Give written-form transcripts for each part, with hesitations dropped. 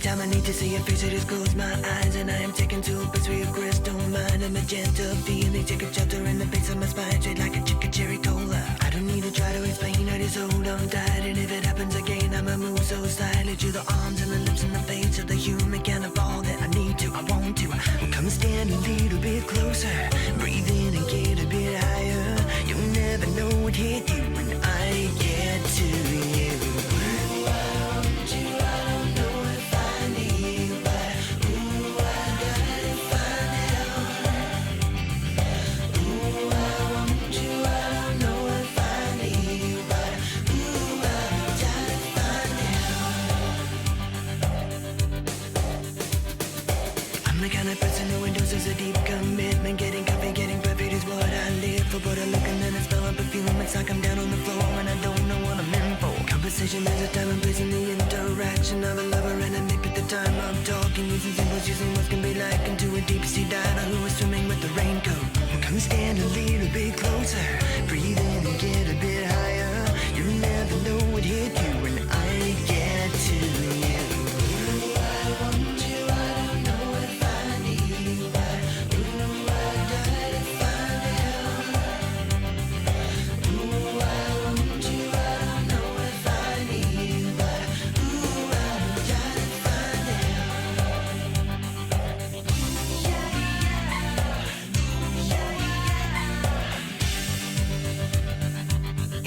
Anytime I need to see your face, I just close my eyes, and I am taken to a place where your crystal mind, a magenta feeling, take a shelter in the base of my spine, straight like a chicken cherry cola. I don't need to try to explain, I just hold on tight, and if it happens again, I'ma move so slightly to the arms and the lips and the face of the human kind of all that I need to, I want to. Come stand a little bit closer, breathe in and get a bit higher. You'll never know what hit you when I get to you. I'm the kind of person who endorses a deep commitment. Getting coffee, getting perfect is what I live for. But I look and then I smell a perfume. It's like I'm down on the floor and I don't know what I'm in for. Conversation, there's a time and place in the interaction of a lover and a mate at the time of talking. Using symbols, using what can be like into a deep sea diver who is swimming with the raincoat. Come stand a little bit closer, breathe in and get a bit higher. You'll never know what hit you when I get to you. I want you, I don't know if I need you, but ooh, I die to find out. Ooh, I want you, I don't know if I need you, but ooh, I die to find out.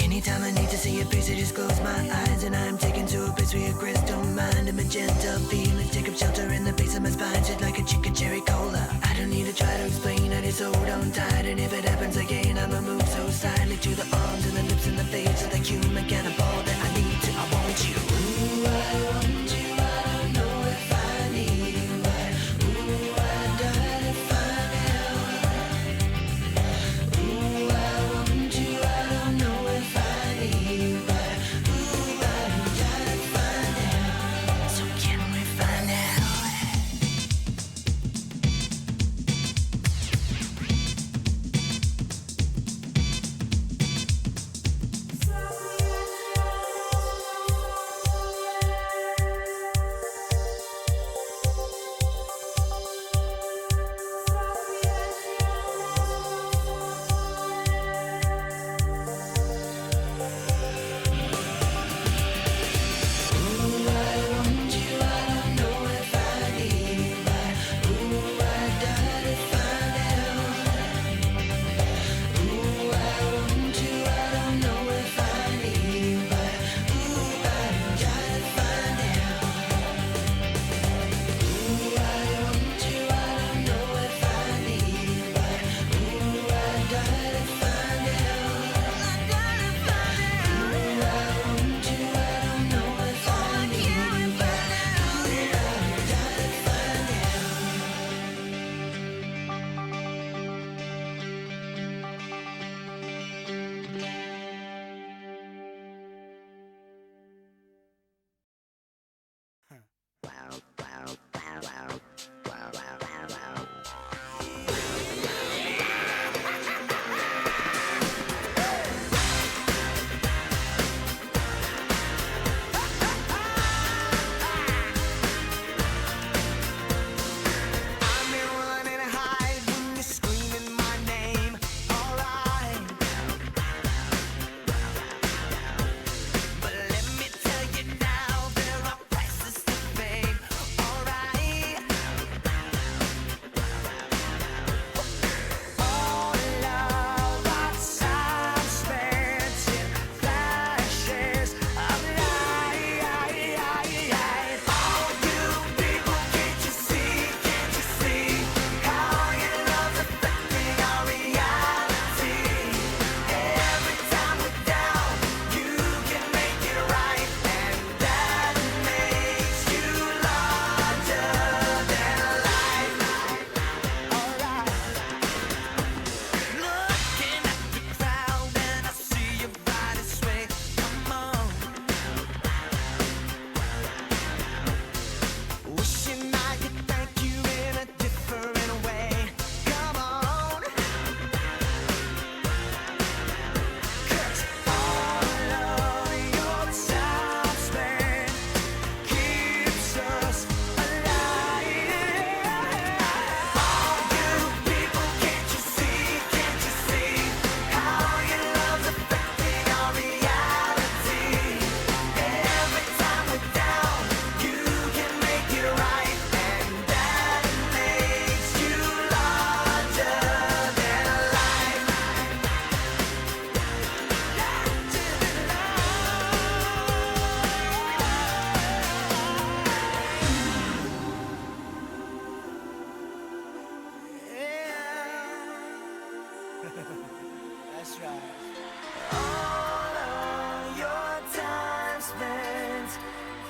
Anytime I need to see your face, I just close my eyes, and I'm taken to a place where your crystal mind, a magenta feeling, take up shelter in the base of my spine, shit like a chicken cherry cola. I don't need to try to explain, I just hold on tight, and if it happens again, I'ma move so silently to the arms and the lips and the face of the human cannibal that I need to, I want you. Ooh, I want you, I don't know if I need you, but ooh, I die to find out. Ooh, I want you, I don't know if I need you, but ooh, I die to find out. So can we find out?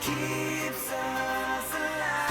keeps us alive.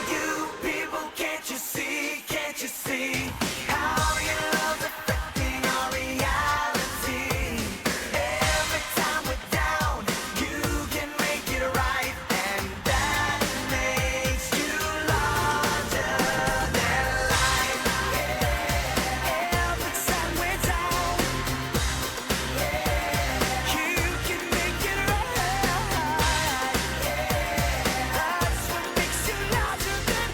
You people, can't you see? Can't you see how your love's affecting our reality? Every time we're down, you can make it right, and that makes you larger than life. Every time we're down, you can make it right. That's what makes you larger than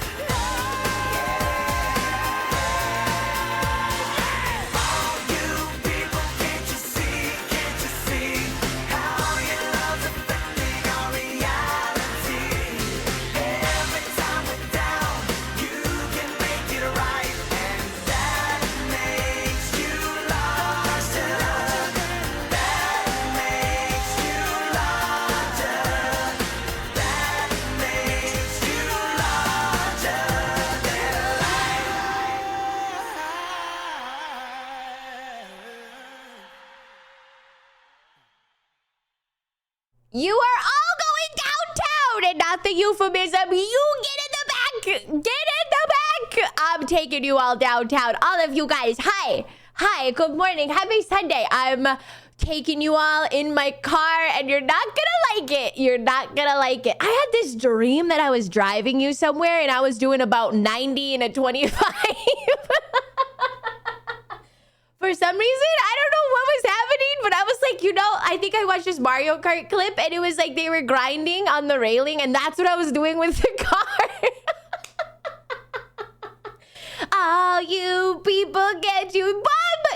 you people, can't you see? Can't you see how your love's affecting our reality? Every time we're down, you can make it right, and that makes you larger. That makes you larger. That makes you larger than You are all going downtown and not the euphemism. You get in the back. Get in the back. I'm taking you all downtown. All of you guys. Hi. Hi. Good morning. Happy Sunday. I'm taking you all in my car and you're not gonna like it. You're not gonna like it. I had this dream that I was driving you somewhere and I was doing about 90 and a 25. For some reason, I don't know what was happening, but I was like, you know, I think I watched this Mario Kart clip and it was like they were grinding on the railing and that's what I was doing with the car. All you people get you. Bob,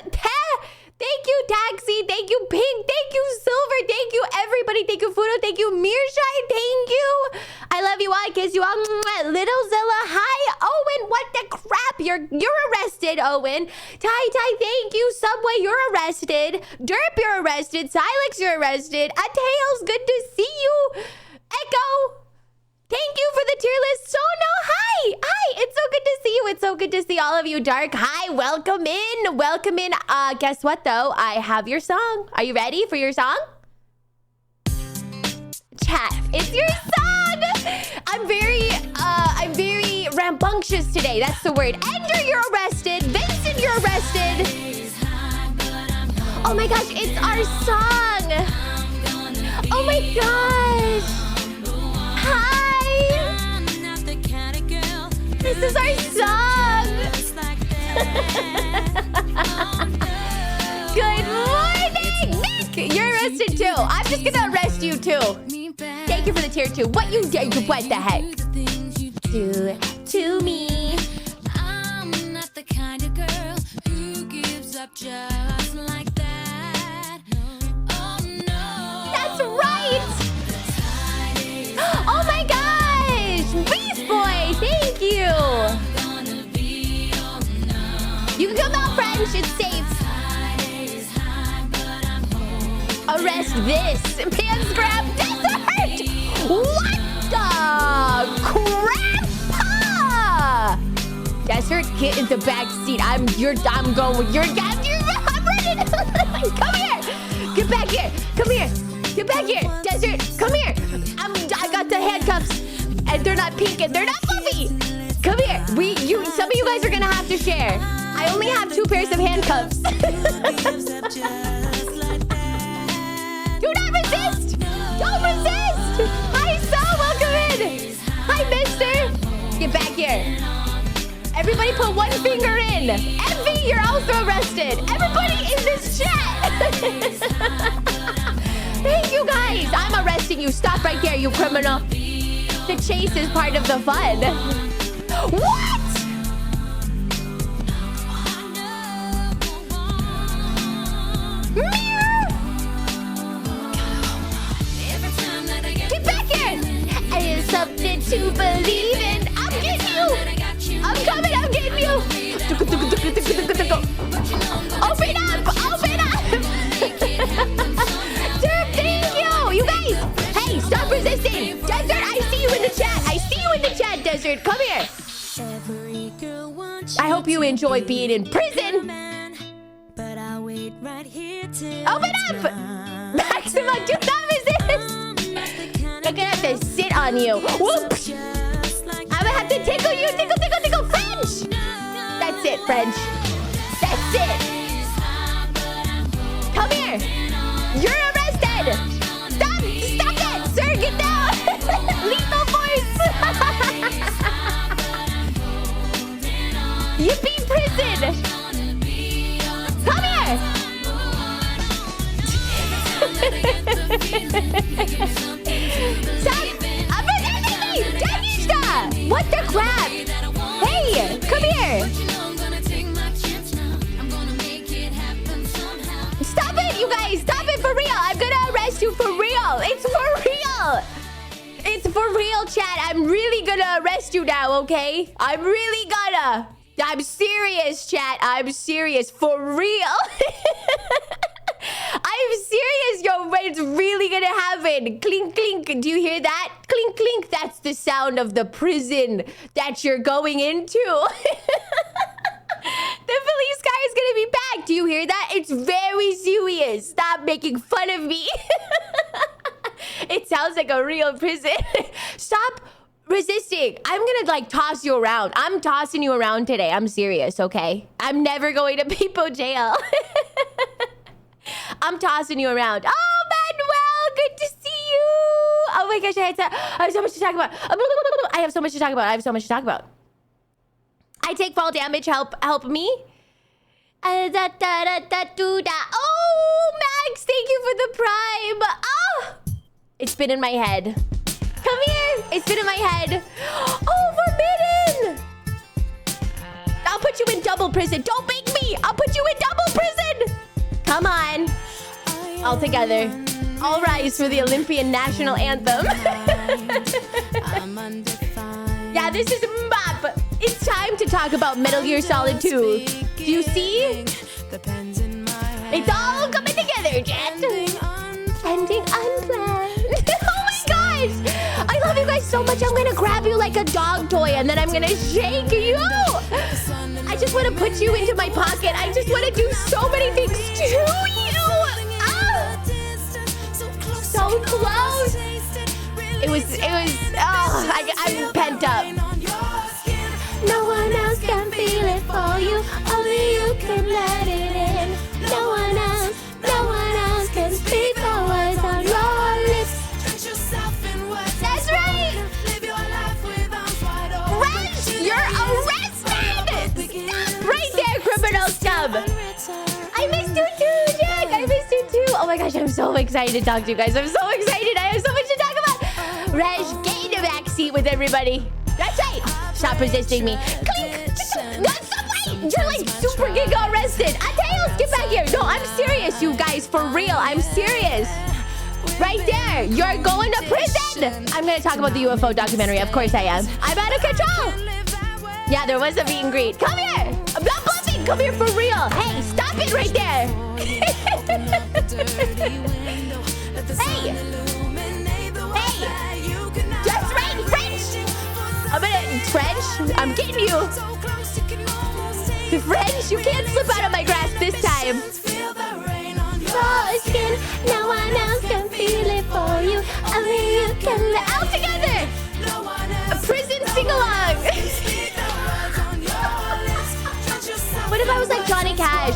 thank you, Taxi. Thank you, Pink. Thank you, Silver. Thank you, everybody. Thank you, Fudo. Thank you, Mearshine. Thank you. I love you all. I kiss you all. Little Zilla. Hi, Owen. What the crap? You're arrested, Owen. Tai, thank you. Subway, you're arrested. Derp, you're arrested. Silex, you're arrested. Tails, good to see you. Echo, thank you for the tier list. So no, hi. It's so good to see you. It's so good to see all of you. Dark, hi. Welcome in. Welcome in. Guess what though? I have your song. Are you ready for your song? Chat, it's your song. I'm very rambunctious today. That's the word. Ender, you're arrested. Vincent, you're arrested. Oh my gosh, it's our song. Oh my gosh. Hi. This is our song. Good morning, Nick. You're arrested too. I'm just gonna arrest you too. Thank you for the tier 2. What you did? What the heck? Do to me. I'm not the kind of girl who gives up just like that. Oh no. That's right. Oh my gosh. Beast Boy, thank you. You can come out, French. It's safe. Arrest this. Pants grab desert. What the crap? Desert, get in the back seat. I'm running. Come here. Get back here. Come here. Get back here. Desert, come here. I got the handcuffs. And they're not pink and they're not fluffy. Come here. Some of you guys are gonna have to share. I only have 2 pairs of handcuffs. Do not resist! Don't resist! Hi, Sal, welcome in! Hi, mister! Get back here. Everybody put 1 finger in. Envy, you're also arrested. Everybody in this chat! Thank you, guys. I'm arresting you. Stop right there, you criminal. The chase is part of the fun. What? Mirror! Get back here! It is something to believe in. I'm getting you! I'm coming, I'm getting you! Open up! Open up! Derp, thank you! You guys! Hey, stop resisting! Desert, I see you in the chat! I see you in the chat, Desert! Come here! I hope you enjoy being in prison! Open up! Maxima, do not resist! I'm gonna have to sit on you. Whoops! I'm gonna have to tickle you! Tickle, tickle, tickle! French! That's it, French. That's it! Come here! You're arrested! Stop! Stop it! Sir, get down! Lethal force! Yippee prison! Come here! Stop! I'm resisting me! Janishta! What the crap? Hey! Come here! Stop it, you guys! Stop it for real! I'm gonna arrest you for real! It's for real! It's for real, chat. I'm really gonna arrest you now, okay? I'm really gonna. I'm serious, chat. I'm serious. For real. I'm serious, yo. It's really gonna happen. Clink, clink. Do you hear that? Clink, clink. That's the sound of the prison that you're going into. The police car is gonna be back. Do you hear that? It's very serious. Stop making fun of me. It sounds like a real prison. Stop resisting. I'm gonna like toss you around. I'm tossing you around today. I'm serious, okay? I'm never going to people jail. I'm tossing you around. Oh, Manuel, good to see you. Oh my gosh, I have so much to talk about. I have so much to talk about. I have so much to talk about. I take fall damage. Help me. Oh, Max, thank you for the prime. Oh, it's been in my head. Come here. It's been in my head. Oh, forbidden. I'll put you in double prison. Don't make me. I'll put you in double prison. Come on. All together. All rise for the Olympian national anthem. Yeah, this is Mbop. It's time to talk about Metal Gear Solid 2. Do you see? It's all coming together, Jet. Ending unplanned. Oh my gosh! I love you guys so much. I'm gonna grab you like a dog toy and then I'm gonna shake you. I just want to put you into my pocket. I just want to do so many things to you. Ah! So close. It was. Oh, I'm pent up. No one else can feel it for you. Only you can let it in. No one else can speak the words on your lips. That's right. Reg, you're arrested. Stop right there, criminal scum. I missed you too, Jack. I missed you too. Oh my gosh, I'm so excited to talk to you guys. I'm so excited. I have so much to talk about. Reg, get in the back seat with everybody. That's right. Stop resisting me. Clink. That's so right. You're like super giga arrested. Atails, get back here. No, I'm serious, you guys. For real. I'm serious. Right there. You're going to prison. I'm going to talk about the UFO documentary. Of course I am. I'm out of control. Yeah, there was a meet and greet. Come here. I'm not bluffing. Come here for real. Hey, stop it right there. Hey. Hey. Just right, French. I'm gonna... French, I'm getting you. French, you can't slip out of my grasp this time. Skin, no one else can feel it for you. Only you can let out together. A prison sing-along. What if I was like Johnny Cash?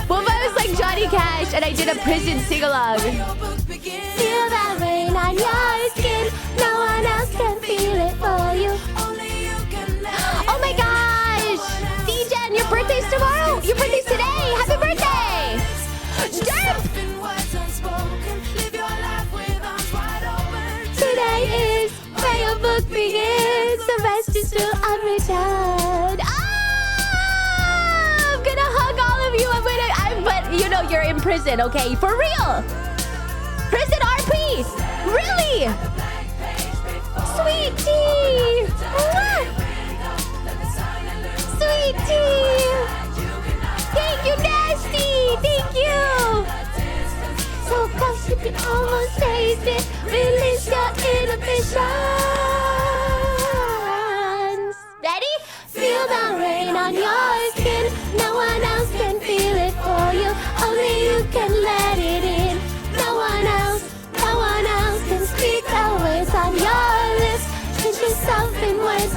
What if I was like Johnny Cash and I did a prison sing-along? Feel that rain on your skin. No one else can feel it for you. Oh my gosh! D-Gen, your birthday's tomorrow! Your birthday's today! Happy birthday! Derp! Today is where your book begins. The rest is still unreturned. I'm gonna hug all of you. But you know you're in prison, okay? For real! Prison RP! Really? Sweet tea! Sweet tea!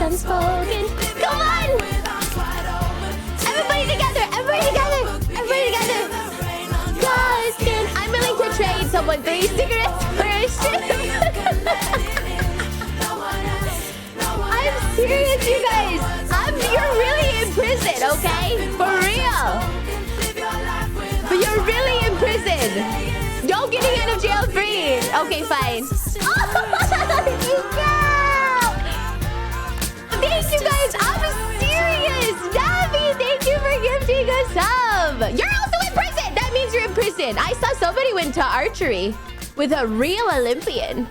unspoken. Come on! Everybody together! Everybody together! Everybody together! Justin, I'm willing to trade someone 3 cigarettes for a ship. I'm serious, you guys. You're really in prison, okay? For real. But you're really in prison. No getting out of jail free. Okay, fine. Thank you guys. I'm serious. Navi, thank you for gifting a sub. You're also in prison. That means you're in prison. I saw somebody went to archery with a real Olympian.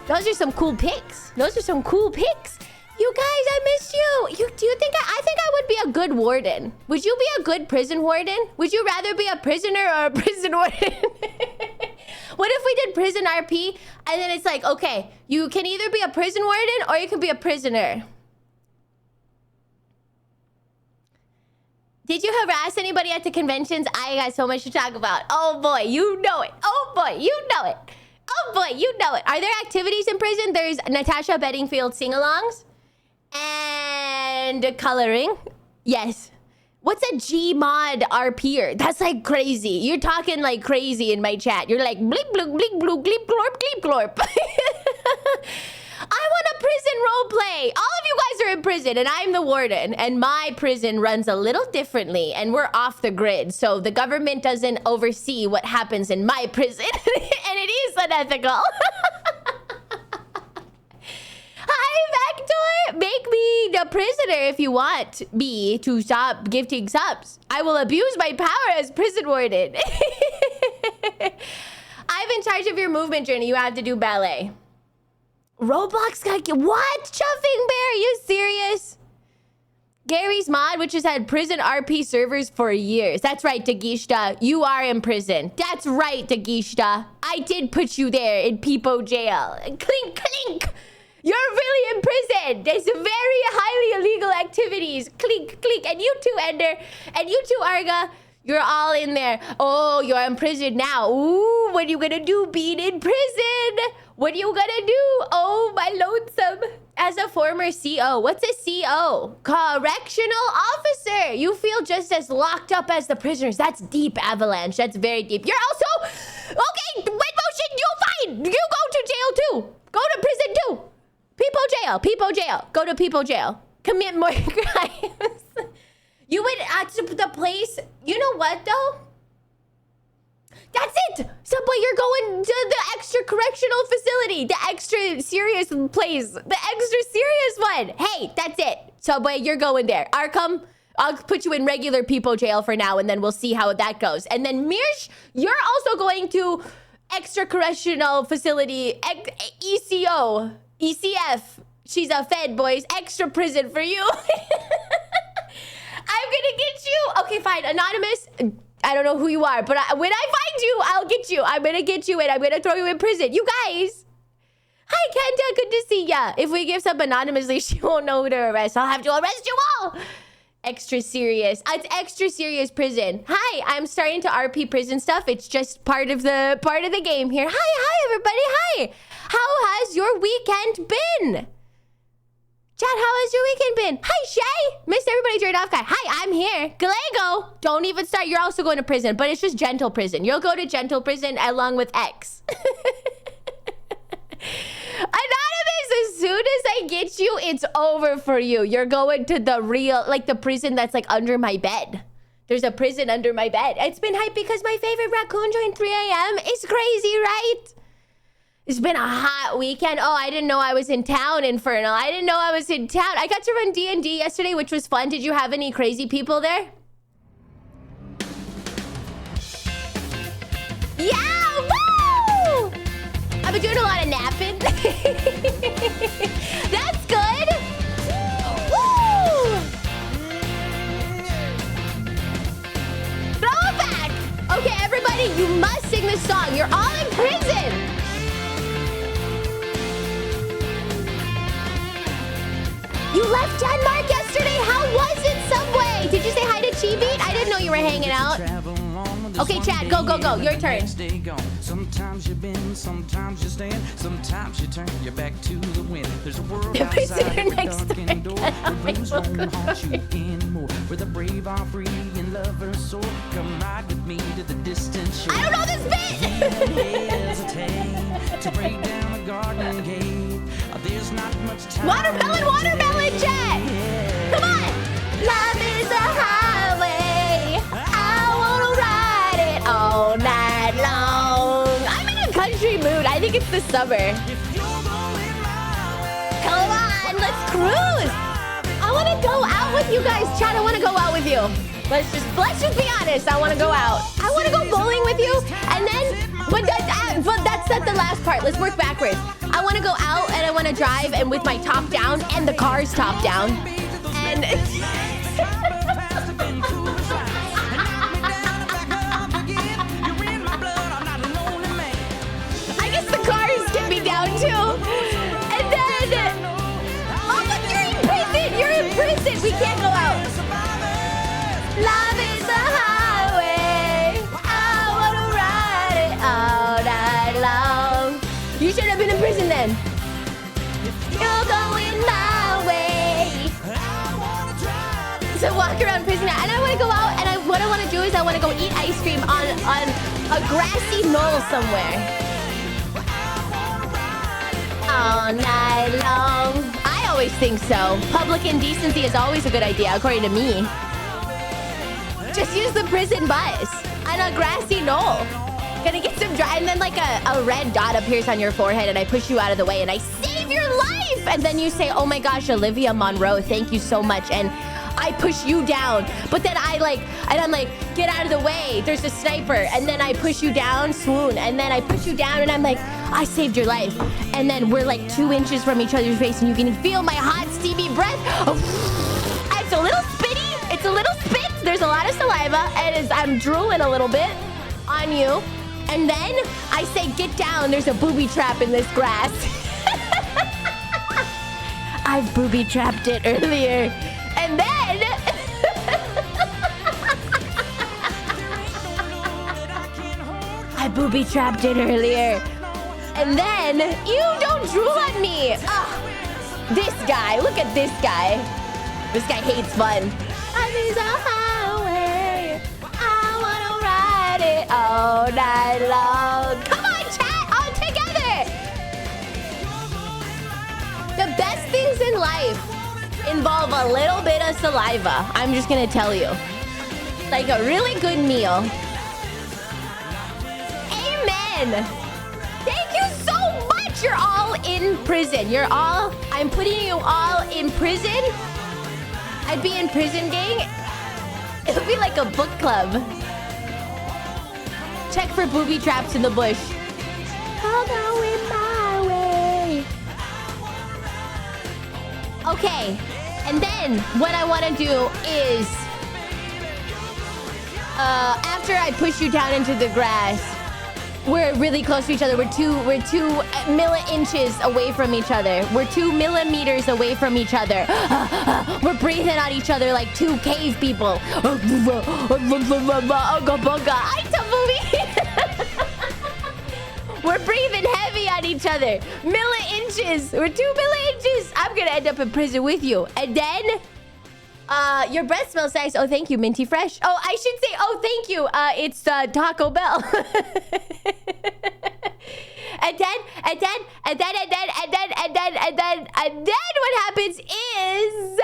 Those are some cool pics. Those are some cool pics. You guys, I missed you. Do you think I think I would be a good warden? Would you be a good prison warden? Would you rather be a prisoner or a prison warden? What if we did prison RP and then it's like, okay, you can either be a prison warden or you can be a prisoner. Did you harass anybody at the conventions? I got so much to talk about. Oh boy, you know it. Oh boy, you know it. Oh boy, you know it. Are there activities in prison? There's Natasha Bedingfield sing-alongs. And coloring. Yes. What's a Gmod RPer? That's like crazy. You're talking like crazy in my chat. You're like blink, blink, blink, blue, bleep, glorp, bleep, glorp. I want a prison roleplay. All of you guys are in prison and I'm the warden. And my prison runs a little differently and we're off the grid. So the government doesn't oversee what happens in my prison. And it is unethical. Hi, Vector! Make me the prisoner if you want me to stop gifting subs. I will abuse my power as prison warden. I'm in charge of your movement journey. You have to do ballet. Roblox got... What? Chuffing Bear? Are you serious? Gary's Mod, which has had prison RP servers for years. That's right, Dagishta. You are in prison. That's right, Dagishta. I did put you there in Peepo jail. Clink, clink! You're really in prison. There's very highly illegal activities. Clink, clink. And you too, Ender. And you too, Arga. You're all in there. Oh, you're in prison now. Ooh, what are you gonna do being in prison? What are you gonna do? Oh, my lonesome. As a former CO, what's a CO? Correctional officer. You feel just as locked up as the prisoners. That's deep, Avalanche. That's very deep. You're also... Okay, wet motion, you're fine. You go to jail too. Go to prison too. People jail. People jail. Go to people jail. Commit more crimes. You would actually the place... You know what, though? That's it! Subway, you're going to the extra correctional facility. The extra serious place. The extra serious one. Hey, that's it. Subway, you're going there. Arkham, I'll put you in regular people jail for now, and then we'll see how that goes. And then Mirsh, you're also going to extra correctional facility. ECO. ECF. She's a fed, boys. Extra prison for you. I'm gonna get you. Okay, fine. Anonymous. I don't know who you are, but when I find you, I'll get you. I'm gonna get you and I'm gonna throw you in prison. You guys. Hi, Kenta. Good to see ya. If we give sub anonymously, she won't know who to arrest. I'll have to arrest you all. Extra serious. It's extra serious prison. Hi, I'm starting to RP prison stuff. It's just part of the game here. Hi, everybody. Hi. How has your weekend been? Chat, how has your weekend been? Hi, Shay. Missed everybody turned off guy. Hi, I'm here. Galego. Don't even start. You're also going to prison, but it's just gentle prison. You'll go to gentle prison along with X. Anonymous, as soon as I get you, it's over for you. You're going to the real, like the prison that's like under my bed. There's a prison under my bed. It's been hyped because my favorite raccoon joined 3 a.m. It's crazy, right? It's been a hot weekend. Oh, I didn't know I was in town, Infernal. I didn't know I was in town. I got to run D&D yesterday, which was fun. Did you have any crazy people there? Yeah, woo! I've been doing a lot of napping. That's good. Woo! Throw it back. Okay, everybody, you must sing this song. You're all in prison. You left Denmark yesterday? How was it, Subway? Did you say hi to Chi-Beat? I didn't know you were hanging out. Okay, Chad, go, go, go. Your turn. Sometimes you bend, sometimes you stand, sometimes you turn your back to the wind. There's a world outside next door. Rose won't haunt you anymore. With a brave are free and lover's soul. Come ride with me to the distant shore. I don't know this bit. Hesitate to break down the garden gate. There's not much time. Watermelon chat. Come on. Love is a highway. I wanna ride it all night long. I'm in a country mood. I think it's the summer. Come on, let's cruise. I want to go out with you guys, chat. I want to go out with you. Let's just be honest. I want to go out. I want to go bowling with you, and then, but that's not the last part. Let's work backwards. I want to go out and I want to drive, and with my top down and the car's top down, and. I guess the cars get me down too. And then, oh look, you're in prison. You're in prison. We can't go out. Love is a highway. I wanna ride it all night long. You should have been in prison then. You're going my way. So walk around prison, and I want to go out, and what I want to do is I want to go eat ice cream on a grassy knoll somewhere. All night long. I always think so. Public indecency is always a good idea, according to me. Just use the prison bus on a grassy knoll. Gonna get some dry, and then like a red dot appears on your forehead, and I push you out of the way, and I save your life. And then you say, "Oh my gosh, Olivia Monroe, thank you so much." And I push you down, but then I'm like, get out of the way. There's a sniper, and then I push you down, swoon, and then I push you down, and I'm like, I saved your life. And then we're like 2 inches from each other's face, and you can feel my hot, steamy breath. It's a little spitty. It's a little spit. There's a lot of saliva, and I'm drooling a little bit on you. And then I say, get down. There's a booby trap in this grass. I've booby trapped it earlier. And then I booby trapped it earlier. And then you don't drool on me. This guy, look at this guy. This guy hates fun. Love is a highway. I wanna ride it all night long. Come on, chat, all together. The best things in life involve a little bit of saliva. I'm just gonna tell you. Like a really good meal. Amen. Thank you so much. You're all in prison. I'm putting you all in prison. I'd be in prison, gang. It would be like a book club. Check for booby traps in the bush. I'll go in my way. Okay. And then what I want to do is after I push you down into the grass, we're really close to each other. We're two milli-inches away from each other. We're 2 millimeters away from each other. We're breathing on each other like two cave people. We're breathing heavy on each other. Milli-inches. We're 2 milli-inches. I'm gonna end up in prison with you. And then your breath smells nice. Oh, thank you, Minty Fresh. Oh, I should say, oh, thank you. It's Taco Bell. and then what happens is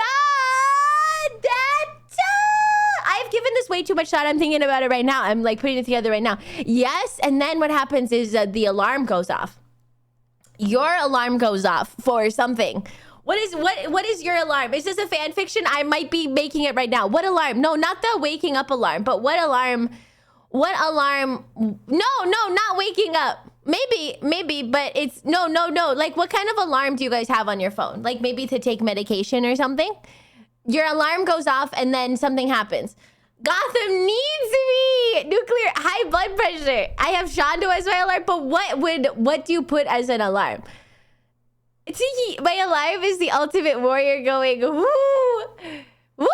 I've given this way too much thought. I'm thinking about it right now. I'm like putting it together right now. Yes, and then what happens is the alarm goes off. Your alarm goes off for something. What is your alarm? Is this a fan fiction? I might be making it right now. What alarm? No, not the waking up alarm, but what alarm? What alarm? No, not waking up. Maybe, but it's no. Like, what kind of alarm do you guys have on your phone? Like, maybe to take medication or something? Your alarm goes off and then something happens. Gotham needs me! Nuclear high blood pressure. I have Shondo as my alarm, but what do you put as an alarm? See, my alarm is the Ultimate Warrior going, woo! Woo!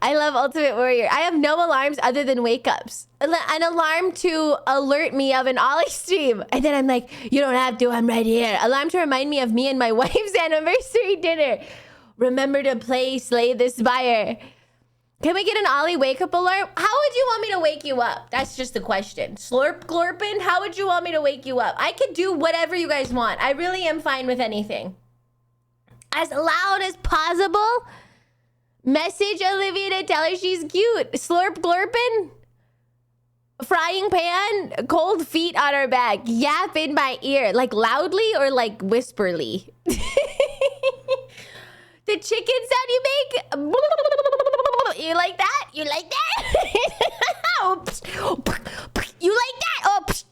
I love Ultimate Warrior. I have no alarms other than wake-ups. An alarm to alert me of an Ollie stream. And then I'm like, you don't have to, I'm right here. Alarm to remind me of me and my wife's anniversary dinner. Remember to play Slay the Spire. Can we get an Ollie wake up alert? How would you want me to wake you up? That's just the question. Slurp glorpin, how would you want me to wake you up? I could do whatever you guys want. I really am fine with anything. As loud as possible. Message Olivia to tell her she's cute. Slurp glorpin. Frying pan. Cold feet on her back. Yap in my ear. Like loudly or like whisperly? The chicken sound you make? You like that? You like that? You like that?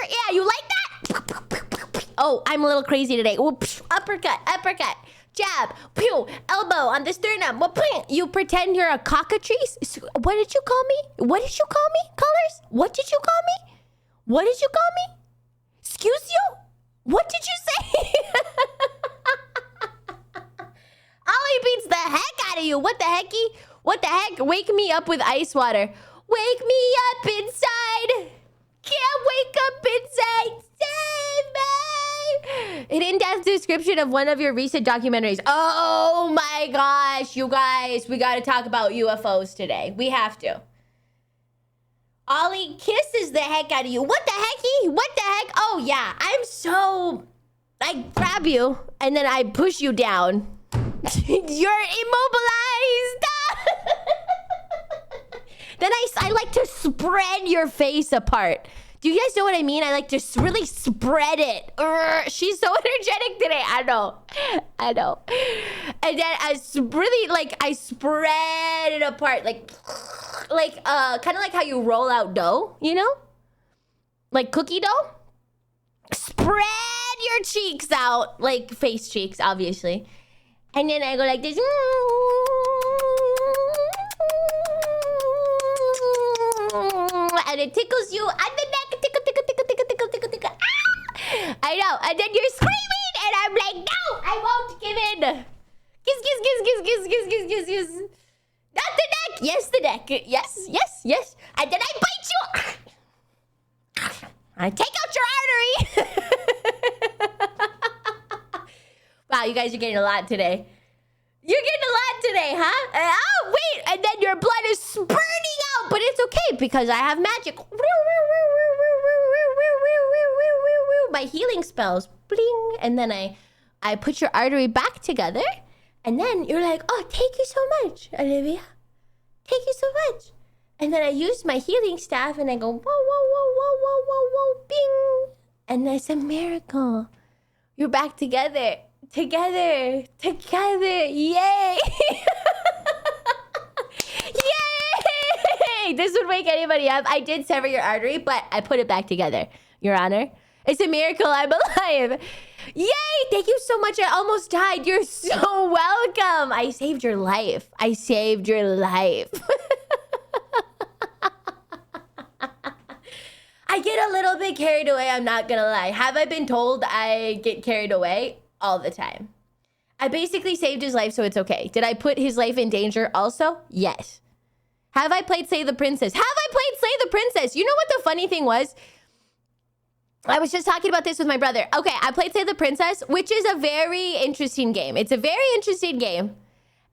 Yeah, you like that? Oh, I'm a little crazy today. Uppercut, uppercut, jab, pew, elbow on the sternum. You pretend you're a cockatrice? What did you call me? What did you call me? Colors? What did you call me? What did you call me? Excuse you? What did you say? Ollie beats the heck out of you. What the hecky? What the heck? Wake me up with ice water. Wake me up inside. Can't wake up inside. Save me. An in-depth description of one of your recent documentaries. Oh my gosh, you guys. We got to talk about UFOs today. We have to. Ollie kisses the heck out of you. What the hecky? What the heck? Oh yeah. I grab you and then I push you down. You're immobilized. Then I like to spread your face apart. Do you guys know what I mean? I like to really spread it. She's so energetic today. I know. And then I spread it apart, like kind of like how you roll out dough, you know, like cookie dough. Spread your cheeks out, like face cheeks, obviously. And then I go like this. And it tickles you on the neck. Tickle, tickle, tickle, tickle, tickle, tickle, tickle. Ah! I know. And then you're screaming. And I'm like, no, I won't give in. Kiss, kiss, kiss, kiss, kiss, kiss, kiss, kiss, kiss. Not the neck. Yes, the neck. Yes, yes, yes. And then I bite you. I take out your artery. Wow, you guys are getting a lot today. You're getting a lot today, huh? Oh, wait. And then your blood is spurting out. But it's okay because I have magic. My healing spells. Bling. And then I put your artery back together. And then you're like, oh, thank you so much, Olivia. Thank you so much. And then I use my healing staff and I go, whoa, whoa, whoa, whoa, whoa, whoa, whoa, bing. And it's a miracle. You're back together. Together. Yay. Yay. This would wake anybody up. I did sever your artery, but I put it back together, Your Honor. It's a miracle I'm alive. Yay. Thank you so much. I almost died. You're so welcome. I saved your life. I saved your life. I get a little bit carried away. I'm not going to lie. Have I been told I get carried away? All the time. I basically saved his life, so it's okay. Did I put his life in danger also? Yes. Have I played Slay the Princess? Have I played Slay the Princess? You know what the funny thing was? I was just talking about this with my brother. Okay, I played Slay the Princess, which is a very interesting game. It's a very interesting game.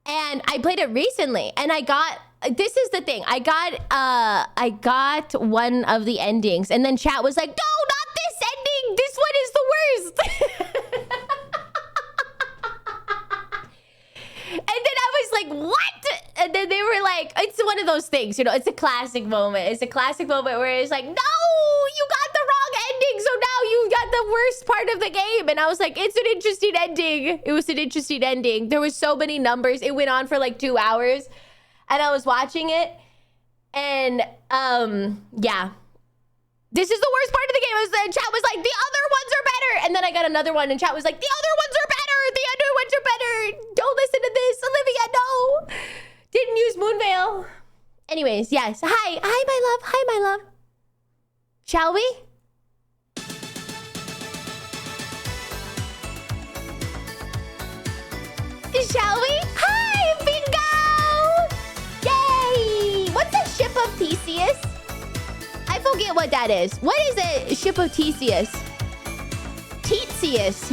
And I played it recently, and I got... This is the thing. I got one of the endings, and then chat was like, no, not this ending! This one is the worst! And then I was like, what? And then they were like, it's one of those things, you know, it's a classic moment. It's a classic moment where it's like, no, you got the wrong ending. So now you got the worst part of the game. And I was like, it's an interesting ending. It was an interesting ending. There was so many numbers. It went on for like 2 hours. And I was watching it. And yeah. This is the worst part of the game. The chat was like, the other ones are better. And then I got another one and chat was like, the other ones are better. The other ones are better. Don't listen to this. Olivia, no. Didn't use Moonveil. Anyways, yes. Hi. Hi, my love. Hi, my love. Shall we? Shall we? Hi, bingo! Yay! What's a ship of Theseus? I forget what that is. What is a ship of Theseus? Theseus.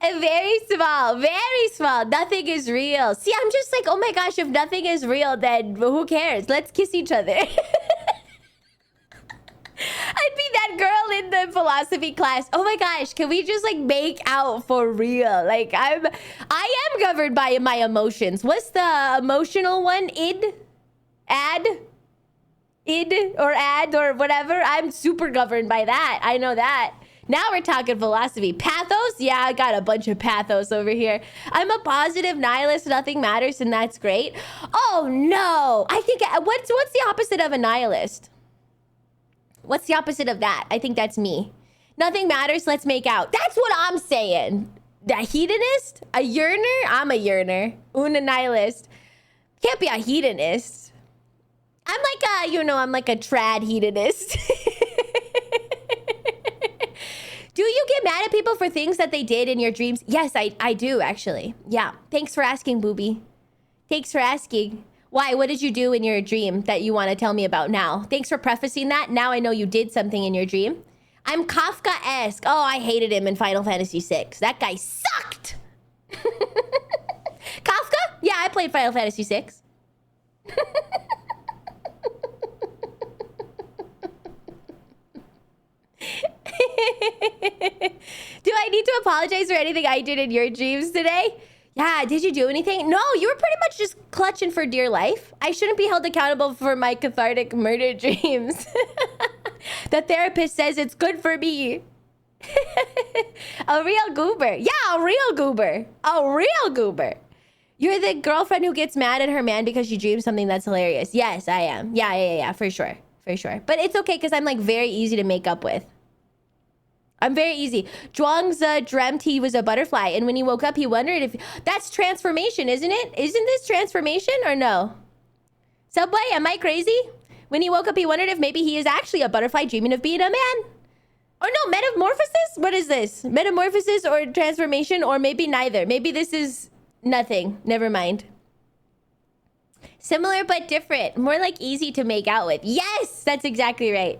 Very small, very small. Nothing is real. See, I'm just like, oh my gosh, if nothing is real, then who cares? Let's kiss each other. I'd be that girl in the philosophy class. Oh my gosh, can we just like make out for real? Like I am governed by my emotions. What's the emotional one? Id or whatever. I'm super governed by that. I know that. Now we're talking philosophy. Pathos? Yeah, I got a bunch of pathos over here. I'm a positive nihilist. Nothing matters, and that's great. Oh no! I think what's the opposite of a nihilist? What's the opposite of that? I think that's me. Nothing matters. Let's make out. That's what I'm saying. The hedonist? A yearner? I'm a yearner. Una nihilist. Can't be a hedonist. I'm like I'm like a trad hedonist. Do you get mad at people for things that they did in your dreams? Yes, I do, actually. Yeah. Thanks for asking, Booby. Thanks for asking. Why? What did you do in your dream that you want to tell me about now? Thanks for prefacing that. Now I know you did something in your dream. I'm Kafka-esque. Oh, I hated him in Final Fantasy VI. That guy sucked. Kafka? Yeah, I played Final Fantasy VI. Do I need to apologize for anything I did in your dreams today? Yeah, did you do anything? No, you were pretty much just clutching for dear life. I shouldn't be held accountable for my cathartic murder dreams. The therapist says it's good for me. A real goober. Yeah, a real goober. A real goober. You're the girlfriend who gets mad at her man because she dreams something that's hilarious. Yes, I am. Yeah, for sure. For sure. But it's okay because I'm like very easy to make up with. I'm very easy. Zhuangzi dreamt he was a butterfly, and when he woke up, he wondered if... That's transformation, isn't it? Isn't this transformation or no? Subway, am I crazy? When he woke up, he wondered if maybe he is actually a butterfly dreaming of being a man. Or no, metamorphosis? What is this? Metamorphosis or transformation, or maybe neither. Maybe this is nothing. Never mind. Similar but different. More like easy to make out with. Yes, that's exactly right.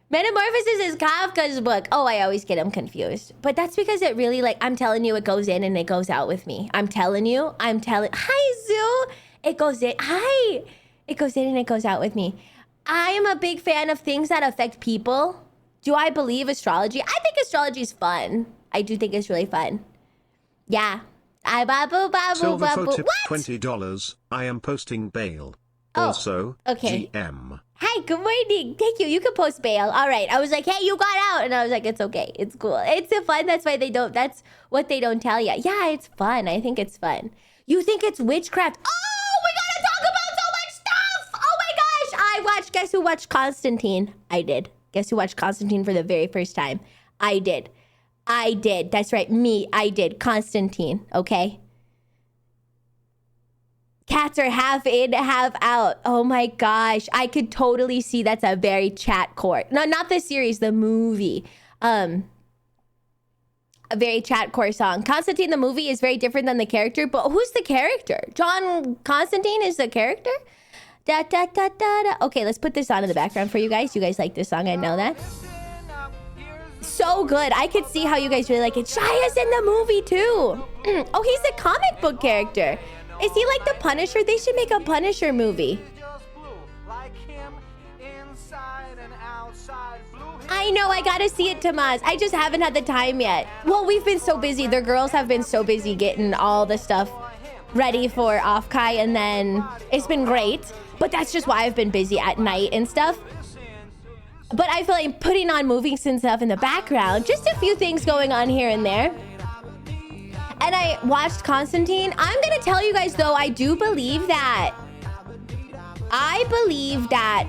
Metamorphosis is Kafka's book. Oh, I always get him confused. But that's because it really, like, I'm telling you, it goes in and it goes out with me. I'm telling you. Hi, Zoo. It goes in. Hi. It goes in and it goes out with me. I am a big fan of things that affect people. Do I believe astrology? I think astrology is fun. I do think it's really fun. Yeah. Silverfo tip What? $20. I am posting bail. Oh, Also, okay. GM. Hi, good morning. Thank you. You can post bail. All right. I was like, hey, you got out. And I was like, it's okay. It's cool. It's fun. That's why that's what they don't tell you. Yeah, it's fun. I think it's fun. You think it's witchcraft? Oh, we gotta talk about so much stuff. Oh my gosh. Guess who watched Constantine? I did. Guess who watched Constantine for the very first time? I did. That's right. Me. I did. Constantine. Okay. Cats are half in, half out. Oh my gosh. I could totally see that's a very chat core. No, not the series, the movie. A very chat core song. Constantine, the movie, is very different than the character, but who's the character? John Constantine is the character? Da, da, da, da, da. Okay, let's put this on in the background for you guys. You guys like this song, I know that. So good. I could see how you guys really like it. Shia's in the movie too. Oh, he's a comic book character. Is he like the Punisher? They should make a Punisher movie. I know, I gotta see it, Tomas. I just haven't had the time yet. Well, we've been so busy. The girls have been so busy getting all the stuff ready for Off-Kai, and then it's been great. But that's just why I've been busy at night and stuff. But I feel like putting on movies and stuff in the background. Just a few things going on here and there. And I watched Constantine. I'm gonna tell you guys though, I believe that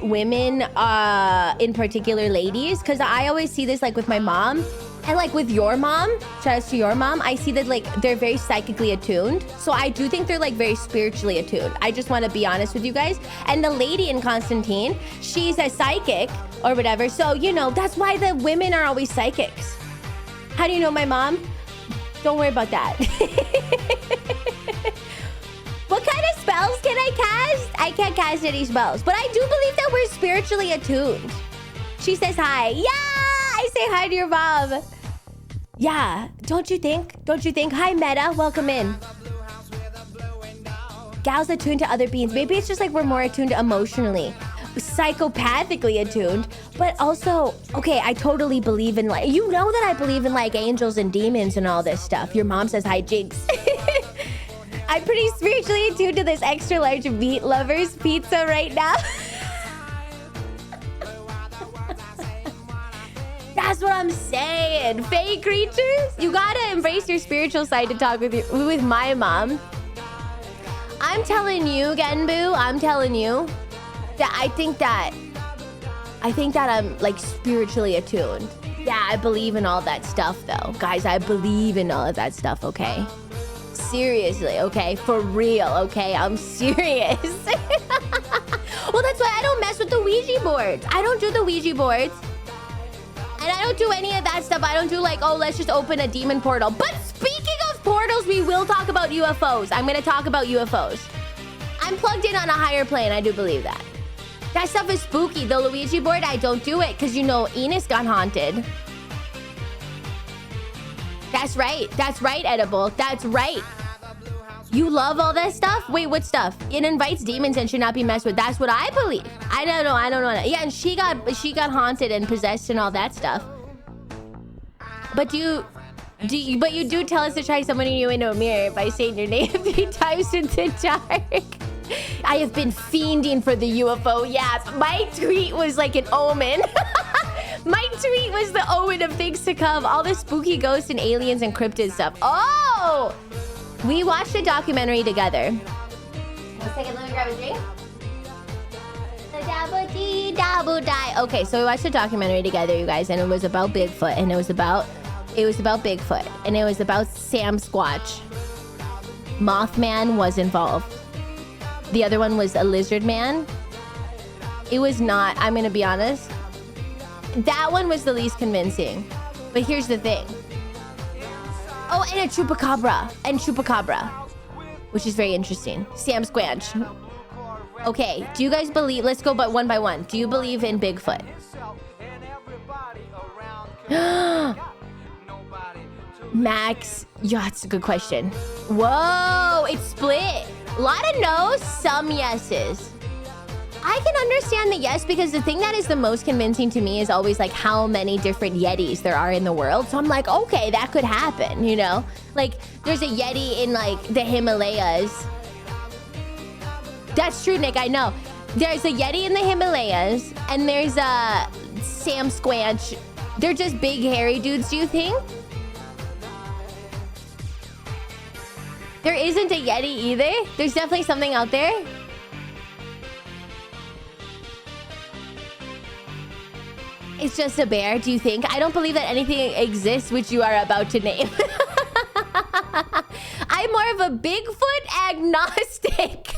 women, in particular ladies, because I always see this like with my mom and like with your mom, shout out to your mom, I see that like they're very psychically attuned. So I do think they're like very spiritually attuned. I just want to be honest with you guys. And the lady in Constantine, she's a psychic or whatever. So, you know, that's why the women are always psychics. How do you know my mom? Don't worry about that. What kind of spells can I cast? I can't cast any spells, but I do believe that we're spiritually attuned. She says hi. Yeah, I say hi to your mom. Yeah, don't you think? Don't you think? Hi, Meta. Welcome in. Gals attuned to other beings. Maybe it's just like we're more attuned emotionally, psychopathically attuned, but also, okay, I totally believe in like, you know that I believe in like angels and demons and all this stuff. Your mom says hi, Jinx. I'm pretty spiritually attuned to this extra large meat lovers pizza right now. That's what I'm saying. Fake creatures, you gotta embrace your spiritual side to talk with my mom. I'm telling you, Genbu, I'm telling you that I think that I'm like spiritually attuned. Yeah, I believe in all that stuff though. Guys, I believe in all of that stuff, okay? Seriously, okay? For real, okay? I'm serious. Well, that's why I don't mess with the Ouija boards. I don't do the Ouija boards. And I don't do any of that stuff. I don't do like, oh, let's just open a demon portal. But speaking of portals, we will talk about UFOs. I'm gonna talk about UFOs. I'm plugged in on a higher plane. I do believe that. That stuff is spooky. The Luigi board, I don't do it because, you know, Enos got haunted. That's right. That's right, Edible. That's right. You love all that stuff? Wait, what stuff? It invites demons and should not be messed with. That's what I believe. I don't know. Yeah, and she got haunted and possessed and all that stuff. But you do tell us to try summoning you into a mirror by saying your name 3 times in the dark. I have been fiending for the UFO. Yeah, my tweet was like an omen. My tweet was the omen of things to come. All the spooky ghosts and aliens and cryptid stuff. Oh! We watched a documentary together. One second, let me grab a drink. Double die. Okay, so we watched a documentary together, you guys, and it was about Bigfoot, and it was about Bigfoot, and it was about Sam Squatch. Mothman was involved. The other one was a lizard man. It was not, I'm gonna be honest. That one was the least convincing. But here's the thing. Oh, and a chupacabra. Which is very interesting. Sam Squanch. Okay, do you guys believe, let's go but one by one. Do you believe in Bigfoot? Max, yeah, that's a good question. Whoa, it's split. A lot of no's, some yeses. I can understand the yes because the thing that is the most convincing to me is always like how many different Yetis there are in the world. So I'm like, okay, that could happen, you know? Like, there's a Yeti in like the Himalayas. That's true, Nick, I know. There's a Yeti in the Himalayas and there's a Sam Squanch. They're just big hairy dudes, do you think? There isn't a Yeti either? There's definitely something out there? It's just a bear, do you think? I don't believe that anything exists which you are about to name. I'm more of a Bigfoot agnostic.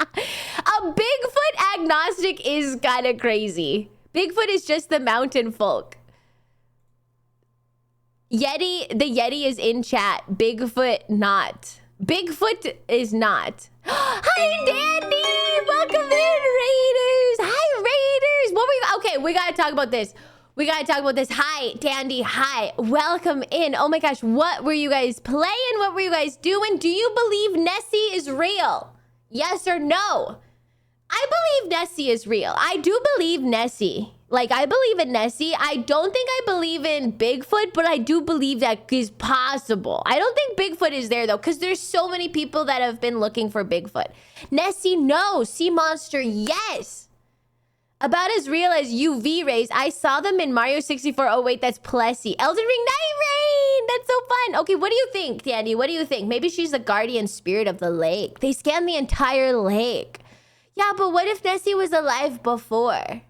A Bigfoot agnostic is kind of crazy. Bigfoot is just the mountain folk. Yeti, the Yeti is in chat. Bigfoot not. Bigfoot is not. Hi, Dandy! Welcome in, Raiders! Hi, Raiders! Okay, we gotta talk about this. Hi, Dandy. Hi. Welcome in. Oh my gosh, what were you guys playing? What were you guys doing? Do you believe Nessie is real? Yes or no? I believe Nessie is real. I do believe Nessie. Like, I believe in Nessie. I don't think I believe in Bigfoot, but I do believe that is possible. I don't think Bigfoot is there, though, because there's so many people that have been looking for Bigfoot. Nessie, no. Sea Monster, yes. About as real as UV rays. I saw them in Mario 64. Oh, wait, that's Plessy. Elden Ring Night Rain. That's so fun. Okay, what do you think, Dandy? What do you think? Maybe she's the guardian spirit of the lake. They scanned the entire lake. Yeah, but what if Nessie was alive before?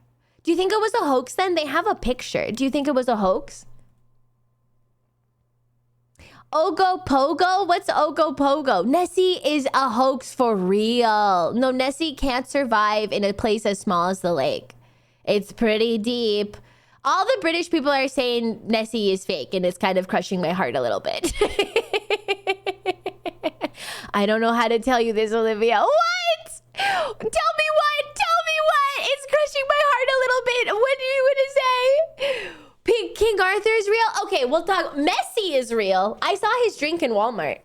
Do you think it was a hoax then? They have a picture. Do you think it was a hoax? Ogo Pogo? What's Ogo Pogo? Nessie is a hoax for real. No, Nessie can't survive in a place as small as the lake. It's pretty deep. All the British people are saying Nessie is fake, and it's kind of crushing my heart a little bit. I don't know how to tell you this, Olivia. What? Tell me what? Tell me what? It's crushing my heart a little bit. What do you want to say? Pink King Arthur is real? Okay, we'll talk. Messi is real. I saw his drink in Walmart.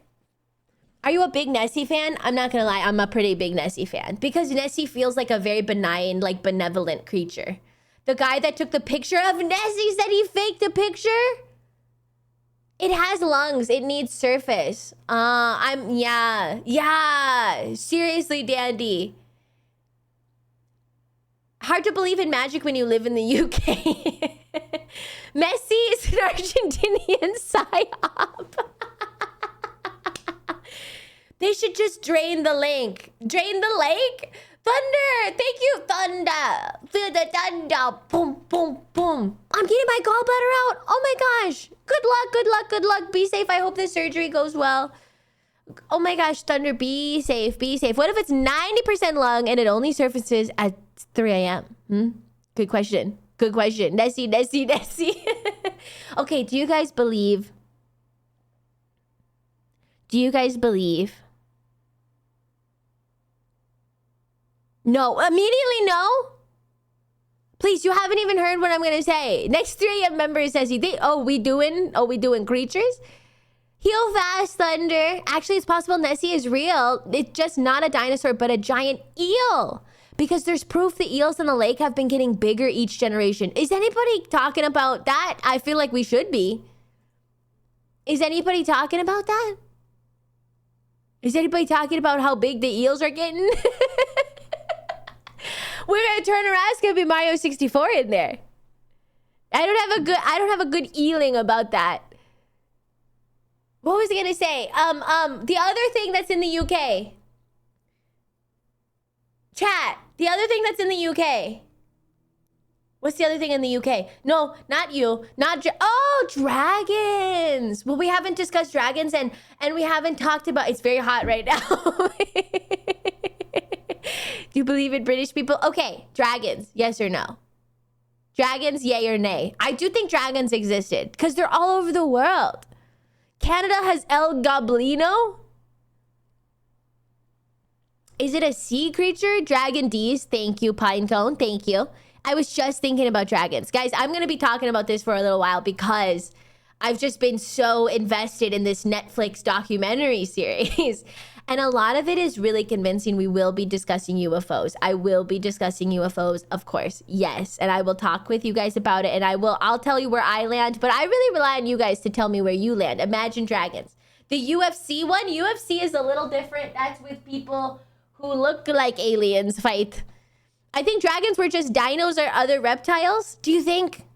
Are you a big Nessie fan? I'm not gonna lie, I'm a pretty big Nessie fan. Because Nessie feels like a very benign, like benevolent creature. The guy that took the picture of Nessie said he faked the picture? It has lungs. It needs surface. Yeah. Seriously, Dandy. Hard to believe in magic when you live in the UK. Messi is an Argentinian psyop. They should just drain the lake. Drain the lake? Thunder! Thank you, Thunder! Feel the thunder! Boom, boom, boom. I'm getting my gallbladder out! Oh my gosh! Good luck. Be safe. I hope the surgery goes well. Oh my gosh, Thunder, be safe. What if it's 90% lung and it only surfaces at 3 a.m.? Good question. Nessie. Okay, do you guys believe? No, immediately no. Please, you haven't even heard what I'm gonna say. Next 3 a.m. member says he think, we doing creatures? Heal fast, Thunder. Actually, it's possible Nessie is real. It's just not a dinosaur, but a giant eel. Because there's proof the eels in the lake have been getting bigger each generation. Is anybody talking about that? I feel like we should be. Is anybody talking about that? Is anybody talking about how big the eels are getting? We're gonna turn around. It's gonna be Mario 64 in there. I don't have a good eeling about that. What was I gonna say? The other thing that's in the UK. Chat. The other thing that's in the UK. What's the other thing in the UK? No, not you. Dragons. Well, we haven't discussed dragons and we haven't talked about... It's very hot right now. Do you believe in British people? Okay, dragons. Yes or no? Dragons, yay or nay? I do think dragons existed because they're all over the world. Canada has El Goblino. Is it a sea creature? Dragon D's. Thank you, Pinecone. Thank you. I was just thinking about dragons. Guys, I'm going to be talking about this for a little while because I've just been so invested in this Netflix documentary series. And a lot of it is really convincing. We will be discussing UFOs. I will be discussing UFOs, of course. Yes. And I will talk with you guys about it. And I'll tell you where I land. But I really rely on you guys to tell me where you land. Imagine Dragons. The UFC one, UFC is a little different. That's with people who look like aliens fight. I think dragons were just dinos or other reptiles. Do you think?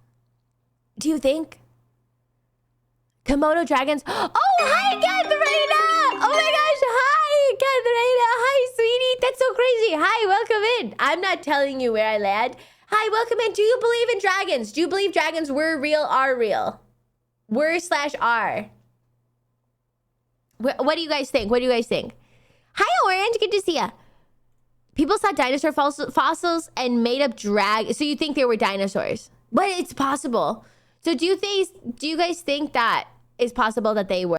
Komodo dragons. Oh, hi, Katharina! Oh my gosh, hi, Katharina. Hi, sweetie. That's so crazy. Hi, welcome in. I'm not telling you where I land. Hi, welcome in. Do you believe in dragons? Do you believe dragons were real, are real? Were/are. What do you guys think? Hi, Orange. Good to see ya. People saw dinosaur fossils and made up So you think they were dinosaurs? But it's possible. So do you guys think that it's possible that they were?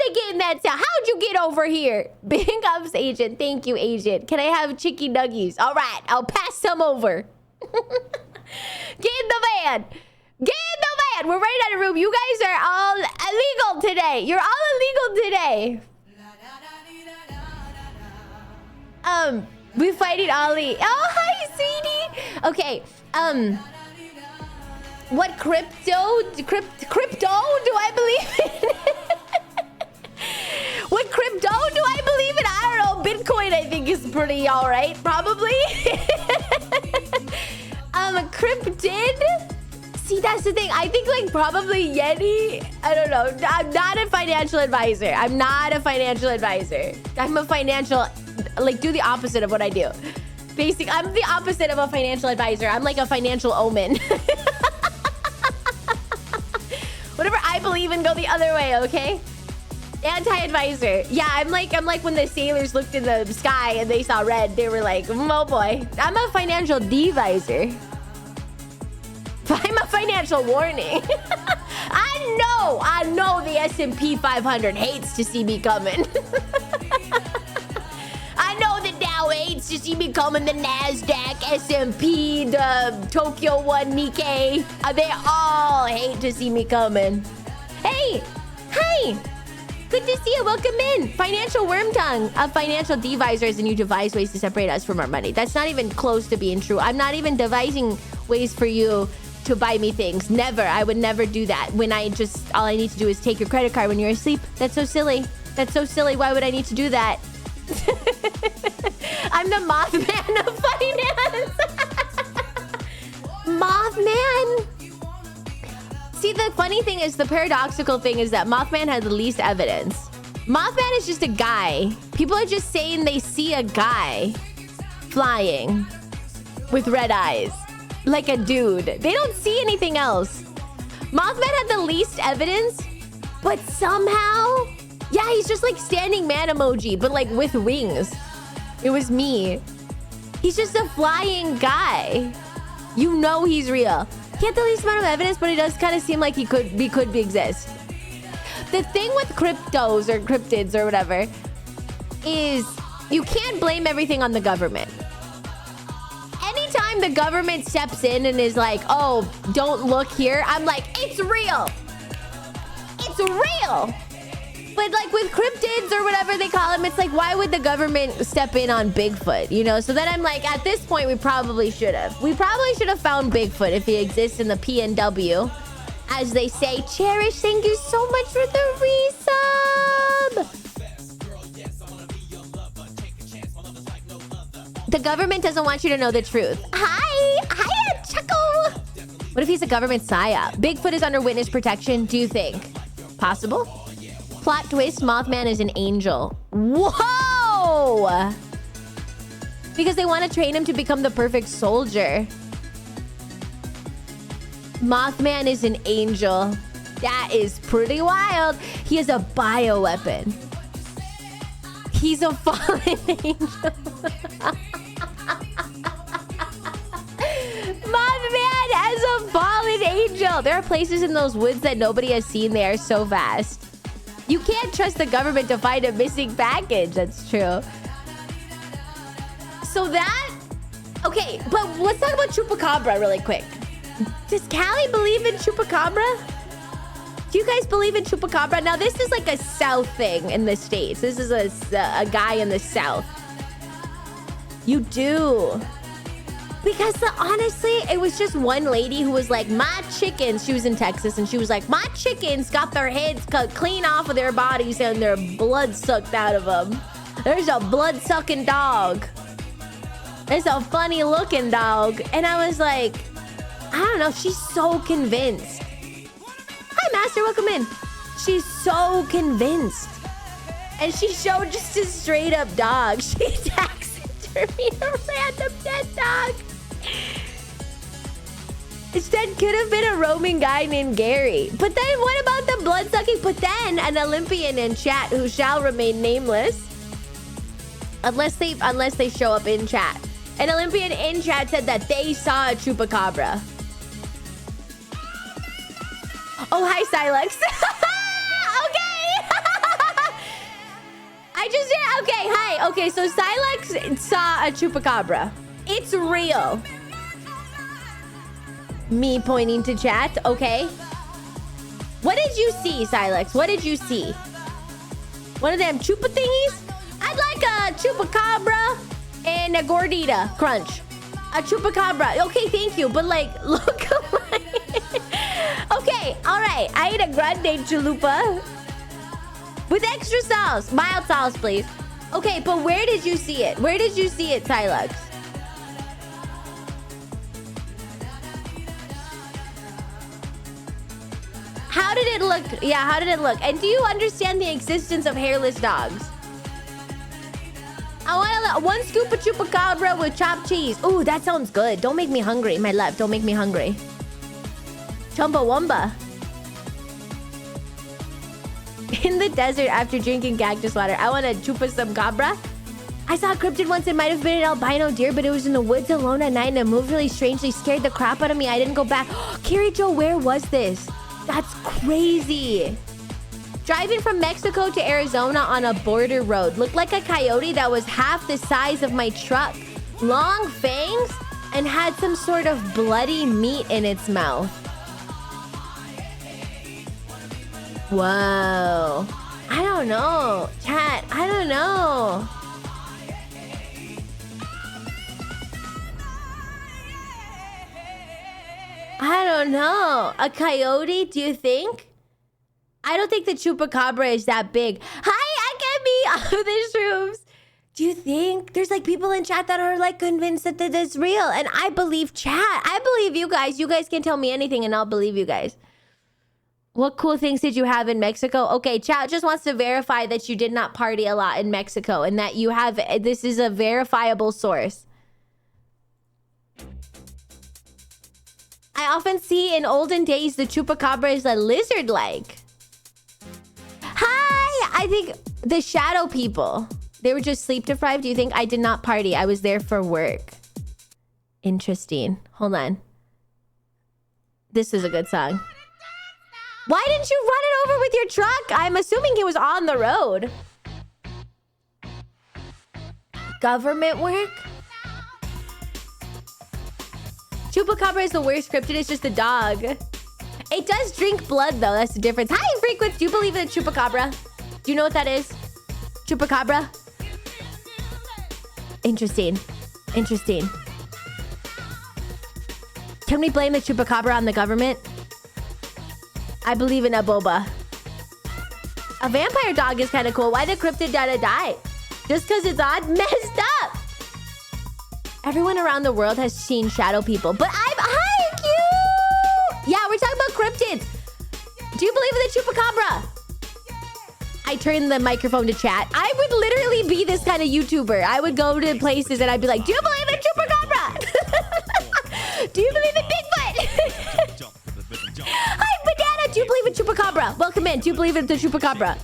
they get in that cell? How'd you get over here? Big ups, Agent. Thank you, Agent. Can I have chicky nuggies? All right, I'll pass some over. Get in the van. Get in the van. We're right out of room. You guys are all illegal today. You're all illegal today. We're fighting Ollie. Oh, hi, sweetie. Okay, what crypto do I believe in? What crypto do I believe in? I don't know. Bitcoin, I think, is pretty all right, probably. Cryptid. See, that's the thing. I think, like, probably Yeti. I don't know. I'm not a financial advisor. I'm not a financial advisor. I'm a financial, like, do the opposite of what I do. Basically, I'm the opposite of a financial advisor. I'm like a financial omen. Whatever I believe in, go the other way, okay? Anti-advisor. Yeah, I'm like when the sailors looked in the sky and they saw red, they were like, oh boy. I'm a financial devisor. I'm a financial warning. I know the S&P 500 hates to see me coming. I know the Dow hates to see me coming, the NASDAQ, S&P, the Tokyo 1, Nikkei. They all hate to see me coming. Hey, hi. Good to see you. Welcome in. Financial worm tongue. A financial devisor is a new devise ways to separate us from our money. That's not even close to being true. I'm not even devising ways for you to buy me things. Never. I would never do that. When all I need to do is take your credit card when you're asleep. That's so silly. That's so silly. Why would I need to do that? I'm the Mothman of finance. Mothman. See, the funny thing is, the paradoxical thing is that Mothman had the least evidence. Mothman is just a guy. People are just saying they see a guy flying with red eyes. Like a dude. They don't see anything else. Mothman had the least evidence, but somehow... Yeah, he's just like standing man emoji, but like with wings. It was me. He's just a flying guy. You know he's real. He had the least amount of evidence, but it does kind of seem like he could exist. The thing with cryptos or cryptids or whatever is you can't blame everything on the government. Anytime the government steps in and is like, oh, don't look here, I'm like, it's real. It's real. But like with cryptids or whatever they call them, it's like, why would the government step in on Bigfoot? You know, so then I'm like, at this point, we probably should have. We probably should have found Bigfoot if he exists in the PNW. As they say, Cherish, thank you so much for the resub. The government doesn't want you to know the truth. Hi, Chuckle. What if he's a government psyop? Bigfoot is under witness protection, do you think? Possible? Plot twist, Mothman is an angel. Whoa! Because they want to train him to become the perfect soldier. Mothman is an angel. That is pretty wild. He has a bioweapon. He's a fallen angel. Mothman as a fallen angel. There are places in those woods that nobody has seen. They are so vast. You can't trust the government to find a missing package. That's true. So that... Okay, but let's talk about Chupacabra really quick. Does Callie believe in Chupacabra? Do you guys believe in Chupacabra? Now, this is like a South thing in the States. This is a guy in the South. You do. Because honestly, it was just one lady who was like, my chickens, she was in Texas, and she was like, my chickens got their heads cut clean off of their bodies and their blood sucked out of them. There's a blood-sucking dog. It's a funny-looking dog. And I was like, I don't know, she's so convinced. Hi, Master, welcome in. She's so convinced. And she showed just a straight-up dog. She taxidermied a random dead dog. That could have been a roaming guy named Gary. But then what about the blood-sucking? But then an Olympian in chat who shall remain nameless, unless they show up in chat. An Olympian in chat said that they saw a Chupacabra. Oh, hi, Silex. Okay. Okay, so Silex saw a chupacabra. It's real. Me pointing to chat. Okay. What did you see, Silex? What did you see? One of them chupa thingies? I'd like a chupacabra and a gordita crunch. A chupacabra. Okay, thank you. But like, look alike. Okay, all right. I ate a grande chalupa with extra sauce. Mild sauce, please. Okay, but where did you see it? Where did you see it, Silex? How did it look? Yeah, how did it look? And do you understand the existence of hairless dogs? I want one scoop of chupacabra with chopped cheese. Ooh, that sounds good. Don't make me hungry, my love. Don't make me hungry. Chumbawamba. In the desert after drinking cactus water. I want to chupa some cabra. I saw a cryptid once. It might have been an albino deer, but it was in the woods alone at night and it moved really strangely. Scared the crap out of me. I didn't go back. Carrie Joe, where was this? That's crazy. Driving from Mexico to Arizona on a border road. Looked like a coyote that was half the size of my truck. Long fangs and had some sort of bloody meat in its mouth. Whoa. I don't know. Chat, I don't know. I don't know. A coyote, do you think? I don't think the chupacabra is that big. Hi, Akemi of the shrooms. Do you think there's like people in chat that are like convinced that this is real? And I believe chat. I believe you guys. You guys can tell me anything and I'll believe you guys. What cool things did you have in Mexico? Okay, chat just wants to verify that you did not party a lot in Mexico and that you have, this is a verifiable source. I often see in olden days the chupacabra is a lizard-like. Hi! I think the shadow people. They were just sleep deprived. Do you think? I did not party. I was there for work. Interesting. Hold on. This is a good song. Why didn't you run it over with your truck? I'm assuming he was on the road. Government work? Chupacabra is the worst cryptid. It's just a dog. It does drink blood, though. That's the difference. Hi, Frequent. Do you believe in the chupacabra? Do you know what that is? Chupacabra? Interesting. Interesting. Can we blame the chupacabra on the government? I believe in a boba. A vampire dog is kind of cool. Why the cryptid gotta die? Just because it's odd? Messed up! Everyone around the world has seen shadow people, but hi, cute! Yeah, we're talking about cryptids. Do you believe in the chupacabra? I turned the microphone to chat. I would literally be this kind of YouTuber. I would go to places and I'd be like, do you believe in chupacabra? Do you believe in Bigfoot? Hi, Banana. Do you believe in chupacabra? Welcome in. Do you believe in the chupacabra?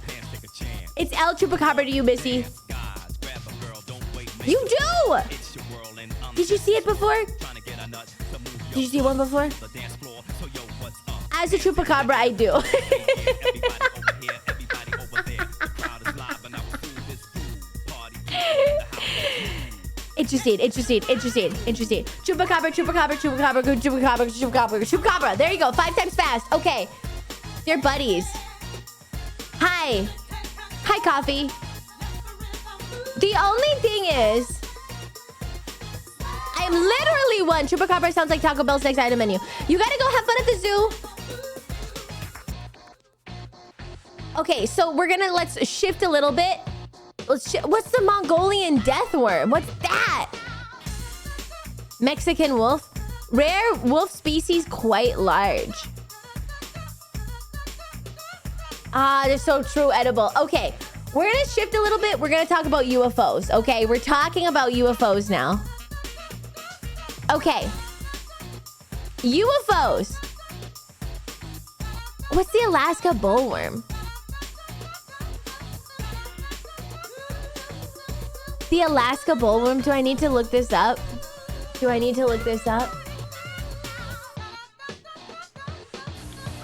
It's El Chupacabra to you, Missy. You do! Did you see it before? Did you see one before? As a chupacabra, I do. Interesting. Chupacabra. There you go. 5 times fast. Okay. They're buddies. Hi. Hi, Coffee. The only thing is, I am literally one. Chupacabra sounds like Taco Bell's next item menu. You gotta go have fun at the zoo. Okay, so let's shift a little bit. What's the Mongolian death worm? What's that? Mexican wolf. Rare wolf species, quite large. Ah, they're so true, edible. Okay, we're gonna shift a little bit. We're gonna talk about UFOs. Okay, we're talking about UFOs now. Okay. UFOs. What's the Alaska bullworm? The Alaska bullworm. Do I need to look this up?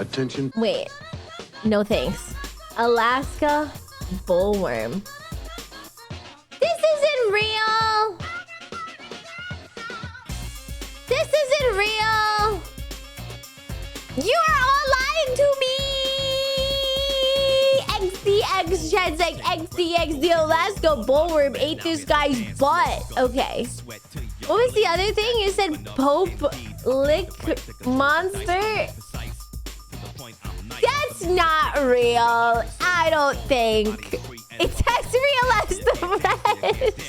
Attention. Wait. No thanks. Alaska bullworm. This is real. You are all lying to me. XDX chat's like XDX the Alaska bullworm ate this guy's butt. Okay. What was the other thing? You said Pope Lick Monster? That's not real. I don't think. It's as real as the rest.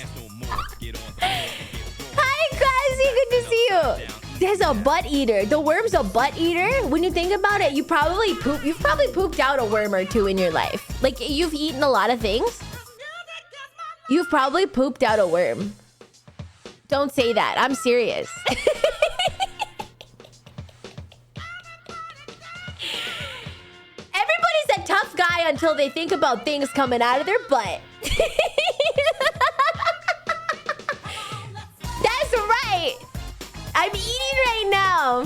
Hi, Classy. Good to see you. There's a butt eater. The worm's a butt eater. When you think about it, you've probably pooped out a worm or two in your life. Like, you've eaten a lot of things. You've probably pooped out a worm. Don't say that. I'm serious. Everybody's a tough guy until they think about things coming out of their butt. That's right. I'm eating right now.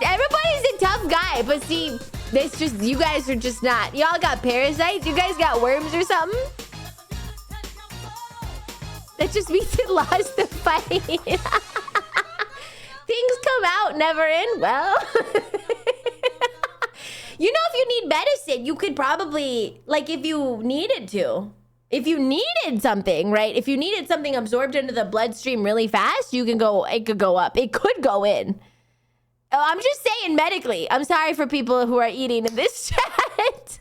Everybody's a tough guy, but see, it's just, you guys are just not. Y'all got parasites? You guys got worms or something? That just means it lost the fight. Things come out, never in. Well, you know, if you need medicine, you could probably, like, if you needed to. If you needed something, right? If you needed something absorbed into the bloodstream really fast, you can go, it could go up. It could go in. Oh, I'm just saying medically. I'm sorry for people who are eating in this chat.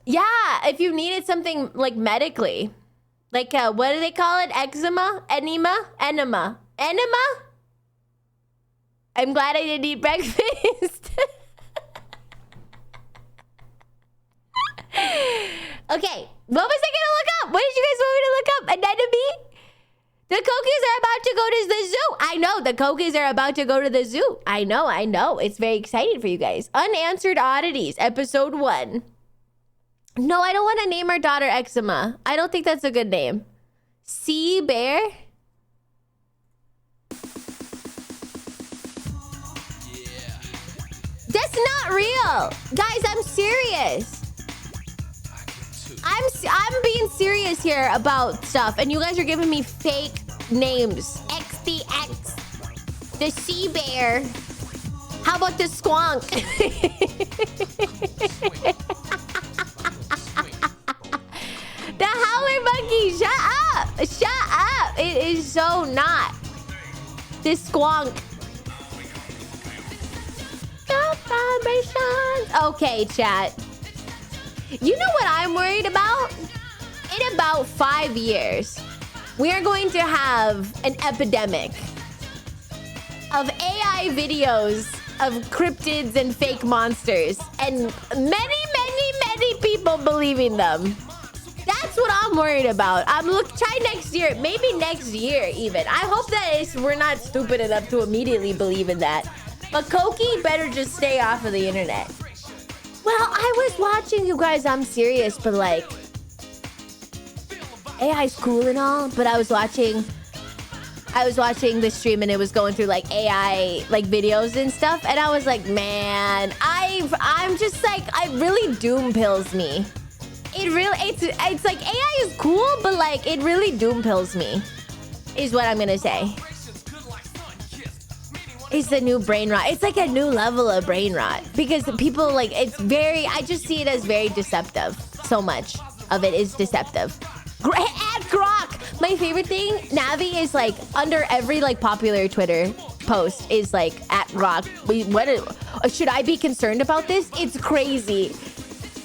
Yeah, if you needed something like medically. Like, what do they call it? Eczema? Enema? I'm glad I didn't eat breakfast. Okay, what was I gonna look up? What did you guys want me to look up? Anatomy? The Cokies are about to go to the zoo. I know, the Cokies are about to go to the zoo. I know. It's very exciting for you guys. Unanswered Oddities, episode 1. No, I don't want to name our daughter Eczema. I don't think that's a good name. Sea Bear? That's not real. Guys, I'm serious. I'm being serious here about stuff, and you guys are giving me fake names. XDX. The Sea Bear. How about the Squonk? The Howler Monkey. Shut up. It is so not. This Squonk. Okay, chat. You know what I'm worried about? In about 5 years, we are going to have an epidemic of AI videos of cryptids and fake monsters, and many people believing them. That's what I'm worried about. Try next year, maybe next year even. I hope that we're not stupid enough to immediately believe in that. But Koki better just stay off of the internet. Well, I was watching, you guys, I'm serious, but like, AI's cool and all, but I was watching the stream and it was going through like AI like videos and stuff, and I was like, man, I'm just like, it really doom pills me. It's like AI is cool, but like it really doom pills me, is what I'm gonna say. It's the new brain rot. It's like a new level of brain rot because people like, I just see it as very deceptive. So much of it is deceptive. At Grok, my favorite thing, Navi is like under every like popular Twitter post is like at Grok. Should I be concerned about this? It's crazy.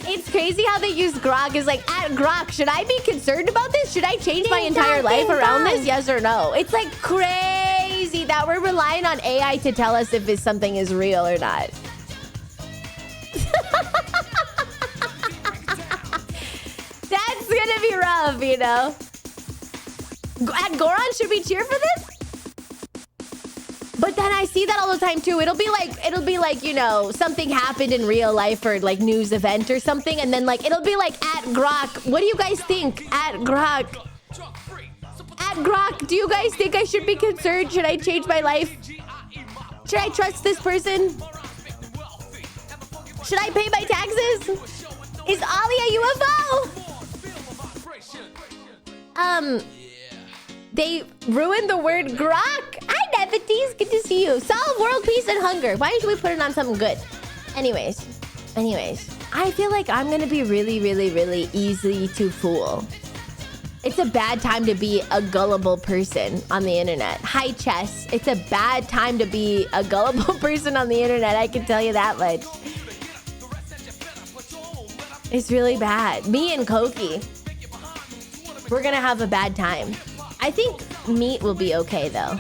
It's crazy how they use Grok is like at Grok. Should I be concerned about this? Should I change my entire life around this? Yes or no? It's like crazy that we're relying on AI to tell us if something is real or not. That's gonna be rough, you know. At Goron, should we cheer for this? But then I see that all the time too. It'll be like, you know, something happened in real life or like news event or something, and then like it'll be like at Grok. What do you guys think? At Grok. At Grok, do you guys think I should be concerned? Should I change my life? Should I trust this person? Should I pay my taxes? Is Ollie a UFO? They ruined the word grok. Hi, Nevities. Good to see you. Solve world peace and hunger. Why don't we put it on something good? Anyways. I feel like I'm gonna be really, really, really easy to fool. It's a bad time to be a gullible person on the internet. Hi, Chess. It's a bad time to be a gullible person on the internet. I can tell you that much. It's really bad. Me and Koki, we're gonna have a bad time. I think Meat will be okay, though.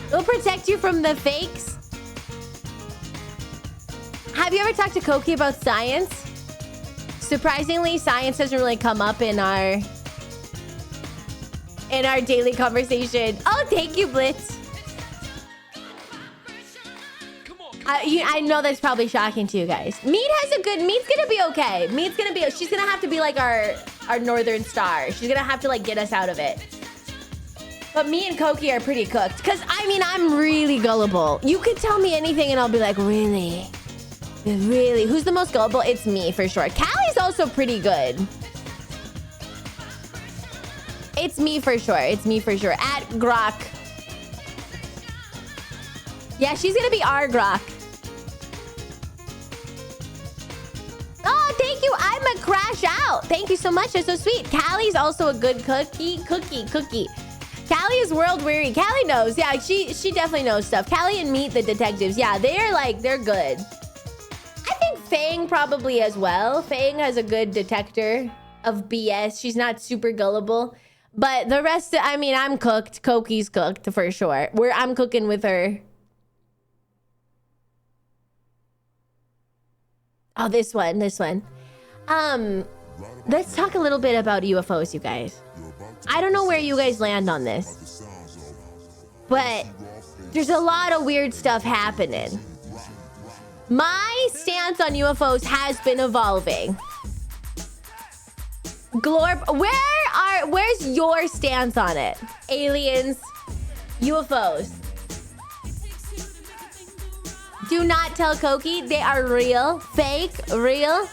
It'll protect you from the fakes. Have you ever talked to Koki about science? Surprisingly, science doesn't really come up in our daily conversation. Oh, thank you, Blitz. I know that's probably shocking to you guys. Meat's gonna be okay. She's gonna have to be like our northern star. She's gonna have to like get us out of it. But me and Koki are pretty cooked. Cause I mean, I'm really gullible. You could tell me anything and I'll be like, really? Really? Who's the most gullible? It's me for sure. Callie's also pretty good. It's me for sure. At Grok. Yeah, she's gonna be our Grok. Oh, thank you. I'm a crash out. Thank you so much. That's so sweet. Callie's also a good cookie. Callie is world weary. Callie knows. Yeah, she definitely knows stuff. Callie and Meat, the detectives. Yeah, they're good. I think Fang probably as well. Fang has a good detector of BS. She's not super gullible. But the rest, I mean, I'm cooked. Koki's cooked for sure. I'm cooking with her. Oh, this one. Let's talk a little bit about UFOs, you guys. I don't know where you guys land on this, but there's a lot of weird stuff happening. My stance on UFOs has been evolving. Glorp, where's your stance on it? Aliens, UFOs. Do not tell Koki. They are real, fake, real.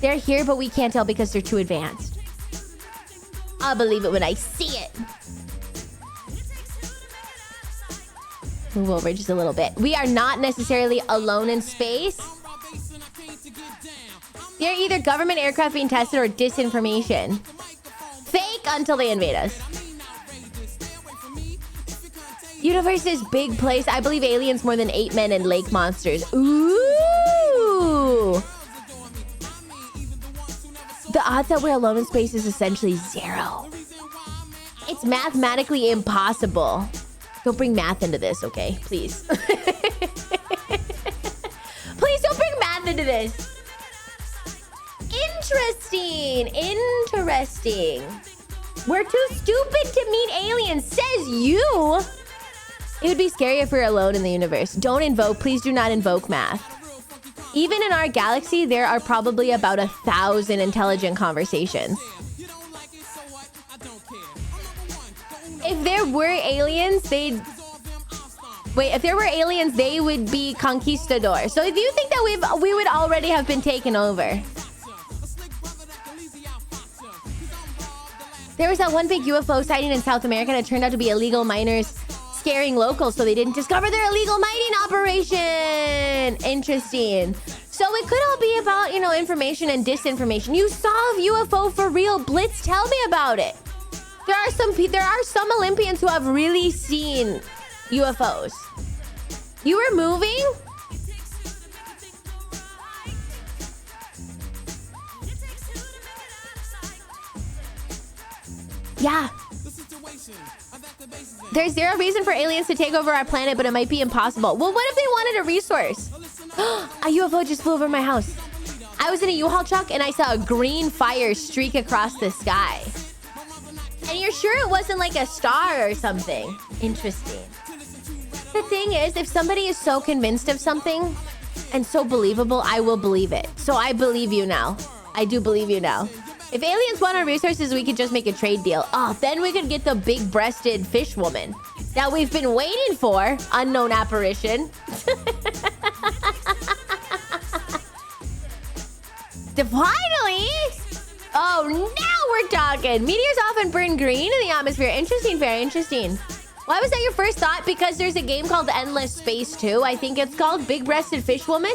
They're here, but we can't tell because they're too advanced. I'll believe it when I see it. Move over just a little bit. We are not necessarily alone in space. They're either government aircraft being tested or disinformation. Fake until they invade us. Universe is big place. I believe aliens more than 8 men and lake monsters. Ooh. The odds that we're alone in space is essentially 0. It's mathematically impossible. Don't bring math into this, okay? Please. Please don't bring math into this. Interesting. We're too stupid to meet aliens, says you. It would be scary if we were alone in the universe. Don't invoke. Please do not invoke math. Even in our galaxy, there are probably about 1,000 intelligent conversations. If there were aliens, they would be conquistadors. So if you think that we would already have been taken over. There was that one big UFO sighting in South America and it turned out to be illegal miners scaring locals so they didn't discover their illegal mining operation. Interesting. So it could all be about, information and disinformation. You saw a UFO for real. Blitz, tell me about it. There are some Olympians who have really seen UFOs. You were moving? Yeah. There's 0 reason for aliens to take over our planet, but it might be impossible. Well, what if they wanted a resource? A UFO just flew over my house. I was in a U-Haul truck and I saw a green fire streak across the sky. And you're sure it wasn't like a star or something? Interesting. The thing is, if somebody is so convinced of something and so believable, I will believe it. So I believe you now. I do believe you now. If aliens want our resources, we could just make a trade deal. Oh, then we could get the big-breasted fish woman that we've been waiting for. Unknown apparition. Finally! Oh, now we're talking. Meteors often burn green in the atmosphere. Interesting, very interesting. Why was that your first thought? Because there's a game called Endless Space 2. I think it's called Big-Breasted Fish Woman.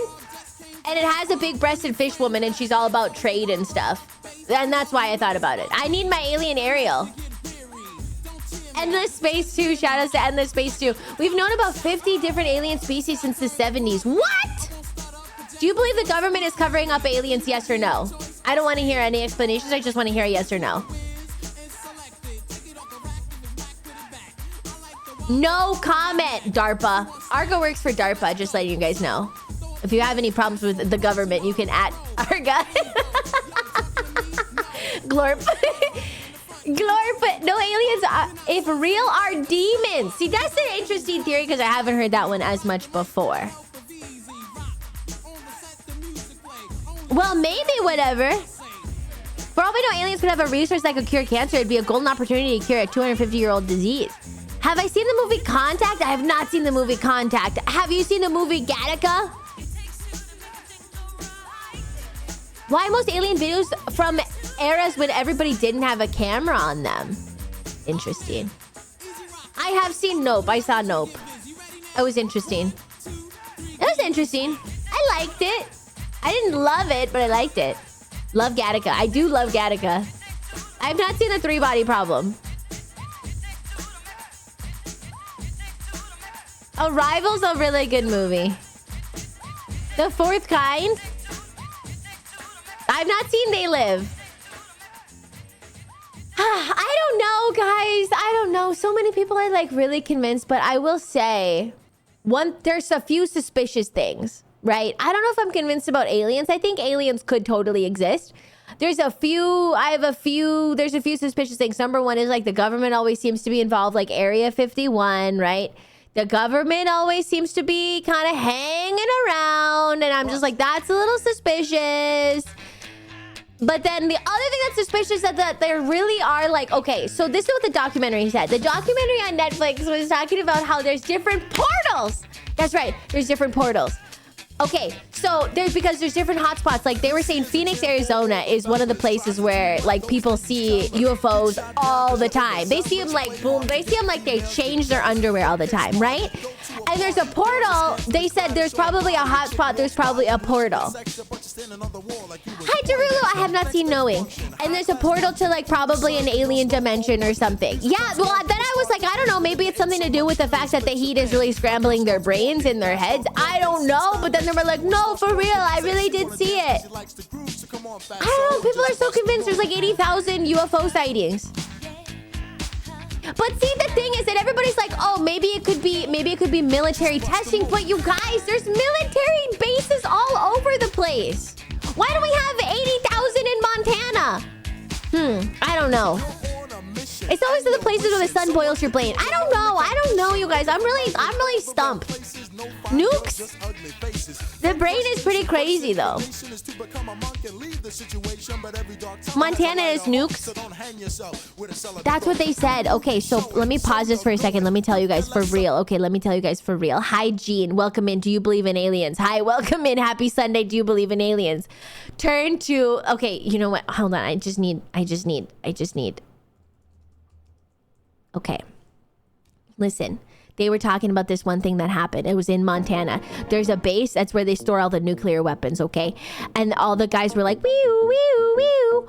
And it has a big-breasted fish woman, and she's all about trade and stuff. And that's why I thought about it. I need my alien Ariel. Endless Space 2. Shout out to Endless Space 2. We've known about 50 different alien species since the 70s. What? Do you believe the government is covering up aliens, yes or no? I don't want to hear any explanations. I just want to hear a yes or no. No comment, DARPA. Arga works for DARPA, just letting you guys know. If you have any problems with the government, you can @ Arga. Glorp. Glorp. No aliens, if real, are demons. See, that's an interesting theory because I haven't heard that one as much before. Well, maybe whatever. For all we know, aliens could have a resource that could cure cancer. It'd be a golden opportunity to cure a 250-year-old disease. Have I seen the movie Contact? I have not seen the movie Contact. Have you seen the movie Gattaca? Why most alien videos from eras when everybody didn't have a camera on them? Interesting. I have seen Nope. I saw Nope. It was interesting. It was interesting. I liked it. I didn't love it, but I liked it. Love Gattaca. I do love Gattaca. I have not seen the 3-Body Problem. Arrival's a really good movie. The Fourth Kind. I've not seen They Live. I don't know, guys. I don't know. So many people are like really convinced, but I will say there's a few suspicious things, right? I don't know if I'm convinced about aliens. I think aliens could totally exist. There's a few suspicious things. Number one is like the government always seems to be involved, like Area 51, right? The government always seems to be kind of hanging around, and I'm just like, that's a little suspicious. But then the other thing that's suspicious is that there really are like, okay, so this is what the documentary said. The documentary on Netflix was talking about how there's different portals. That's right, there's different portals. Okay, so there's different hotspots. Like they were saying Phoenix, Arizona is one of the places where like people see UFOs all the time. They see them like boom, they see them like they change their underwear all the time, right? And there's a portal. They said there's probably a hotspot, there's probably a portal. Hi Derulo, I have not seen Knowing. And there's a portal to like probably an alien dimension or something. Yeah, well then I was like, I don't know, maybe it's something to do with the fact that the heat is really scrambling their brains in their heads. I don't know, but then they were like, no, for real, I really did see it. I don't know, people are so convinced there's like 80,000 UFO sightings. But see, the thing is that everybody's like, oh, maybe it could be military testing. But you guys, there's military bases all over the place. Why do we have 80,000 in Montana? I don't know. It's always to the places where the sun boils your brain. I don't know, you guys. I'm really stumped. Nukes? The brain is pretty crazy, though. Montana is nukes? That's what they said. Okay, so let me pause this for a second. Let me tell you guys for real. Okay, let me tell you guys for real. Hi, Jean. Welcome in. Do you believe in aliens? Hi, welcome in. Happy Sunday. Do you believe in aliens? Turn to... Okay, you know what? Hold on. I just need... Okay. Listen. They were talking about this one thing that happened. It was in Montana. There's a base. That's where they store all the nuclear weapons, okay? And all the guys were like, wee-oo, wee-oo, wee-oo.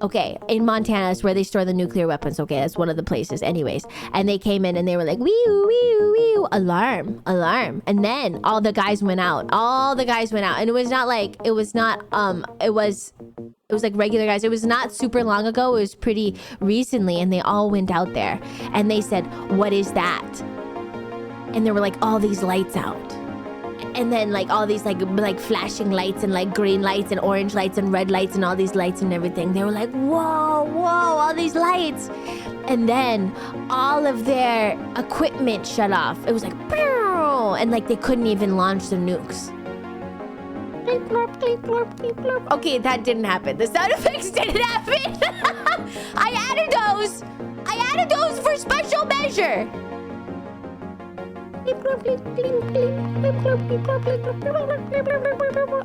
Okay, in Montana is where they store the nuclear weapons, okay? That's one of the places. Anyways. And they came in and they were like, wee-oo, wee-oo, wee-oo. Alarm, alarm. And then all the guys went out. And it was not like, it was like regular guys. It was not super long ago. It was pretty recently. And they all went out there. And they said, what is that? And there were like all these lights out. And then like all these like flashing lights and like green lights and orange lights and red lights and all these lights and everything. They were like, whoa, all these lights. And then all of their equipment shut off. It was like, pew! And like they couldn't even launch the nukes. Okay, that didn't happen. The sound effects didn't happen. I added those for special measure.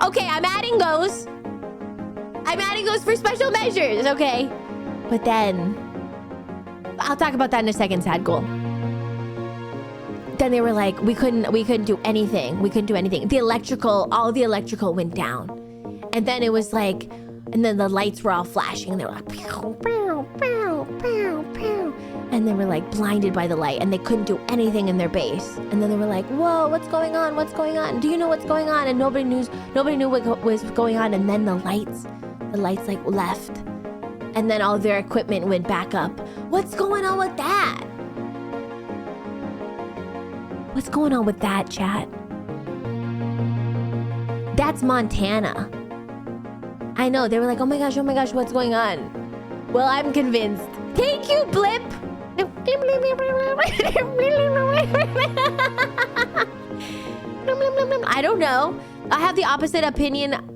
Okay, I'm adding those. I'm adding those for special measures, okay? But then, I'll talk about that in a second, sad goal. Then they were like, we couldn't do anything. We couldn't do anything. All the electrical went down. And then it was like, and then the lights were all flashing and they were like, pew, pew, pew, pew, pew. And they were like blinded by the light and they couldn't do anything in their base. And then they were like, whoa, what's going on? What's going on? Do you know what's going on? And nobody knew what was going on. And then the lights like left. And then all their equipment went back up. What's going on with that? What's going on with that, chat? That's Montana. I know, they were like, oh my gosh, what's going on? Well, I'm convinced. Thank you, Blip. I don't know. I have the opposite opinion.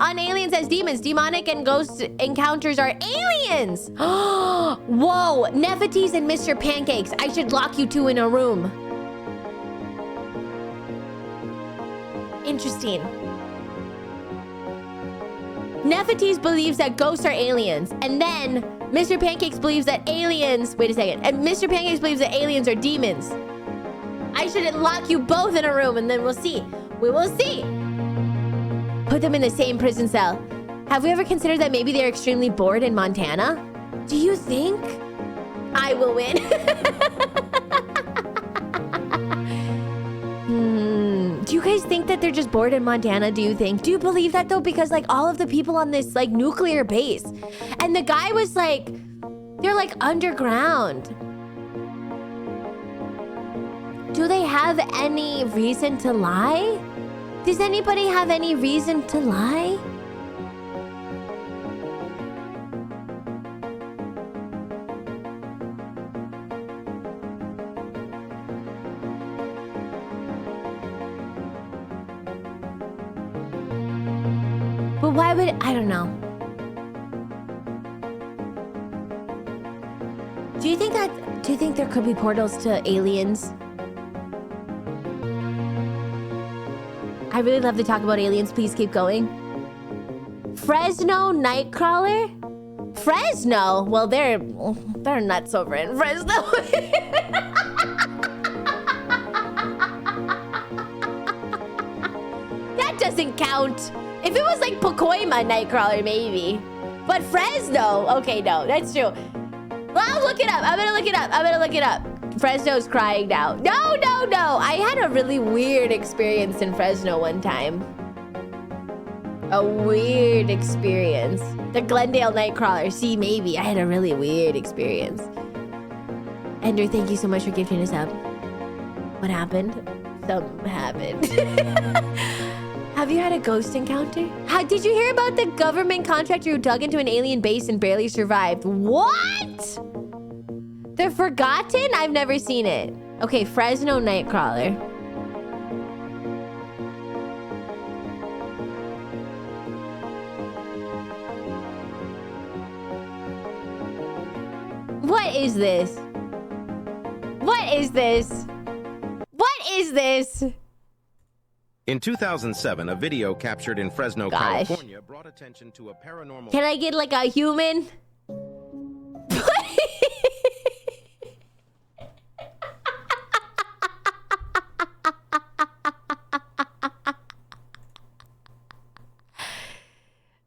On aliens as demons. Demonic and ghost encounters are aliens. Whoa, Nefertiti's and Mr. Pancakes. I should lock you two in a room. Interesting. Nefertiti's believes that ghosts are aliens. And then Mr. Pancakes believes that aliens... Wait a second. And Mr. Pancakes believes that aliens are demons. I should lock you both in a room and then we'll see. We will see. Put them in the same prison cell. Have we ever considered that maybe they're extremely bored in Montana? Do you think? I will win. Do you guys think that they're just bored in Montana? Do you think? Do you believe that though? Because like all of the people on this like nuclear base, and the guy was like, they're like underground. Do they have any reason to lie? Does anybody have any reason to lie? But why would... I don't know. Do you think there could be portals to aliens? I really love to talk about aliens. Please keep going. Fresno Nightcrawler? Fresno? Well, they're nuts over in Fresno. That doesn't count. If it was like Pacoima Nightcrawler, maybe. But Fresno? Okay, no, that's true. Well, I'll look it up. I'm gonna look it up. Fresno's crying now. No. I had a really weird experience in Fresno one time. A weird experience. The Glendale Nightcrawler. See, maybe. I had a really weird experience. Ender, thank you so much for gifting us up. What happened? Something happened. Have you had a ghost encounter? Did you hear about the government contractor who dug into an alien base and barely survived? What? The Forgotten? I've never seen it. Okay, Fresno Nightcrawler. What is this? What is this? What is this? In 2007, a video captured in Fresno, California brought attention to a paranormal... Can I get like a human?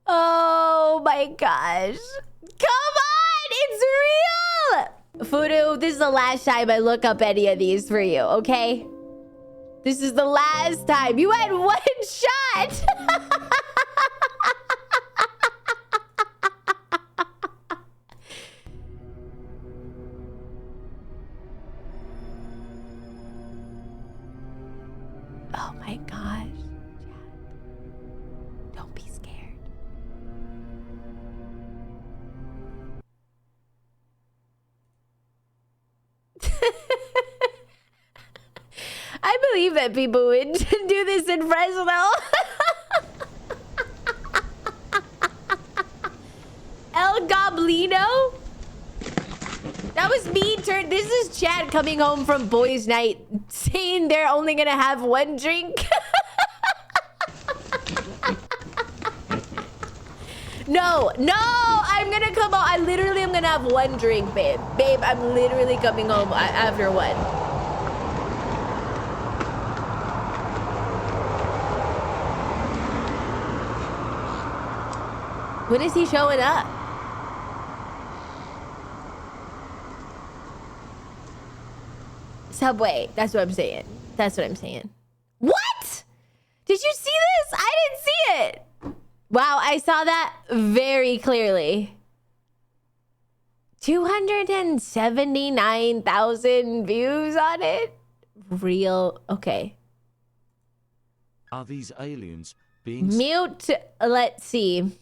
Oh my gosh. Come on, it's real! Fudu, this is the last time I look up any of these for you, okay? This is the last time. You had one shot! Oh my gosh. Don't be scared. I believe that people would do this in Fresno. El Goblino? That was me. This is Chad coming home from boys' night saying they're only gonna have one drink. No, I'm gonna come home. I literally am gonna have one drink, babe. Babe, I'm literally coming home after one. When is he showing up? Subway. That's what I'm saying. That's what I'm saying. What? Did you see this? I didn't see it. Wow, I saw that very clearly. 279,000 views on it? Real. Okay. Are these aliens being... Mute. Let's see.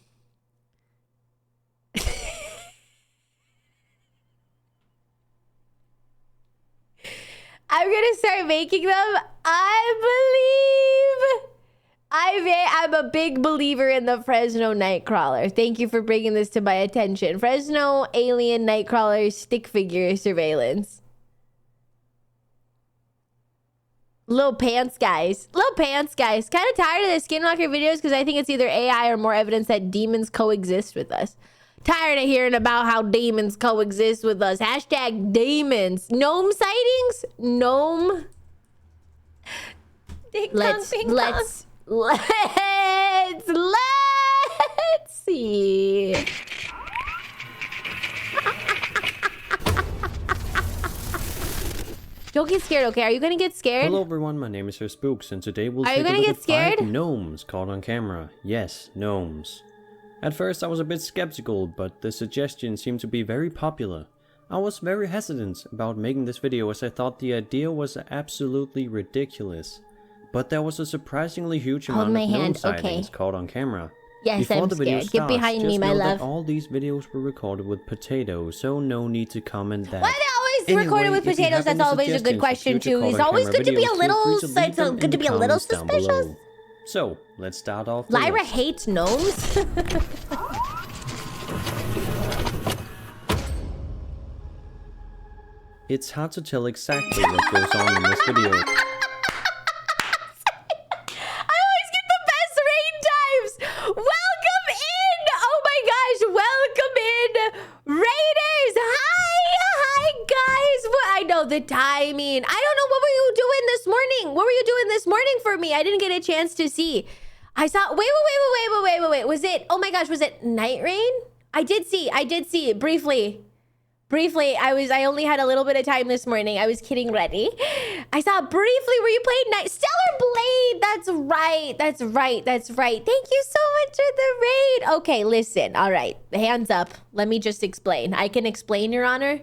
I'm gonna start making them. I believe. I'm a big believer in the Fresno Nightcrawler. Thank you for bringing this to my attention. Fresno alien Nightcrawler stick figure surveillance. Little pants guys. Little pants guys. Kind of tired of the Skinwalker videos because I think it's either AI or more evidence that demons coexist with us. Tired of hearing about how demons coexist with us. Hashtag demons. Gnome sightings? Gnome. Let's see. Don't get scared, okay? Are you gonna get scared? Hello everyone, my name is Sir Spooks, and today we'll Are you take a gonna look get at scared? 5 gnomes caught on camera. Yes, gnomes. At first I was a bit skeptical, but the suggestion seemed to be very popular. I was very hesitant about making this video as I thought the idea was absolutely ridiculous. But there was a surprisingly huge Hold amount my of gnome hand, sightings okay. caught on camera. Yes, Before I'm the video scared. starts, Get behind just me, my know love. that all these videos were recorded with potatoes, so no need to comment that. Why they always recorded with If you potatoes? have That's any always a good suggestions for question future too. It's caught on always camera good to be a videos, feel little, free to leave it's them in good to the be a little comments down suspicious. below. So, let's start off the Lyra list. hates gnomes. It's hard to tell exactly what goes on in this video. I always get the best rain times. Welcome in. Oh my gosh. Welcome in. Raiders. Hi guys. What? I know the timing. I don't know. What were you doing this morning? What were you doing this morning for me? I didn't get a chance to see. I saw, wait. Was it, oh my gosh, was it night rain? I did see it briefly. I only had a little bit of time this morning. I was getting ready. I saw briefly where you played Night Stellar Blade. That's right. Thank you so much for the raid. Okay, listen. All right, hands up. Let me just explain. I can explain, Your Honor.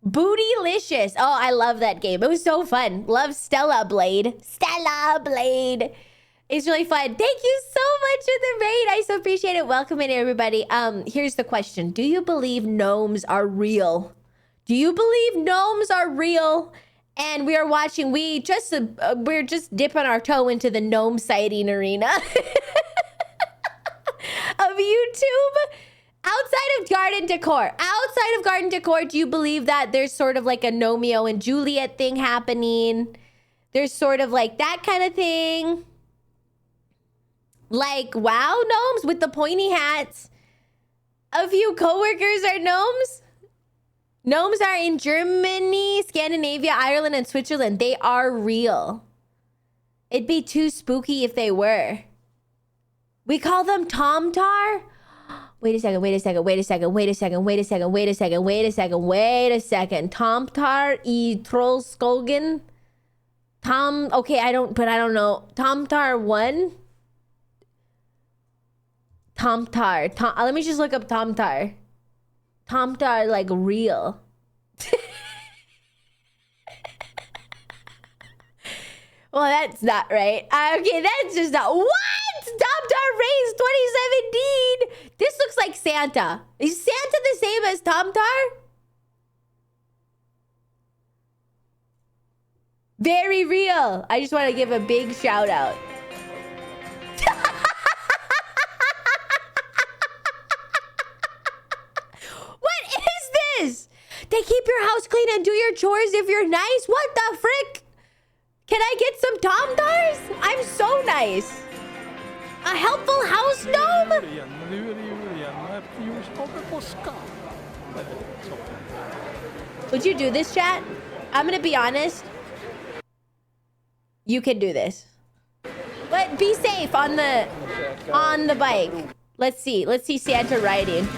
Bootylicious. Oh, I love that game. It was so fun. Love Stella Blade. It's really fun. Thank you so much for the raid. I so appreciate it. Welcome in, everybody. Here's the question. Do you believe gnomes are real? And we are watching, we're just dipping our toe into the gnome sighting arena of YouTube. Outside of Garden Decor, do you believe that there's sort of like a Romeo and Juliet thing happening? There's sort of like that kind of thing. Like, wow, gnomes with the pointy hats. A few coworkers are gnomes. Gnomes are in Germany, Scandinavia, Ireland, and Switzerland. They are real. It'd be too spooky if they were. We call them Tomtar. Wait a second. Tomtar I Trollskogen. Okay, I don't know. Tomtar 1. Tomtar. Let me just look up Tomtar. Tomtar, like, real. Well, that's not right. Okay, that's just not. What? Tomtar Race 2017. This looks like Santa. Is Santa the same as Tomtar? Very real. I just want to give a big shout out. What is this? They keep your house clean and do your chores if you're nice? What the frick? Can I get some Tomtars? I'm so nice. A helpful house gnome? Would you do this, chat? I'm gonna be honest. You can do this. But be safe on the bike. Let's see. Let's see Santa riding.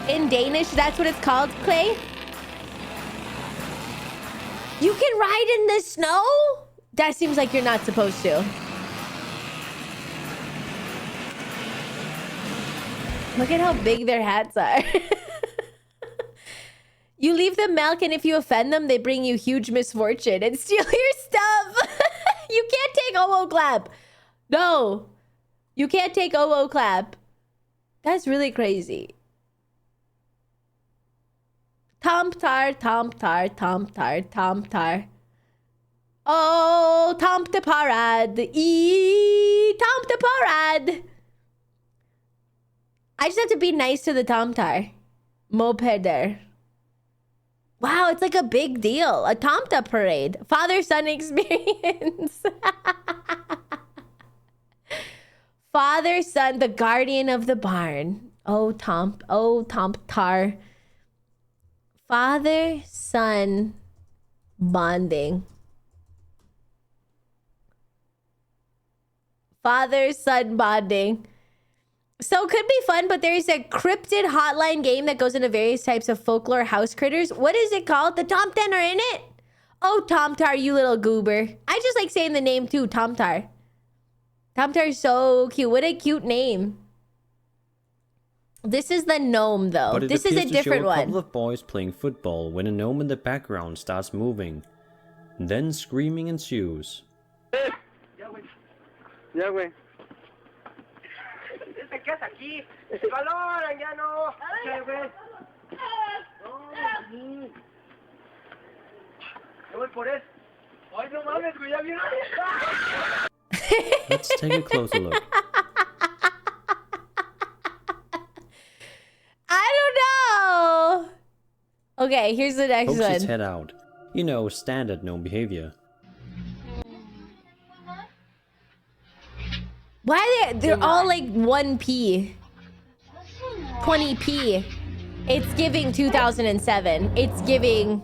In Danish, that's what it's called, Clay? You can ride in the snow? That seems like you're not supposed to. Look at how big their hats are. You leave them milk, and if you offend them, they bring you huge misfortune and steal your stuff. You can't take OO clap. No. You can't take OO clap. That's really crazy. Tomtar, tomtar, tomtar, tomtar. Oh, tomte parad. Tomte parad. I just have to be nice to the tomtar. Mopeder. Wow, it's like a big deal. A tomta parade. Father-son experience. Father-son, the guardian of the barn. Oh, tomtar. Father-son bonding. Father-son bonding. So could be fun, but there's a cryptid hotline game that goes into various types of folklore house critters. What is it called? The Tomten are in it? Oh, Tomtar, you little goober. I just like saying the name too, Tomtar. Tomtar is so cute. What a cute name. This is the gnome, though. This is a different one. A couple of boys playing football when a gnome in the background starts moving. Then screaming ensues. Ya, güey. Te quedas aquí. Valoran, ya no. Ya, güey. No, yo voy por eso. Ay, no mames, güey, ya vieron. Let's take a closer look. I don't know. Okay, here's the next Pokes one. his head out. You know, standard gnome behavior. Why they're all like 1p? 20p. It's giving 2007. It's giving...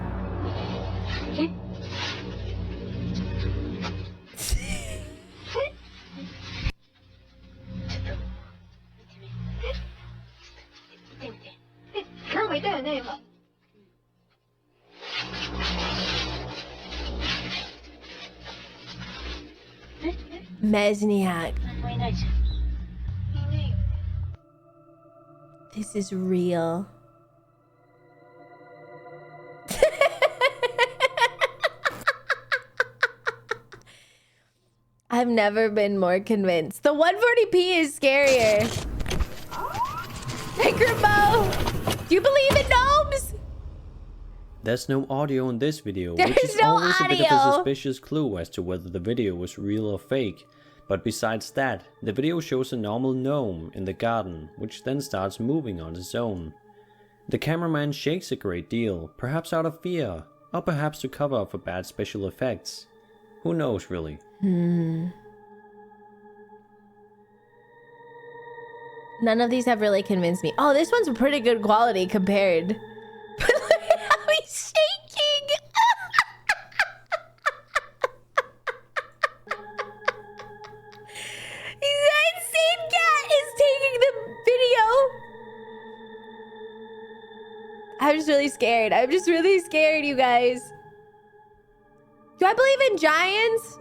Mesniak. This is real. I've never been more convinced. The 140p is scarier. Hey, Grimbo! Do you believe in gnomes? There's no audio in this video, There's which is no always a bit of a audio. suspicious clue as to whether the video was real or fake. But besides that, the video shows a normal gnome in the garden, which then starts moving on its own. The cameraman shakes a great deal, perhaps out of fear, or perhaps to cover up for bad special effects. Who knows, really? None of these have really convinced me. Oh, this one's pretty good quality compared. But look at how he's shaking! That insane cat is taking the video! I'm just really scared. I'm just really scared, you guys. Do I believe in giants?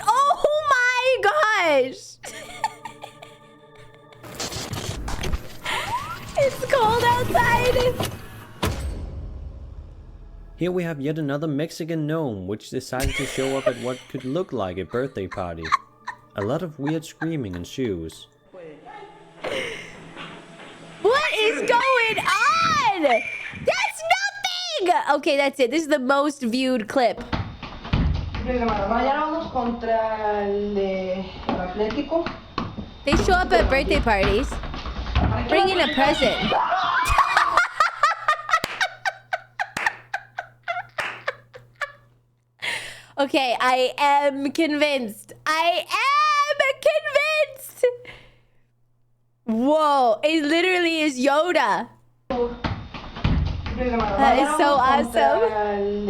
Oh my gosh! It's cold outside! Here we have yet another Mexican gnome which decided to show up at what could look like a birthday party. A lot of weird screaming ensues. What is going on? That's nothing! Okay, that's it. This is the most viewed clip. They show up at birthday parties. Bring in a present. Okay, I am convinced. I am convinced. Whoa, it literally is Yoda. That is so awesome. I don't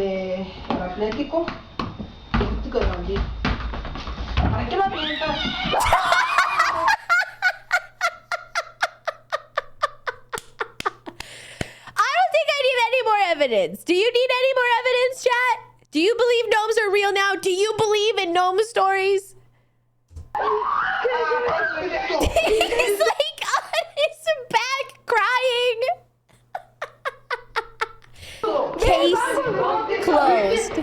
think I need any more evidence. Do you need any more evidence, chat? Do you believe gnomes are real now? Do you believe in gnome stories? He's like on his back crying. Case closed.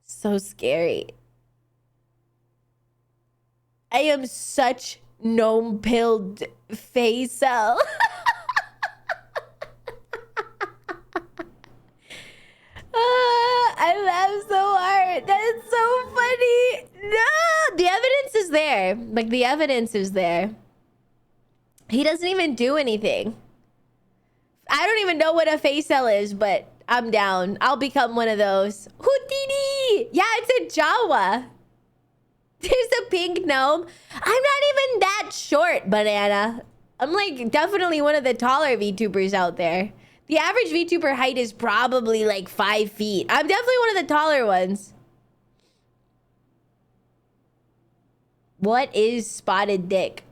So scary. I am such gnome-pilled Faisal. I laugh so hard. That is so funny. No, the evidence is there. Like, the evidence is there. He doesn't even do anything. I don't even know what a Faisal is, but I'm down. I'll become one of those. Houdini! Yeah, it's a Jawa. There's a pink gnome. I'm not even that short, Banana. I'm like definitely one of the taller VTubers out there. The average VTuber height is probably like 5 feet. I'm definitely one of the taller ones. What is spotted dick?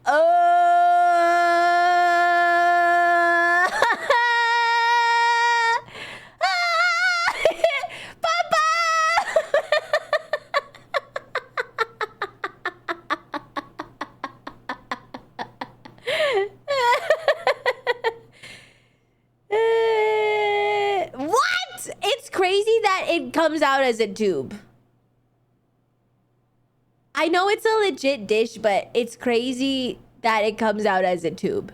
What? It's crazy that it comes out as a tube. I know it's a legit dish, but it's crazy that it comes out as a tube.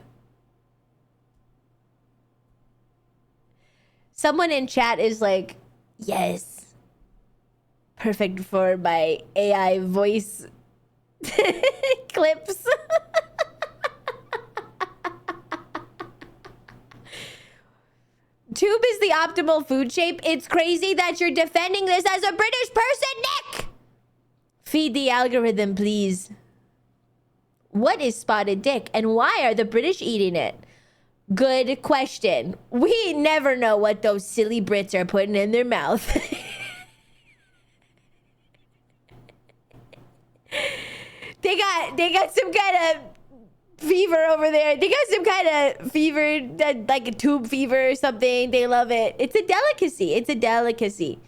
Someone in chat is like, yes. Perfect for my AI voice clips. Tube is the optimal food shape. It's crazy that you're defending this as a British person, Nick! Feed the algorithm, please. What is spotted dick and why are the British eating it? Good question. We never know what those silly Brits are putting in their mouth. They got some kind of fever over there. They got some kind of fever, like a tube fever or something. They love it. It's a delicacy. It's a delicacy.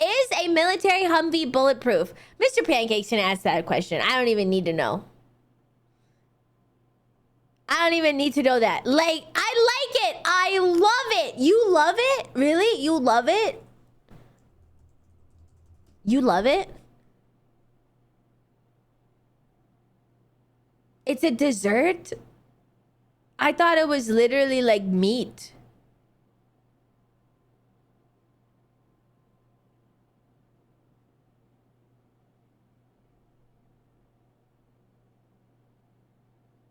Is a military Humvee bulletproof? Mr. Pancakes can ask that question. I don't even need to know. I don't even need to know that. Like, I like it. I love it. You love it? Really? You love it? You love it? It's a dessert? I thought it was literally like meat.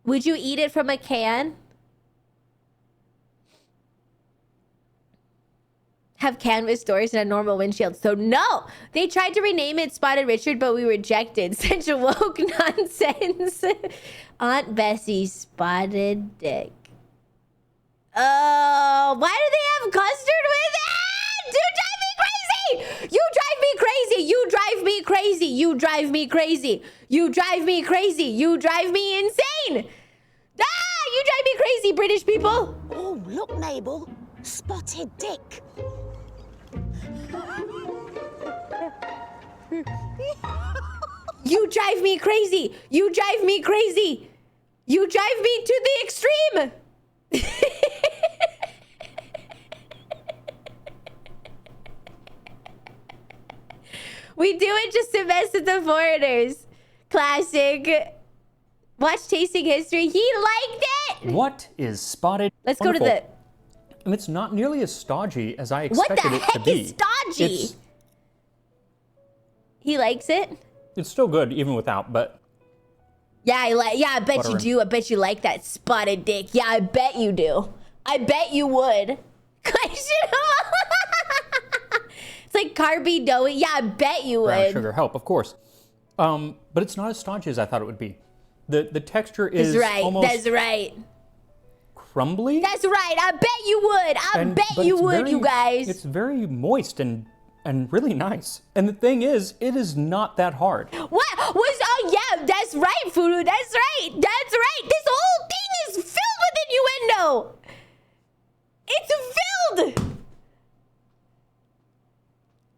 Would you eat it from a can? Have canvas doors and a normal windshield. So no, they tried to rename it Spotted Richard, but we rejected. Such woke nonsense. Aunt Bessie spotted dick. Oh, why do they have custard with it? You drive me crazy. You drive me crazy. You drive me crazy. You drive me crazy. You drive me crazy. You drive me insane. Ah, you drive me crazy, British people. Oh, look, Mabel. Spotted dick. You drive me crazy. You drive me crazy. You drive me to the extreme. We do it just to mess with the foreigners. Classic. Watch Tasting History. He liked it. What is spotted? Let's go to the... And it's not nearly as stodgy as I expected it to be. What the heck is stodgy? He likes it? It's still good, even without, but Yeah, I bet Butter you and- do. I bet you like that spotted dick. Yeah, I bet you do. I bet you would. It's like carby doughy. Yeah, I bet you Brown would. sugar help, of course. But it's not as stodgy as I thought it would be. The texture is That's right. almost That's right. crumbly. That's right. I bet you would. But you it's would, very- you guys. It's very moist and really nice. And the thing is, it is not that hard. What was? Oh yeah, that's right, Fudu. That's right. That's right. This whole thing is filled with innuendo. It's filled.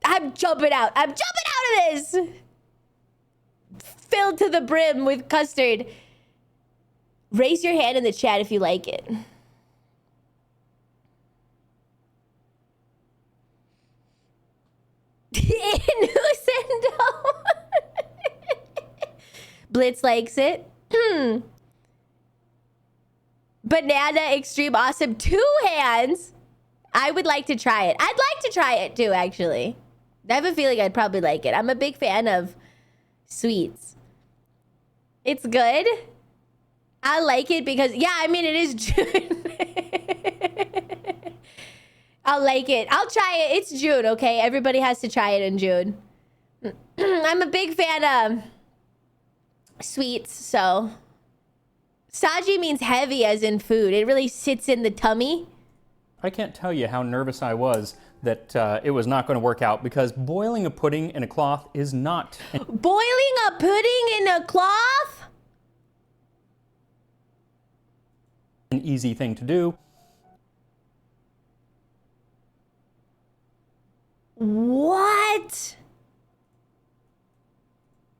I'm jumping out. I'm jumping out of this. Filled to the brim with custard. Raise your hand in the chat if you like it. Innuendo. Blitz likes it. Banana Extreme Awesome. 2 hands. I would like to try it. I'd like to try it too, actually. I have a feeling I'd probably like it. I'm a big fan of sweets. It's good. I like it because, yeah, I mean, it is June. I'll like it. I'll try it. It's June, okay? Everybody has to try it in June. I'm a big fan of sweets, so. Saji means heavy as in food. It really sits in the tummy. I can't tell you how nervous I was that it was not going to work out because boiling a pudding in a cloth is not Boiling a pudding in a cloth? an easy thing to do. What?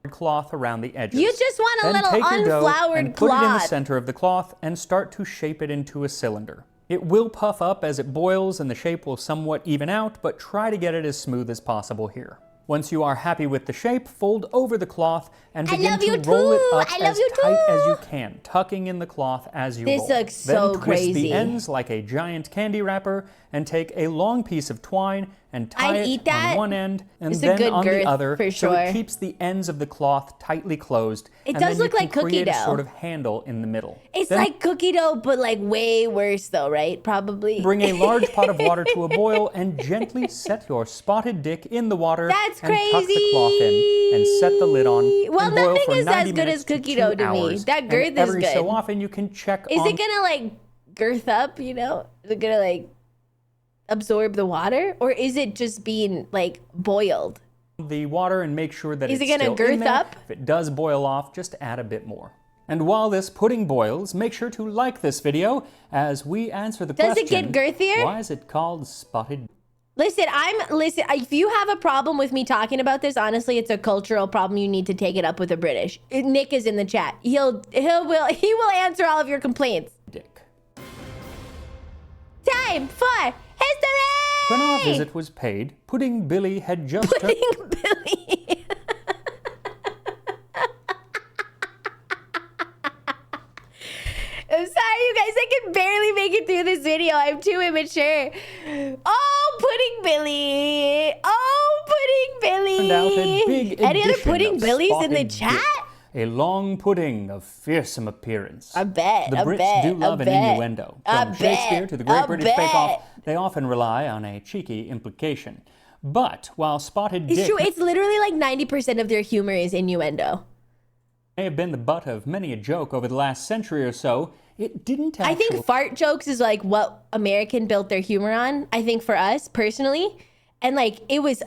Cloth around the edges. You just want a Then little take your dough unfloured and put it in the cloth. center of the cloth and start to shape it into a cylinder. It will puff up as it boils and the shape will somewhat even out, but try to get it as smooth as possible here. Once you are happy with the shape, fold over the cloth and I begin love to you roll it too. up I love as you tight as too. you can, tucking in the cloth as you This roll. looks Then so twist crazy. the ends like a giant candy wrapper and take a long piece of twine and tie I'd it eat that. on one end and It's a then good on girth, the other for so sure. it keeps the ends of the cloth tightly closed. It and does then look you like can cookie create a dough. sort of handle in the middle. It's Then like cookie dough, but like way worse though, right? Probably. bring a large pot of water to a boil and gently set your spotted dick in the water That's and tuck the cloth in and set the lid on Well, and boil nothing for is 90 as good minutes as cookie to dough 2 to me. hours. That And girth is every so good. often you can check Is on it gonna like girth up, you know? Is it gonna like absorb the water? Or is it just being like boiled? the water and make sure that Is it's it gonna still in girth there. up? If it does boil off, just add a bit more. And while this pudding boils, make sure to like this video as we answer the Does it question. get girthier? Why is it called spotted? Listen, if you have a problem with me talking about this, honestly, it's a cultural problem. You need to take it up with the British. Nick is in the chat. He will answer all of your complaints. Dick. Time for history! When our visit was paid, Pudding Billy had just Pudding Billy. I'm sorry, you guys. I can barely make it through this video. I'm too immature. Oh, Pudding Billy. Oh, Pudding Billy. turned out a big Any other edition Pudding of Billies in the Spotted chat? Dick, a long pudding of fearsome appearance. I bet. The I Brits bet, do I love an bet. innuendo. I From Shakespeare bet, to the Great I British Bake Off, bet. they often rely on a cheeky implication. But while Spotted It's Dick true. It's literally like 90% of their humor is innuendo. may have been the butt of many a joke over the last century or so, it didn't actually... I think fart jokes is like what American built their humor on. I think for us personally, and like it's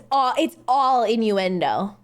all innuendo.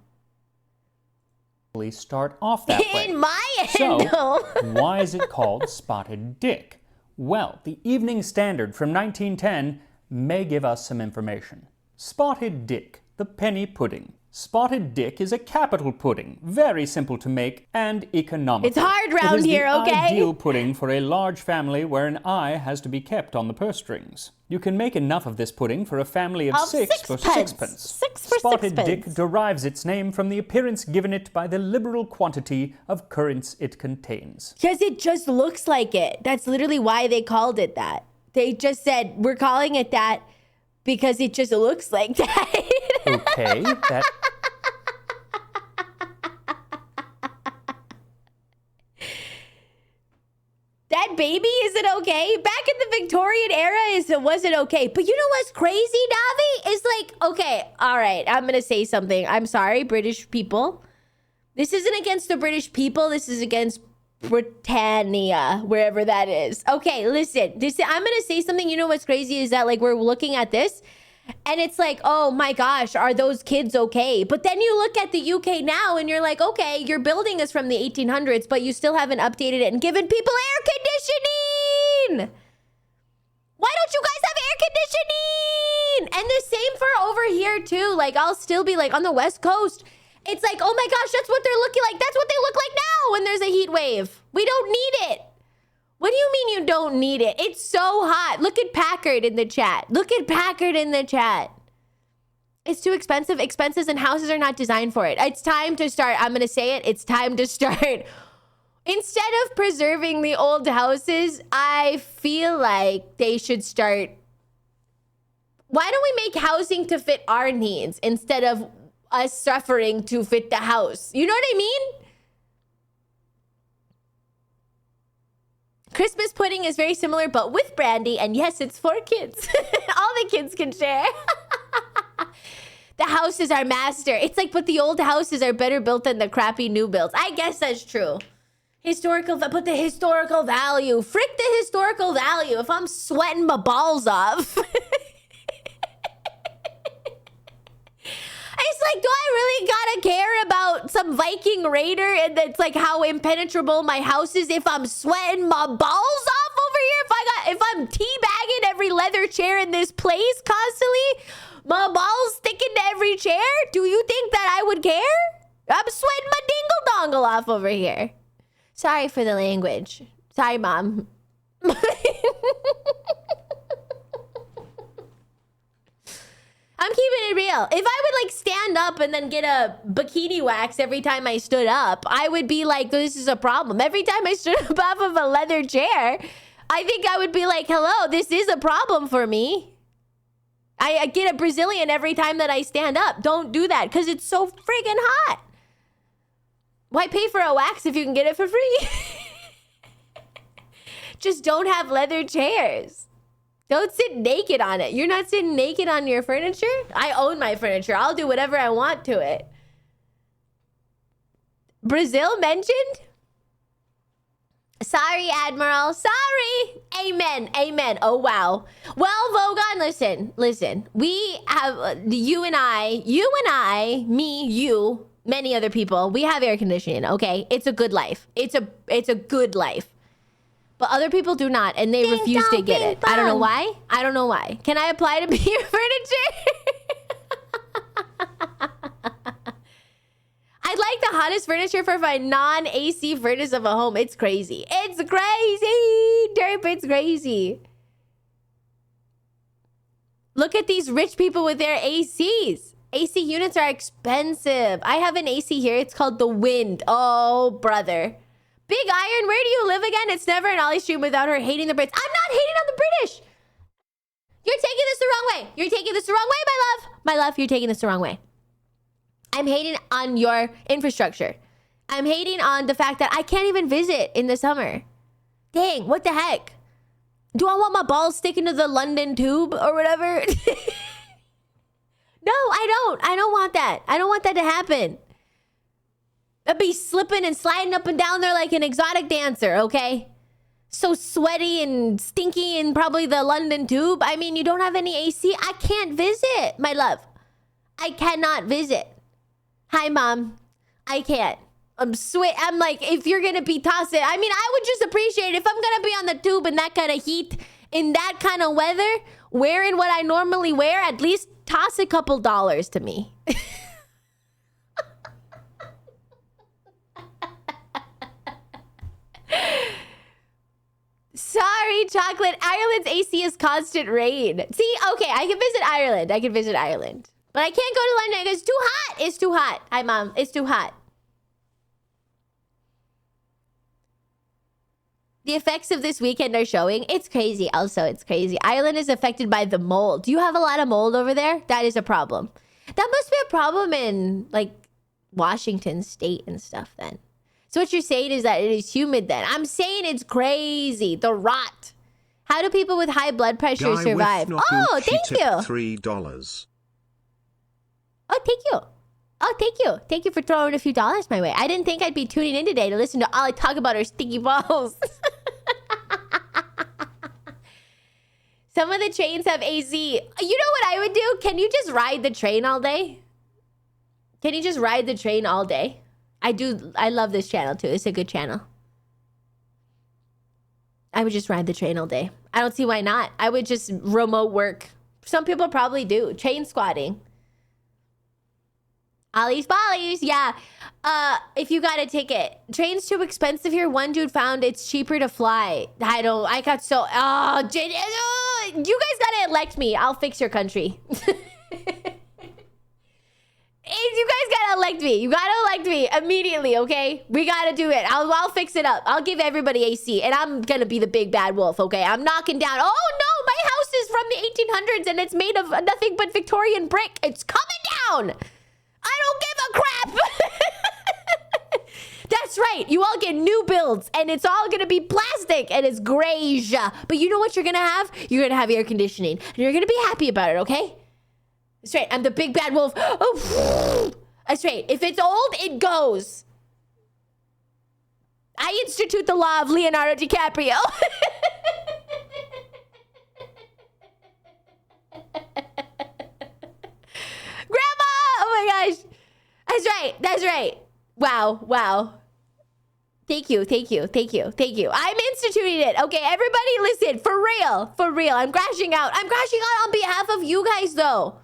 start off that way. In my So, endo. why is it called Spotted Dick? Well, the Evening Standard from 1910 may give us some information. Spotted Dick, the penny pudding. Spotted Dick is a capital pudding, very simple to make and economical. It's hard round It is here, the okay? ideal pudding for a large family where an eye has to be kept on the purse strings. You can make enough of this pudding for a family of six for sixpence. Six for Spotted sixpence. Dick derives its name from the appearance given it by the liberal quantity of currants it contains. Because it just looks like it. That's literally why they called it that. They just said, we're calling it that because it just looks like that. Okay, that... had baby? Is it okay? Back in the Victorian era, was it okay? But you know what's crazy, Navi? Is like, okay, all right, I'm gonna say something. I'm sorry, British people. This isn't against the British people. This is against Britannia, wherever that is. Okay, listen. I'm gonna say something. You know what's crazy is that like we're looking at this, and it's like, oh my gosh, are those kids okay? But then you look at the UK now, and you're like, okay, your building is from the 1800s, but you still haven't updated it and given people air conditioning. Why don't you guys have air conditioning? And the same for over here too. Like I'll still be like on the West Coast. It's like, oh my gosh, that's what they're looking like. That's what they look like now when there's a heat wave. We don't need it. What do you mean you don't need it? It's so hot. Look at Packard in the chat. Look at Packard in the chat. It's too expensive. Expenses and houses are not designed for it. It's time to start. I'm going to say it. It's time to start. Instead of preserving the old houses, I feel like they should start. Why don't we make housing to fit our needs instead of us suffering to fit the house? You know what I mean? Christmas pudding is very similar, but with brandy. And yes, it's for kids. All the kids can share. The house is our master. It's like, but the old houses are better built than the crappy new builds. I guess that's true. But the historical value. Frick the historical value. If I'm sweating my balls off. It's like, do I really gotta care about some Viking raider and it's like how impenetrable my house is if I'm sweating my balls off over here? If I'm teabagging every leather chair in this place constantly, my balls sticking to every chair, do you think that I would care? I'm sweating my dingle dongle off over here. Sorry for the language. Sorry, Mom. I'm keeping it real. If I would like stand up and then get a bikini wax every time I stood up, I would be like, this is a problem. Every time I stood up off of a leather chair, I think I would be like, hello, this is a problem for me. I get a Brazilian every time that I stand up. Don't do that because it's so friggin' hot. Why pay for a wax if you can get it for free? Just don't have leather chairs. Don't sit naked on it. You're not sitting naked on your furniture? I own my furniture. I'll do whatever I want to it. Brazil mentioned? Sorry, Admiral. Sorry. Amen. Amen. Oh, wow. Well, Vogon, listen. We have, you and I, me, you, many other people, we have air conditioning, okay? It's a good life. It's a good life. But other people do not, and they refuse to get it. I don't know why. I don't know why. Can I apply to be your furniture? I'd like the hottest furniture for my non-AC furnace of a home. It's crazy. It's crazy. Derp, it's crazy. Look at these rich people with their ACs. AC units are expensive. I have an AC here. It's called the Wind. Oh, brother. Big Iron, where do you live again? It's never an Ollie stream without her hating the Brits. I'm not hating on the British. You're taking this the wrong way. You're taking this the wrong way, my love. My love, you're taking this the wrong way. I'm hating on your infrastructure. I'm hating on the fact that I can't even visit in the summer. Dang, what the heck? Do I want my balls sticking to the London tube or whatever? No, I don't. I don't want that. I don't want that to happen. I'd be slipping and sliding up and down there like an exotic dancer, okay? So sweaty and stinky in probably the London tube. I mean, you don't have any AC? I can't visit, my love. I cannot visit. Hi, Mom. I can't. I'm like, if you're gonna be tossing, I mean, I would just appreciate it if I'm gonna be on the tube in that kind of heat, in that kind of weather, wearing what I normally wear, at least toss a couple dollars to me. Sorry, Chocolate. Ireland's AC is constant rain. See, okay, I can visit Ireland. But I can't go to London. It's too hot. It's too hot. Hi, Mom. It's too hot. The effects of this weekend are showing. It's crazy. Also, it's crazy. Ireland is affected by the mold. Do you have a lot of mold over there? That is a problem. That must be a problem in, like, Washington State and stuff then. So what you're saying is that it is humid then. I'm saying it's crazy. The rot. How do people with high blood pressure survive? Oh, thank you. $3. Oh, thank you. Oh, thank you. Thank you for throwing a few dollars my way. I didn't think I'd be tuning in today to listen to all I talk about are sticky balls. Some of the trains have AC. You know what I would do? Can you just ride the train all day? Can you just ride the train all day? I love this channel too. It's a good channel. I would just ride the train all day. I don't see why not. I would just remote work. Some people probably do. Train squatting. Ollie's Bollies, yeah. If you got a ticket. Train's too expensive here. One dude found it's cheaper to fly. I got so... you guys gotta elect me. I'll fix your country. You guys gotta elect me. You gotta elect me immediately, okay? We gotta do it. I'll fix it up. I'll give everybody AC, and I'm gonna be the big bad wolf, okay? I'm knocking down... Oh, no! My house is from the 1800s, and it's made of nothing but Victorian brick. It's coming down! I don't give a crap. That's right. You all get new builds and it's all going to be plastic and it's grayish. But you know what you're going to have? You're going to have air conditioning and you're going to be happy about it, okay? That's right. I'm the big bad wolf. Oh, that's right. If it's old, it goes. I institute the law of Leonardo DiCaprio. Oh my gosh. That's right. That's right. Wow. Wow. Thank you. Thank you. Thank you. Thank you. I'm instituting it. Okay, everybody listen. For real. For real. I'm crashing out. I'm crashing out on behalf of you guys though.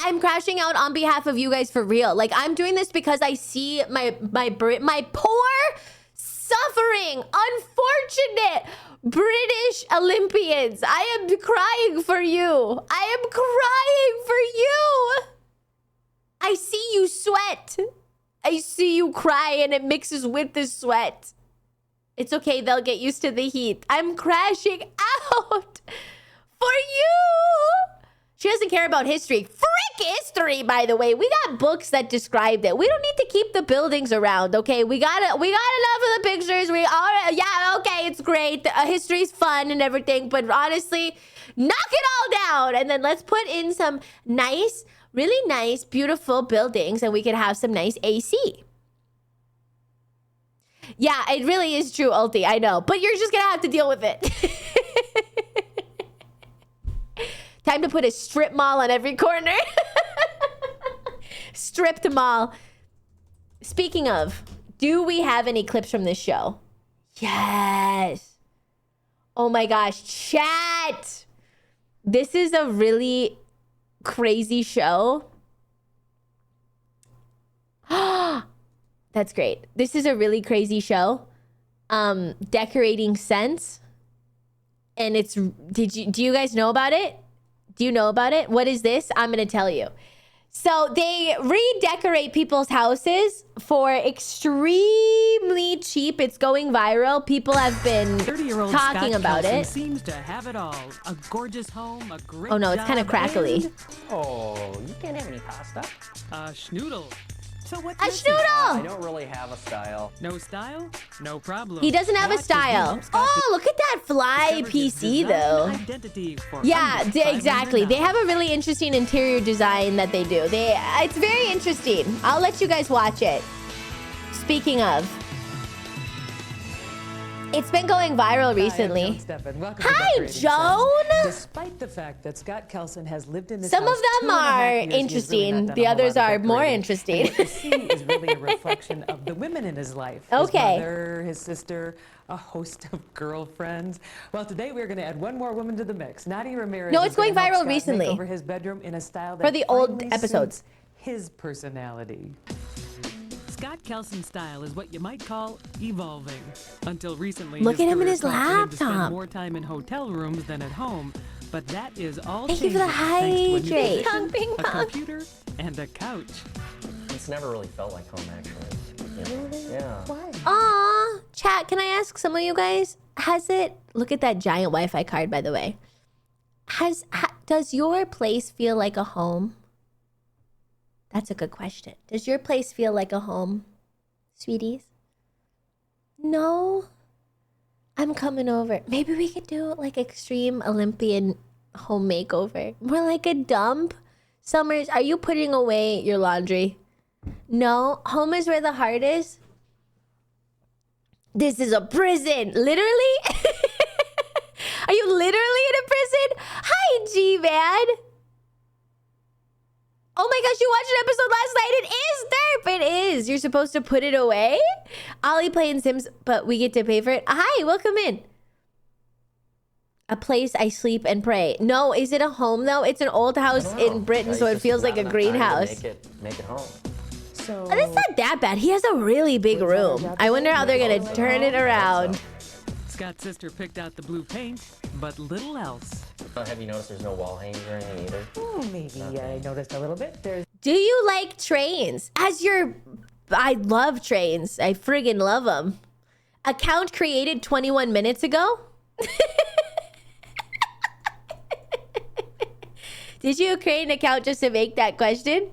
I'm crashing out on behalf of you guys for real. Like I'm doing this because I see my poor, suffering, unfortunate British Olympians. I am crying for you. I am crying for you. I see you sweat. I see you cry and it mixes with the sweat. It's okay. They'll get used to the heat. I'm crashing out for you. She doesn't care about history. Frick history, by the way. We got books that describe it. We don't need to keep the buildings around, okay? We got enough of the pictures. Yeah, okay, it's great. History's fun and everything, but honestly, knock it all down. And then let's put in some nice, really nice, beautiful buildings and we can have some nice AC. Yeah, it really is true, Ulti. I know, but you're just gonna have to deal with it. Time to put a strip mall on every corner. Stripped mall. Speaking of, do we have any clips from this show? Yes. Oh my gosh, chat. This is a really crazy show. That's great. This is a really crazy show. Decorating Sense. And it's, do you guys know about it? Do you know about it? What is this? I'm going to tell you. So they redecorate people's houses for extremely cheap. It's going viral. People have been talking about it. Seems to have it all. A gorgeous home, a great Oh no, it's kind of crackly. Oh, you can't have any pasta? Schnoodle. So what's a schnoodle! I don't really have a style. No style? No problem. He doesn't have a style. Oh, look at that fly PC though. Yeah, exactly. They have a really interesting interior design that they do. It's very interesting. I'll let you guys watch it. Speaking of, it's been going viral recently. Hi, Joan. Despite the fact that Scott Kelson has lived in this Some house of them are interesting. The others are more interesting. What you see is really a reflection of the women in his life. Okay. His mother, his sister, a host of girlfriends. Well, today we're going to add one more woman to the mix. Nadia Ramirez. No, it's going viral recently. Over his bedroom in a style that for the old finally episodes. His personality. Scott Kelson's style is what you might call evolving. Until recently, look at him in his To spend laptop. more time in hotel rooms than at home, but that is all Thank you for the hydrate. A computer and a couch. It's never really felt like home, actually. Yeah. Why? Aw, chat, can I ask some of you guys, look at that giant Wi-Fi card, by the way. Does your place feel like a home? That's a good question. Does your place feel like a home? Sweeties? No? I'm coming over. Maybe we could do like extreme Olympian home makeover. More like a dump. Summers, are you putting away your laundry? No? Home is where the heart is? This is a prison. Literally? Are you literally in a prison? Hi, G-Man. Oh my gosh, you watched an episode last night. It is derp. It is. You're supposed to put it away? Ollie playing Sims, but we get to pay for it. Hi, welcome in. A place I sleep and pray. No, is it a home though? It's an old house in Britain, so it feels like a greenhouse. Make it home. So it's not that bad. He has a really big room. I wonder how they're gonna turn it around. Scott's sister picked out the blue paint, but little else. Have you noticed there's no wall hangings or anything either? Oh, maybe I noticed a little bit. There's. Do you like trains? I love trains. I friggin' love them. Account created 21 minutes ago? Did you create an account just to make that question?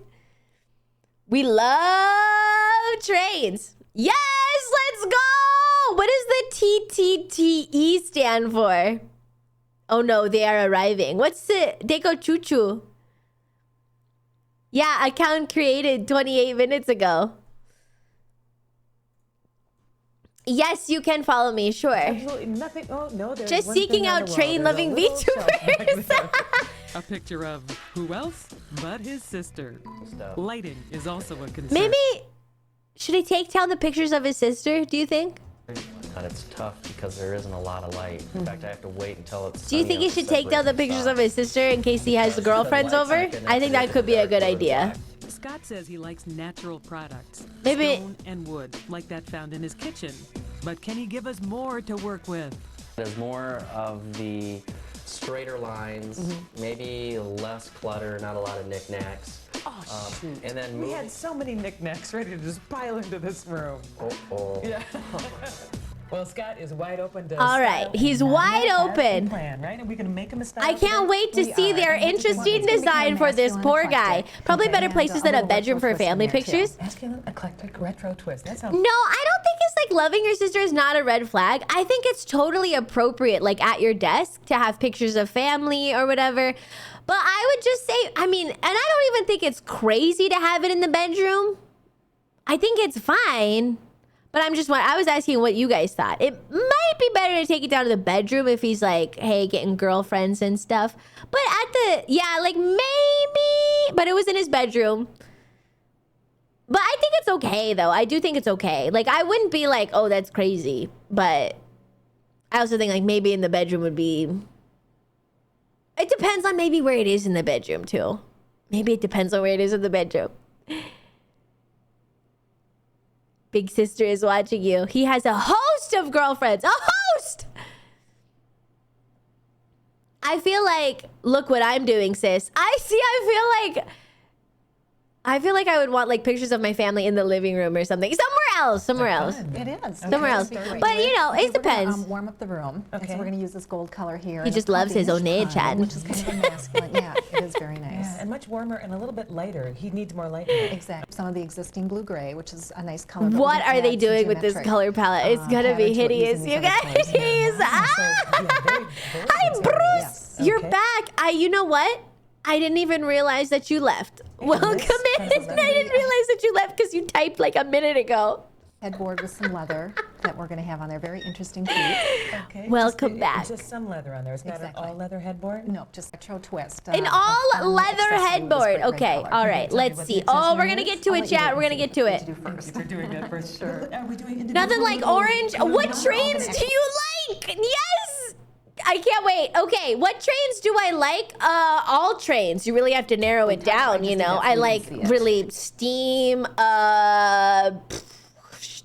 We love trains. Yes, let's go. What does the TTTE stand for? Oh no, they are arriving. What's the, they go choo-choo. Yeah, account created 28 minutes ago. Yes, you can follow me, sure. Absolutely nothing. Oh no, there's just one seeking thing on out the wall. train-loving There's a little VTubers. shelf back there. A picture of who else but his sister. Lighting is also a concern. Maybe, should he take down the pictures of his sister, do you think? But it's tough because there isn't a lot of light. In fact, I have to wait until it's. Do you think he should take down the pictures of his sister in case he has girlfriends over? I think that could be a good idea. Scott says he likes natural products. Maybe stone and wood, like that found in his kitchen. But can he give us more to work with? There's more of the straighter lines, maybe less clutter, not a lot of knickknacks. Oh, shoot. And then we had so many knickknacks ready to just pile into this room. Yeah. Well, Scott is wide open to. All right, he's wide open. Plan, right? And we can make him a style. I can't wait to see their interesting design for this poor guy. Probably better places than a bedroom for family pictures. Masculine, eclectic, retro twist. That sounds. No, I don't think it's like loving your sister is not a red flag. I think it's totally appropriate, like at your desk, to have pictures of family or whatever. But I would just say, I mean, and I don't even think it's crazy to have it in the bedroom. I think it's fine. But I was asking what you guys thought. It might be better to take it down to the bedroom if he's like, hey, getting girlfriends and stuff. But like maybe, but it was in his bedroom. But I think it's okay though. I do think it's okay. Like I wouldn't be like, oh, that's crazy. But I also think like maybe in the bedroom would be, it depends on maybe where it is in the bedroom too. Maybe it depends on where it is in the bedroom. Big sister is watching you. He has a host of girlfriends. A host! I feel like, look what I'm doing, sis. I feel like I would want like pictures of my family in the living room or something. Somewhere else. It is. Somewhere else. But you know, it depends. Warm up the room. Okay. So we're going to use this gold color here. He just loves his own chat. Which is kind of a masculine. Yeah, it is very nice. Yeah, and much warmer and a little bit lighter. He needs more light. Exactly. Some of the existing blue gray, which is a nice color. What are they doing with this color palette? It's gonna be hideous, you guys. Hi, Bruce. You're back. You know what? I didn't even realize that you left. Welcome in. I didn't realize that you left because you typed like a minute ago. Headboard with some leather that we're going to have on there. Very interesting feet. Okay. Welcome back. Just some leather on there. It's not an all leather headboard? No, just a retro twist. An all leather headboard. Okay. All right. Let's see. Oh, we're going to get to it, chat. We're going to get to it. We're doing that first. Sure. Are we doing nothing like orange? What trains do you like? Yes. I can't wait. Okay, what trains do I like? All trains. You really have to narrow it down, you know. I like really steam,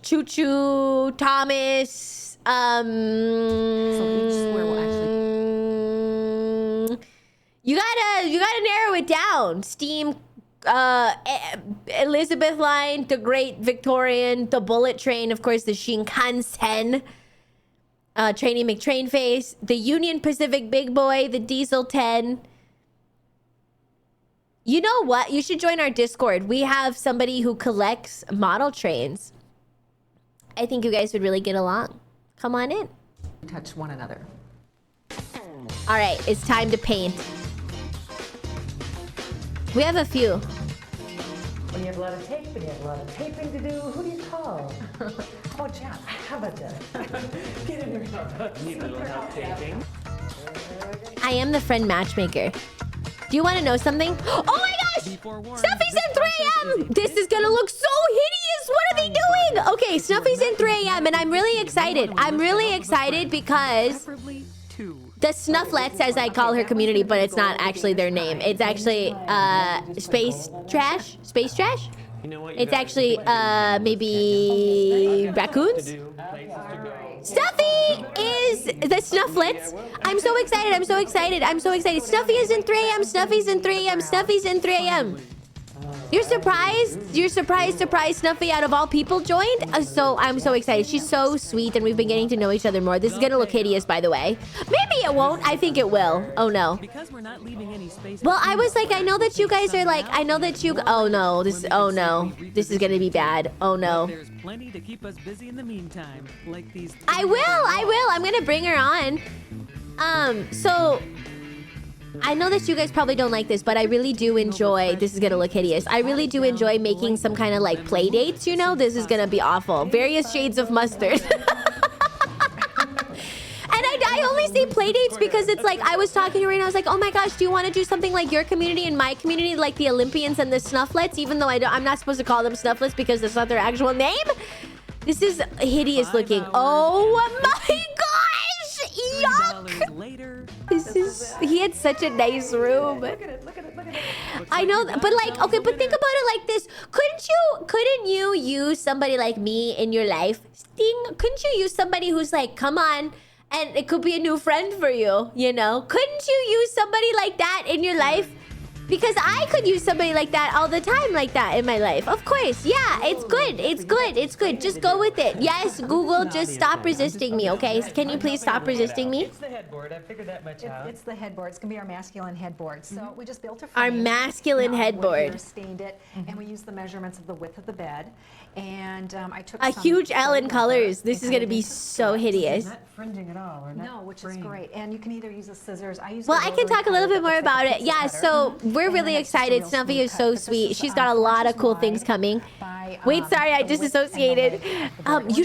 choo-choo, Thomas, so each square will actually... You gotta narrow it down. Steam, Elizabeth line, the Great Victorian, the Bullet Train, of course, the Shinkansen. Trainee McTrain Face, the Union Pacific Big Boy, the Diesel 10. You know what? You should join our Discord. We have somebody who collects model trains. I think you guys would really get along. Come on in. Touch one another. All right, it's time to paint. We have a few. When you have a lot of tape and you have a lot of taping to do, who do you call? Oh, Jeff, how about that? Get in here. Need a little help taping. I am the friend matchmaker. Do you want to know something? Oh my gosh! Snuffy's in 3 a.m. This is gonna look so hideous. What are they doing? Okay, Snuffy's in 3 a.m. and I'm really excited. I'm really excited because the Snufflets, as I call her community, but it's not actually their name. It's actually Space Trash. Space Trash? It's actually maybe raccoons. Stuffy is the Snufflets. I'm so excited. I'm so excited. I'm so excited. Stuffy is in 3 a.m. Snuffy's in 3 a.m. Snuffy's in 3 a.m. You're surprised? You're surprised Snuffy out of all people joined? So I'm so excited. She's so sweet and we've been getting to know each other more. This is gonna look hideous, by the way. Maybe it won't. I think it will. Oh no. Because we're not leaving any space. Well, I was like, I know that you guys are like, I know that you, oh no, this is gonna be bad. Oh no. There's plenty to keep us busy in the meantime, like these. I will. I'm gonna bring her on. So I know that you guys probably don't like this, but I really do enjoy, this is gonna look hideous. I really do enjoy making some kind of like play dates, you know? This is gonna be awful. Various shades of mustard. And I only say play dates because it's like, I was talking to her and I was like, oh my gosh, do you want to do something like your community and my community, like the Olympians and the Snufflets? Even though I'm not supposed to call them Snufflets because that's not their actual name. This is hideous looking. Oh my gosh! Yuck! This is, he had such a nice room. Look at it. I know, but like, okay, but think about it like this. Couldn't you use somebody like me in your life? Couldn't you use somebody who's like, come on, and it could be a new friend for you, you know? Couldn't you use somebody like that in your life? Because I could use somebody like that all the time like that in my life. Of course. Yeah, it's good. It's good. It's good. Just go with it. Yes, Google, just stop resisting me, okay? Can you please stop resisting me? It's the headboard. I figured that much out. It's the headboard. It's going to be our masculine headboard. So we just built a Our frame. masculine headboard. We stained it, and we used the measurements of the width of the bed. And I took A some huge L in gold colors. leather This is and going to cut it be into so strips. hideous. Not fringing at all. Or not No, which is fraying. great. And you can either use the scissors. I use Well, the I can rotary talk a little cutter bit more that looks about like a it. pizza Yeah, cutter. so we're And really then it's just a excited. real Snuffy smooth is cut. so But this sweet. is, She's got a lot of cool things wide coming. by, Wait, sorry, I the width and the disassociated. length. You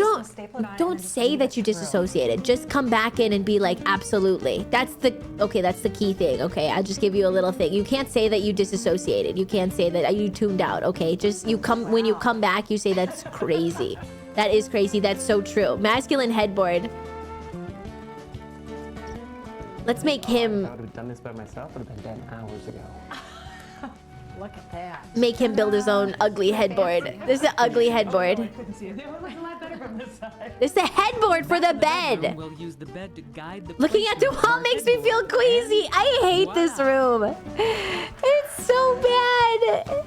don't say that you disassociated. Just come back in and be like, absolutely. That's the key thing. Okay, I'll just give you a little thing. You can't say that you disassociated. You can't say that you tuned out. Okay, just when you come back, you say that's crazy. That is crazy. That's so true. Masculine headboard. Let's make him. I would have done this by myself. Would have been done hours ago. Look at that. Make him build his own ugly headboard. This is an ugly headboard. I couldn't see it. It would look a lot better from this side. This is a headboard for the bed. We'll use the bed to guide the Looking at the wall makes me feel queasy. I hate this room. It's so bad.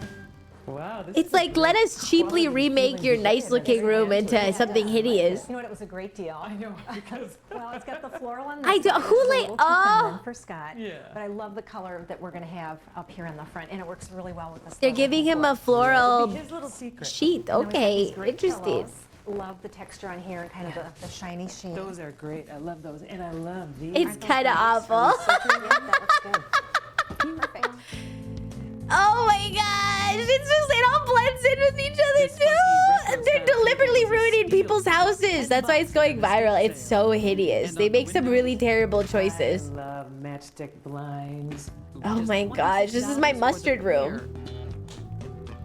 Wow. It's like, let us cheaply remake your nice looking room into something hideous. You know what? It was a great deal. I know, because Well, it's got the floral on I this do- side, who which is a la- little too oh. feminine for Scott. Yeah. But I love the color that we're going to have up here in the front, and it works really well with this. They're giving him a floral his little secret. sheet. And then we've got Okay, these great interesting. pillows. Love the texture on here and kind of the shiny sheen. Those are great. I love those. And I love these. It's kind of awful. That looks good. Perfect. Oh my gosh, it's just, it all blends in with each other too. They're deliberately ruining people's houses. That's why it's going viral. It's so hideous. They make some really terrible choices. I love matchstick blinds. Oh my gosh, this is my mustard room.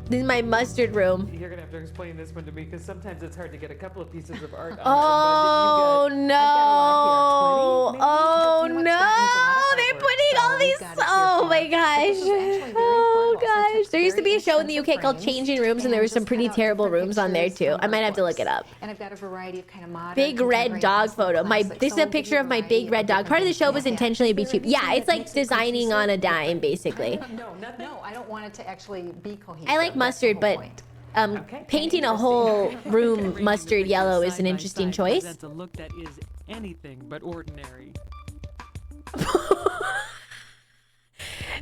This is my mustard room. You're gonna have to explain this one to me because sometimes it's hard to get a couple of pieces of art on Oh no! Oh no! They're putting all these. Oh my gosh! Oh gosh! There used to be a show in the UK called Changing Rooms, and there were some pretty terrible rooms on there too. I might have to look it up. And I've got a variety of kind of modern. Big red dog photo. This is a picture of my big red dog. Part of the show was intentionally to be cheap. Yeah, it's like designing on a dime, basically. No, I don't want it to actually be cohesive. I like mustard, but painting a whole room mustard yellow is an interesting choice. Presents a look that is anything but ordinary.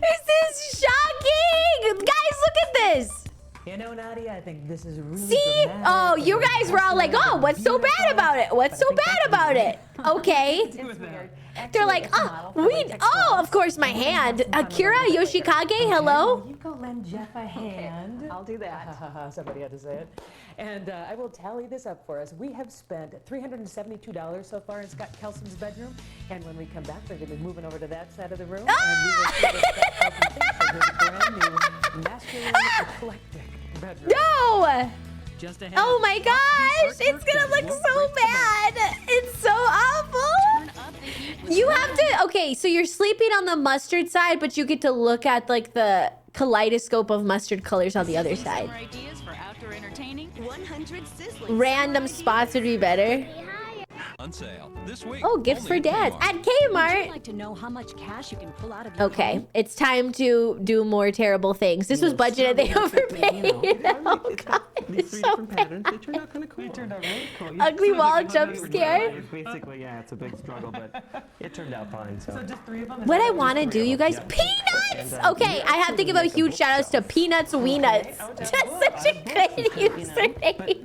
This is shocking! Guys, look at this! You know, Nadia, I think this is really See? dramatic. Oh, you guys were all like, oh, what's so bad about it? What's so bad about it? Okay. They're like, of course, my hand. Akira Yoshikage, hello? You go lend Jeff a hand. I'll do that. Somebody had to say it. And I will tally this up for us. We have spent $372 so far in Scott Kelson's bedroom. And when we come back, we're going to be moving over to that side of the room. And we will see what Scott Kelson thinks of his brand new masculine eclectic bedroom. No! Just ahead. Oh my gosh! It's gonna look so bad! It's so awful! You have to, okay, so you're sleeping on the mustard side, but you get to look at like the kaleidoscope of mustard colors on the other side. Ideas for outdoor entertaining. 100 sizzling. Random spots would be better. On sale this week. Oh, gifts for dads at Would Kmart. you like to know how much cash you can pull out of your Okay, home? it's time to do more terrible things. This was budgeted, they overpaid. Oh god, it's so bad. They turned out kind of cool. They turned out really cool. Ugly wall jump scare. It's basically, yeah, it's a big struggle, but it turned out fine. So just 3 of them? What I want to do, you guys, peanuts! Okay, I have to give a huge shout outs to Peanuts Weenuts. That's such a good username.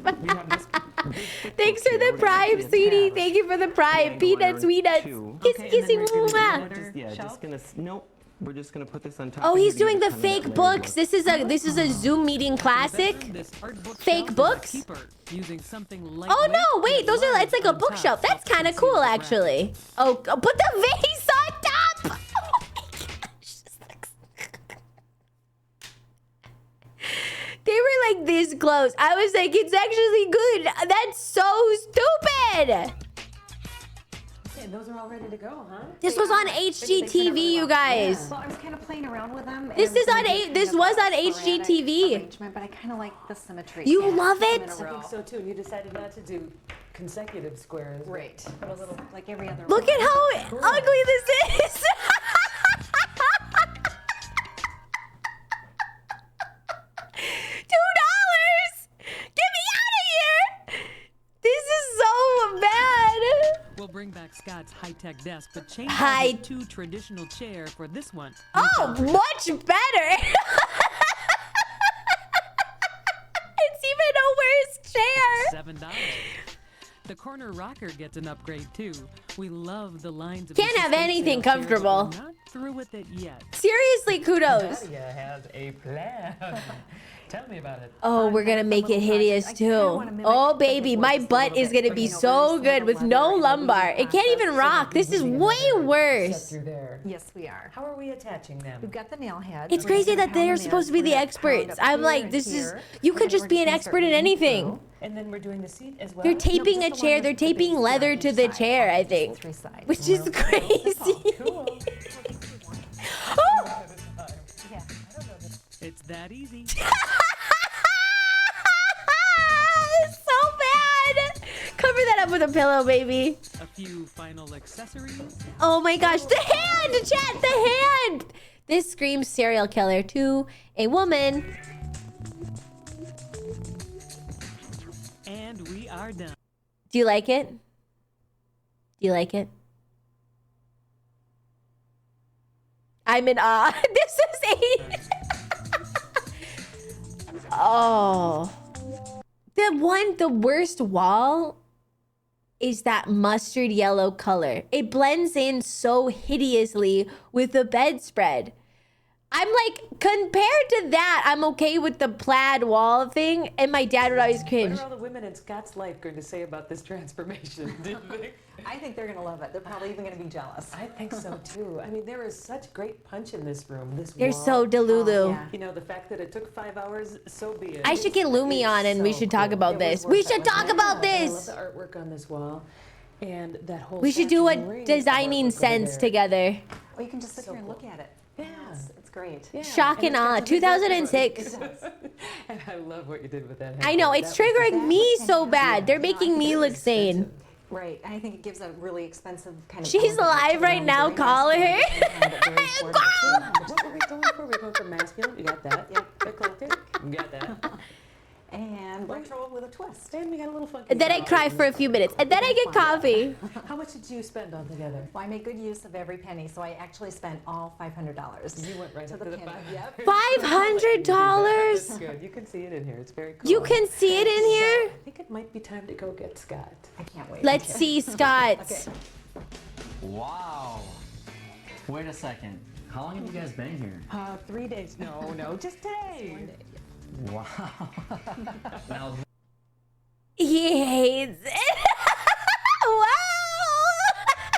Thanks for the prime, sweetie. Thank you for the prime. Peanuts Weenuts. Kissy mwah. just gonna, nope. We're just gonna put this on top. Oh, he's doing the fake books. This is a Zoom meeting classic. Fake books. Using something Oh no, wait, those are, it's like a bookshelf. That's kind of cool actually. Oh, put the vase on top. Oh my gosh. They were like this close. I was like, it's actually good. That's so stupid. And those are all ready to go, huh? This was on HGTV, you guys. Well, I was kind of playing around with them. This is on this was on HGTV. But I kind of like the symmetry. You love it? I think so too. And you decided not to do consecutive squares. Right. But a little, like every other. Look at how ugly this is. $2. Get me out of here. This is so bad. We'll bring back Scott's high-tech desk, but change Hi. out his 2 traditional chair for this one. Oh, much better. It's even a worse chair. $7. The corner rocker gets an upgrade too. We love the lines of Can't have anything chairs, but comfortable. we're not through with it yet. Seriously, kudos. Nadia has a plan. Tell me about it. Oh, we're gonna make it hideous too. Oh baby, my butt is gonna be so good with no lumbar. It can't even rock. This is way worse. Yes, we are. How are we attaching them? We've got the nail head. It's crazy that they're supposed to be the experts. I'm like, this is, you could just be an expert in anything. And then we're doing the seat as well. They're taping a chair, they're taping leather to the chair, I think. Which is crazy. Oh! It's that easy. It's so bad. Cover that up with a pillow, baby. A few final accessories. Oh my gosh, the hand, chat, the hand. This screams serial killer to a woman. And we are done. Do you like it? Do you like it? I'm in awe. This is a... Oh. The worst wall is that mustard yellow color. It blends in so hideously with the bedspread. I'm like, compared to that, I'm okay with the plaid wall thing, and my dad would always cringe. What are all the women in Scott's life going to say about this transformation? Do you think? I think they're going to love it. They're probably even going to be jealous. I think so too. I mean, there is such great punch in this room. They're so delulu. You know, the fact that it took 5 hours, so be it. I should get Lumi on and we should talk about this. We should talk about this. I love the artwork on this wall. And that whole We should do a factory designing artwork over sense there. together. Or you can just sit here and look at it. Yeah. It's great. Yeah. Shock and awe, 2006. And I love what you did with that. I know, it's triggering me so bad. They're making me look sane. Right. I think it gives a really expensive kind of... She's live right now, call her. What were we going for? We're going for masculine. You got that. Yep. Eclectic. You got that. and retro with a twist. And we got a little funky. And then I cry for a few minutes. And then I get coffee. How much did you spend altogether? Well, I make good use of every penny, so I actually spent all $500. You went right to the penny. Yep. $500? That's good. You can see it in here. It's very cool. You can see it in here? I think it might be time to go get Scott. I can't wait. Let's see Scott's. Okay. Wow. Wait a second. How long have you guys been here? 3 days. No, just today. Wow. Now, He hates it. Wow.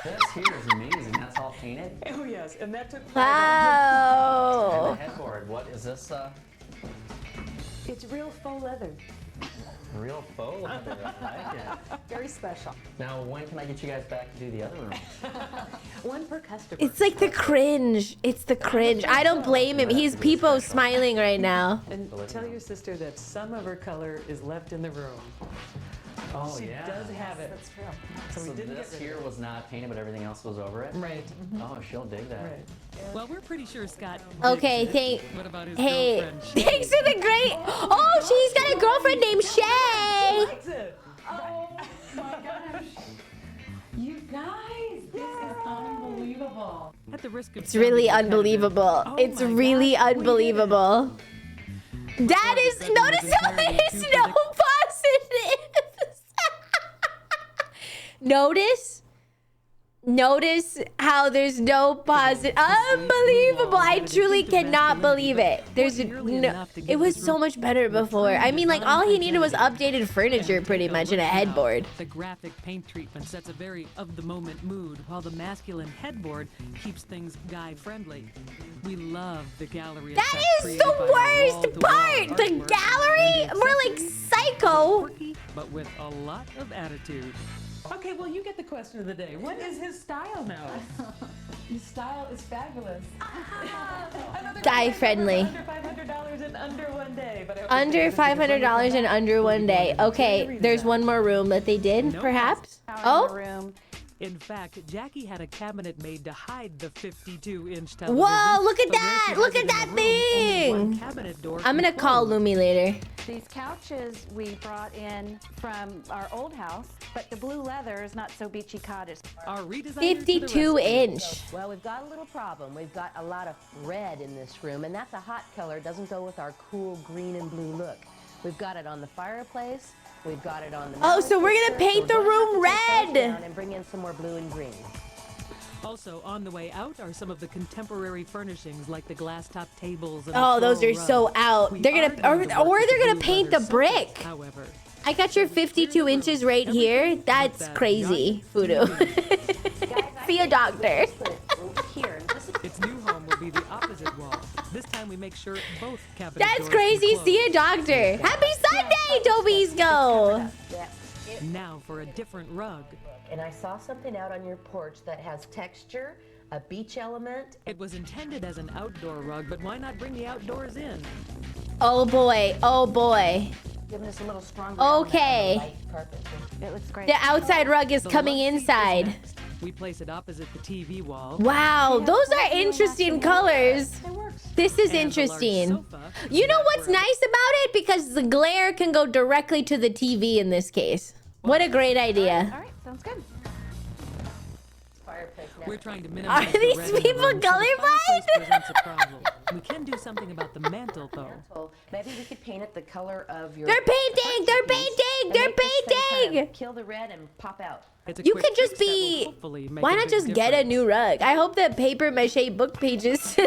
this here is amazing. That's all painted? Oh, yes. And that took Wow. And the headboard. What is this? It's real faux leather. Real faux leather. I like it. Very special. Now, when can I get you guys back to do the other room? One per customer. It's like the cringe. It's the cringe. I don't blame him. He's Peepo smiling right now. And tell your sister that some of her color is left in the room. Oh, she yeah. does have it. That's true. So we didn't this get rid here of it. was not painted, but everything else was over it? Right. Oh, she'll dig that. Right. Well, we're pretty sure Scott. Okay, digs it. What about his hey, girlfriend? Shay? thanks for the great. Oh, she's got a girlfriend named Shay. Likes it. Oh my gosh. You guys, this is unbelievable. At the risk of It's really sounding unbelievable. repetitive. It's Oh my really gosh, we did it. unbelievable. That is, notice how there's no positives. Notice how there's no positive. Unbelievable. I truly cannot believe it. There's no, it was so much better before. I mean, like, all he needed was updated furniture pretty much and a headboard. The graphic paint treatment sets a very of-the-moment mood, while the masculine headboard keeps things guy-friendly. We love the gallery. That is the worst part. The gallery? More like psycho. Quirky, but with a lot of attitude. Okay, well, you get the question of the day. What is his style now? His style is fabulous. Guy friendly. Under $500 in under 1 day. But Under $500 in under 1 day. Okay, there's one more room that they did, perhaps. Oh. In fact, Jackie had a cabinet made to hide the 52-inch television. Whoa, look at but when that. she Look had at it in that the room, only one thing. cabinet door I'm going to could call close. Lumi later. These couches we brought in from our old house, but the blue leather is not so beachy cottage. Our redesigner 52 inch. Well, we've got a little problem. We've got a lot of red in this room, and that's a hot color. It doesn't go with our cool green and blue look. We've got it on the fireplace. We've got it on the... Oh, so we're gonna paint the room red. And bring in some more blue and green. Also, on the way out are some of the contemporary furnishings like the glass top tables and Oh, the those are floral so rugs. out. We They're are gonna, going to work or with they're the gonna blue paint the leather brick. sofas, however. I got your 52 inches right here. That's crazy, Fudo. See a doctor. Its new home will be the opposite wall. This time we make sure both cabinet That's doors crazy. can close. See a doctor. Happy Sunday, Tobies Go. Now for a different rug. And I saw something out on your porch that has texture, a beach element. It was intended as an outdoor rug, but why not bring the outdoors in? Oh boy. Oh boy. Giving us a little stronger. Okay. light carpet. It looks great. The outside rug is coming inside. We place it opposite the TV wall. Wow, those are interesting colors. This is And a large interesting. sofa. You know what's nice about it? Because the glare can go directly to the TV in this case. What a great idea. All right, sounds good. We're trying to minimize Are the these red in the people room, so the fireplace colorblind? presents a problem. We can do something about the mantle, though. So maybe we could paint it the color of your... They're painting! They're painting! And They're make this thing kind painting! of kill the red and pop out. It's a You quick could just fix that will be... hopefully make Why a not big just get a difference. new rug? I hope the paper mache book pages...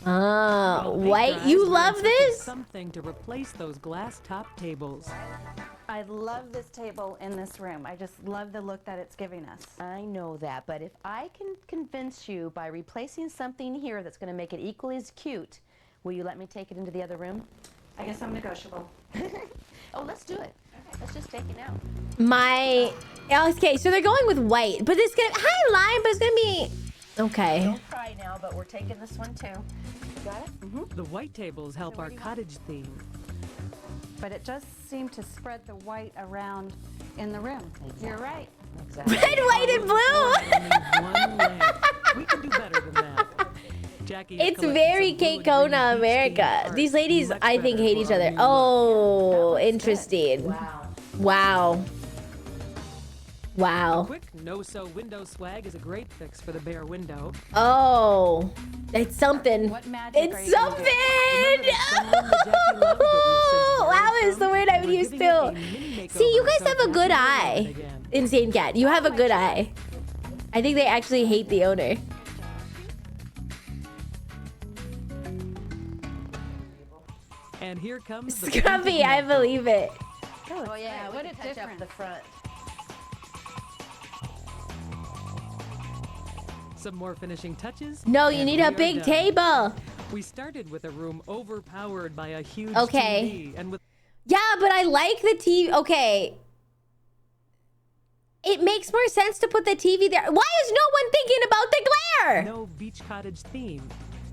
Ah, Well, white. guys, You we're love in search of this? Something to replace those glass top tables. I love this table in this room. I just love the look that it's giving us. I know that, but if I can convince you by replacing something here that's going to make it equally as cute, will you let me take it into the other room? I guess I'm negotiable. Oh, let's do it. Let's just take it now. Okay, so they're going with white, but it's gonna... High line, but it's gonna be... Okay. Don't cry now, but we're taking this one too. You got it? Mm-hmm. The white tables help our cottage theme. But it does seem to spread the white around in the room. You're right. Exactly. Red, white, and blue! Only one leg. We can do better than that. Jackie It's very Kate Kona America. These ladies, I think, hate each other. Oh, interesting. Wow. Wow. Quick no-sew window swag is a great fix for the bare window. Oh, it's something. It's something. Wow is the word I would use too. See, you guys have a good eye. Insane Cat, you have a good eye. I think they actually hate the owner. And here comes the Scruffy, I believe it. Oh yeah, what a touch up the front. Some more finishing touches. No, you need a big table. We started with a room overpowered by a huge Okay. TV, and with Yeah, but I like the TV. Okay. It makes more sense to put the TV there. Why is no one thinking about the glare? no beach cottage theme.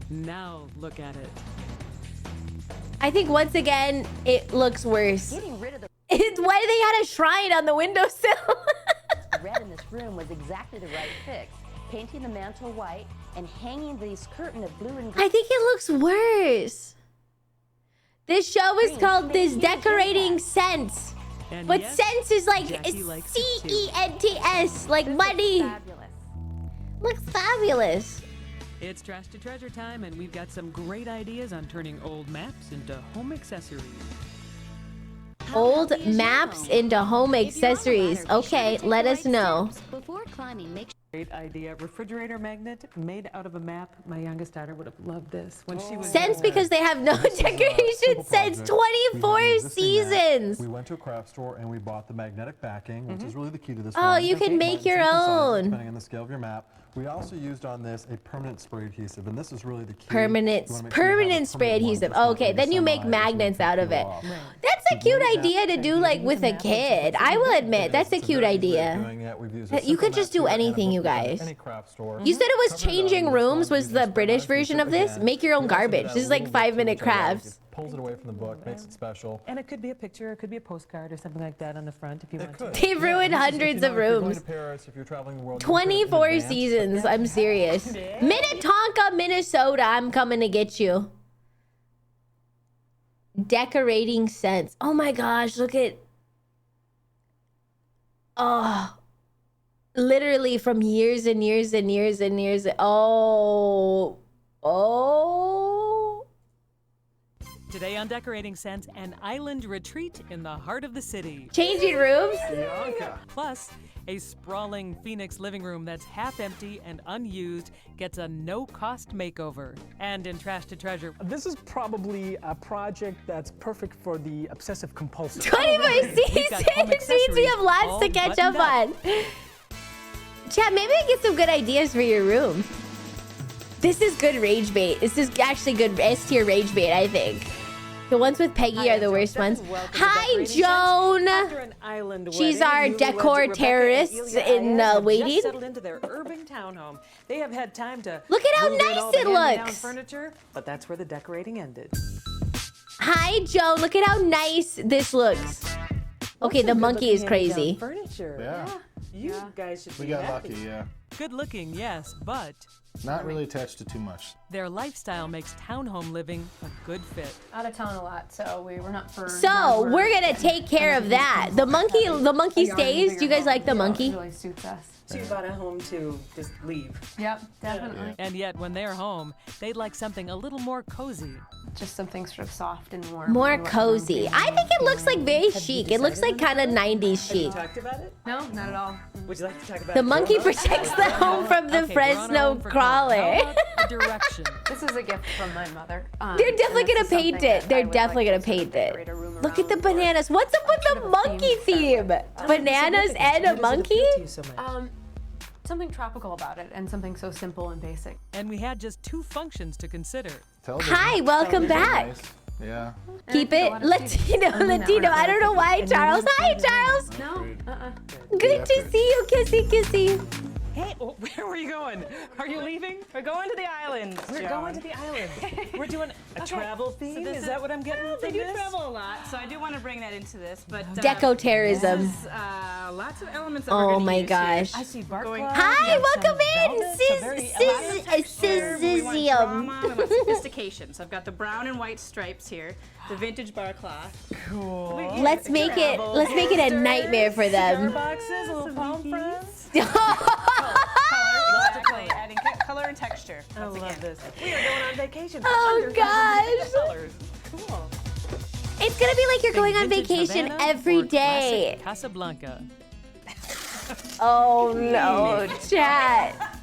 Now look at it. I think once again, it looks worse. Getting rid of the Why do they got a shrine on the windowsill? red in this room was exactly the right fix. Painting the mantle white and hanging these curtain of blue and green. I think it looks worse. This show is called This Decorating Sense. And But yes, sense is like Jackie likes it too. C-E-N-T-S, like money. Looks fabulous. It's Trash to Treasure time, and we've got some great ideas on turning old maps into home accessories. Old maps into home accessories. Okay, let us know. Before climbing, make Great idea. Refrigerator magnet made out of a map. My youngest daughter would have loved this when she was Sense because they have no decoration sense. 24 seasons. We went to a craft store and we bought the magnetic backing, which is really the key to this. Oh, one. you can make your own. Depending on the scale of your map. We also used on this a permanent spray adhesive, and this is really the key. Permanent You wanna make sure you have a permanent spray permanent one, adhesive. just not Okay, like then you make semi, magnets out of it. off. That's a cute idea to do like with a kid. I will admit, that's a cute idea. You could just do anything, you guys. Any craft store. You said it was changing rooms was the British version of this? Make your own garbage. This is like 5-minute crafts. Pulls it away from the book, makes it special. And it could be a picture, it could be a postcard or something like that on the front if you want to. They've ruined hundreds of rooms. 24 seasons. I'm serious. Minnetonka, Minnesota. I'm coming to get you. Decorating sense. Oh my gosh, look at. Oh. Literally from years and years and years and years. Oh. Oh. Today on Decorating Sense, an island retreat in the heart of the city. Changing rooms. Plus, a sprawling Phoenix living room that's half empty and unused gets a no-cost makeover. And in Trash to Treasure, This is probably a project that's perfect for the obsessive compulsive. 24 seasons means we have lots to catch up on. Chat, maybe I get some good ideas for your room. This is good rage bait. This is actually good S-tier rage bait, I think. The ones with Peggy are the worst ones. Hi, Joan. She's our decor terrorist in waiting. Settled into their urban townhome. They have had time to Look at how move in nice all the it hand-me-down looks. furniture, but that's where the decorating ended. Hi, Joan. Look at how nice this looks. Okay, the monkey is crazy. Furniture. Yeah. You guys should We be got happy. lucky, yeah. good looking, yes, but Not really attached to too much. their lifestyle makes townhome living a good fit. Out of town a lot, so we were not for. So we're gonna take care of that. The monkey stays. Do you guys like the monkey? Really suits us. So you bought a home to just leave. Yep, definitely. And yet, when they're home, they'd like something a little more cozy. Just something sort of soft and warm. More cozy. I think it looks like very chic. It looks like kind of 90s chic. Talked about it? No, not at all. Would you like to talk about The it? monkey protects the home from the Okay, we're on our Fresno own for crawler. How about a direction? This is a gift from my mother. They're definitely and this gonna is paint something it. that They're I would definitely like gonna to sort of paint it. decorate a room Look at the around or- bananas. What's up with the monkey theme? Bananas and a monkey? Something tropical about it and something so simple and basic. And we had just 2 functions to consider. Hi, welcome back. Yeah. Keep it Latino. I don't know why, Charles. Hi, Charles. No. Good to see you. Kissy, kissy. Hey, where were you going? Are you leaving? We're going to the island. We're going to the island. We're doing a travel theme. So Is that what I'm getting? Well, they from do this? travel a lot, so I do want to bring that into this. But Deco-terrorism. this is, lots of elements that we're Oh going to my use gosh. here. I see bark cloth. Hi, welcome in. We want drama, we want Sizium. sophistication. So I've got the brown and white stripes here, the vintage bar cloth. Cool. Let's make it a nightmare for them. Boxes, little palm fronts. Exactly, adding color and texture. I love this. We are going on vacation. Oh gosh. Cool. It's gonna be like you're going on Vintage vacation Havana every or day. classic Casablanca. Oh no, chat.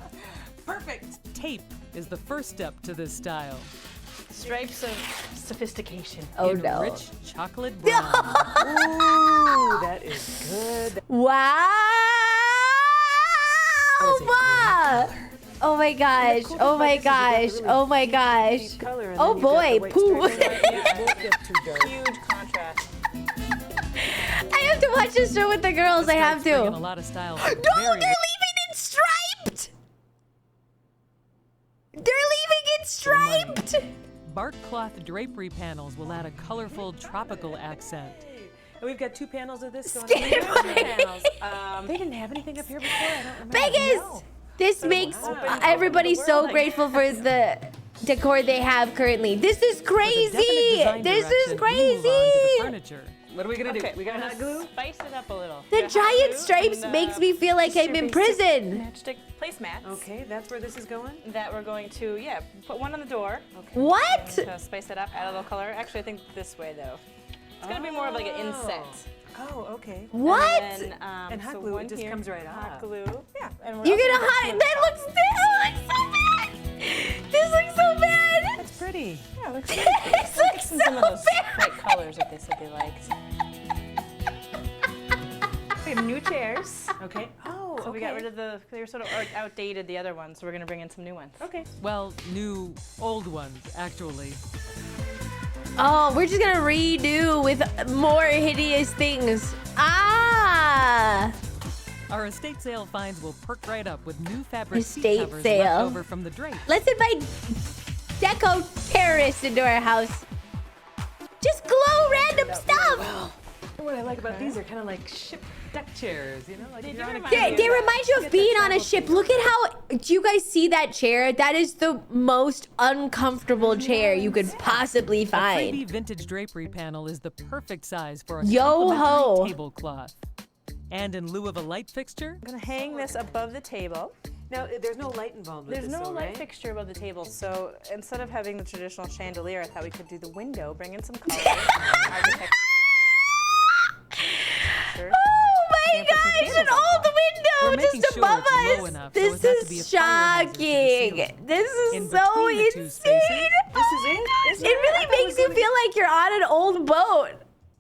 Perfect. Tape is the first step to this style. Stripes of sophistication. Oh in no. Rich chocolate brown. Ooh, that is good. Wow. Oh my gosh. Oh my gosh. Oh my gosh. Oh boy. Poo. Huge contrast. I have to watch this show with the girls. I have Bring in to. a lot of styles. No, they're leaving it striped. They're leaving it striped. Bark cloth drapery panels will add a colorful tropical accent. And we've got 2 panels of this going Skip on. my- Panels. They didn't have anything up here before. I don't remember. Vegas. No. This makes everybody so grateful for the decor they have currently. This is crazy. This is crazy. Furniture. What are we gonna do? Okay, We got hot glue? Spice it up a little. The giant stripes makes me feel like I'm in prison. Matchstick placemats. Okay, that's where this is going? That we're going to, put one on the door. Okay. What? To spice it up, add a little color. Actually, I think this way though. It's gonna be more of like an inset. Oh, okay. What? And, then, And hot so glue, one it just here, comes right hot off. glue. Yeah. And we're You're also gonna hide. That looks so bad. This looks so bad. That's pretty. Yeah, it looks good. This looks so Some of those bad. bright colors that they said they liked. We have new chairs. Okay. Oh, So we got rid of they were sort of outdated, the other ones, so we're gonna bring in some new ones. Okay. Well, new, old ones, actually. Oh, we're just gonna redo with more hideous things. Ah! Our estate sale finds will perk right up with new fabric seat Estate covers sale. left over from the drape. Let's invite deco terrorists into our house. Just glow random stuff. What I like about these are kind of like ship deck chairs, you know? Like if you're on a They remind you of being on a ship. Look at how, do you guys see that chair? That is the most uncomfortable chair you could possibly The find. freebie vintage drapery panel is the perfect size for a Yo ho. complimentary tablecloth. And in lieu of a light fixture, I'm gonna hang this above the table. Now, there's no light involved with There's this, no though, light right? fixture above the table, so instead of having the traditional chandelier, I thought we could do the window, bring in some color. Oh my gosh, an old We're window making just sure above it's low us. enough so This as not to be is a fire hazard to the shocking. ceiling. This In is so between the two insane. spaces, This is it? It really makes you feel like you're on an old boat.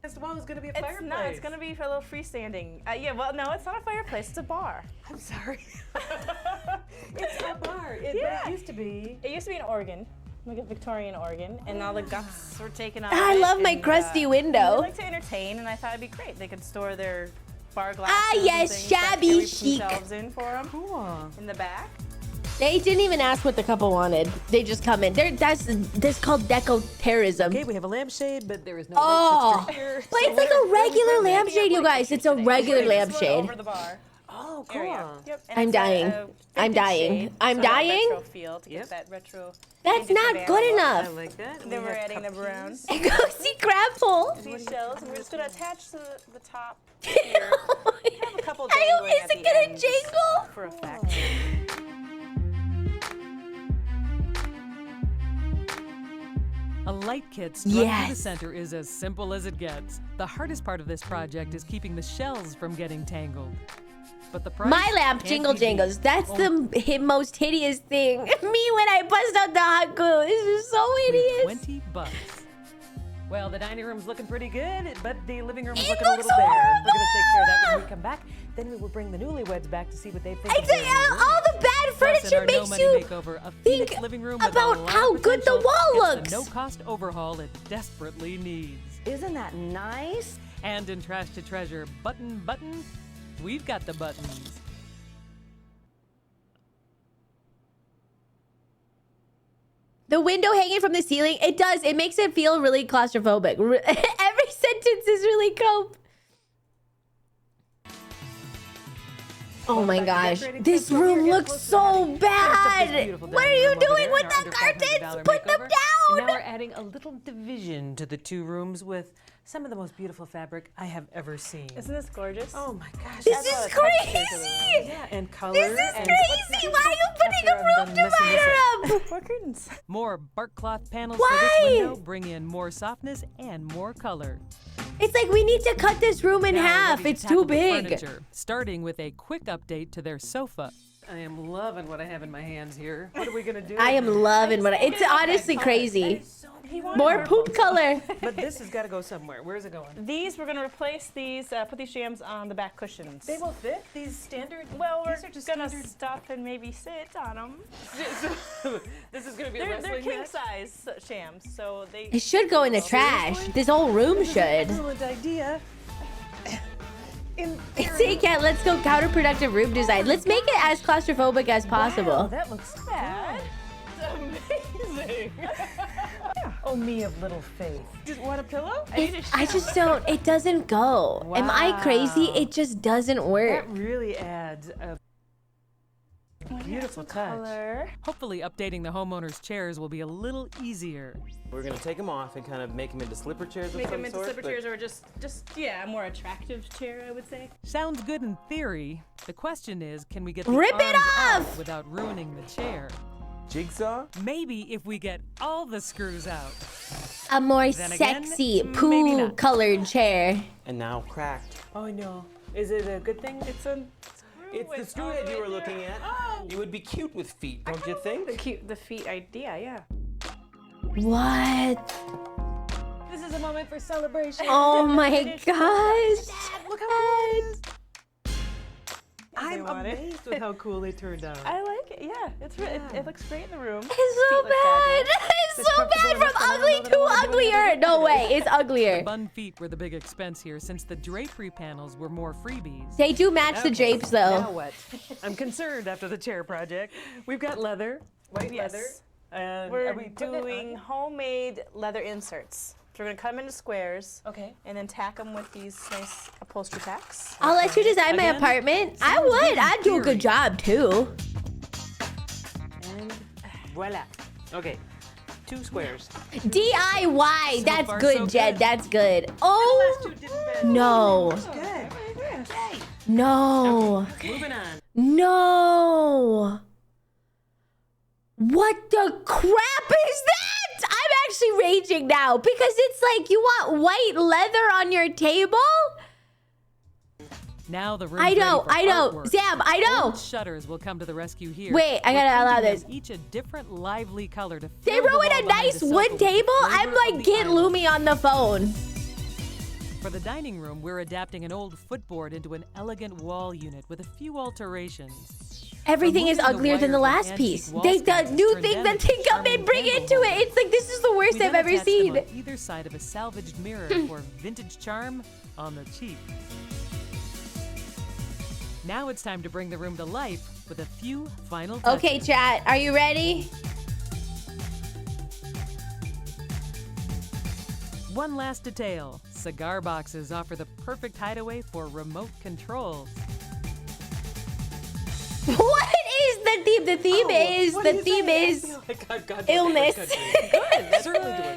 This wall is going to be a It's fireplace. not. It's gonna be a little freestanding. Yeah. Well, no, it's not a fireplace. It's a bar. I'm sorry. It's a bar. It used to be. It used to be an organ, like a Victorian organ, and all the guts were taken out. I of it, love my and, crusty They window. like to entertain, and I thought it'd be great. They could store their bar glasses. Ah, and yes, things back shabby here. We put chic. shelves in for them. Cool. In the back. They didn't even ask what the couple wanted. They just come in. That's called deco-terrorism. Okay, we have a lampshade, but there is no Oh, light fixture here. but it's like a regular lampshade, you guys. It's a regular lampshade. Over the bar. Oh, cool. Area. Yep. And I'm it's a dying. I'm vintage dying. shade, I'm so that dying. Retro feel to get that retro. That's vintage not good Havana enough. I like that. look. Then we're adding the brown. Go see crab hole. These shells, and we're just gonna attach to the top here. Have a couple I hope dangling is at it the gonna ends jingle? for effect. a light kit strung through the Yes. center is as simple as it gets. The hardest part of this project is keeping the shells from getting tangled. But the price My lamp can't jingle be beat. jingles. That's Oh, the most hideous thing. Me when I bust out the hot glue. This is so hideous. $20. Well, the dining room's looking pretty good, but the living room's It looking a looks little bare. horrible. We're going to take care of that when we come back. Then we will bring the newlyweds back to see what they think. I of tell their you, new room. all the bad Plus, in furniture our no makes money you makeover, a think Phoenix living room with a about lot how of good the potential wall gets looks. the no-cost overhaul it desperately needs. Isn't that nice? And in Trash to Treasure, button, we've got the buttons. The window hanging from the ceiling, it does. It makes it feel really claustrophobic. Every sentence is really cope. Oh my gosh. This room looks so bad. What are you doing with the curtains? Put them down. And now we're adding a little division to the two rooms with some of the most beautiful fabric I have ever seen. Isn't this gorgeous? Oh my gosh. This is crazy. Yeah, and color. This is and crazy. Why are you putting a room divider up? More curtains. More bark cloth panels Why? for this window bring in more softness and more color. It's like we need to cut this room in Now we're half. ready to It's tackle too the big. furniture, starting with a quick update to their sofa. I am loving what I have in my hands here. What are we gonna do? I am loving what it's honestly crazy. More poop color. But this has got to go somewhere. Where's it going? These, we're going to replace these, put these jams on the back cushions. They will fit these standard. Well, we're these are just going to standard. stop and maybe sit on them. This is going to be a They're wrestling king match? size shams, so they. It should go in the trash. This whole room should. Excellent idea. Say, Cat, let's go counterproductive room design. Let's make it as claustrophobic as possible. Wow, that looks bad. It's amazing. Oh, me of little faith. Just want a pillow? I just don't. It doesn't go. Am I crazy? It just doesn't work. That really adds a beautiful touch. Color. Hopefully, updating the homeowner's chairs will be a little easier. We're gonna take them off and kind of make them into slipper chairs of Make some them into sort. slipper but- chairs or just yeah, a more attractive chair, I would say. Sounds good in theory. The question is, can we get the Rip it arms off! without ruining the chair? Jigsaw? Maybe if we get all the screws out. A more Then again, sexy, maybe poo not. colored chair. And now cracked. Oh, no. Is it a good thing? It's a It's the screw head you were looking at. You would be cute with feet, don't you think? the feet idea, yeah. What? This is a moment for celebration. Oh my gosh. Look how cool it is. I'm want it. amazed with how cool they turned out. I like it, yeah. It looks great in the room. It's so bad. It's so bad from ugly to uglier. No way. It's uglier. Bun feet were the big expense here since the drapery panels were more freebies. They do match the drapes Now though. what? I'm concerned after the chair project. We've got leather, white Yes. leather. And We're are we putting it doing on? homemade leather inserts. So we're gonna cut them into squares. Okay. And then tack them with these nice upholstery tacks. I'll let you design my Again, apartment. I would. I'd do a good job too. And voila. Okay. 2 squares. DIY. That's far, good, so Jed. good. That's good. Oh no. Good. Okay. No. Moving on. No. What the crap is that? I'm actually raging now because it's like you want white leather on your table? Now the room. I know. Sam, I know. Old shutters will come to the rescue here. Wait, I We're gotta allow painting this. them Each a different lively color to They fill the ruined wall a behind nice the sofa wood with the table? I'm flavor of like, the get island. Lumi on the phone. For the dining room, we're adapting an old footboard into an elegant wall unit with a few alterations. Everything is Removing the uglier than the wires last and piece. antique They wall the screens new turn thing them that into they come charming and bring candle into it. holders. It's like this is the worst We I've then ever attach them seen. on either side of a salvaged mirror for vintage charm on the cheap. Now it's time to bring the room to life with a few final touches. Okay, chat, are you ready? One last detail. Cigar boxes offer the perfect hideaway for remote controls. What is the theme? The theme is illness.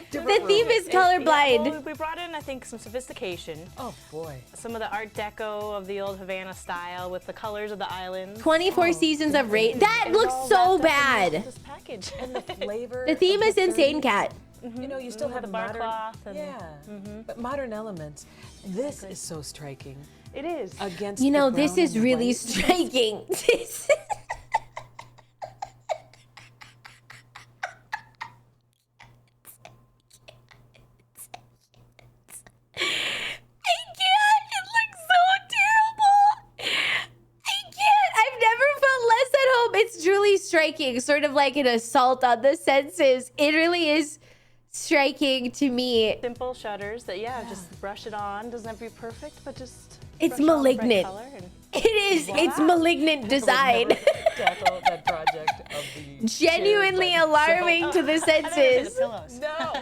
The theme is colorblind. Well, we brought in, I think, some sophistication. Oh boy. Some of the Art Deco of the old Havana style with the colors of the islands. 24 seasons of rate. That looks so bad. This package. And the flavor. The theme of is the insane, 30s. Cat. You know, you still have the the bar modern cloth. And, yeah, but modern elements. This is so striking. It is. Against You know, the this brown is and really white. striking. It's truly striking, sort of like an assault on the senses. It really is striking to me. Simple shutters that, just brush it on. Doesn't have to be perfect, but just It's brush it on with bright malignant. color and It is. It's malignant design. Tackle that project. genuinely alarming to the senses. No,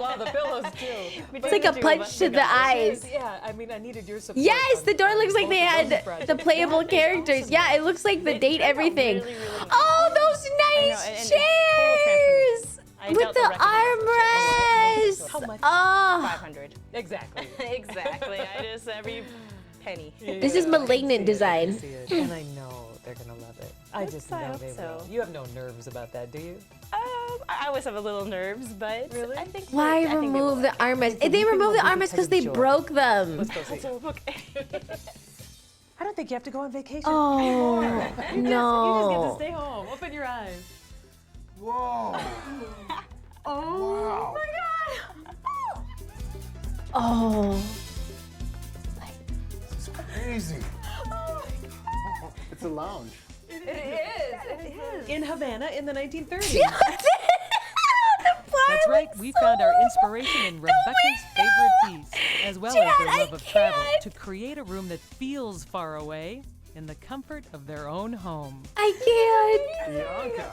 well, the pillows too. It's like a punch to the eyes. Yeah, I mean, I needed your support. Yes, the door looks like they had the playable characters. Yeah, it looks like the date everything. Oh, those nice chairs with the armrests. How much? Oh, 500. Exactly. Exactly. I just every penny. this is malignant design. And I know they're gonna love it. I just know they will. You have no nerves about that, do you? I always have a little nerves, but really? I think. Why remove the armrests? They removed the armrests because they broke them. Let's go see. I don't think you have to go on vacation Oh, anymore. You no. just get to stay home. Open your eyes. Whoa. Oh Wow. my God. Oh. This is crazy. It's a lounge. It is. In Havana in the 1930s. That's right, we found our inspiration in Rebecca's favorite piece, as well as their love of travel, to create a room that feels far away in the comfort of their own home. I can't. Bianca.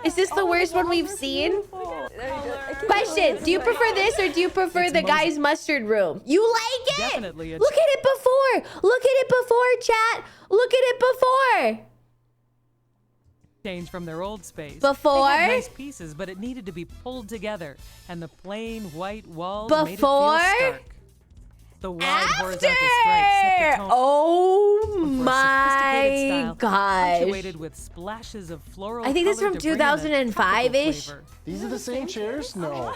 Is this the worst one we've seen? Question, do you prefer this or do you prefer the guy's mustard room? You like it? Definitely. Look at it before. Look at it before, chat. Look at it before. Change from their old space. Before? They had nice pieces, but it needed to be pulled together, and the plain white walls made it feel stark. The wide horizontal stripes set the tone Oh for a my sophisticated style, gosh. punctuated with splashes of floral I think this is color from to bring in a 2005-ish. tropical flavor. These are the same chairs? No.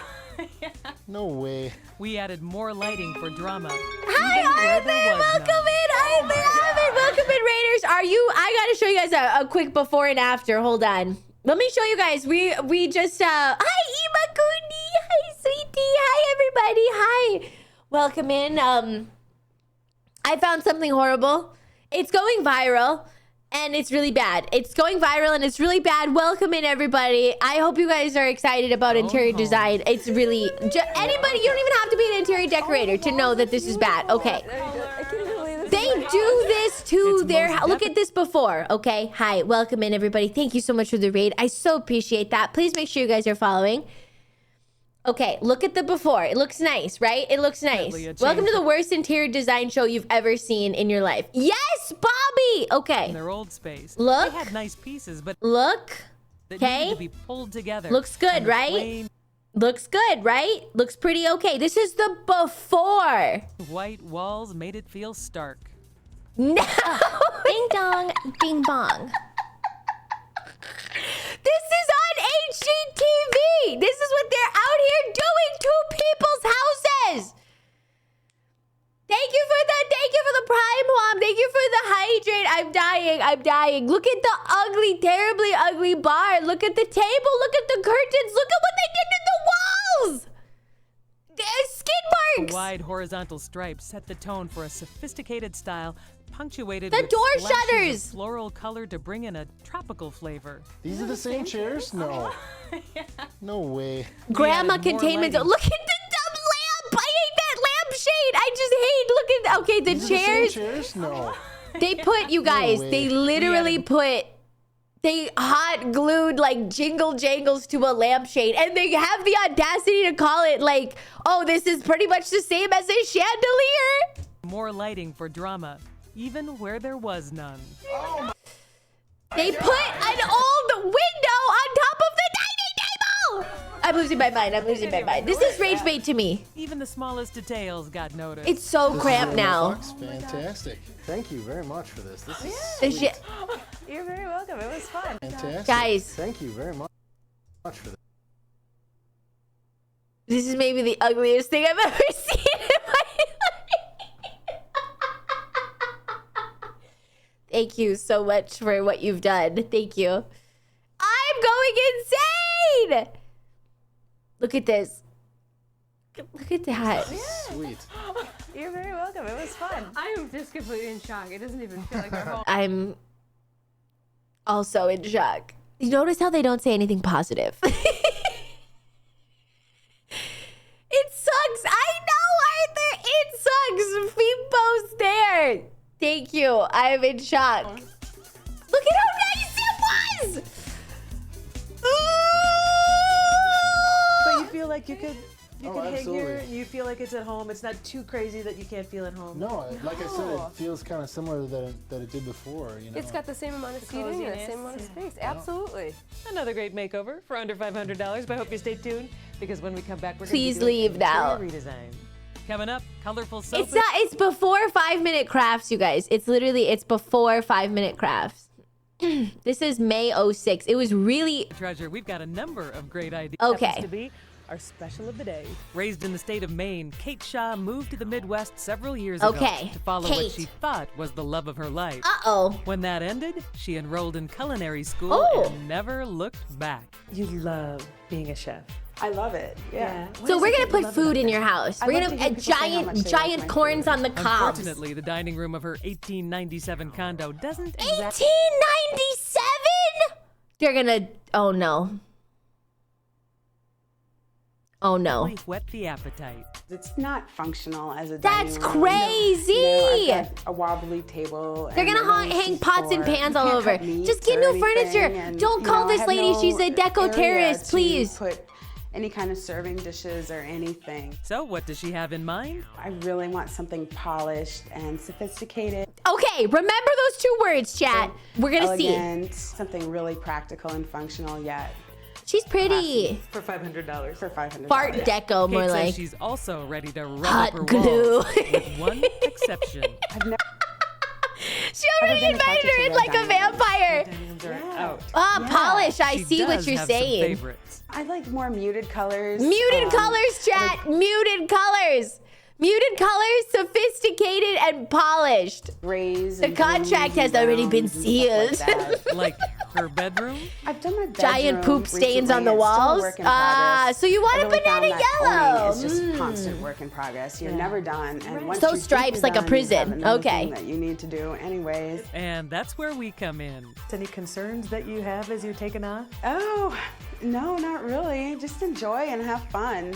No way. We added more lighting for drama. Hi, Arthur. Welcome in, Arthur. Welcome in, Raiders. I gotta show you guys a quick before and after. Hold on. Let me show you guys. We just hi, Imakuni. Hi, sweetie. Hi, everybody. Hi. Welcome in. I found something horrible. It's going viral. And it's really bad. It's going viral and it's really bad. Welcome in, everybody. I hope you guys are excited about interior design. It's really... anybody, you don't even have to be an interior decorator to know that this is bad. Okay. They do this to their... Look at this before, okay? Hi, welcome in, everybody. Thank you so much for the raid. I so appreciate that. Please make sure you guys are following. Okay, look at the before. It looks nice, right? It looks nice. Welcome to the worst interior design show you've ever seen in your life. Yes, Bobby! Okay. In their old space. Look. They had nice pieces, but look. that Okay. needed to be pulled together. Looks good, right? Looks good, right? Looks pretty okay. This is the before. White walls made it feel stark. No. Ding dong, ding bong. This is on HGTV. This is what they're out here doing to people's houses. Thank you for the prime, Mom. Thank you for the hydrate. I'm dying. Look at the ugly, terribly ugly bar. Look at the table. Look at the curtains. Look at what they did to the walls. There's skid marks. The wide horizontal stripes set the tone for a sophisticated style, punctuated The with door splashes of shutters. floral color to bring in a tropical flavor. These are the same chairs? No. No way. Grandma added more containment. lighting. Look at the dumb lamp. I hate that lampshade. I just hate. Look at. Okay, the These chairs. are the same chairs? No. They put you guys. way. They literally put. They hot glued like jingle jangles to a lampshade, and they have the audacity to call it like, oh, this is pretty much the same as a chandelier. More lighting for drama, even where there was none. They put an old window on top of the dining table. I'm losing my mind. This is rage bait to me. Even the smallest details got noticed. It's so This cramped is now. Fantastic. Thank you very much for this. This is This sweet. shit. You're very welcome. It was fun. Fantastic. Guys. Thank you very much for this. This is maybe the ugliest thing I've ever seen in my life. Thank you so much for what you've done. Thank you. I'm going insane. Look at this. Look at that. Sweet. You're very welcome. It was fun. I am just completely in shock. It doesn't even feel like we're home. I'm also in shock. You notice how they don't say anything positive? It sucks. I know, Arthur. It sucks. Fimbo's there. Thank you. I'm in shock. Look at how nice it was. like you could hang here absolutely. and you feel like it's at home? It's not too crazy that you can't feel at home. No, like I said, it feels kind of similar that it did before. You know. It's got the same amount of seating and the coziness. same amount of space. Absolutely. Another great makeover for under $500, but I hope you stay tuned because when we come back, we're Please going to be doing leave now. interior redesign. Coming up, colorful sofa. It's not. It's before 5-minute crafts, you guys. It's literally. It's before 5-minute crafts. This is May 06. It was really. Treasure, we've got a number of great ideas. Okay. Happens to be our special of the day. Raised in the state of Maine, Kate Shaw moved to the Midwest several years Okay, ago to follow Kate. what she thought was the love of her life. Uh-oh. When that ended, she enrolled in culinary school Oh. and never looked back. You love being a chef. I love it. Yeah. So we're gonna put food in your house. We're gonna giant corns on the cobs. Unfortunately, the dining room of her 1897 condo doesn't exactly 1897. They're gonna. Oh no. Oh no. whet the appetite. It's not functional as a That's dining room. crazy. You know, I've got a wobbly table. They're gonna hang pots and pans all over. Just get new furniture. Don't call this lady. She's a deco terrorist, please. Put any kind of serving dishes or anything. So what does she have in mind? I really want something polished and sophisticated. Okay, remember those 2 words, chat. We're gonna Elegant, something really practical and functional yet. She's pretty. For $500. For $500. Fart deco, more Kate like. says she's also ready to rub Hot up her glue. walls, with one exception. She already invited her in like a vampire. Polish. I She see what does you're have some saying. favorites. I like more muted colors. Muted colors, chat. Muted colors. Muted colors, sophisticated and polished. Rays. The contract has already been sealed. Like her bedroom? I've done my bedroom Giant poop stains recently. on the It's still a walls. work in Ah, progress. so you want I a really found banana that yellow. owning is just constant work in progress. You're never done. And once So you think stripes you're like a done, you prison. have another Okay. thing that you need to do anyways. And that's where we come in. Any concerns that you have as you're taking off? Oh, no, not really. Just enjoy and have fun.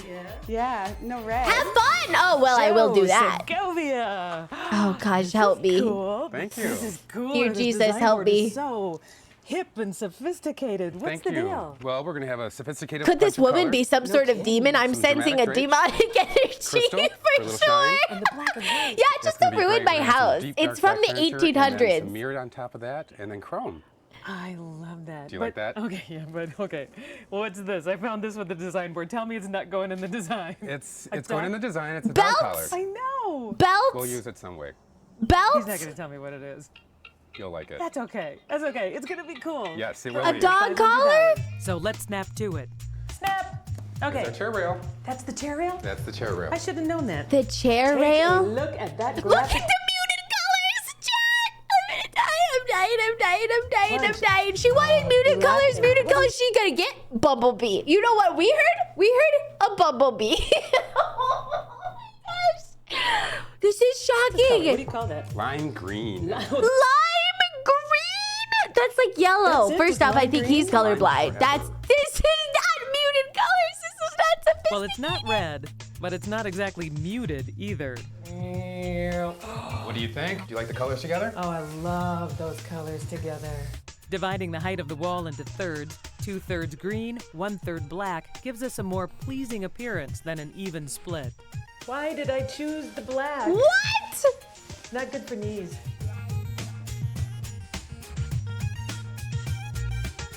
Yeah, no red. Have fun. Oh, well, I will do that. Segovia. Oh, gosh, help me. Cool. Thank you. This is cool. Dear This Jesus, design help board me. is so hip and sophisticated. What's Thank the you. deal? Well, we're going to have a sophisticated. Could this punch of woman color. be some sort of demon? I'm Some sensing a dramatic demonic energy Crystal for for a little sure. shine. Yeah, just to ruin my house. It's from the 1800s. Some mirrored on top of that, and then chrome. I love that. Do you like that? Okay, yeah, but okay. What's this? I found this with the design board. Tell me it's not going in the design. It's A going in the dog? design. It's a dog collar. I know. Belts? We'll use it some way. Belts? He's not going to tell me what it is. You'll like it. That's okay. That's okay. It's going to be cool. Yes, it will A be. dog collar? So let's snap to it. Snap. Okay. There's our chair rail. That's the chair rail? That's the chair rail. I should have known that. The chair Take a rail? look at that Look graphic. at the muted colors, chat! I'm dying. She wanted muted colors. She gonna get Bumblebee. You know what we heard? We heard a Bumblebee. Oh my gosh. This is shocking. What do you call that? Lime green. Lime green? That's like yellow. That's it, First just off, I lime think green? he's colorblind. Forever. This is not muted colors. This is not sophisticated. Well, it's not red, but it's not exactly muted either. What do you think? Do you like the colors together? Oh, I love those colors together. Dividing the height of the wall into thirds, 2/3 green, 1/3 black, gives us a more pleasing appearance than an even split. Why did I choose the black? What? Not good for knees.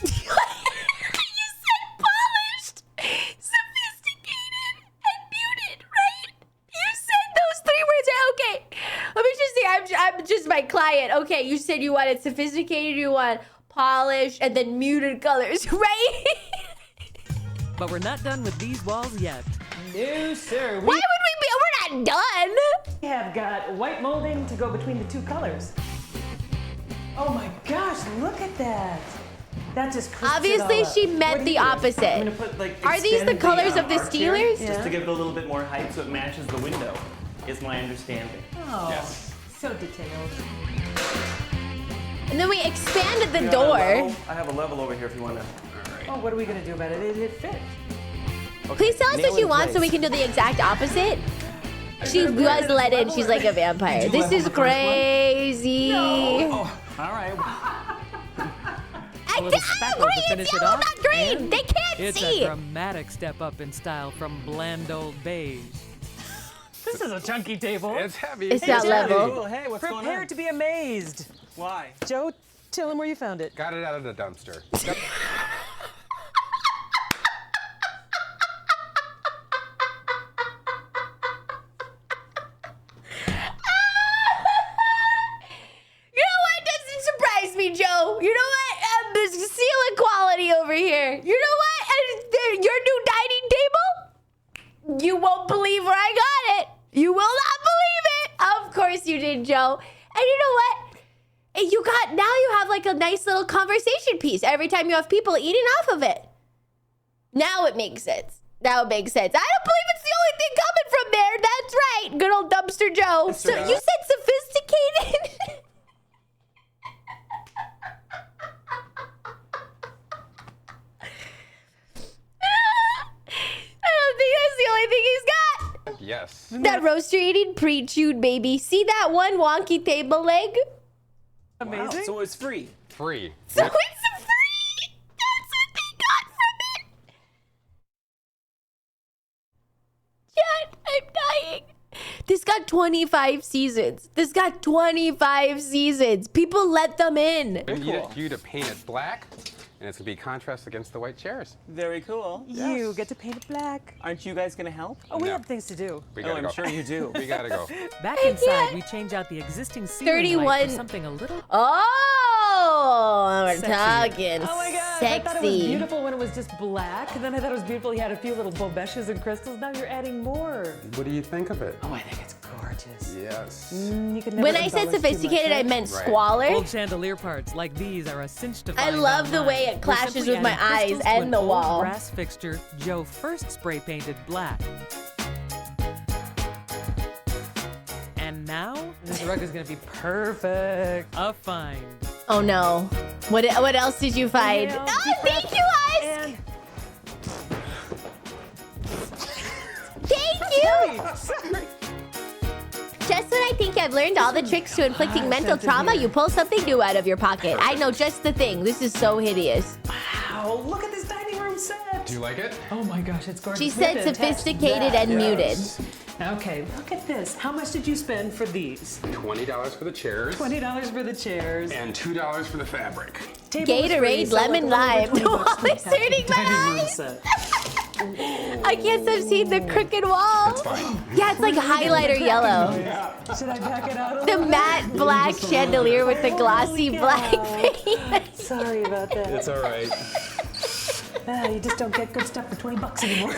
You said polished, sophisticated, and muted, right? You said those 3 words. Okay, let me just say, I'm just my client. Okay, you said you wanted sophisticated, you want polished, and then muted colors, right? But we're not done with these walls yet. No, sir. Why would we be? We're not done. We have got white molding to go between the 2 colors. Oh my gosh, look at that. That just crisps Obviously, it all up. she What meant do the you do? opposite. I'm gonna put like. Are these the extend colors of the arch here, Steelers? Just to give it a little bit more height so it matches the window, is my understanding. Oh, Yes. so detailed. And then we expanded the You door. I have a level over here if you want to. All right. Oh, what are we gonna do about it? It fit. Please tell us what you want so we can do the exact opposite. She was let in. She's like a vampire. This is crazy. Oh, all right. I little spackle to finish it off. not green. And They can't it's see. a dramatic step up in style from bland old beige. This is a chunky table. It's heavy. It's not level. Cool. Hey, what's going on? Prepare to be amazed. Why? Joe, tell him where you found it. Got it out of the dumpster. You know what doesn't surprise me, Joe? You know what? There's ceiling quality over here. You know what? Your new dining table? You won't believe where I got it. You will not believe it. Of course you did, Joe. And you know what? Now you have like a nice little conversation piece every time you have people eating off of it. Now it makes sense. Now it makes sense. I don't believe it's the only thing coming from there. That's right. Good old Dumpster Joe. So you said sophisticated? I don't think that's the only thing he's got. Yes. That roaster eating pre-chewed baby. See that one wonky table leg? Wow, so it's free. Free. So it's free. That's what they got from it. Chat, I'm dying. This got 25 seasons. This got 25 seasons. People let them in. You to paint it black, and it's gonna be contrast against the white chairs. Very cool. You get to paint it black. Aren't you guys gonna help? Oh, we No. have things to do. We gotta go. I'm sure you do. We gotta go. Back I inside, can't. we change out the existing ceiling 31. light for something a little Oh, we're sexy. talking Oh my God, I thought it was sexy. beautiful when it was just black, and then I thought it was beautiful he had a few little bobeshes and crystals. Now you're adding more. What do you think of it? Oh, I think it's gorgeous. Yes. You can never When I said embellish too sophisticated, much, I right? meant Right. squalor. Old chandelier parts like these are a cinch to I find love the way online. it We're clashes simply with my adding eyes crystals to and an the old wall. brass fixture Joe first spray painted black. And now this rug is gonna be perfect. A find. Oh no. What else did you find? Inhale, Oh, deep thank breath, you, Husk! and Thank you! Just when I think I've learned all the tricks to inflicting mental trauma, you pull something new out of your pocket. I know just the thing. This is so hideous. Wow, look at this dining room set. Do you like it? Oh my gosh, it's gorgeous. She We have said to attach sophisticated that. and muted. Okay, look at this. How much did you spend for these? $20 for the chairs. $20 for the chairs. And $2 for the fabric. Table was free, Gatorade, so lemon, like a little lime. over 20 bucks for It's the package hurting my dining room eyes. set. I can't stop seeing the crooked wall. It's fine. Yeah, it's like highlighter yellow. Should I back it out a The little matte bit? black chandelier with the glossy Holy black cow. paint. Sorry about that. It's all right. You just don't get good stuff for 20 bucks anymore.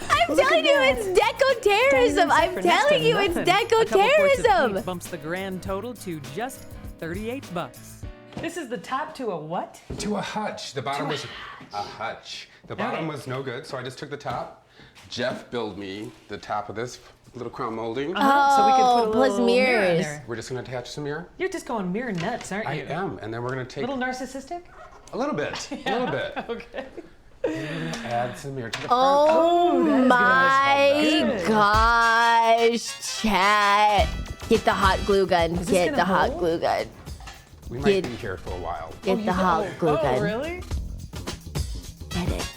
I'm telling you, it's deco-terrorism. I'm telling you, it's A couple quarts of deco-terrorism. paint bumps the grand total to just 38 bucks. This is the top to a what? To a hutch. The bottom was a hutch. The bottom Okay. was no good, so I just took the top. Jeff built me the top of this little crown molding. So we can put a plus little mirror in mirrors. there. We're just gonna attach some mirror. You're just going mirror nuts, aren't I you? am, and then we're gonna take A little narcissistic? a little bit, a little bit. Okay. We're gonna add some mirror to the front. Oh that is my good. gosh, chat. Get the hot glue gun. this Get gonna the hot hold? glue gun. We might Get- be here for a while. Get the hot glue gun. Oh, really? Get it.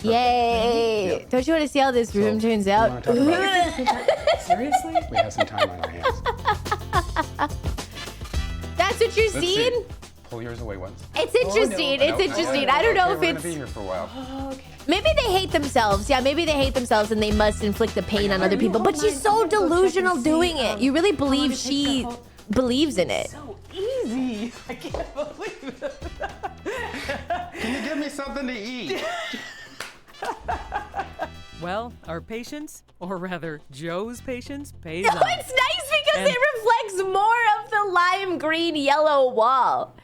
Yay! Don't you want to see how this room turns out? wanna talk about Seriously? We have some time on our hands. That's what you're Let's see. seeing? Pull yours away once. It's interesting. No, It's no, interesting. no, I don't know okay, if we're gonna it's. be here for a while. Maybe they hate themselves. Yeah, maybe they hate themselves and they must inflict the pain on other people. But she's so delusional doing it. You really believe she believes in it. So easy. I can't believe it. Can you give me something to eat? Well, our patience, or rather Joe's patience, pays No, off. it's nice because And- it reflects more of the lime green yellow wall.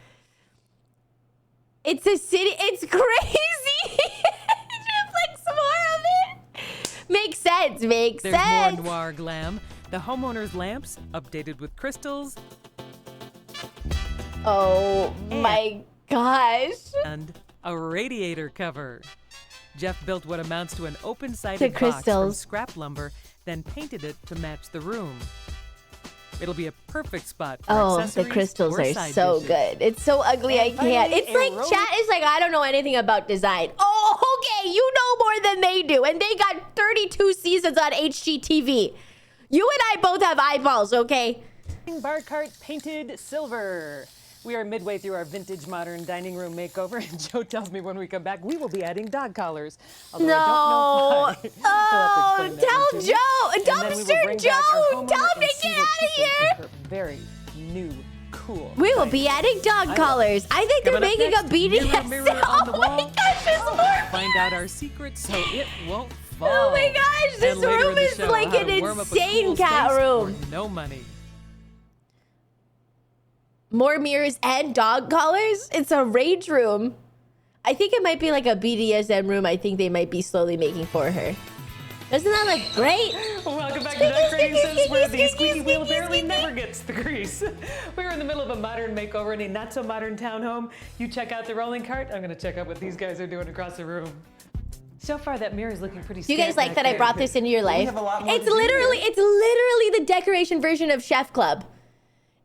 It's a city. It's crazy. It reflects more of it. Makes sense. Makes There's sense. more noir glam. The homeowner's lamps, updated with crystals, Oh my gosh. and a radiator cover. Jeff built what amounts to an The open-sided box from crystals. scrap lumber, then painted it to match the room. It'll be a perfect spot for Oh, the accessories crystals or are side so dishes. good. It's so ugly, I can't. It's like chat is like, I don't know anything about design. Oh, okay, you know more than they do. And they got 32 seasons on HGTV. You and I both have eyeballs, okay? Bar cart painted silver. We are midway through our vintage modern dining room makeover, and Joe tells me when we come back we will be adding dog collars. Although I don't know why. Tell Joe! Dumpster Joe! Tell him to get out of here! Very new, cool. We will be adding dog collars. I think they're making a BDS. Mirror on the Oh my wall. gosh, there's more. Find out our secret so it won't fall. Oh my gosh, this And later room in the is show, like how an to warm up a insane cool cat space room. for no money. More mirrors and dog collars? It's a rage room. I think it might be like a BDSM room. I think they might be slowly making for her. Doesn't that look great? Welcome back to Decorating Sense, where the squeaky wheel apparently never gets the grease. We're in the middle of a modern makeover in a not-so-modern townhome. You check out the rolling cart. I'm going to check out what these guys are doing across the room. So far, that mirror is looking pretty Do you guys scant like back that I there, brought but this into your we life? have a lot more It's to do literally the decoration version of Chef Club.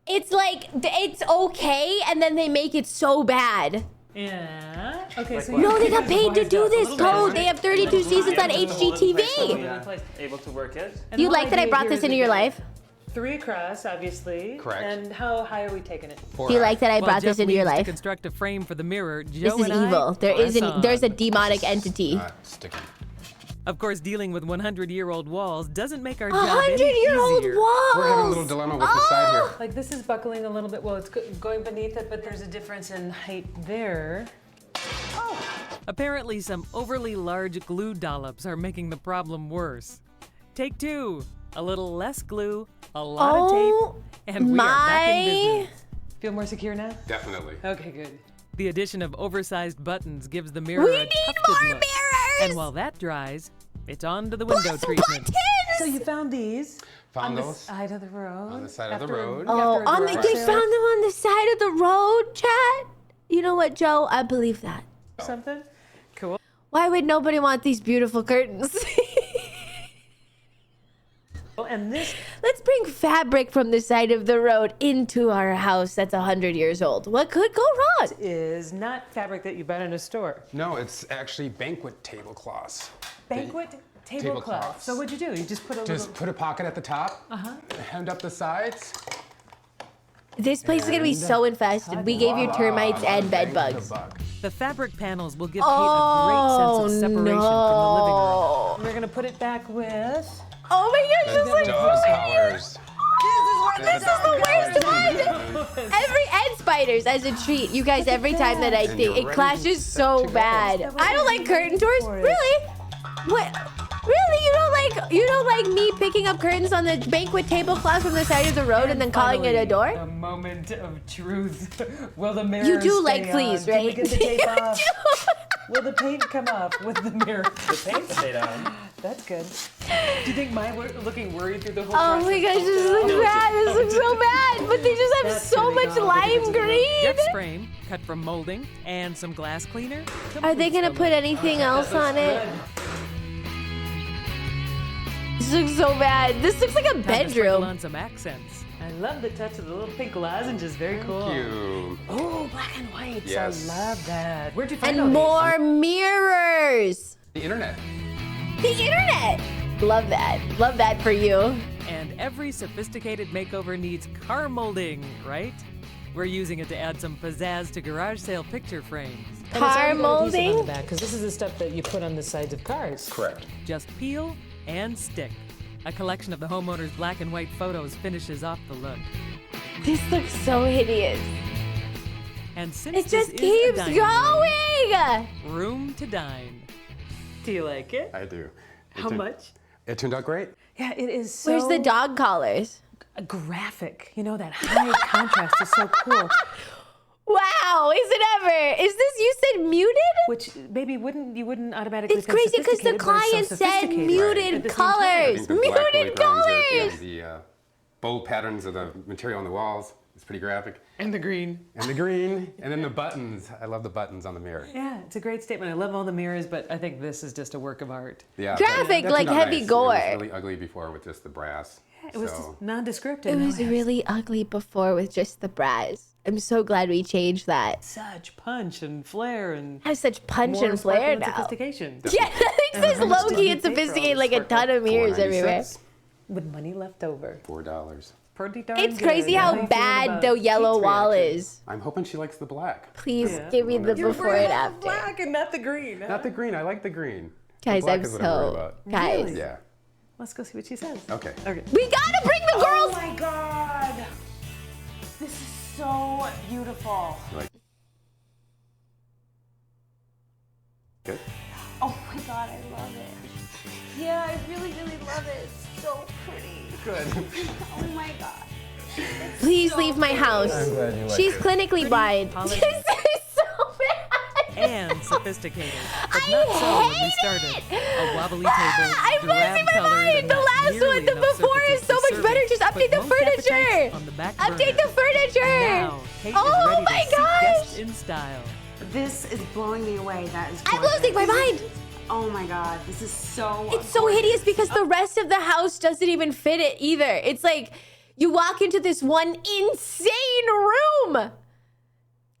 It's like, it's okay, and then they make it so bad. Yeah. Okay, so No, they got you paid to do this, little Code. bit. They have 32 seasons on HGTV. Yeah, able to work it. And Do you the whole like that I idea brought here this is into we've your got life? 3 across, obviously. Correct. And how high are we taking it? Do you like that I While brought Jeff this into your leaves to life? construct a frame for the mirror, This Joe is and I evil. press on. There's a demonic entity. Sticky. Of course, dealing with 100-year-old walls doesn't make our job any 100-year-old easier. walls. We're having a little dilemma with the side here. Like this is buckling a little bit. Well, it's going beneath it, but there's a difference in height there. Apparently, some overly large glue dollops are making the problem worse. Take 2. A little less glue, a lot of tape, and we are back in business. Feel more secure now? Definitely. Okay, good. The addition of oversized buttons gives the mirror We a need tufted more look. mirrors! And while that dries, it's on to the window treatment. So you found these Found on the those side of the road. on the side of the after- road. Oh, after a they garage found them sale on the side of the road, chat? You know what, Joe? I believe that. or something. Cool. Why would nobody want these beautiful curtains? And this Let's bring fabric from the side of the road into our house that's 100 years old. What could go wrong? is not fabric that you buy in a store. No, it's actually banquet tablecloths. Banquet tablecloth. Tablecloths. So what'd you do? You just put a Just little. put a pocket at the top, hemmed up the sides. This place is going to be so infested. We gave you termites and bed bugs. The fabric panels will give Kate a great sense of separation from the living room. We're gonna put it back with. Oh my gosh, The this looks dog collars. This is the worst one. And spiders as a treat. You guys, every time that I And think you're it ready clashes to so go. bad. I don't like curtain doors. Really? What? Really? You don't like me picking up curtains on the banquet tablecloth from the side of the road and then calling it a door? A moment of truth. Will the mirror You do stay like fleas, on? Can we right? get the tape You off? do. Will the paint come off with the mirror? The paint stayed on. That's good. Do you think mine were looking worried through the whole Oh process? my gosh, this looks bad. This looks so bad. But they just have That's so gonna be much gone. lime green. Jeff's frame, cut from molding, and some glass cleaner. Are they gonna put anything else on it? This looks so bad. This looks like a Time to sprinkle bedroom. on some accents. I love the touch of the little pink lozenges. Very cool. Thank you. Oh, black and white. Yes. I love that. Where'd you find all And these? more mirrors. The internet. The internet. Love that. Love that for you. And every sophisticated makeover needs car molding, right? We're using it to add some pizzazz to garage sale picture frames. Car molding? Because this is the stuff that you put on the sides of cars. Correct. Just peel and stick. A collection of the homeowner's black and white photos finishes off the look. This looks so hideous. And since It this just is a keeps dining room, going. room to dine. Do you like it? I do. How much? It turned out great. Yeah, it is so Where's the dog collars? graphic. You know, that high contrast is so cool. Wow, is it ever? Is this, you said muted? Which maybe you wouldn't automatically It's think crazy because the sophisticated, but it's so client said sophisticated muted at the same time. I colors. think the black really Muted grounds it, colors. and the bold patterns of the material on the walls. It's pretty graphic. And the green. And the green. And then the buttons. I love the buttons on the mirror. Yeah, it's a great statement. I love all the mirrors, but I think this is just a work of art. Yeah. Graphic, that like turned out heavy nice. gore. It was really ugly before with just the brass. It was So- just nondescript. It and was now really ugly before with just the brass. I'm so glad we changed that. such punch and flair and I have such punch more and flair sparkle and now. sophistication. Yeah, it says low-key and sophisticated, like a ton of mirrors everywhere. $4.96. With money left over. $4. Pretty darn It's good. crazy how you feeling bad about the yellow Pete's wall reaction? is. I'm hoping she likes the black. Please Yeah. give me the You're before and after. black and not the green? Huh? Not the green. I like the green. Guys, the black I'm is what I'm worried so... about. Guys. Really? Yeah. Let's go see what she says. Okay. Okay. We gotta bring the girls! Oh my god! This is so beautiful. Like. Good. Oh my god, I love it. Yeah, I really, really love it. It's so pretty. Good. Oh my god. Please leave my house. I'm glad you like She's it. clinically blind. polished, This is so bad. and sophisticated. But I not so when we hate started. it. A wobbly table, I'm drab losing my colors, mind. and The not last nearly one, the enough before is surfaces so to much serve better. it. Just update Put the most appetites furniture. on the back Update burner. the furniture. Now, Kate Oh is ready my to seat gosh. guests in style. This is blowing me away. That is I'm gorgeous. losing my mind. Oh my god, this is so It's so hideous because the rest of the house doesn't even fit it either. It's like you walk into this one insane room.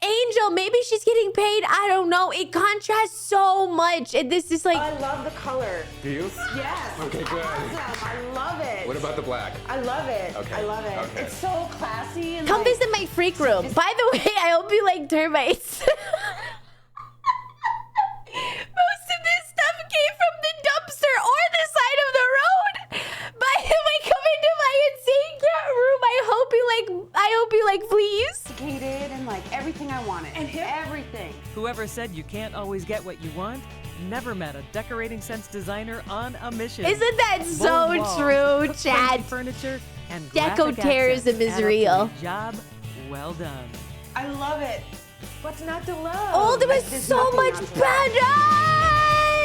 Angel, maybe she's getting paid. I don't know. It contrasts so much. And this is like... I love the color. Do you? Yes. Okay, good. Awesome. I love it. What about the black? I love it. Okay, I love it. okay. It's so classy and Come like, visit my freak room. By the way, I hope you like termites. Most of this stuff came from the dumpster or the side of the road. By the way, come into my insane cat room. I hope you like fleas. sophisticated and like everything I wanted. And everything. Whoever said you can't always get what you want never met a decorating sense designer on a mission. Isn't that so Bold walls, true, hook-friendly Chad? Furniture and Deco graphic terrorism accents is add up to real. a job well done. I love it. What's not to love? Oh, there was There's so nothing much not to love. better.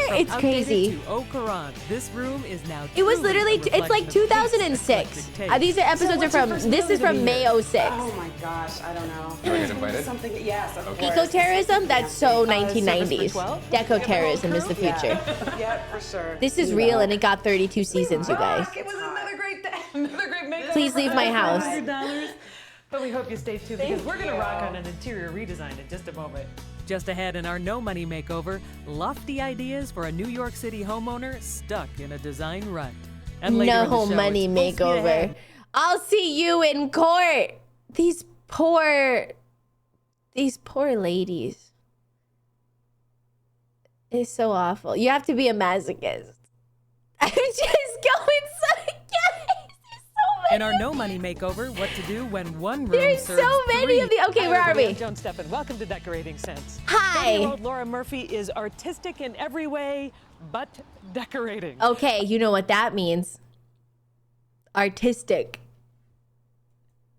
From It's outdated crazy. To Au Courant, this room is now. It was truly literally, a it's reflection like of Kate's 2006. eclectic taste. These are episodes are from, this is from May 06. Oh my gosh, I don't know. You wanna get invited? Something, yes, of course. Eco-terrorism? That's so Service for 1990s. 12? Deco-terrorism is the future. Yeah, for sure. This is real and it got 32 seasons, you guys. It was another great day. Another great makeover. Please leave my house. $100. But we hope you stay tuned because we're going to rock on an interior redesign in just a moment. Just ahead in our No Money Makeover, lofty ideas for a New York City homeowner stuck in a design rut. And later in the No show, money it's full speed makeover. ahead. I'll see you in court. These poor ladies. It's so awful. You have to be a masochist. I'm just going so In our No Money Makeover, what to do when one room There's serves so many of the. Okay, Hi, where are everybody. we? I'm Joan Steffen. Welcome to Decorating Sense. Hi. 20-year-old Laura Murphy is artistic in every way but decorating. Okay, you know what that means. Artistic.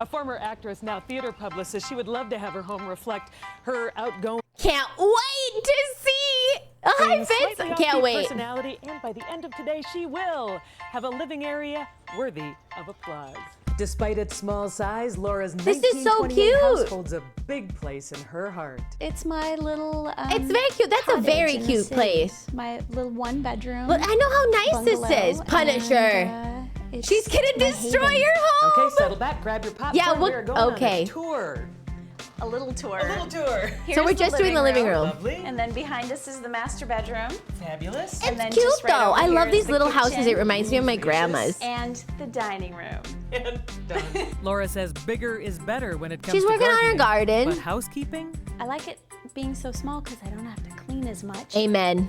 A former actress, now theater publicist, she would love to have her home reflect her outgoing. Can't wait to see. Hi, Vince. slightly Can't offbeat wait. Personality, and by the end of today, she will have a living area worthy of applause. Despite its small size, Laura's This is so 1928 cute. house holds a big place in her heart. It's my little. It's very cute. That's a cottage very in the cute city. place. My little one bedroom. Look, I know how nice this is. Punisher. She's gonna destroy your home. Okay, settle back, grab your popcorn. Yeah, we are going okay. on a tour. A little tour. A little tour. So we're just doing the living room. Lovely. And then behind us is the master bedroom. Fabulous. And then It's cute just right though. over I here love is these the little houses. kitchen It reminds me of my grandma's. And the dining room. Laura says bigger is better when it comes She's to working on her gardening, garden. But housekeeping? I like it being so small because I don't have to clean as much. Amen.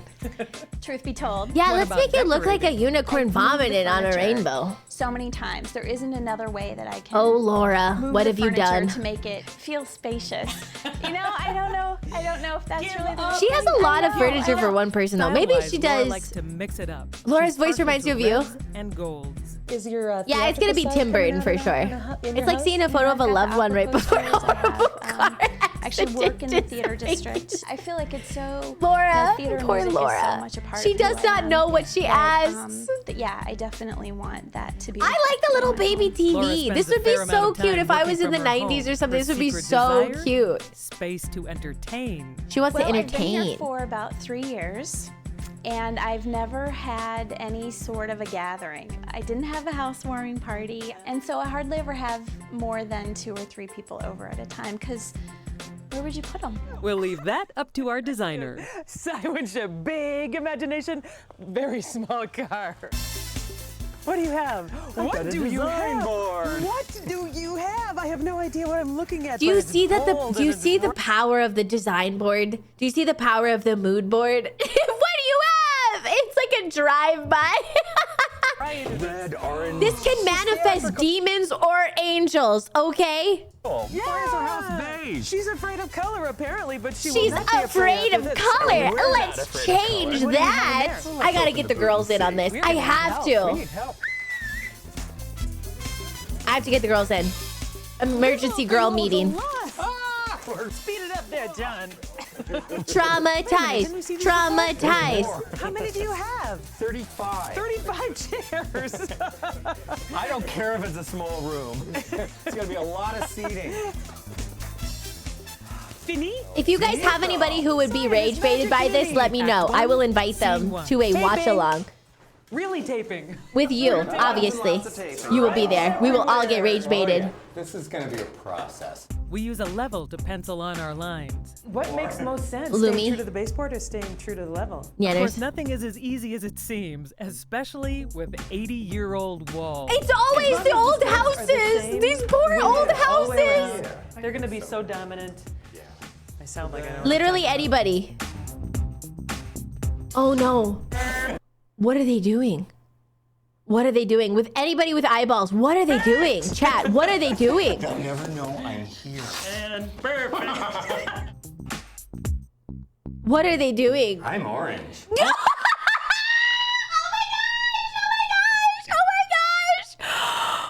Truth be told. Yeah, What let's about make it look like a unicorn I've moved the vomited on a furniture rainbow. So many times. There isn't another way that I can. Oh, Laura, move what the have you furniture done? to make it feel spacious? You know, I don't know. I don't know if that's really the. She has a lot of furniture for one person though. Maybe Style-wise, she Laura does. likes to mix it up. Laura's She's voice partial reminds to you of you. reds and golds. Is your Yeah, it's gonna be theatrical side Tim Burton coming for out sure. in your It's like house? seeing a photo of a loved one right before a horrible car actually work in the accident. theater district. I feel like it's so. Laura, the theater poor music Laura. Is so much a part She of does who I not am. know what she But, asks. yeah, I definitely want that to be. I like the little baby Laura TV. spends This a would be fair amount so of cute time if I working was in the from her 90s home. or something. Her This would be secret so desire? cute. Space to entertain. She wants to I've been entertain. here for about 3 years. and I've never had any sort of a gathering. I didn't have a housewarming party, and so I hardly ever have more than 2 or 3 people over at a time, because where would you put them? We'll leave that up to our designer. Simonship, big imagination, very small car. What do you have? What do you have? What do you have? I have no idea what I'm looking at. Do you see that do you see the power of the design board? Do you see the power of the mood board? What do you have? It's like a drive-by. Red, orange. This can manifest demons or angels, okay? Why is her house beige? She's afraid of color, apparently, but She's will not be afraid of this. color. We're not Let's afraid of change color. What do you have that. in there? I gotta get the girls in on this. I have We to. need help. I have to get the girls in. Emergency girl meeting. Speed it up there, John. Traumatized. Traumatized. How many do you have? 35. 35 chairs. I don't care if it's a small room. It's gonna be a lot of seating. Fini? If you guys have anybody who would be rage baited by this, let me know. I will invite them to a watch along. Really taping. With you, obviously. You will be there. We will all get rage baited. This is gonna be a process. We use a level to pencil on our lines. What makes most sense? Lumi. Staying true to the baseboard or staying true to the level? Yeah, Of course, there's. nothing is as easy as it seems, especially with 80-year-old walls. It's always the old houses. These poor old houses. They're gonna be so dominant. I sound like I know. Literally anybody. Oh no. What are they doing? What are they doing? With anybody with eyeballs, what are they doing? Chat, what are they doing? They'll never know I'm here. And perfect. What are they doing? I'm orange.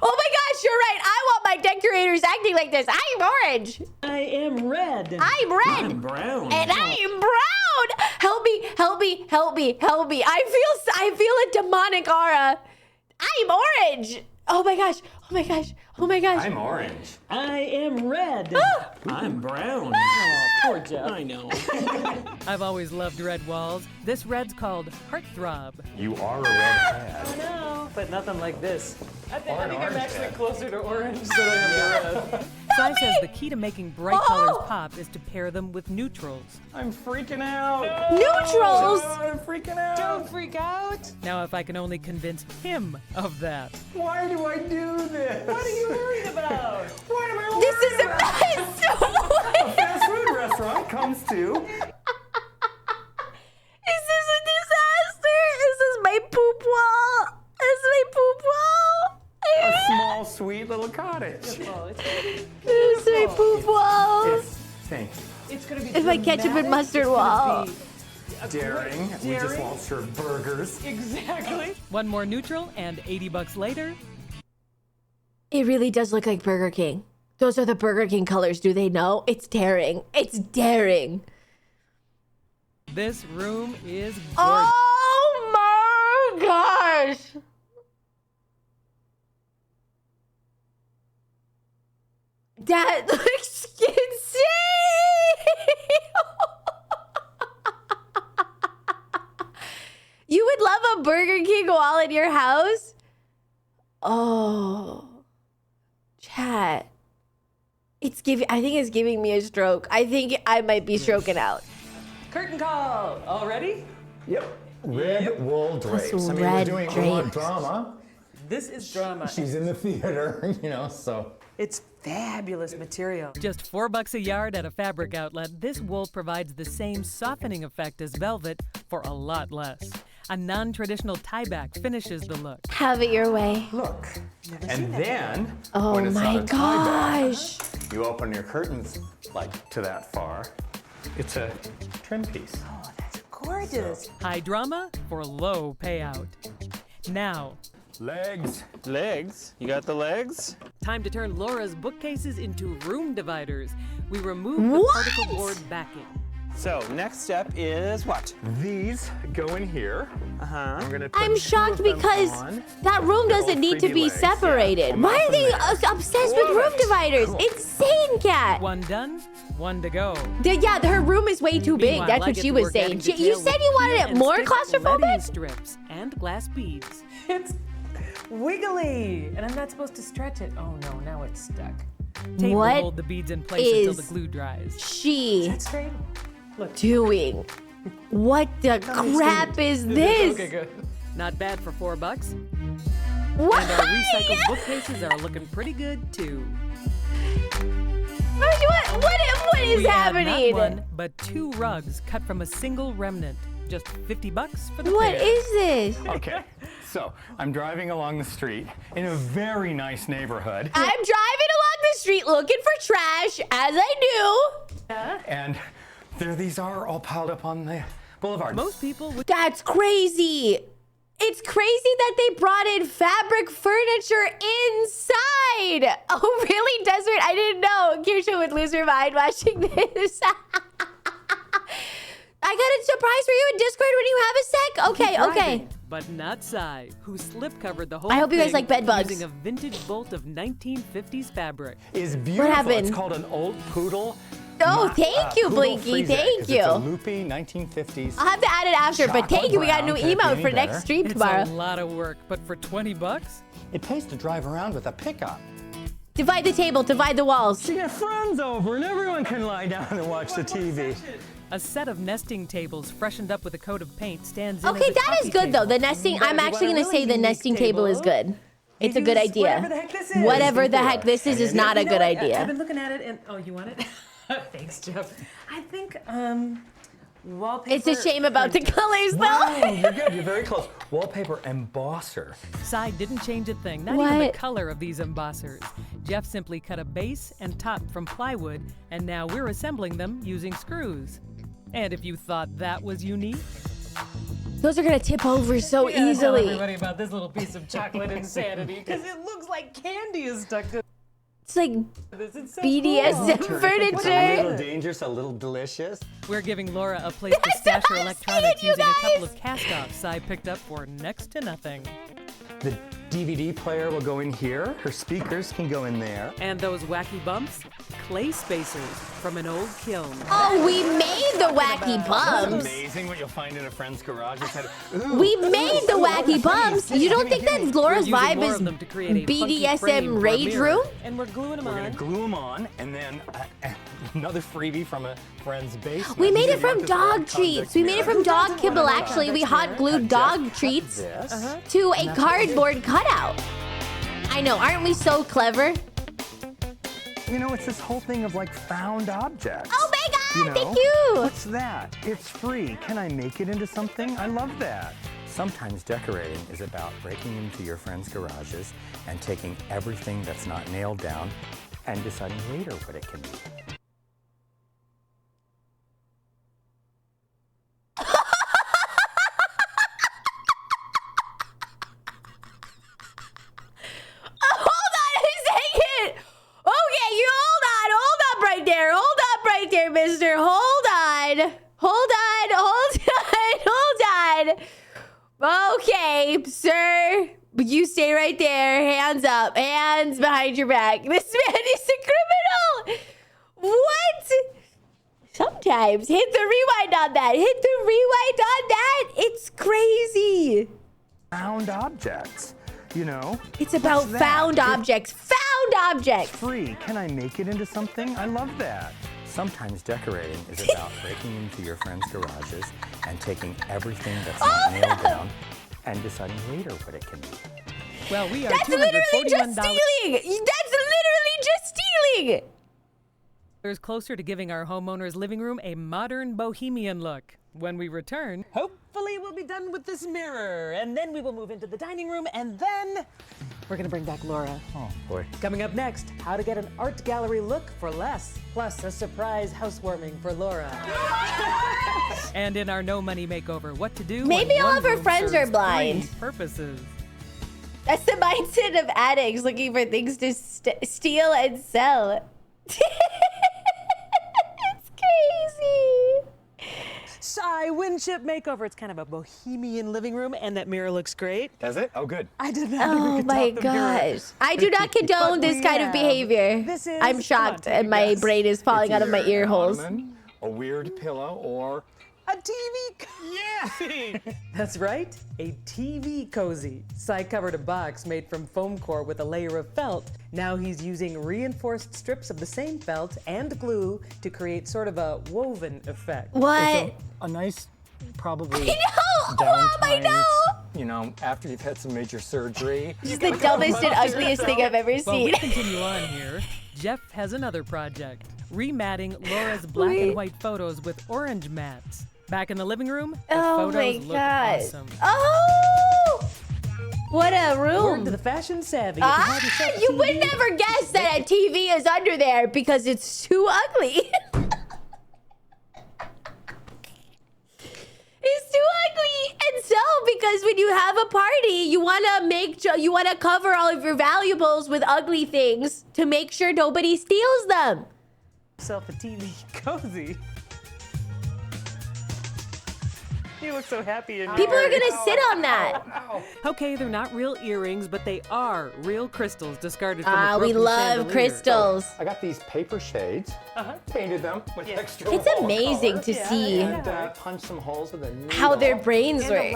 Oh my gosh, you're right. I want my decorators acting like this. I'm orange. I am red. I'm red. I'm brown. And I am brown. Help me, help me, help me, help me. I feel a demonic aura. I'm orange. Oh my gosh. Oh my gosh. Oh my gosh. I'm orange. I am red. I'm brown. Oh, poor Jeff. I know. I've always loved red walls. This red's called Heartthrob. You are a redhead. No, but nothing like this. I think I'm orange actually head. closer to orange than I am to red. Sai says the key to making bright colors pop is to pair them with neutrals. I'm freaking out. Neutrals. I'm freaking out. Don't freak out. Now, if I can only convince him of that. Why do I do this? What are you worried about? What am I This is a mess. A fast food restaurant comes to. Is this a disaster? Is this my poop wall? Is this my poop wall? A small, sweet little cottage. This is my poop wall. Thanks. It's gonna be. It's my ketchup and dramatic. mustard It's gonna wall. be Daring. We just Daring. won't serve burgers. Exactly. One more neutral, and $80 later, It really does look like Burger King. Those are the Burger King colors. Do they know? It's daring. It's daring. this room is gorgeous. Oh my gosh. That looks insane. You would love a Burger King wall in your house? Oh. Chat. It's giving, I think it's giving me a stroke. I think I might be stroking out. Curtain call. All ready? Yep. Red wool drapes. That's I mean, red we're doing a lot of drapes. drama. This is drama. She's in the theater, you know, so. It's fabulous material. Just $4 a yard at a fabric outlet, this wool provides the same softening effect as velvet for a lot less. A non-traditional tie-back finishes the look. Have it your way. Look. And then, Oh when it's my not a tie-back, gosh. you open your curtains like to that far. It's a trim piece. Oh, that's gorgeous. High drama for low payout. Now, Legs. Legs? You got the legs? time to turn Laura's bookcases into room dividers. We remove the What? particle board backing. So next step is what? These go in here. I'm gonna put I'm two shocked of them because on. that room They're doesn't all need to 3D be legs, separated. yeah. Why are they Awesome, man. obsessed with room dividers? Insane, Cat. One done, one to go. Yeah, her room is way too big. Meanwhile, That's I what get she to was work saying. adding You detail said with you wanted key it and more stick claustrophobic? leading strips and glass beads. It's wiggly, and I'm not supposed to stretch it. Oh no, now it's stuck. Tape will What hold the beads in place until the is glue dries. she Straight. Look. doing? What the crap is this? Okay, good. Not bad for $4. What? And our recycled bookcases are looking pretty good too. What is We add happening? not one, but 2 rugs cut from a single remnant. Just $50 for the What pair. is this? Okay, so I'm driving along the street in a very nice neighborhood. I'm driving along the street looking for trash, as I do. And there these are all piled up on the boulevard. Most people would. That's crazy. It's crazy that they brought in fabric furniture inside. Oh, really, Desert? I didn't know. Kirsha would lose her mind watching this. I got a surprise for you in Discord when you have a sec. Okay, okay. But not Sai, who slip covered the whole I hope you guys thing like bed bugs. using a vintage bolt of 1950s fabric. Is beautiful. happened? It's called an old poodle. Oh, thank you, Poodle Blinky. Friesic, Thank 'cause It's a you. loopy 1950s. I'll have to add it after, but thank you. We got a new Chocolate brown, emote for can't be next any stream It's tomorrow. a lot of work, but for $20, It pays to drive around with a pickup. Divide the table, divide the walls. You get friends over and everyone can lie down and watch the TV. a set of nesting tables freshened up with a coat of paint stands in Okay, as a that is coffee good though. table. The nesting, I'm actually gonna say the nesting table is good. It's a good idea. Whatever the heck this is. Whatever the heck this is not a You know good what? I've idea. been looking at it and, oh, you want it? Thanks, Jeff. I think, wallpaper. It's a shame about the colors though. Wow, you're good. You're very close. Wallpaper embosser. Sai didn't change a thing, not even the color of these embossers. Jeff simply cut a base and top from plywood, and now we're assembling them using screws. And if you thought that was unique, Those are gonna tip over so We gotta tell easily. everybody about this little piece of chocolate insanity because it looks like candy is stuck to It's like this. It's so BDSM cool. A furniture. little dangerous, a little delicious. we're giving Laura a place to stash her electronics using a couple of cast-offs Sai picked up for next to nothing. The DVD player will go in here. Her speakers can go in there. And those wacky bumps? Clay spacers from an old kiln. Oh, we made the wacky It's bumps. amazing what you'll find in a friend's garage. It's We made the wacky bumps. You don't think that Laura's We're using vibe more is of them to create a funky frame BDSM for a rage mirror. room? And we're gluing them We're on. gonna glue them on, and then another freebie from a friend's basement. We made You it from want this dog red treats. convex We made it mirror. from dog kibble, actually. We hot glued dog treats This. to a cardboard cutout. I know, aren't we so clever? You know, it's this whole thing of like found objects. Oh my god, You know? thank you! What's that? It's free. Can I make it into something? I love that. Sometimes decorating is about breaking into your friends' garages and taking everything that's not nailed down and deciding later what it can be. Hold on a second! Okay, you hold up right there. Hold up right there, mister. Hold on. Hold on, hold on, hold on. Okay, sir. You stay right there. Hands up. Hands behind your back. This man is a criminal. What? Sometimes. Hit the rewind on that. Hit the rewind on that. It's crazy. Found objects, you know? It's about What's that? found objects. Found objects. Free. Can I make it into something? I love that. Sometimes decorating is about breaking into your friends' garages and taking everything that's not nailed down and deciding later what it can be. Well, we are That's literally just $241 stealing. That's literally just stealing. closer to giving our homeowner's living room a modern bohemian look. When we return, Hopefully we'll be done with this mirror, and then we will move into the dining room, and then we're gonna bring back Laura. Oh, boy. Coming up next, how to get an art gallery look for less, plus a surprise housewarming for Laura. and in our no money makeover, what to do Maybe when all one of her room friends serves are blind. 3 purposes. That's the mindset of addicts looking for things to steal and sell. It's crazy. relationship makeover. It's kind of a bohemian living room, and that mirror looks great. Does it? Oh, good. I did not think we Oh could my top the mirror. gosh. I do not condone this kind of behavior. This is, I'm shocked and my brain is falling out of my ear holes. A weird pillow, or a TV cozy. That's right, a TV cozy. Cy covered a box made from foam core with a layer of felt. Now he's using reinforced strips of the same felt and glue to create sort of a woven effect. What? a nice, probably I know! Mom, I know! You know, after you've had some major surgery. This is the dumbest and ugliest thing I've ever Well, seen. we continue on here. Jeff has another project, rematting Laura's black and white photos with orange mats. Back in the living room, the Oh my photos look god. awesome. Oh! What a room. Word to the fashion savvy. You would never guess that a TV is under there because it's too ugly. It's too ugly. And so, because when you have a party, you want to cover all of your valuables with ugly things to make sure nobody steals them. Yourself a TV cozy. You look so happy and People are gonna sit on that. Okay, they're not real earrings, but they are real crystals discarded from a We broken love chandelier. crystals. I got these paper shades, painted them with extra It's amazing to see and punched some holes with a needle. how their brains work.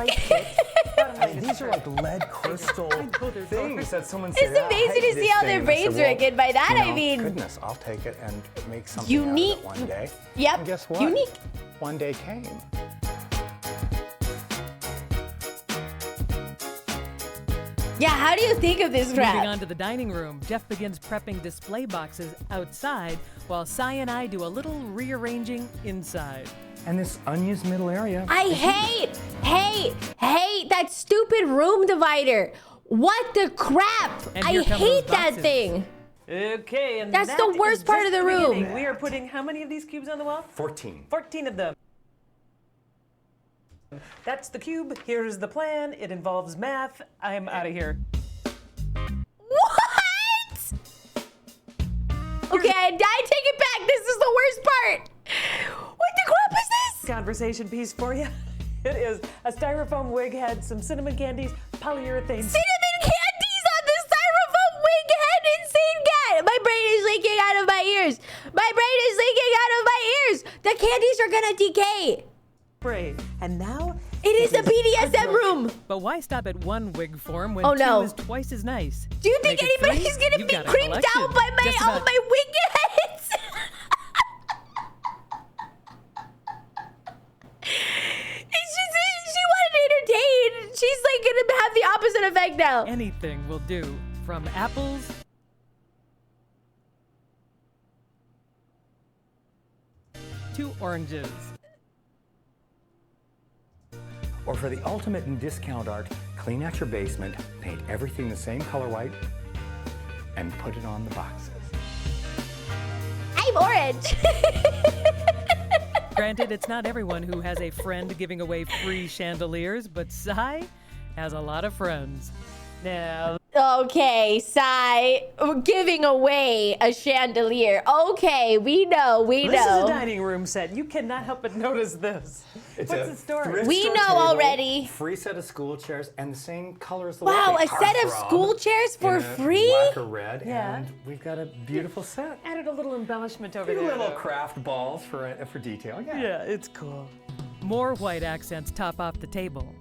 I mean, these are like lead crystal things that someone said. It's amazing to see how their brains work, and by that I mean goodness, I'll take it and make something unique. out of it one day. Yep. And guess what? Unique. One day came. Yeah, how do you think of this crap? Moving on to the dining room, Jeff begins prepping display boxes outside, while Cy and I do a little rearranging inside. And this unused middle area. I hate that stupid room divider. What the crap? And I here come hate those that boxes. thing. Okay, and That's the that worst is part just of the beginning. room. We are putting how many of these cubes on the wall? 14. 14 of them. That's the cube. Here's the plan. It involves math. I'm out of here. What? Okay, I take it back. This is the worst part. What the crap is this? Conversation piece for you. It is a styrofoam wig head, some cinnamon candies, polyurethane. Cinnamon candies on the styrofoam wig head, insane guy. My brain is leaking out of my ears. My brain is leaking out of my ears. The candies are gonna decay. Spray. And now it is a BDSM room. But why stop at one wig form when Oh, two no. is twice as nice? Do you think Make it anybody's three, gonna you've be got a creeped collection. out by Just all about- my wig heads? She wanted to entertain. She's like gonna have the opposite effect now. Anything will do, from apples to oranges. Or for the ultimate in discount art, clean out your basement, paint everything the same color white, and put it on the boxes. I'm orange. Granted, it's not everyone who has a friend giving away free chandeliers, but Cy has a lot of friends. Now, Okay, Cy, giving away a chandelier. Okay, we know. this is a dining room set. You cannot help but notice this. It's What's a the story? thrift We store know table, already. Free set of school chairs and the same color as the Wow, wall. a set of school chairs for free? Black or red, Yeah. and we've got a beautiful set. Added a little embellishment over A there. little though. craft balls for detail. Yeah, it's cool. More white accents top off the table.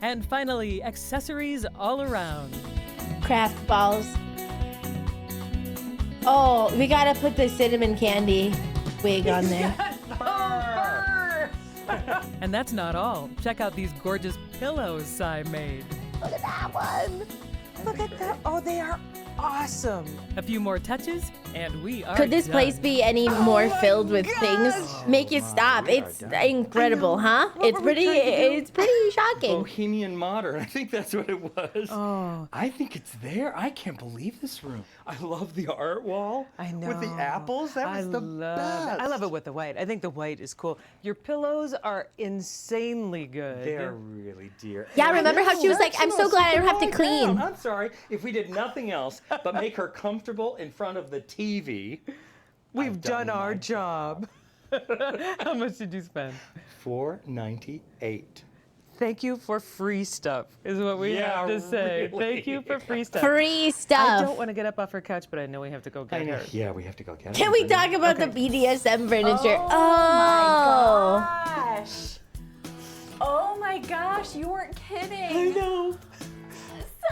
And finally, accessories all around. Craft balls. Oh, we gotta put the cinnamon candy wig on there. And that's not all. Check out these gorgeous pillows Cy made. Look at that one. Look at that. Oh, they are awesome. A few more touches, and we are Could this done. place be any more filled with things? Make it stop. It's incredible, huh? It's pretty shocking. Bohemian modern. I think that's what it was. Oh. I think it's there. I can't believe this room. I love the art wall. I know. With the apples. That was the best. I love it with the white. I think the white is cool. Your pillows are insanely good. They're really dear. Yeah, remember how she was like, I'm so glad I don't have to clean. I'm sorry. If we did nothing else but make her comfortable in front of the TV, We've done our job. How much did you spend? $4.98. Thank you for free stuff, is what we have to say. really. Thank you for free stuff. Free stuff. I don't want to get up off her couch, but I know we have to go get her. Yeah, we have to go get Can we talk about the BDSM furniture? Oh my gosh. Oh my gosh, you weren't kidding. I know.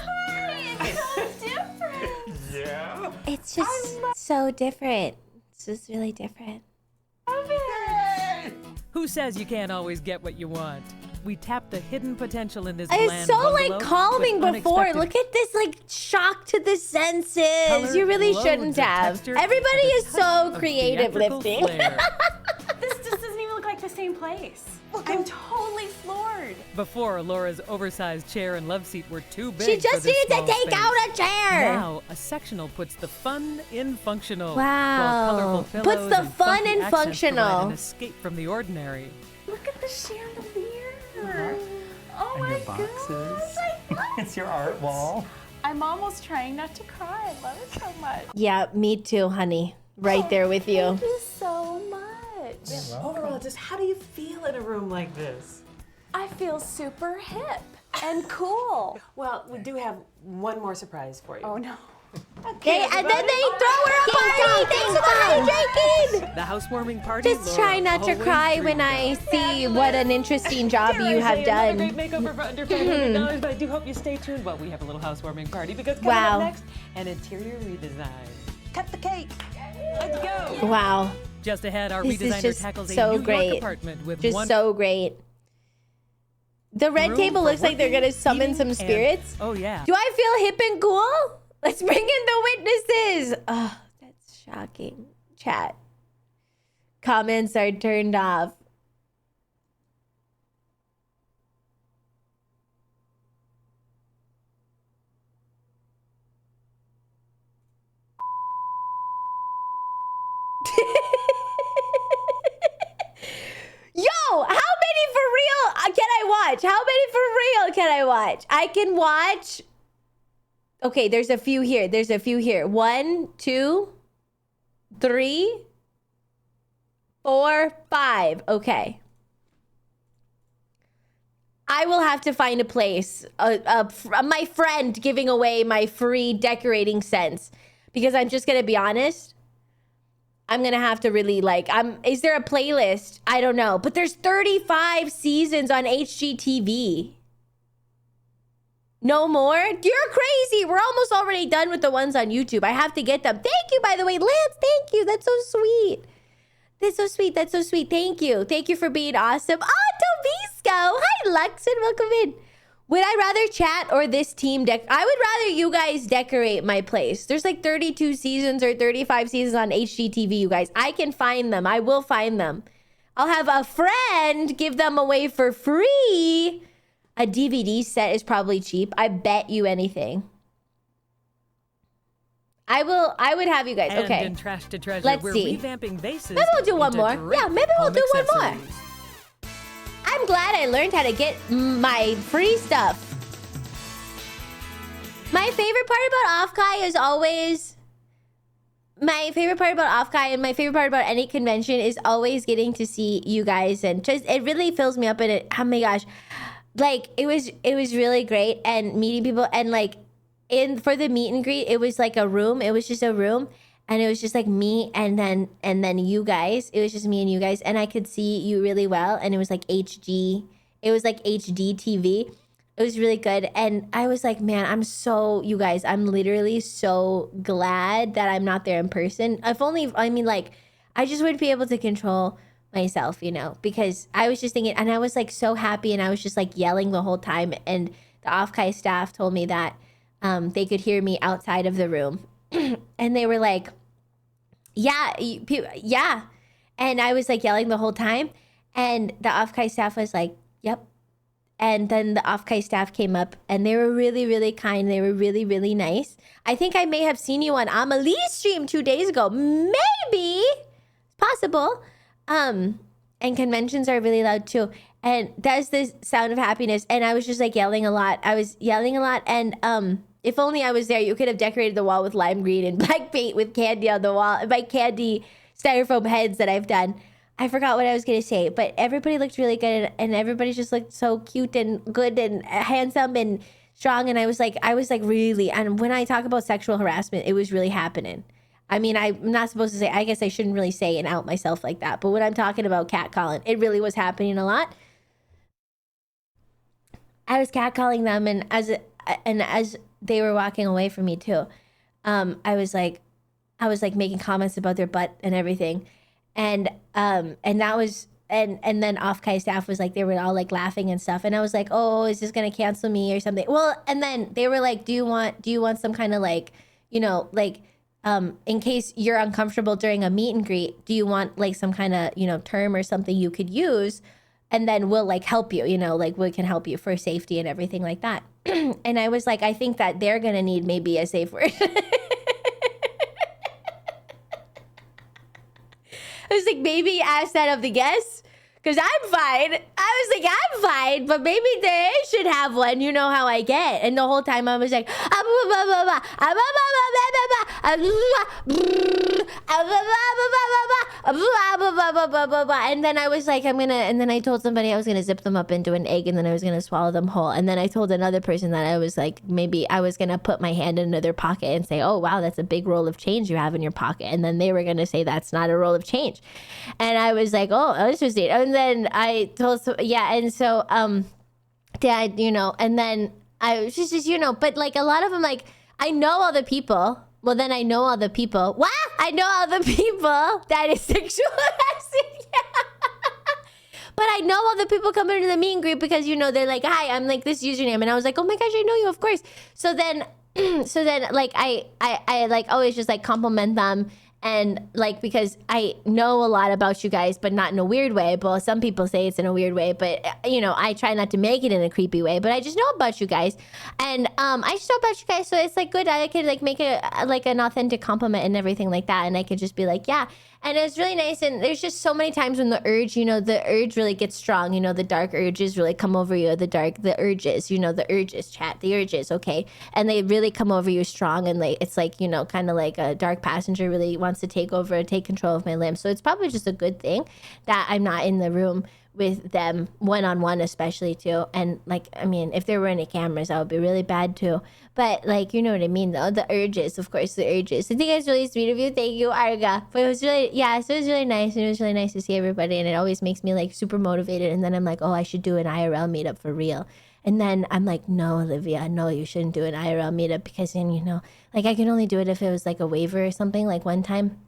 Sorry, it's so different. Yeah. It's just so different. It's just really different. Who says you can't always get what you want? We tap the hidden potential in this It's bland so bungalow like calming with before. unexpected Look at this like shock to the senses. color, You really loads shouldn't of have. texture, Everybody and a is touch so of creative theatrical lifting. flair. This just doesn't even look like the same place. I'm totally floored. Before, Laura's oversized chair and love seat were too big. She for just this needed to small take space. out a chair. Now, a sectional puts the fun in functional. Wow. While colorful Puts pillows the and fun funky in accents provide functional. An escape from the ordinary. Look at the chandelier. Oh And my your boxes. It's your art wall. I'm almost trying not to cry. I love it so much. Yeah, me too, honey. Right there with you. Thank you so much. Overall, just how do you feel in a room like this? I feel super hip and cool. Well, we do have one more surprise for you. Oh no. Okay, and then they throw her a party. Thanks for the honey drinking. The housewarming party. Just try not to cry when I see what an interesting job you have Another done. great makeover for under $500, but I do hope you stay tuned while we have a little housewarming party because coming Wow. up next, an interior redesign. Cut the cake. Let's go. Wow. Just ahead, our This is redesigner just tackles a so New York great. apartment with Just one so great. The red room table for looks like they're working, gonna summon eating, some and- spirits. Oh yeah. Do I feel hip and cool? Let's bring in the witnesses. Oh, that's shocking. Chat. Comments are turned off. Yo, how many for real can I watch? How many for real can I watch? I can watch. Okay, there's a few here. There's a few here. 1, 2, 3, 4, 5. Okay. I will have to find a place. My friend giving away my free decorating scents. Because I'm just going to be honest. I'm going to have to really is there a playlist? I don't know. But there's 35 seasons on HGTV. No more? You're crazy. We're almost already done with the ones on YouTube. I have to get them. Thank you, by the way. Lance, thank you. That's so sweet. That's so sweet. That's so sweet. Thank you. Thank you for being awesome. Oh, Tobisco. Hi, Luxon. Welcome in. Would I rather chat or this team I would rather you guys decorate my place. There's like 32 seasons or 35 seasons on HGTV, you guys. I can find them. I will find them. I'll have a friend give them away for free. A DVD set is probably cheap. I bet you anything. I would have you guys. And Okay. in Trash to Treasure, Let's we're see. revamping vases. Maybe we'll do one into more. great Yeah, maybe we'll home do one more. accessories. I'm glad I learned how to get my free stuff. My favorite part about Offkai is always... My favorite part about Offkai and my favorite part about any convention is always getting to see you guys. And just, it really fills me up. And it, oh my gosh. Like, it was really great. And meeting people. And like, for the meet and greet, it was like a room. It was just a room. And it was just like me and then you guys. It was just me and you guys. And I could see you really well. And it was like HD. It was like HD TV. It was really good. And I was like, man, you guys, I'm literally so glad that I'm not there in person. I just wouldn't be able to control myself, because I was just thinking, and I was like so happy and I was just like yelling the whole time. And the Offkai staff told me that they could hear me outside of the room. And they were like, yeah. And I was like yelling the whole time. And the Offkai staff was like, yep. And then the Offkai staff came up and they were really, really kind. They were really, really nice. I think I may have seen you on Amelie's stream 2 days ago. Maybe. It's possible. And conventions are really loud too. And that's the sound of happiness. And I was just like yelling a lot. I was yelling a lot. And if only I was there, you could have decorated the wall with lime green and black paint with candy on the wall. My candy styrofoam heads that I've done. I forgot what I was gonna say, but everybody looked really good, and everybody just looked so cute and good and handsome and strong. And I was like really, and when I talk about sexual harassment, it was really happening. I mean, I'm not supposed to say, I guess I shouldn't really say and out myself like that, but when I'm talking about catcalling, it really was happening a lot. I was catcalling them, and as they were walking away from me too, I was like making comments about their butt and everything. And that was, and then off-Kai staff was like, they were all like laughing and stuff. And I was like, oh, is this going to cancel me or something? Well, and then they were like, do you want some kind of like, you know, like, in case you're uncomfortable during a meet and greet, do you want like some kind of, you know, term or something you could use? And then we'll like help you, you know, like we can help you for safety and everything like that. And I was like, I think that they're going to need maybe a safe word. I was like, maybe ask that of the guests, because I'm fine. I was like, I'm fine, but maybe they should have one. You know how I get. And the whole time I was like, and then I was like, and then I told somebody I was going to zip them up into an egg, and then I was going to swallow them whole. And then I told another person that I was like, maybe I was going to put my hand into their pocket and say, oh, wow, that's a big roll of change you have in your pocket. And then they were going to say, that's not a roll of change. And I was like, oh, interesting. And then I told, and so, Dad, you know, and then I was just, you know, but like a lot of them, like, I know all the people. Well, then I know all the people. What? I know all the people that is sexual harassing. But I know all the people coming to the meet and greet because, you know, they're like, hi, I'm like this username. And I was like, oh my gosh, I know you, of course. So then like I like always just like compliment them. And like, because I know a lot about you guys, but not in a weird way. But some people say it's in a weird way, but you know, I try not to make it in a creepy way, but I just know about you guys. And I just know about you guys. So it's like good. I could like make it like an authentic compliment and everything like that. And I could just be like, yeah. And it's really nice. And there's just so many times when the urge, you know, the urge really gets strong. You know, the dark urges really come over you. The urges, you know, the urges, chat, the urges, okay? And they really come over you strong. And like, it's like, you know, kind of like a dark passenger really wants to take control of my limbs. So it's probably just a good thing that I'm not in the room with them one-on-one, especially too. And like, I mean, if there were any cameras, that would be really bad too. But like, you know what I mean though, the urges, of course, the urges. I think it's really sweet of you. Thank you, Arga. But it was really, yeah, so it was really nice. And it was really nice to see everybody. And it always makes me like super motivated. And then I'm like, oh, I should do an IRL meetup for real. And then I'm like, no, Olivia, no, you shouldn't do an IRL meetup, because then, you know, like I can only do it if it was like a waiver or something. Like one time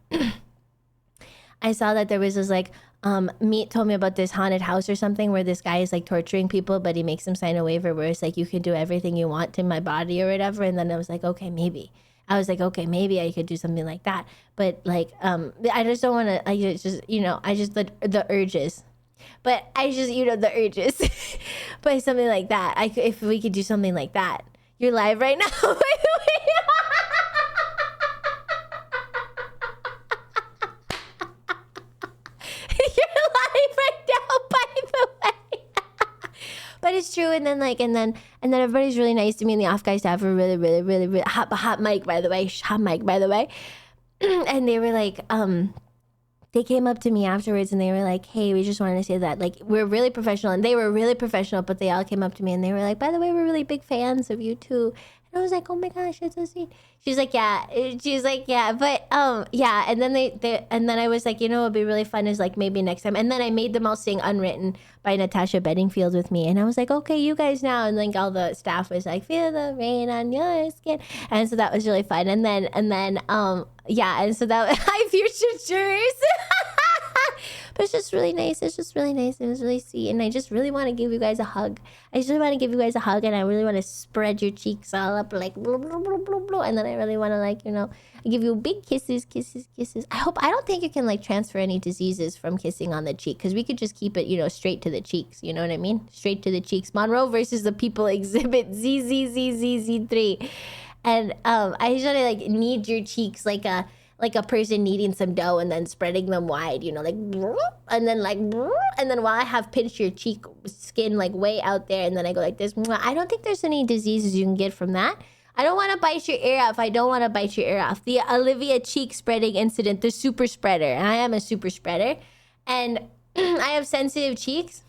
I saw that there was this like, Meat told me about this haunted house or something where this guy is like torturing people, but he makes them sign a waiver where it's like, you can do everything you want to my body or whatever. And then I was like, okay, maybe. I could do something like that. But like, I just don't want to, I just, you know, I just, the urges. But I just, you know, the urges. But something like that. If we could do something like that. You're live right now, by the way. But it's true. And then like, and then everybody's really nice to me, and the off-Kai staff were really, really, really, really hot mic, by the way. And they were like, they came up to me afterwards and they were like, hey, we just wanted to say that like, we're really professional. And they were really professional, but they all came up to me and they were like, by the way, we're really big fans of you too. And I was like, oh my gosh, that's so sweet. She's like, yeah. She's like, yeah. But yeah. And then and then I was like, you know, what would be really fun is like maybe next time. And then I made them all sing Unwritten by Natasha Bedingfield with me. And I was like, okay, you guys now. And like all the staff was like, feel the rain on your skin. And so that was really fun. And then yeah. And so that hi, future jurors. But it's just really nice. It's just really nice. It was really sweet. And I just really want to give you guys a hug. And I really want to spread your cheeks all up like blah, blah, blah, blah, blah. And then I really want to like, you know, give you big kisses. I don't think you can like transfer any diseases from kissing on the cheek, because we could just keep it, you know, straight to the cheeks. You know what I mean? Straight to the cheeks. Monroe versus the people exhibit ZZZZZ3. And I usually like knead your cheeks like a person kneading some dough and then spreading them wide, you know, like, and then while I have pinched your cheek skin like way out there, and then I go like this. I don't think there's any diseases you can get from that. I don't want to bite your ear off. The Olivia cheek spreading incident, the super spreader. And I am a super spreader. and I have sensitive cheeks.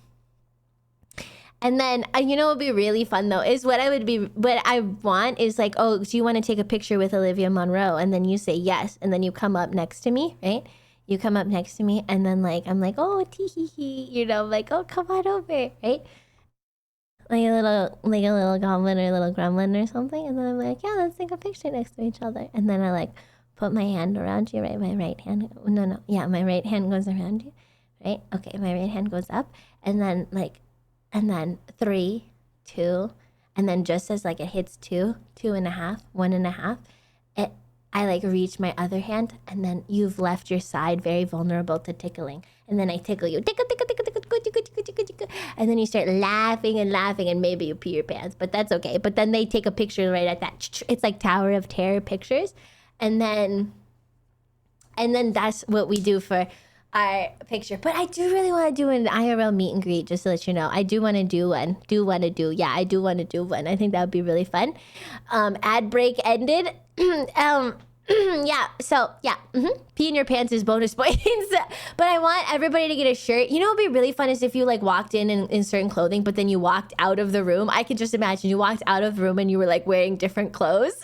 And then, you know what would be really fun though, is what I want is like, oh, do you want to take a picture with Olivia Monroe? And then you say yes. And then you come up next to me, right? You come up next to me and then like, I'm like, oh, tee hee hee, you know, like, oh, come on over, right? Like a little goblin or a little gremlin or something. And then I'm like, yeah, let's take a picture next to each other. And then I like put my hand around you, right? My right hand, my right hand goes around you, right? Okay, my right hand goes up. And then like, and then 3, 2, and then just as like it hits 2, 2.5, 1.5, I like reach my other hand, and then you've left your side very vulnerable to tickling. And then I tickle you, tickle, tickle, tickle, tickle, tickle, tickle, tickle, tickle, tickle, and then you start laughing and laughing, and maybe you pee your pants, but that's okay. But then they take a picture right at that. It's like Tower of Terror pictures, and then that's what we do for our picture. But I do really want to do an IRL meet and greet, just to let you know. I do want to do one. I do want to do one. I think that would be really fun. Ad break ended. Yeah, so yeah, pee in your pants is bonus points. But I want everybody to get a shirt. You know what would be really fun is if you like walked in certain clothing, but then you walked out of the room. I could just imagine you walked out of the room and you were like wearing different clothes.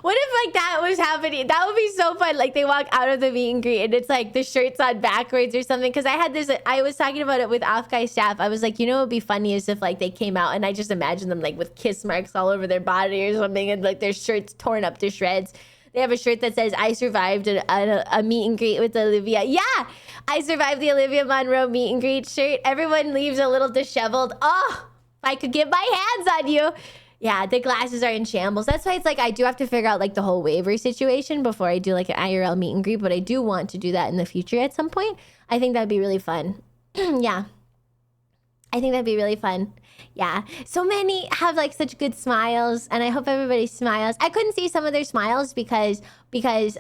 What if like that was happening? That would be so fun. Like they walk out of the meet and greet and it's like the shirt's on backwards or something. Cause I was talking about it with Off Guy staff. I was like, you know what would be funny is if like they came out and I just imagine them like with kiss marks all over their body or something and like their shirts torn up to shreds. They have a shirt that says, I survived a meet and greet with Olivia. Yeah, I survived the Olivia Monroe meet and greet shirt. Everyone leaves a little disheveled. Oh, if I could get my hands on you. Yeah, the glasses are in shambles. That's why it's like I do have to figure out like the whole waiver situation before I do like an IRL meet and greet, but I do want to do that in the future at some point. I think that'd be really fun. Yeah. I think that'd be really fun. Yeah. So many have like such good smiles and I hope everybody smiles. I couldn't see some of their smiles because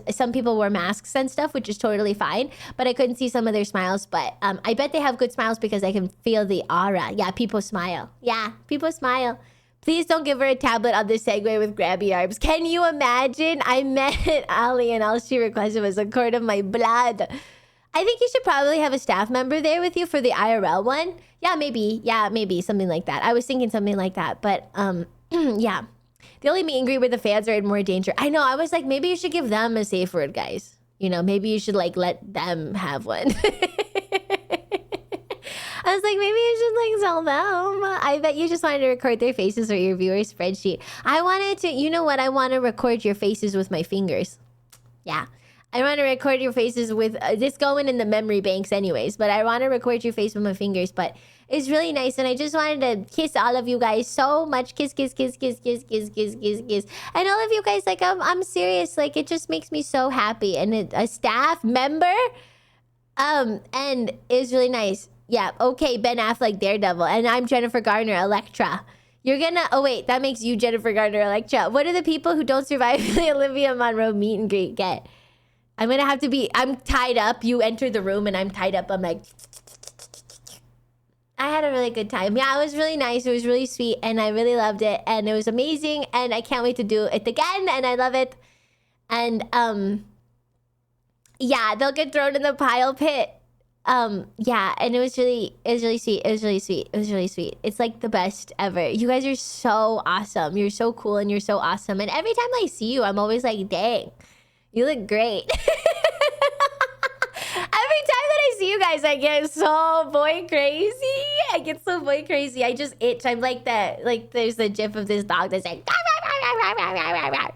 some people wore masks and stuff, which is totally fine, but I couldn't see some of their smiles, but I bet they have good smiles because I can feel the aura. Yeah, people smile. Yeah, people smile. Please don't give her a tablet on this Segway with grabby arms. Can you imagine? I met Ali and all she requested was a quart of my blood. I think you should probably have a staff member there with you for the IRL one. Yeah, maybe. Yeah, maybe. Something like that. I was thinking something like that. But, yeah. The only meet and greet where the fans are in more danger. I know. I was like, maybe you should give them a safe word, guys. You know, maybe you should, like, let them have one. I was like, maybe you should like tell them. I bet you just wanted to record their faces or your viewer spreadsheet. I wanted to, you know what? I want to record your faces with my fingers. Yeah. I want to record your faces with, this going in the memory banks anyways, but I want to record your face with my fingers, but it's really nice. And I just wanted to kiss all of you guys so much. Kiss, kiss, kiss, kiss, kiss, kiss, kiss, kiss, kiss. And all of you guys, like, I'm serious. Like, it just makes me so happy. And a staff member, and it's really nice. Yeah, okay, Ben Affleck, Daredevil. And I'm Jennifer Garner, Elektra. You're gonna... Oh, wait, that makes you Jennifer Garner, Elektra. What do the people who don't survive the Olivia Monroe meet and greet get? I'm gonna have to be... I'm tied up. You enter the room and I'm tied up. I'm like... I had a really good time. Yeah, it was really nice. It was really sweet. And I really loved it. And it was amazing. And I can't wait to do it again. And I love it. And, yeah, they'll get thrown in the pile pit. Yeah, and it was really sweet. It was really sweet. It was really sweet. It's like the best ever. You guys are so awesome. You're so cool and you're so awesome. And every time I see you, I'm always like, dang, you look great. Every time that I see you guys, I get so boy crazy. I just itch. I'm like that. Like there's the gif of this dog that's like,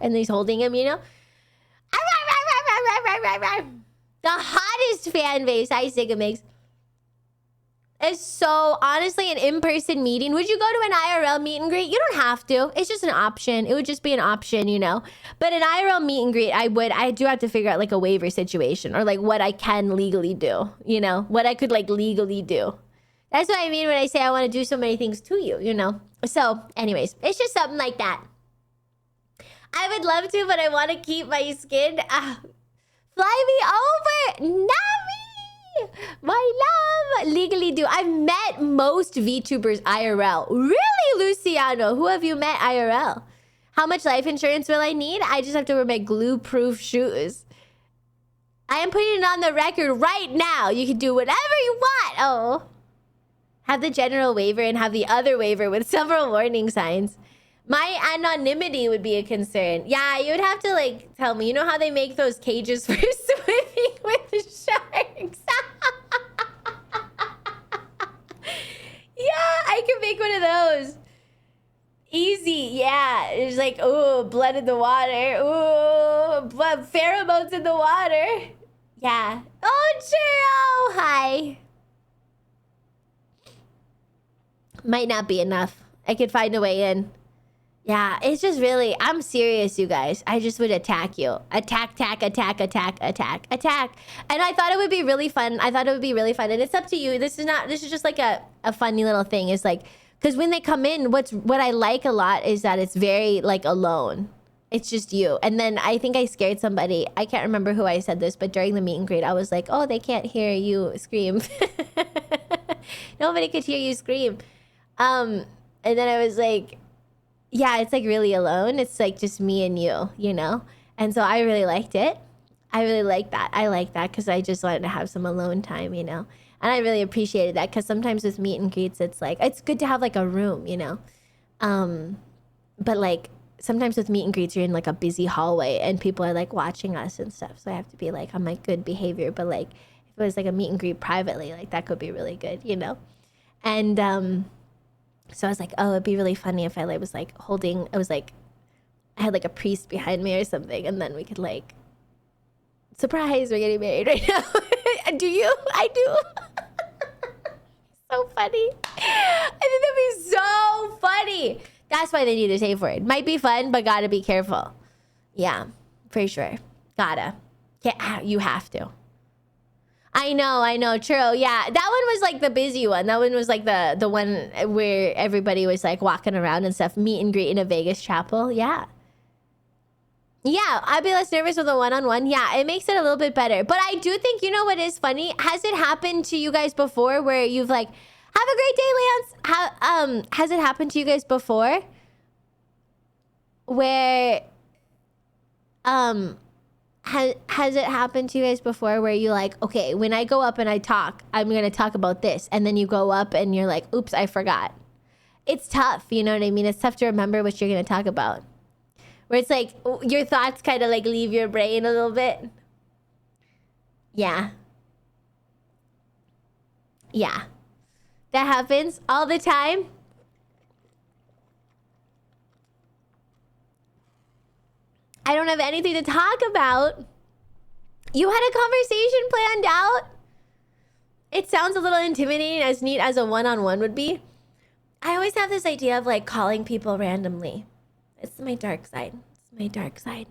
and he's holding him, you know? The hottest fan base. Hi, Sigamix. It's so, honestly, an in-person meeting. Would you go to an IRL meet and greet? You don't have to. It's just an option. It would just be an option, you know? But an IRL meet and greet, I do have to figure out, like, a waiver situation. Or, like, what I can legally do, you know? What I could, like, legally do. That's what I mean when I say I want to do so many things to you, you know? So, anyways, it's just something like that. I would love to, but I want to keep my skin... Fly me over, Nami, my love. Legally do. I've met most VTubers IRL. Really, Luciano? Who have you met IRL? How much life insurance will I need? I just have to wear my glue-proof shoes. I am putting it on the record right now. You can do whatever you want. Oh. Have the general waiver and have the other waiver with several warning signs. My anonymity would be a concern. Yeah, you would have to like tell me. You know how they make those cages for swimming with the sharks? Yeah, I can make one of those. Easy, yeah. It's like, ooh, blood in the water. Ooh, blood, pheromones in the water. Yeah. Oh, Churro! Hi. Might not be enough. I could find a way in. Yeah, it's just really, I'm serious, you guys. I just would attack you. Attack. And I thought it would be really fun. And it's up to you. This is just like a funny little thing. It's like, because when they come in, what I like a lot is that it's very like alone. It's just you. And then I think I scared somebody. I can't remember who I said this, but during the meet and greet, I was like, oh, they can't hear you scream. Nobody could hear you scream. And then I was like, yeah, it's like really alone. It's like just me and you know? And so I really liked it. I really like that. I like that because I just wanted to have some alone time, you know? And I really appreciated that because sometimes with meet and greets, it's like, it's good to have like a room, you know? But like sometimes with meet and greets, you're in like a busy hallway and people are like watching us and stuff. So I have to be like on my good behavior. But like if it was like a meet and greet privately, like that could be really good, you know? And, so I was like, oh, it'd be really funny if I like, was like holding, I had like a priest behind me or something. And then we could like, surprise, we're getting married right now. Do you? I do. So funny. I think that'd be so funny. That's why they need a safe word. Might be fun, but gotta be careful. Yeah, for sure. Gotta. Yeah, you have to. I know, true. Yeah, that one was like the busy one. That one was like the one where everybody was like walking around and stuff. Meet and greet in a Vegas chapel. Yeah. Yeah, I'd be less nervous with a one-on-one. Yeah, it makes it a little bit better. But I do think, you know what is funny? Has it happened to you guys before where you've like, have a great day, Lance. Has it happened to you guys before? Where, has it happened to you guys before where you like, okay, when I go up and I talk, I'm going to talk about this. And then you go up and you're like, oops, I forgot. It's tough. You know what I mean? It's tough to remember what you're going to talk about. Where it's like your thoughts kind of like leave your brain a little bit. Yeah. Yeah. That happens all the time. I don't have anything to talk about. You had a conversation planned out. It sounds a little intimidating, as neat as a one-on-one would be. I always have this idea of like calling people randomly. It's my dark side. It's my dark side.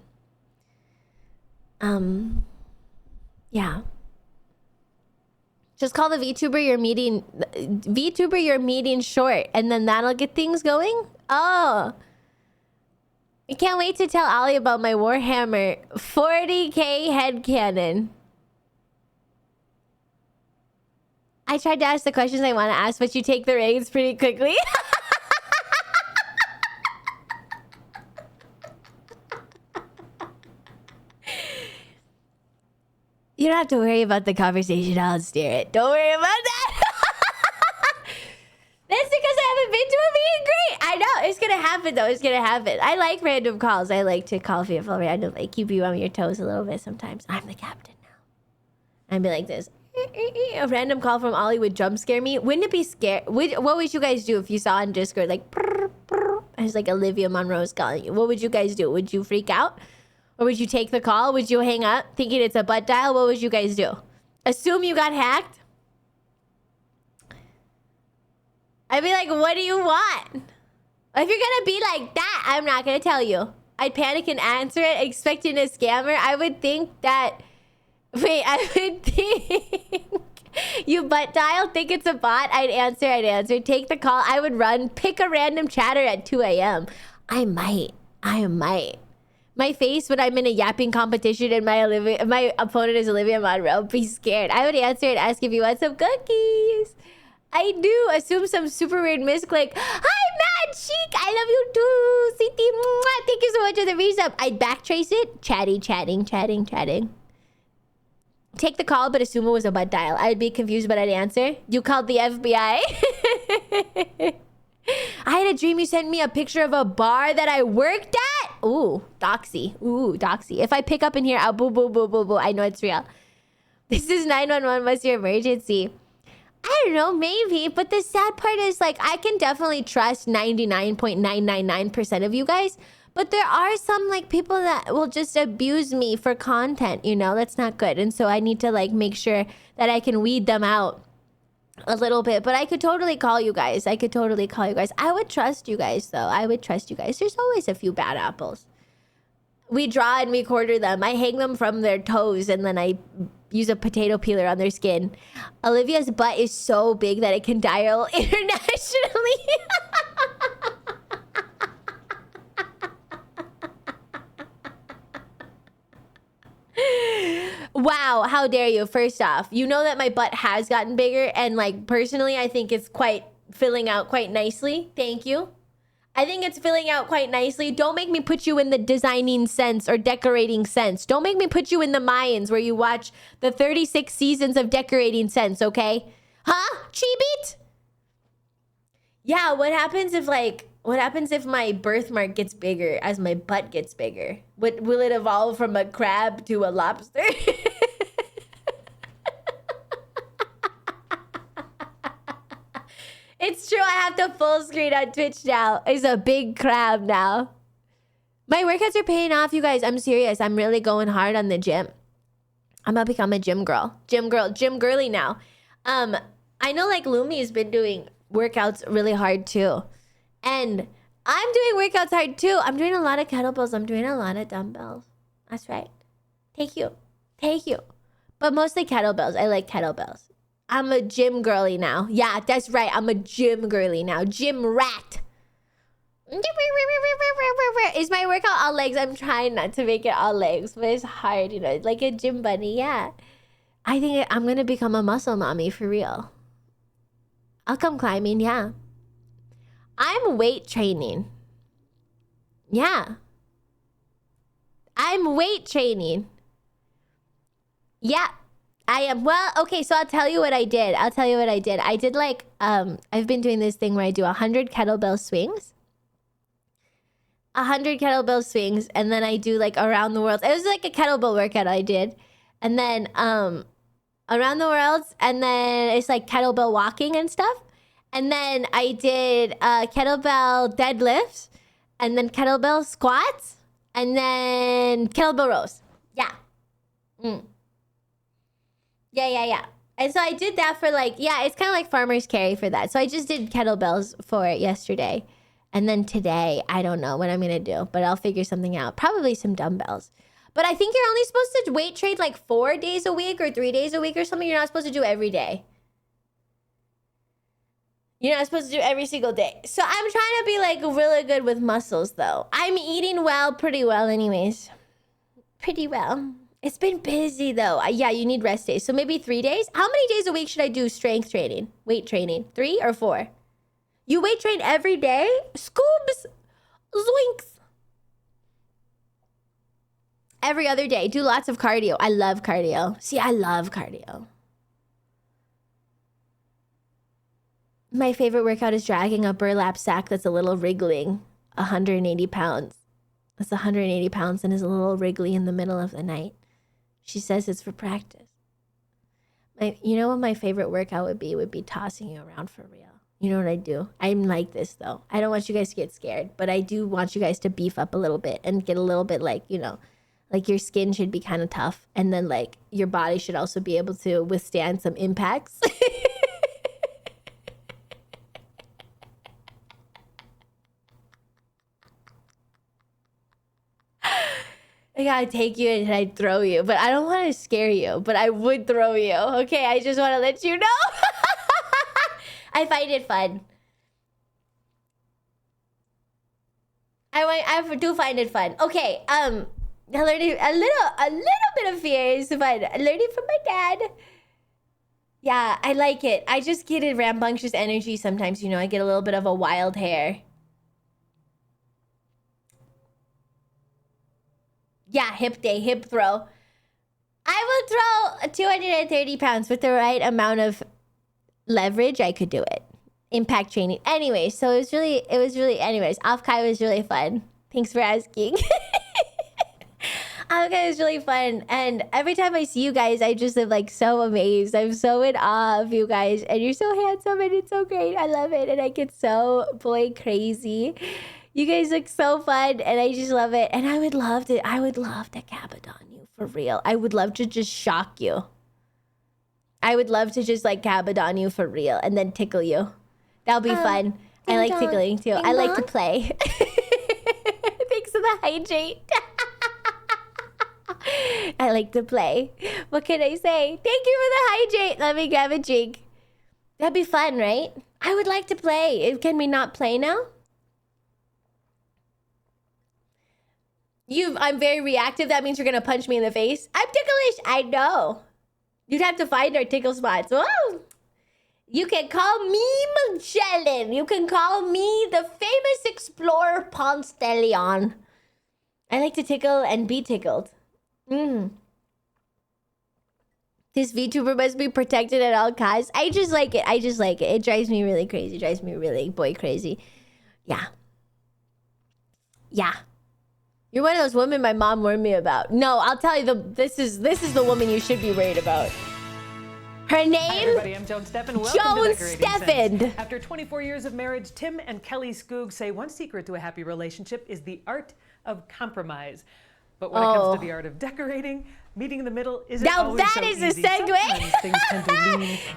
Yeah. Just call the VTuber you're meeting short, and then that'll get things going. Oh. I can't wait to tell Ollie about my Warhammer 40k headcanon. I tried to ask the questions I want to ask, but you take the reins pretty quickly. You don't have to worry about the conversation. I'll steer it. Don't worry about that. That's because I haven't been to a meet and greet. I know. It's going to happen, though. It's going to happen. I like random calls. I like to call people randomly. Keep you on your toes a little bit sometimes. I'm the captain now. I'd be like this. A random call from Ollie would jump scare me. Wouldn't it be scary? What would you guys do if you saw on Discord, like, it's like Olivia Monroe's calling you? What would you guys do? Would you freak out? Or would you take the call? Would you hang up thinking it's a butt dial? What would you guys do? Assume you got hacked? I'd be like, what do you want? If you're gonna be like that, I'm not gonna tell you. I'd panic and answer it, expecting a scammer. I would think that... Wait, I would think... You butt dial, think it's a bot. I'd answer. Take the call. I would run. Pick a random chatter at 2 a.m. I might. My face when I'm in a yapping competition and my opponent is Olivia Monroe, be scared. I would answer and ask if you want some cookies. I do assume some super weird misclick. Hi, Mad Chic. I love you too. City. Thank you so much for the resub. I'd backtrace it. Chatting. take the call, but assume it was a butt dial. I'd be confused, but I'd answer. You called the FBI? I had a dream you sent me a picture of a bar that I worked at. Ooh, doxy. Ooh, doxy. If I pick up in here, I'll boo, boo, boo, boo, boo. I know it's real. This is 911. What's your emergency? I don't know, maybe. But the sad part is, like, I can definitely trust 99.999% of you guys. But there are some, like, people that will just abuse me for content, you know? That's not good. And so I need to, like, make sure that I can weed them out a little bit. But I could totally call you guys. I would trust you guys, though. I would trust you guys. There's always a few bad apples. We draw and we quarter them. I hang them from their toes and then I use a potato peeler on their skin. Olivia's butt is so big that it can dial internationally. Wow, how dare you? First off, you know that my butt has gotten bigger, and like personally, I think it's quite filling out quite nicely. Thank you. I think it's filling out quite nicely. Don't make me put you in the designing sense or decorating sense. Don't make me put you in the Mayans where you watch the 36 seasons of decorating sense, okay? Huh? Chibit? Yeah, what happens if my birthmark gets bigger as my butt gets bigger? Will it evolve from a crab to a lobster? It's true, I have to full screen on Twitch now. It's a big crab now. My workouts are paying off, you guys. I'm serious. I'm really going hard on the gym. I'm gonna become a gym girl. Gym girly now. I know like Lumi's been doing workouts really hard too. And I'm doing workouts hard too. I'm doing a lot of kettlebells. I'm doing a lot of dumbbells. That's right. Thank you. But mostly kettlebells. I like kettlebells. I'm a gym girly now. Yeah, that's right. I'm a gym girly now. Gym rat. Is my workout all legs? I'm trying not to make it all legs, but it's hard, you know, like a gym bunny. Yeah. I think I'm going to become a muscle mommy for real. I'll come climbing. Yeah. I'm weight training. Yeah. I'm weight training. Yeah. I am. Well, okay, so I'll tell you what I did. I did like, I've been doing this thing where I do 100 kettlebell swings. 100 kettlebell swings, and then I do like around the world. It was like a kettlebell workout I did. And then around the world, and then it's like kettlebell walking and stuff. And then I did kettlebell deadlifts, and then kettlebell squats, and then kettlebell rows. Yeah. Yeah. And so I did that for like, yeah, it's kind of like farmer's carry for that. So I just did kettlebells for it yesterday. And then today, I don't know what I'm going to do, but I'll figure something out. Probably some dumbbells. But I think you're only supposed to weight train like 4 days a week or 3 days a week or something. You're not supposed to do every day. You're not supposed to do every single day. So I'm trying to be like really good with muscles though. I'm eating well, pretty well anyways. Pretty well. It's been busy though. Yeah, you need rest days. So maybe 3 days. How many days a week should I do strength training? Weight training? 3 or 4? You weight train every day? Scoobs. Zoinks. Every other day. Do lots of cardio. I love cardio. See, I love cardio. My favorite workout is dragging a burlap sack that's a little wriggling. 180 pounds. That's 180 pounds and is a little wriggly in the middle of the night. She says it's for practice. You know what my favorite workout would be? Would be tossing you around for real. You know what I do? I'm like this though. I don't want you guys to get scared, but I do want you guys to beef up a little bit and get a little bit like, you know, like your skin should be kind of tough. And then like your body should also be able to withstand some impacts. I gotta take you and I'd throw you, but I don't want to scare you, but I would throw you. Okay, I just want to let you know. I find it fun. I do find it fun. Okay, learning a little bit of fear is fun. Learning from my dad. Yeah, I like it. I just get a rambunctious energy sometimes, you know. I get a little bit of a wild hair. Yeah, hip day, hip throw. I will throw 230 pounds with the right amount of leverage. I could do it. Impact training. Anyway, so it was really, anyways, Afkai was really fun. Thanks for asking. Afkai was really fun. And every time I see you guys, I just am like so amazed. I'm so in awe of you guys. And you're so handsome and it's so great. I love it. And I get so boy crazy. You guys look so fun and I just love it. And I would love to Cabadon you for real. I would love to just shock you. I would love to just like Cabadon you for real and then tickle you. That'll be fun. I like tickling too. I like to play. Thanks for the hydrate. I like to play. What can I say? Thank you for the hydrate. Let me grab a drink. That'd be fun, right? I would like to play. Can we not play now? I'm very reactive. That means you're gonna punch me in the face. I'm ticklish. I know. You'd have to find our tickle spots. Whoa. You can call me Magellan. You can call me the famous explorer Ponce de Leon. I like to tickle and be tickled. This VTuber must be protected at all costs. I just like it. It drives me really crazy. It drives me really boy crazy. Yeah. You're one of those women my mom warned me about. No, I'll tell you, this is the woman you should be worried about. Her name? Hi everybody, I'm Joan Steffen. Welcome to Decorating Steffen. Sense. After 24 years of marriage, Tim and Kelly Skoog say one secret to a happy relationship is the art of compromise. But when it comes to the art of decorating, meeting in the middle isn't always so easy. Now that is a segue.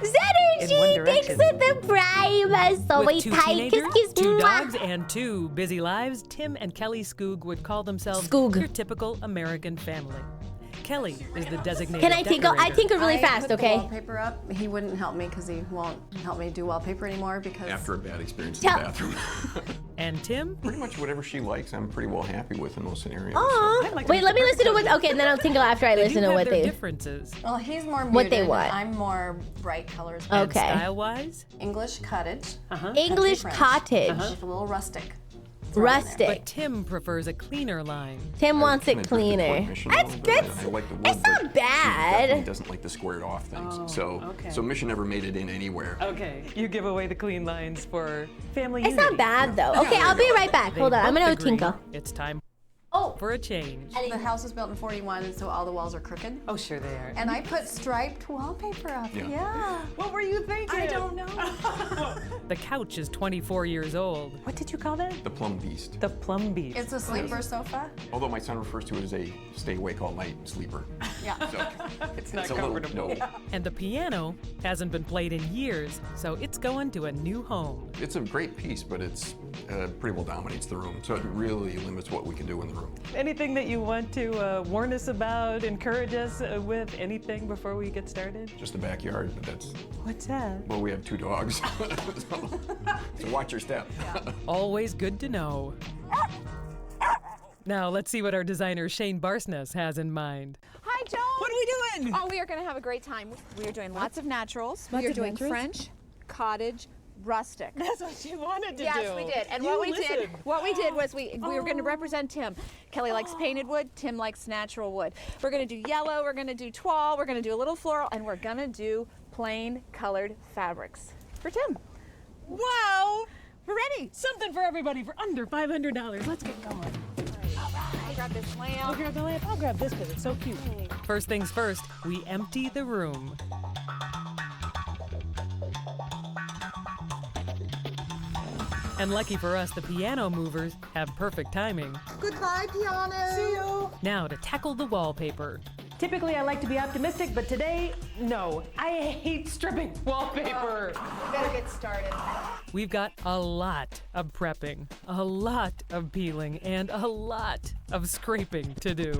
Zenergy, thanks for the prime. So With two teenagers, 2 dogs, and 2 busy lives, Tim and Kelly Skoog would call themselves your typical American family. Kelly is the designated Can I tinkle? I tinkle really fast, I put okay? the wallpaper up. He wouldn't help me because he won't help me do wallpaper anymore because... After a bad experience in the bathroom. And Tim? Pretty much whatever she likes, I'm pretty well happy with in those scenarios. Aww. Wait, let me listen to what... Okay, and then I'll tinkle after I listen to what they... differences. Well, he's more muted. What they want. I'm more bright colors. Okay. And style-wise? English cottage. English cottage. Just a little rustic. Rustic. But Tim prefers a cleaner line. Tim wants it cleaner. That's good. I like the wood, It's not He bad. doesn't like the squared off things. So Mission never made it in anywhere. Okay, you give away the clean lines for family It's not bad though. Okay, I'll be right back. Hold on, I'm gonna go tinkle. It's time for a change. The house was built in 41, so all the walls are crooked. Oh, sure they are. And I put striped wallpaper up. Yeah. What were you thinking? I don't know. The couch is 24 years old. What did you call that? The Plum Beast. The Plum Beast. It's a sleeper sofa. Although my son refers to it as a stay awake all night sleeper. Yeah. So it's not a little- comfortable. no. And the piano hasn't been played in years, so it's going to a new home. It's a great piece, but it's pretty well dominates the room. So it really limits what we can do in the room. Anything that you want to warn us about, encourage us with, anything before we get started? Just the backyard, but that's... What's that? Well, we have 2 dogs. so watch your step. Always good to know. Now, let's see what our designer Shane Barsness has in mind. Hi, Joan. What are we doing? Oh, we are going to have a great time. We are doing lots of naturals. Lots we are of doing naturals? French, cottage, rustic. That's what you wanted to do. Yes, we did. And You what we listened. did was we were going to represent Tim. Kelly likes painted wood. Tim likes natural wood. We're going to do yellow. We're going to do toile. We're going to do a little floral, and we're going to do plain colored fabrics for Tim. Wow. We're ready. Something for everybody for under $500. Let's get going. I'll grab this lamp. I'll grab the lamp. I'll grab this because it's so cute. First things first, we empty the room. And lucky for us, the piano movers have perfect timing. Goodbye, piano. See you. Now to tackle the wallpaper. Typically, I like to be optimistic, but today, no. I hate stripping wallpaper. Better get started. We've got a lot of prepping, a lot of peeling, and a lot of scraping to do.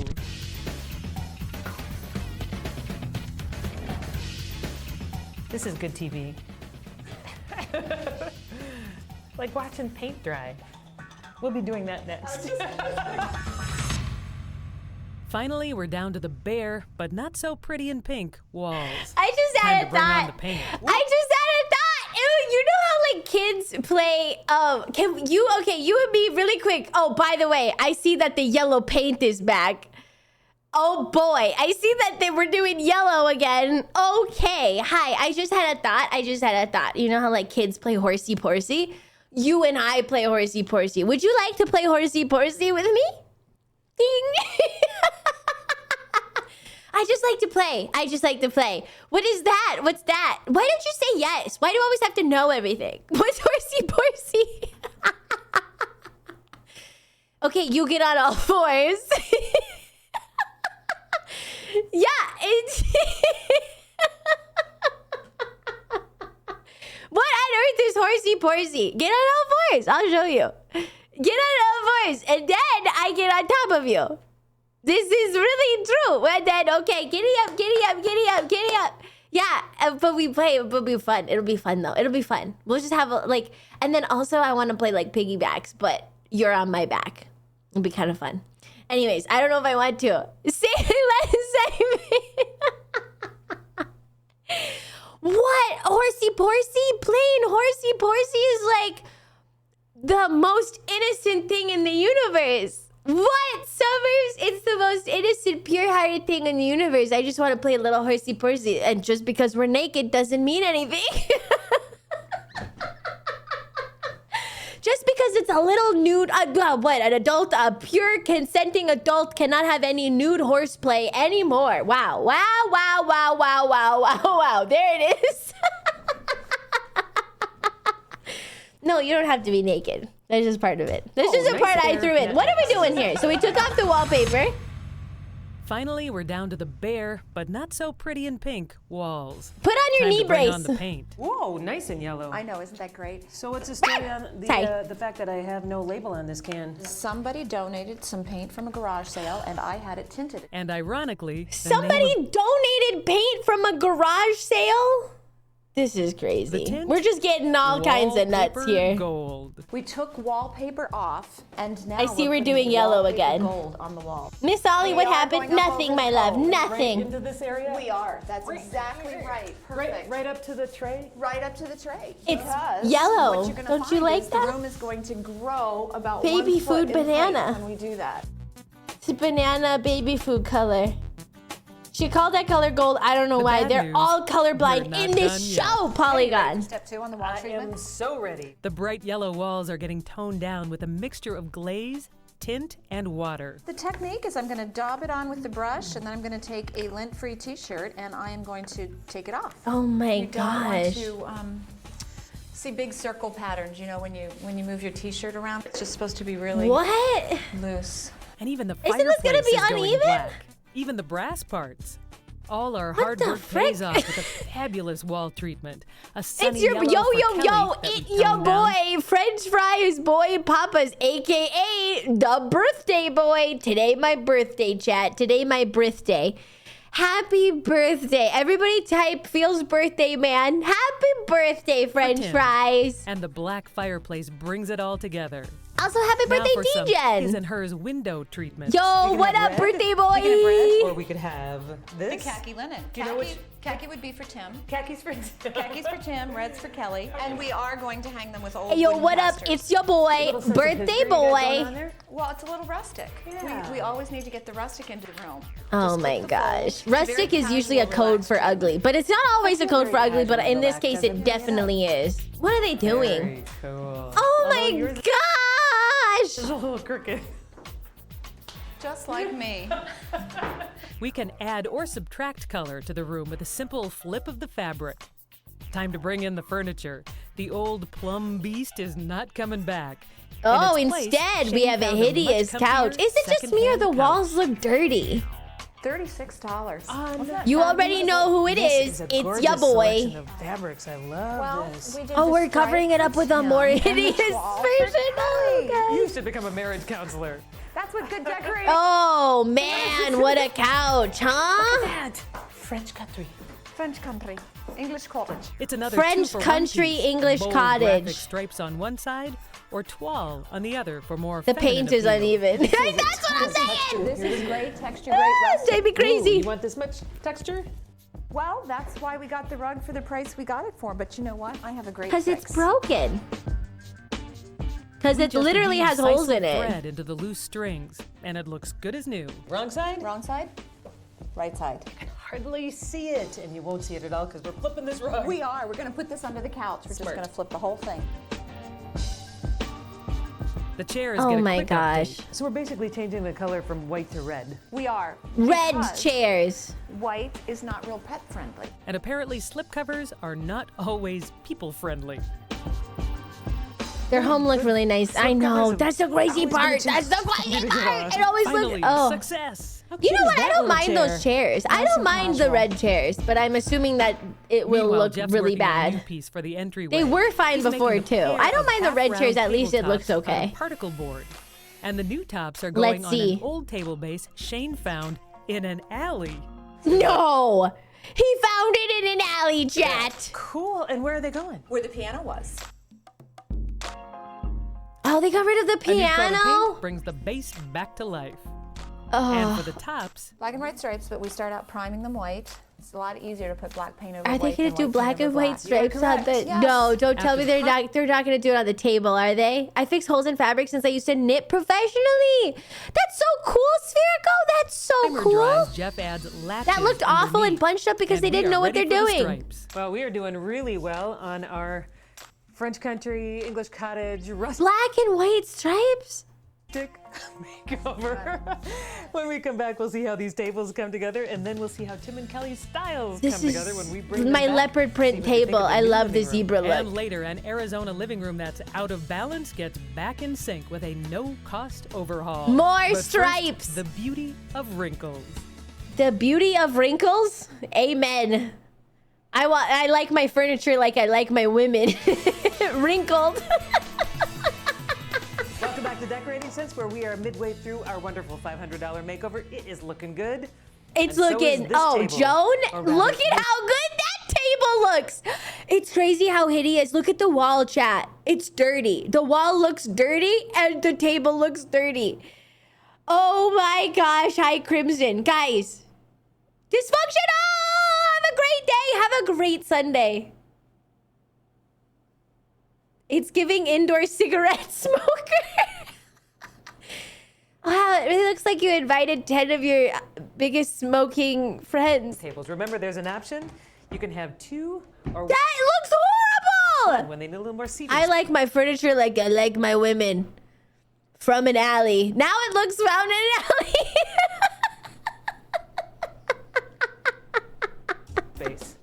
This is good TV. Like watching paint dry. We'll be doing that next. Finally, we're down to the bare, but not so pretty in pink, walls. I just Time had to a bring on thought. the paint. I just had a thought. Ew, you know how like kids play, you and me really quick. Oh, by the way, I see that the yellow paint is back. Oh boy, I see that they were doing yellow again. Okay, hi, I just had a thought. You know how like kids play horsey porsey? You and I play horsey porsey. Would you like to play horsey porsey with me? Ding. I just like to play. What is that? What's that? Why don't you say yes? Why do you always have to know everything? What's horsey porsey? Okay, you get on all fours. Yeah, it's... What on earth is horsey porsey? Get on all fours. I'll show you. Get on all fours, and then I get on top of you. This is really true. And then, okay, giddy up. Yeah, but we play. It'll be fun. It'll be fun, though. It'll be fun. We'll just have, like... And then also, I want to play, like, piggybacks, but you're on my back. It'll be kind of fun. Anyways, I don't know if I want to. Say What? Horsey porsey? Playing horsey porsey is like the most innocent thing in the universe. What? Summers? It's the most innocent, pure-hearted thing in the universe. I just want to play a little horsey porsey. And just because we're naked doesn't mean anything. Just because it's a little nude, an adult, a pure consenting adult cannot have any nude horseplay anymore. Wow. There it is. No, you don't have to be naked. That's just part of it. That's just a part I threw in. What are we doing here? So we took off the wallpaper. Finally, we're down to the bare, but not so pretty in pink, walls. Put on your knee brace. On the paint. Whoa, nice and yellow. I know, isn't that great? So what's the story on the fact that I have no label on this can? Somebody donated some paint from a garage sale, and I had it tinted. And ironically, somebody donated paint from a garage sale? This is crazy. We're just getting all kinds of nuts here. Gold. We took wallpaper off, and now I see we're doing yellow again. Gold on the wall. Miss Ollie, what happened? Nothing, my love. Nothing. Right into this area? We are. That's exactly right. Perfect. Right up to the tray? Right up to the tray. It's Because yellow. what you're gonna Don't find you like is that? The room is going to grow about Baby 1 foot food in height banana. when we do that. It's a banana baby food color. She called that color gold. I don't know why. They're all colorblind in this show, Polygon. Step 2 on the wall I treatment. am so ready. The bright yellow walls are getting toned down with a mixture of glaze, tint, and water. The technique is I'm going to daub it on with the brush, and then I'm going to take a lint-free t-shirt, and I am going to take it off. Oh my You don't want gosh. to see big circle patterns. You know, when you move your t-shirt around, it's just supposed to be really loose. And even the Isn't this gonna fireplace be is going uneven? black. Even the brass parts. All our hard the work frick? pays off with a fabulous wall treatment. A sunny It's your yellow for Kelly that it's we your toned down. boy, French fries boy Papa's, aka the birthday boy. Today my birthday, chat. Today my birthday. Happy birthday. Everybody type feels birthday, man. Happy birthday, French Tim. fries. And the black fireplace brings it all together. Also, happy Now birthday, for some DJen. his and hers window treatment. Yo, what up, birthday boy? Or we could have The this. khaki linen. Do you know which? Khaki would be for Tim. Khakis for Khakis for Tim, reds for Kelly. And we are going to hang them with old Hey, yo, wooden what up? casters. It's your boy, birthday boy. Well, it's a little rustic. Yeah. We always need to get the rustic into the room. Oh my gosh. Rustic is usually a code for ugly, but it's not always a code for ugly, but in this case, it definitely is. What are they doing? Very cool. Oh my gosh! It's a little crooked. Just like me. We can add or subtract color to the room with a simple flip of the fabric. Time to bring in the furniture. The old plum beast is not coming back. Oh, In its place, instead, we Shane have a found much hideous couch. comfier Is it just me or the second-hand walls look dirty? $36. You already know who it is. It's ya boy. Of fabrics. I love this. Oh, we're covering it up with a more hideous version. Oh, God. You should become a marriage counselor. That's what good decorating. Oh, man, what a couch, huh? That French country. French country. English cottage. It's another French 2-for-1 country piece. English Bold cottage. graphic stripes on one side or toile on the other for more The feminine paint is appeal. uneven. That's what I'm saying. This is great texture, great rustic. Drive me crazy. Ooh, you want this much texture? Well, that's why we got the rug for the price we got it for. But you know what? I have a great Because fix. it's broken. Because it Just literally weave has holes sisal in it. thread into the loose strings, and it looks good as new. Wrong side? Wrong side? Right side. You can hardly see it, and you won't see it at all because we're flipping this rug. We are. We're going to put this under the couch. We're just Smart. going to flip the whole thing. The chairs Oh get a my quick gosh. update. So we're basically changing the color from white to red. We are. Red because chairs. White is not real pet friendly. And apparently slipcovers are not always people friendly. Their home looked really nice. I know. have That's the crazy always been part. too That's the crazy part. It always Finally, looks. Oh. success. How You cute know is what? I that don't little mind those chairs. I don't mind the red chairs, but I'm assuming that it will Meanwhile, look Jeff's really working on a new bad. piece for the entryway. They were fine He's before making a too. pair I don't of mind the red half-round chairs. At least it looks tabletops out of okay. particle board. And the new tops are going Let's on see. an old table base Shane found in an alley. No, he found it in an alley, chat. Cool. And where are they going? Where the piano was. Oh, they got rid of the A new coat of piano. paint brings the base back to life. Oh. And for the tops, Black and white stripes, but we start out priming them white. It's a lot easier to put black paint over Are white. they gonna than do white black paint and over white black. stripes on the? Yes. No, don't tell After me they're not gonna do it on the table, are they? I fixed holes in fabric since I used to knit professionally. That's so cool, Spherical. That's so timer cool. dries, Jeff adds latches That looked awful and underneath. bunched up because And they we didn't are know what they're ready for the doing. stripes. Well, we are doing really well on our French country, English cottage, rustic Black and white stripes. makeover. When we come back, we'll see how these tables come together, and then we'll see how Tim and Kelly's styles This come is together when we bring them my back. leopard print See what they think table. of the I new love the living room. zebra look. And later, an Arizona living room that's out of balance gets back in sync with a no-cost overhaul. More But first, stripes. the beauty of wrinkles. The beauty of wrinkles. Amen. I like my furniture like I like my women. Wrinkled. Welcome back to Decorating Sense, where we are midway through our wonderful $500 makeover. It is looking good. It's And so is looking. this Oh, table. Or Joan, rather, look at how good that table looks. It's crazy how hideous. Look at the wall, chat. It's dirty. The wall looks dirty and the table looks dirty. Oh my gosh. Hi, Crimson. Guys, dysfunctional. Have a great day. Have a great Sunday. It's giving indoor cigarette smoker. Wow, it really looks like you invited 10 of your biggest smoking friends. Tables. Remember, there's an option. You can have two or That looks horrible! when they need a little more seating. I like my furniture like I like my women. From an alley. Now it looks found in an alley. Space.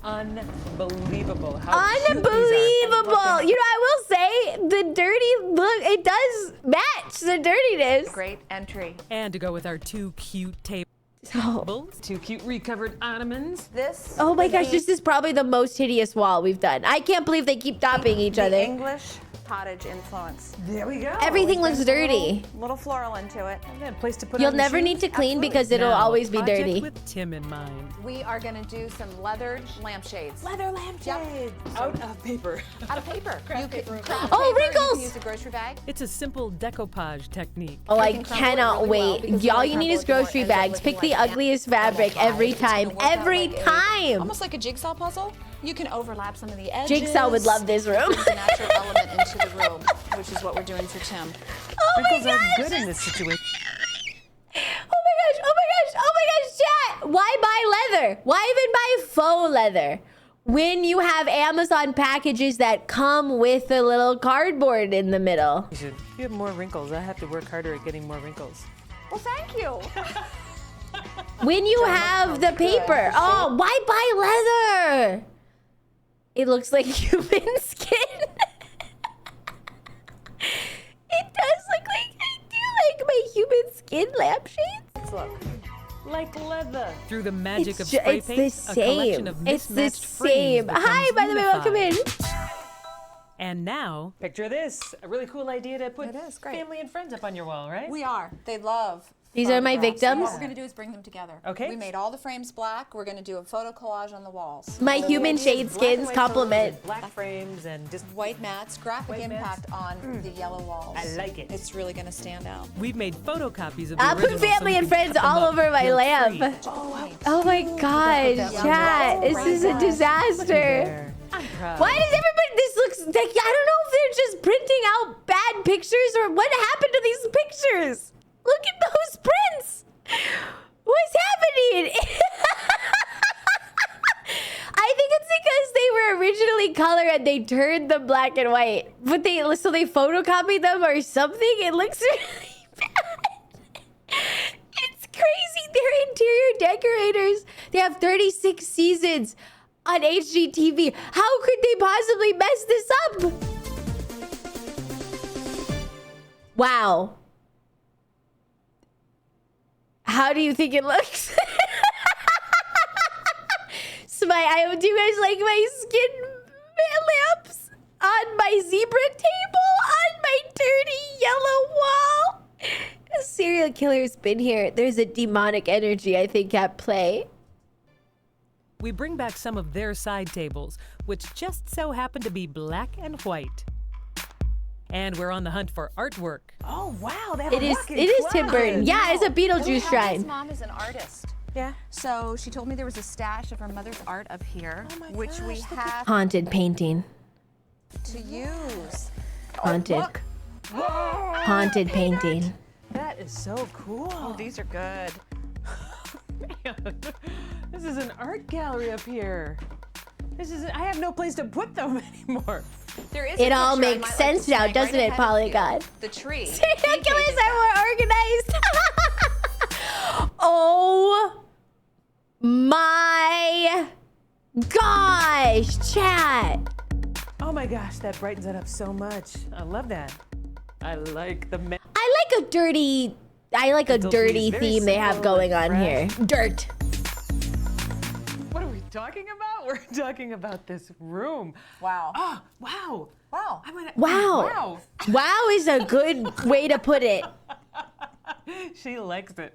Unbelievable. How cute these are. Unbelievable. You know, I will say the dirty look, it does match the dirtiness. Great entry. And to go with our two cute tables, two cute recovered ottomans. This. Oh my would gosh, be this is probably the most hideous wall we've done. I can't believe they keep topping each the other. English cottage influence. There we go. Everything looks dirty. Little floral into it. And then place to put You'll on your never shoes. need to clean Absolutely. because it'll Now, always be project dirty. with Tim in mind. We are going to do some leathered lampshades. Leather lampshades. Out of paper. Out of paper. Craft paper. Oh, You wrinkles! can use a grocery bag. It's a simple decoupage technique. Oh, I can crumble it cannot really well wait. because All when you need crumble is it, the more grocery ends up bags. looking Pick the like ugliest fabric every It's gonna time. work out Every like a- time. Almost like a jigsaw puzzle. You can overlap some of the edges. Jigsaw would love this room. Brings a natural element into the room, which is what we're doing for Tim. Oh my Wrinkles are gosh. good in this situation. Oh my gosh, oh my gosh, oh my gosh, chat! Why buy leather? Why even buy faux leather? When you have Amazon packages that come with a little cardboard in the middle. If you have more wrinkles, I have to work harder at getting more wrinkles. Well, thank you. When you have the paper. Oh, why buy leather? It looks like human skin. It does look like I do like my human skin lampshades. Look. Like leather. Through the magic of It's spray the paint, a collection same. of It's the mismatched same. frames Hi, becomes by the way, welcome in. unified. And now, picture this. A really cool idea to put It is, great. family and friends up on your wall, right? We are. They love. These are my photographs. victims? What we're going to do is bring them together. Okay. We made all the frames black. We're going to do a photo collage on the walls. My human The idea shade is black and skins white compliment. photos with black frames and just White mats, graphic White mats. impact on the yellow walls. I like it. It's really going to stand out. We've made photocopies of the I'll put original so family you and can friends cut them all up over my guilt-free. lamp. Oh my gosh, chat. This is a disaster. There. I'm proud. Why does everybody, this looks like, I don't know if they're just printing out bad pictures or what happened to these pictures. Look at those prints. What is happening? I think it's because they were originally color and they turned them black and white, but they photocopied them or something. It looks really bad. It's crazy. They're interior decorators. They have 36 seasons on HGTV. How could they possibly mess this up? Wow. How do you think it looks? So do you guys like my skin lamps on my zebra table on my dirty yellow wall? A serial killer's been here. There's a demonic energy, I think, at play. We bring back some of their side tables, which just so happen to be black and white. And we're on the hunt for artwork. Oh wow, they have It is Tim Burton. Yeah, it's a Beetlejuice shrine. His mom is an artist. Yeah. So she told me there was a stash of her mother's art up here, which we have Haunted painting. to use. Haunted. Haunted painting. That is so cool. Oh, these are good. Man, this is an art gallery up here. I have no place to put them anymore. There is It all makes sense now, doesn't it, Polygon? The tree. Serial killers are more organized. Oh my gosh, chat. Oh my gosh, that brightens it up so much. I love that. I like the I like a dirty theme they have going on here. Dirt. What are we talking about? We're talking about this room. Wow. Oh, wow. Wow. Wow. Wow is a good way to put it. She likes it.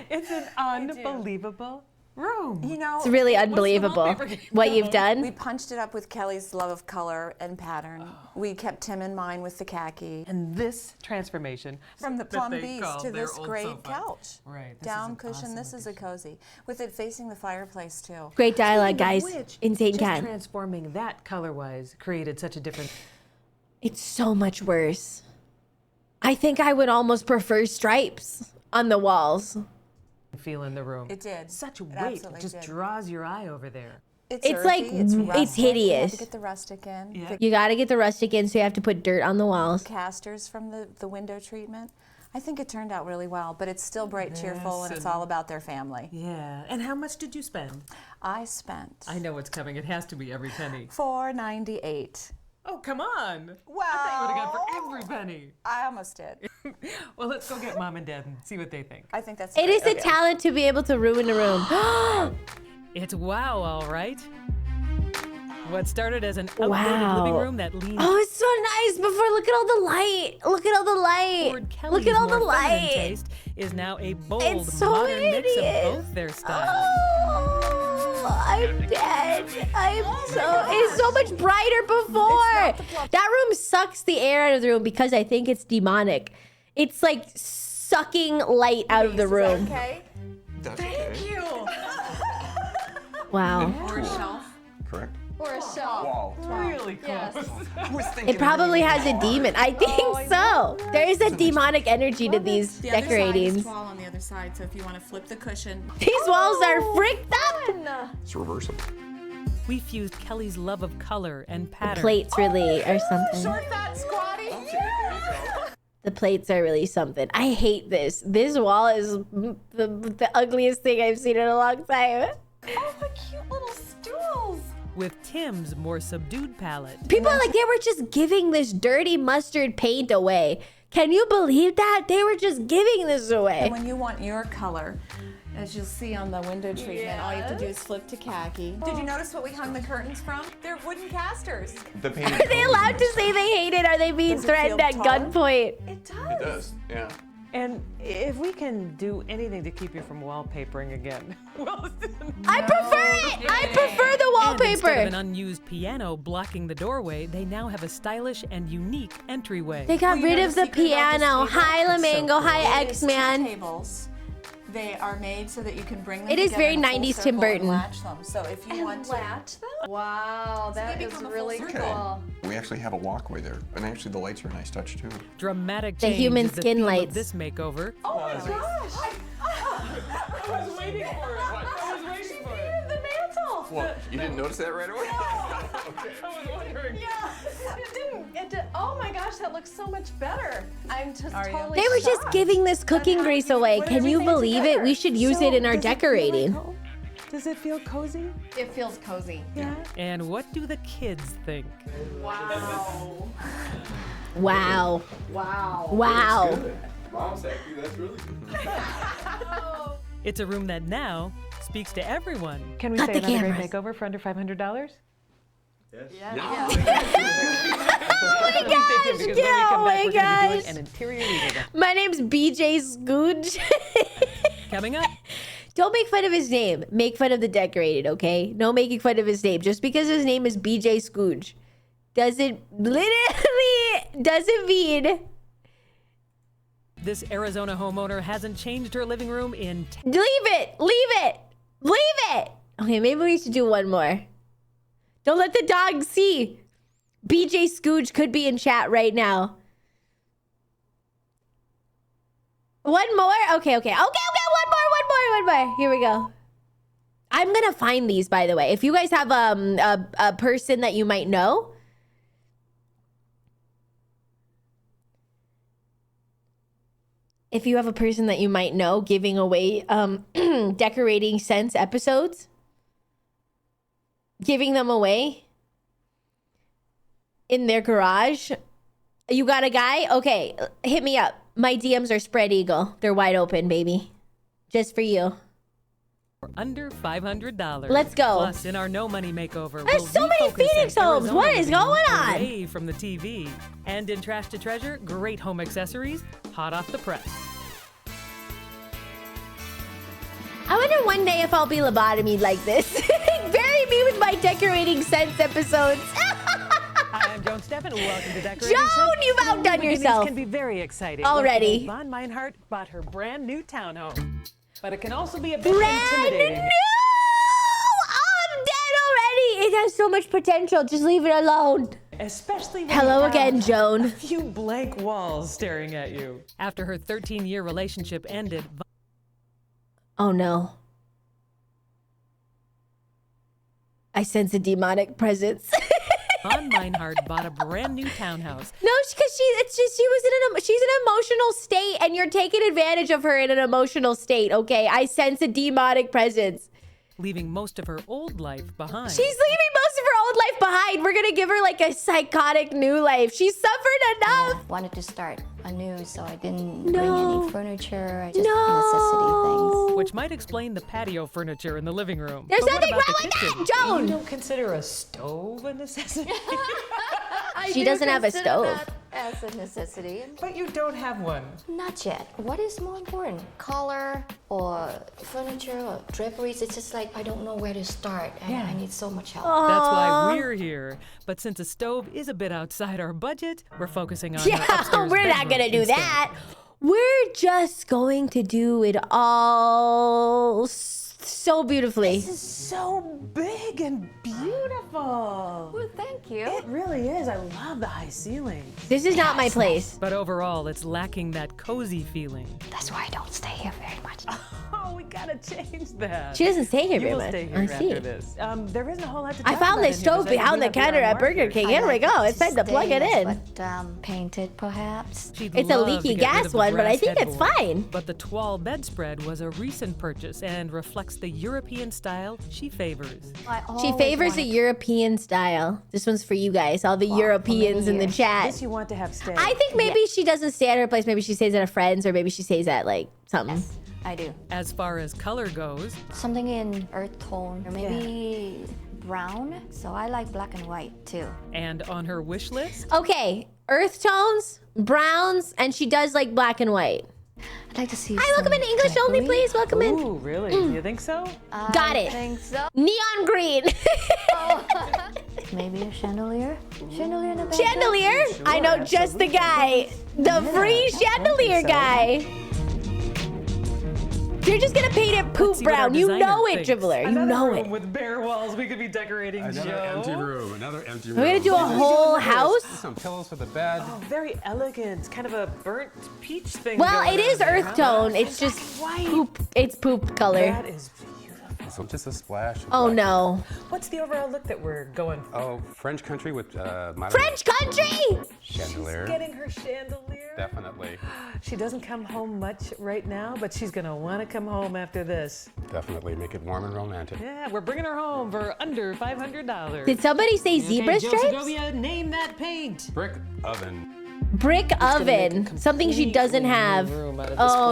It's an unbelievable room. You know, It's really unbelievable what you've done. We punched it up with Kelly's love of color and pattern. We kept Tim in mind with the khaki. And this transformation From the that plum they beast call to their this old great sofa. couch. Right. Down cushion. This is a cozy. With it facing the fireplace too. Great dialogue, Speaking of guys. which, Insane just cat. transforming that color-wise created such a different. It's so much worse. I think I would almost prefer stripes on the walls. Feel in the room. It did. Such It weight absolutely just did. draws your eye over there. It's like earthy, it's it's rustic. You have hideous. to get the rustic in. Yeah. You got to get the rustic in, so you have to put dirt on the walls. Casters from the window treatment. I think it turned out really well, but it's still bright, cheerful, and it's and- all about their family. Yeah. And how much did you spend? I spent I know what's coming. It has to be every penny. $4.98. Oh, come on. Well, I thought you would have gone for every penny. I almost did. Well, let's go get mom and dad and see what they think. I think that's It is great. a talent to be able to ruin a room. It's wow, all right. What started as an outdated Wow. living room that leans Oh, it's so nice. Before, look at all the light. Look at all the light. toward Kelly's Look at all the more feminine light. taste is now a bold, It's so modern mix hideous. of both their styles. Oh, I'm dead. It's so much brighter before. That room sucks the air out of the room because I think it's demonic. It's like sucking light out of the room. Okay. That's okay. you. Wow. Or a shelf. Correct. Or a shelf. Wow. Really close. It probably has a demon. I think so. There is a demonic energy to these The other side is decoratings. wall on the other side, so if you want to flip the cushion. These walls are freaked up. It's reversible. We fused Kelly's love of color and The pattern. plates really are something. Short, fat, squatty. The plates are really something. I hate this. This wall is the ugliest thing I've seen in a long time. Oh, the cute little stools. With Tim's more subdued palette. People are like, they were just giving this dirty mustard paint away. Can you believe that? They were just giving this away. And when you want your color, as you'll see on the window treatment, all you have to do is flip to khaki. Did you notice what we hung the curtains from? They're wooden casters. The paint. Are they allowed to say they hate it? Are they being Does it threatened feel at taller? gunpoint? It does. It does. Yeah. And if we can do anything to keep you from wallpapering again, well, I prefer it. I prefer the And instead of wallpaper. an unused piano blocking the doorway, they now have a stylish and unique entryway. They got rid of the piano. Hi, Lamango. Hi, It is two X-Man. tables They are made so that you can bring them It is together very in a full 90s Tim circle and Burton. latch them. So if you want to latch them? Wow, that is really cool. We actually have a walkway there, and actually the lights are a nice touch too. Dramatic The change human is the skin theme of lights. this makeover. Oh my gosh! I was waiting for it. I was waiting for it. The mantle. Well, you didn't notice that right away? I was wondering. Yeah, it didn't. It did. Oh my gosh, that looks so much better. I'm just totally. They were just shocked. giving this cooking grease away. Can you believe it? We should use it in our decorating. Does it feel cozy? It feels cozy. Yeah. And what do the kids think? Wow. Wow. Wow. Wow. Mom's happy. That's really good. It's a room that now speaks to everyone. Can we Cut say the another great cameras. makeover for under $500? Oh my gosh! Yeah, oh my gosh! An interior reading. My name's BJ Scooge. Coming up. Don't make fun of his name. Make fun of the decorated, okay? No making fun of his name. Just because his name is BJ Scooge doesn't mean This Arizona homeowner hasn't changed her living room in leave it. Okay, maybe we should do one more. Don't let the dog see. BJ Scooge could be in chat right now. One more? Okay. One more. Here we go. I'm gonna find these, by the way. If you guys have a person that you might know. If you have a person that you might know giving away decorating sense episodes, giving them away in their garage. You got a guy? Okay, hit me up. My DMs are spread eagle. They're wide open, baby. Just for you. for under $500. Let's go. Plus, in our no money makeover, There's we'll so many refocus Phoenix on homes. Arizona What is living going on? Away from the TV. And in Trash to Treasure, great home accessories, hot off the press. I wonder one day if I'll be lobotomied like this. Bury me with my decorating sense episodes. Hi, I'm Joan Steffen. Welcome to Decorating Joan, Sense. you've outdone Beginnings yourself. Can be very exciting. Already. Von Meinhardt bought her brand new townhome, but it can also be a bit Brand intimidating. new! I'm dead already. It has so much potential. Just leave it alone. Especially when Hello you have again, Joan. A few blank walls staring at you. After her 13-year relationship ended, Oh no. I sense a demonic presence. Von Meinhardt bought a brand new townhouse. No, because she's an emotional state, and you're taking advantage of her in an emotional state. Okay, I sense a demonic presence. Leaving most of her old life behind. She's leaving most of her old life behind. We're gonna give her like a psychotic new life. She suffered enough. Wanted to start anew, so I didn't No. bring any furniture. I just necessity things. Which might explain the patio furniture in the living room. There's But what nothing about wrong the with that, kitchen? Joan. You don't consider a stove a necessity? She doesn't have a stove. That as a necessity. But you don't have one. Not yet. What is more important? Color or furniture or draperies? It's just like I don't know where to start, and I need so much help. That's why we're here. But since a stove is a bit outside our budget, we're focusing on her Yeah, upstairs we're not bedroom gonna do instead. that. We're just going to do it all so beautifully. This is so big and beautiful. Well, thank you. It really is. I love the high ceiling. This is not my place. But overall, it's lacking that cozy feeling. That's why I don't stay here very much. Oh, we gotta change that. She doesn't stay here You very will much. stay here I after see. this. There isn't a whole lot to I talk found about this in here stove besides we behind the have your counter at Burger markers. King. Here we go. It's time to plug it in. But painted, perhaps. She'd It's a love leaky to get rid gas of the one, but I brass think it's headboard. fine. But the toile bedspread was a recent purchase and reflects the European style she favors. She favors a European style. This one's for you guys, all the Europeans in the chat. This you want to have stay. I think maybe she doesn't stay at her place. Maybe she stays at a friend's, or maybe she stays at like something. I do. As far as color goes, Something in earth tone, or maybe brown. So I like black and white too. and on her wish list, Okay, earth tones, browns, and she does like black and white. I'd like to see. Hi, welcome in English only, please. Welcome in. Ooh, really? You think so? Got it. I think so. Neon green. Maybe a chandelier. Chandelier in the back. Chandelier? I know just the guy. The free chandelier guy. You're just gonna paint it poop brown. You know it, Dribbler. You know it. With bare walls, we could be decorating. Another empty room. Another empty room. We're gonna do a whole house. Some pillows for the bed. Oh, very elegant. Kind of a burnt peach thing. Well, going it is on there, earth huh? tone. It's just poop. It's poop color. That is So just a splash. Of Oh black. no. What's the overall look that we're going for? Oh, French country with modern French country. chandelier. Getting her chandelier. Definitely. She doesn't come home much right now, but she's gonna want to come home after this. Definitely make it warm and romantic. Yeah, we're bringing her home for under $500. Did somebody say zebra okay, stripes? Olivia, name that paint. Brick oven. Brick oven. Something she doesn't have. Oh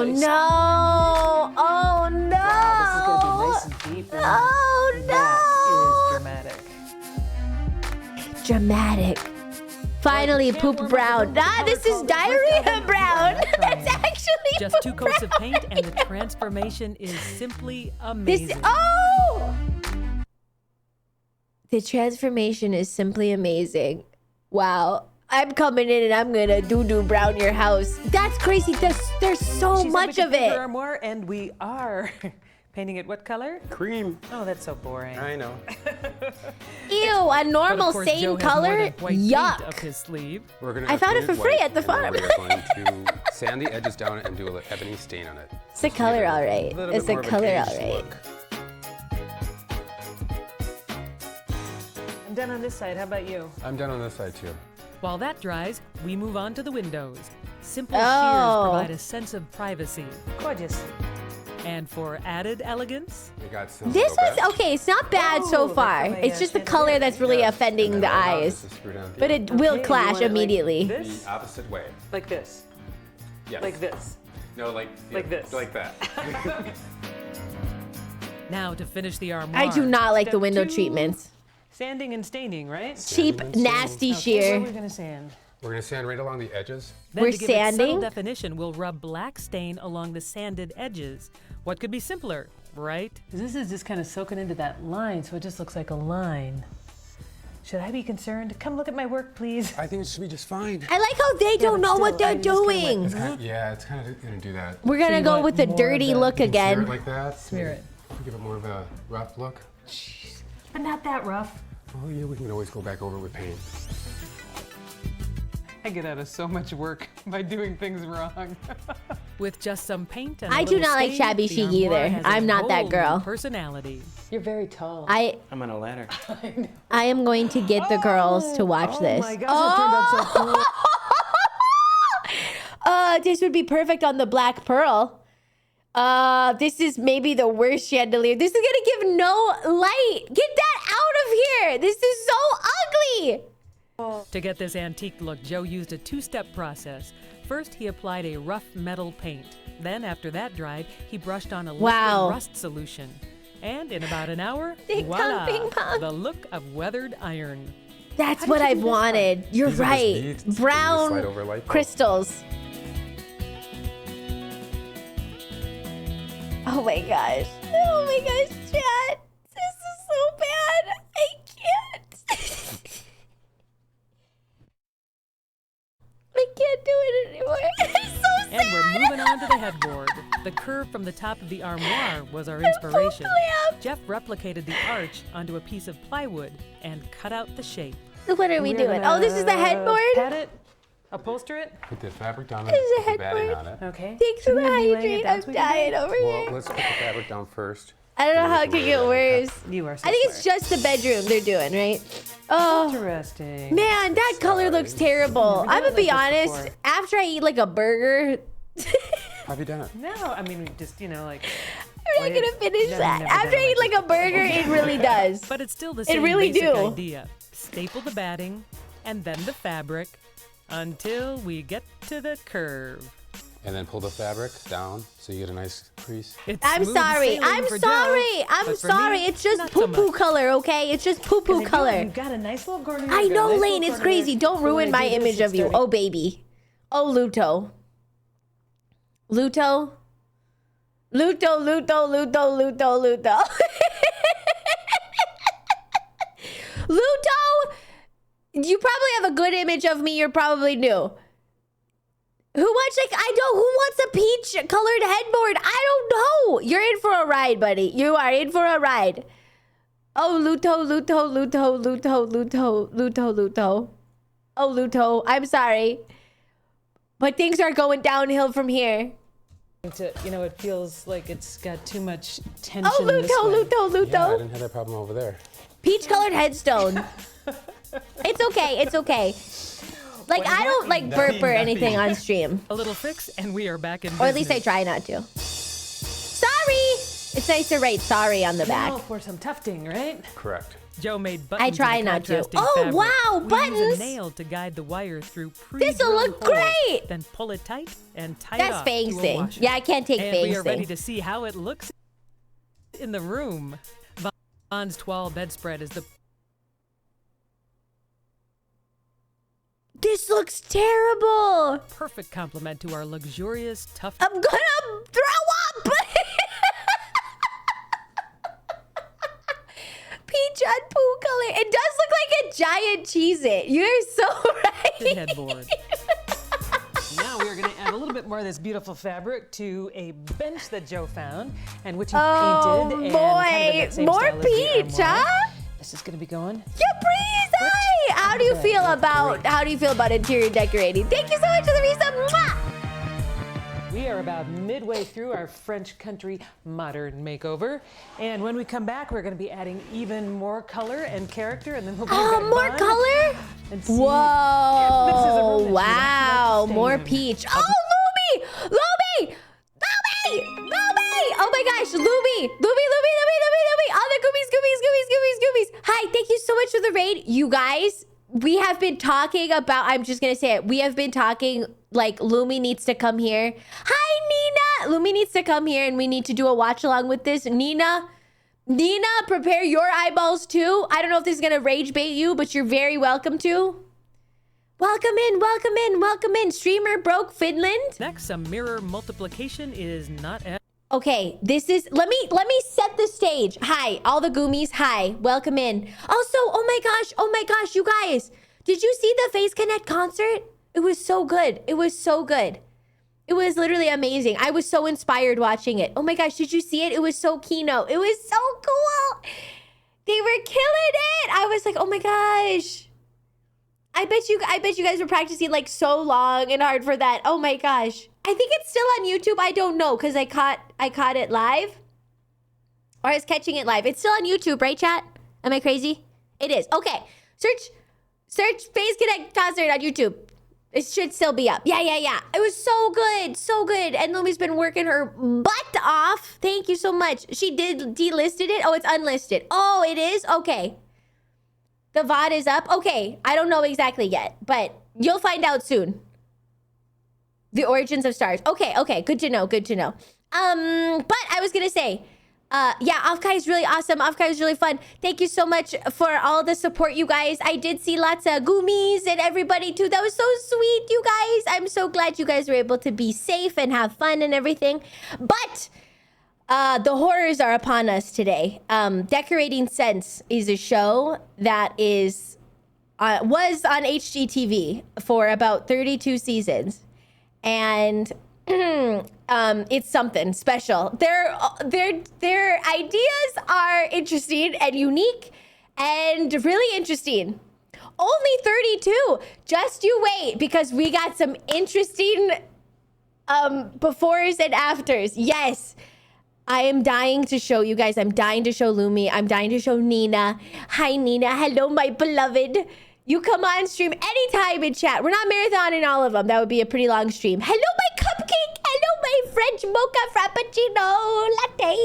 place. no. Oh no. Wow, this is gonna be nice and deep. Oh no. That is dramatic. Dramatic. Finally, poop brown. Ah, this is diarrhea brown. That's actually Just 2 coats of brown. paint and the transformation is simply amazing. The transformation is simply amazing. Wow. I'm coming in and I'm gonna doo-doo brown your house. That's crazy. There's so She said much we could of paint it. her more, and we are. Painting it what color? Cream. Oh, that's so boring. I know. Ew, a normal But of course, Joe same has color? more than white paint Yuck. up his sleeve. We're gonna I have found it painted for free white, at the and then farm. We're going to sand the edges down and do an ebony stain on it. It's a color alright. little It's bit a more of an color aged alright. look. I'm done on this side. How about you? I'm done on this side too. While that dries, we move on to the windows. Simple Oh. shears provide a sense of privacy. Gorgeous. And for added elegance, We got some. This little was okay. It's not bad so far. It's just the color that's really offending the eyes. But it will clash immediately. The opposite way. like this. Yes. Like this. No, like this. Like that. Now to finish the armoire. I do not like the Step window 2, treatments. Sanding and staining, right? Cheap, nasty Okay, sheer. what are we gonna sand? We're gonna sand right along the edges. Then We're to give it subtle sanding? definition, we'll rub black stain along the sanded edges. What could be simpler, right? This is just kind of soaking into that line, so it just looks like a line. Should I be concerned? Come look at my work, please. I think it should be just fine. I like how they don't know what they're doing. Yeah, it's kind of gonna do that. We're gonna go with the dirty look Smear it again. like that. Smear it. Give it more of a rough look. But not that rough. Oh yeah, we can always go back over with paint. I get out of so much work by doing things wrong. With just some paint and a I do little not like stain, shabby the chic armoire either. has a I'm not that bold girl. Personality. You're very tall. I'm on a ladder. I am going to get the girls to watch this. Oh my gosh, it turned out so cool. This would be perfect on the black pearl. This is maybe the worst chandelier. This is gonna give no light. Get that out of here. This is so ugly. To get this antique look, Joe used a 2-step process. First, he applied a rough metal paint. Then, after that dried, he brushed on a liquid Wow. rust solution. And in about an hour, Ding dong, voila, ping pong. the look of weathered iron. That's what I've wanted. You're These are just right. beads. They just Brown slide over like that. crystals. Oh my gosh. Oh my gosh, chat. This is so bad. I can't. I can't do it anymore. It's so sad. And we're moving on to the headboard. The curve from the top of the armoire was our inspiration. Jeff replicated the arch onto a piece of plywood and cut out the shape. What are we We're doing? Oh, this is the gonna headboard? Pat it, upholster it. Put the fabric down This is and a put the batting headboard. on it. Okay. Thanks for the Shouldn't we be laying it hydrate. down I'm so we can dying do it? over Well, here. let's put the fabric down first. I don't know how it Then we could can get lay it worse. You are so I think it's just the bedroom they're doing, right? Oh, Interesting. man, that color looks terrible. I'm gonna be honest. After I eat like a burger, Have you done it? No, I mean, just, you know, like. I'm not gonna finish Never, that. never After done I eat like a burger, it really does. But it's still the It same really basic do. idea. Staple the batting and then the fabric until we get to the curve. And then pull the fabric down so you get a nice crease. It's I'm smooth sorry. sailing I'm for Joe, sorry. I'm but for sorry. me, It's just not so poo-poo much. color, okay? It's just poo-poo color. You've got a nice little corner. I know, Lane. It's crazy. Don't ruin my image of you. Oh, baby. Oh, Luto. Luto. Luto, Luto, Luto, Luto, Luto. Luto, you probably have a good image of me. You're probably new. Who wants a peach colored headboard? I don't know. You're in for a ride, buddy. You are in for a ride. Oh, Luto. Oh, Luto. I'm sorry. But things are going downhill from here. It feels like it's got too much tension. Oh, Luto. Yeah, I didn't have that problem over there. Peach colored headstone. It's okay. Like, I don't like burp or anything on stream. A little fix, and we are back in business. Or at least I try not to. Sorry! It's nice to write sorry on the back. Now for some tufting, right? Correct. Joe made buttons. I try with a not to. contrasting Oh, fabric. wow, We buttons! use a nail to guide the wire through This'll look pre-drilled holes, great! Then pull it tight and tie it That's off Fang's to a thing. washer. Yeah, I can't take and Fang's we are ready thing. to see how it looks in the room. Vaughn's toile bedspread is the This looks terrible. perfect complement to our luxurious tuft. I'm gonna throw up. Peach on poo color. It does look like a giant Cheez-It. You're so right. Headboard. Now we are going to add a little bit more of this beautiful fabric to a bench that Joe found and which he Oh, painted. boy. And kind of in that same More style as the peach, armoire. huh? This is going to be going. Capri's Eye. How do you feel about interior decorating? Thank you so much for the resub. Mwah! We are about midway through our French country modern makeover. And when we come back, we're going to be adding even more color and character. And then we'll be More color? Whoa. Wow. More peach. Oh, Luby! Oh my gosh, Luby! All the goobies. Hi, thank you so much for the raid. You guys, we have been talking about, I'm just gonna say it. We have been talking like Lumi needs to come here. Hi, Nina! Lumi needs to come here and we need to do a watch along with this. Nina, prepare your eyeballs too. I don't know if this is gonna rage bait you, but you're very welcome to. Welcome in. Streamer broke Finland. Next, some mirror multiplication is not as... Okay, this is, let me set the stage. Hi, all the goomies, hi, welcome in. Also, oh my gosh, you guys, did you see the Face Connect concert? It was so good. It was literally amazing. I was so inspired watching it. Oh my gosh, did you see it? It was so keynote. It was so cool. They were killing it. I was like, oh my gosh. I bet you guys were practicing like so long and hard for that. Oh my gosh. I think it's still on YouTube. I don't know because I caught it live. Or I was catching it live. It's still on YouTube, right, chat? Am I crazy? It is. Okay. Search Face Connect concert on YouTube. It should still be up. Yeah. It was so good. And Lumi's been working her butt off. Thank you so much. She did delisted it. Oh, it's unlisted. Oh, it is? Okay. The VOD is up? Okay, I don't know exactly yet, but you'll find out soon. The Origins of Stars. Okay, good to know. But I was gonna say, yeah, Afkai is really awesome. Afkai is really fun. Thank you so much for all the support, you guys. I did see lots of goomies and everybody too. That was so sweet, you guys. I'm so glad you guys were able to be safe and have fun and everything. But the horrors are upon us today. Decorating Sense is a show that was on HGTV for about 32 seasons. And it's something special. Their ideas are interesting and unique and really interesting. Only 32. Just you wait, because we got some interesting befores and afters. Yes. I am dying to show you guys. I'm dying to show Lumi. I'm dying to show Nina. Hi, Nina. Hello, my beloved. You come on stream anytime in chat. We're not marathoning all of them. That would be a pretty long stream. Hello, my cupcake. Hello, my French mocha frappuccino latte.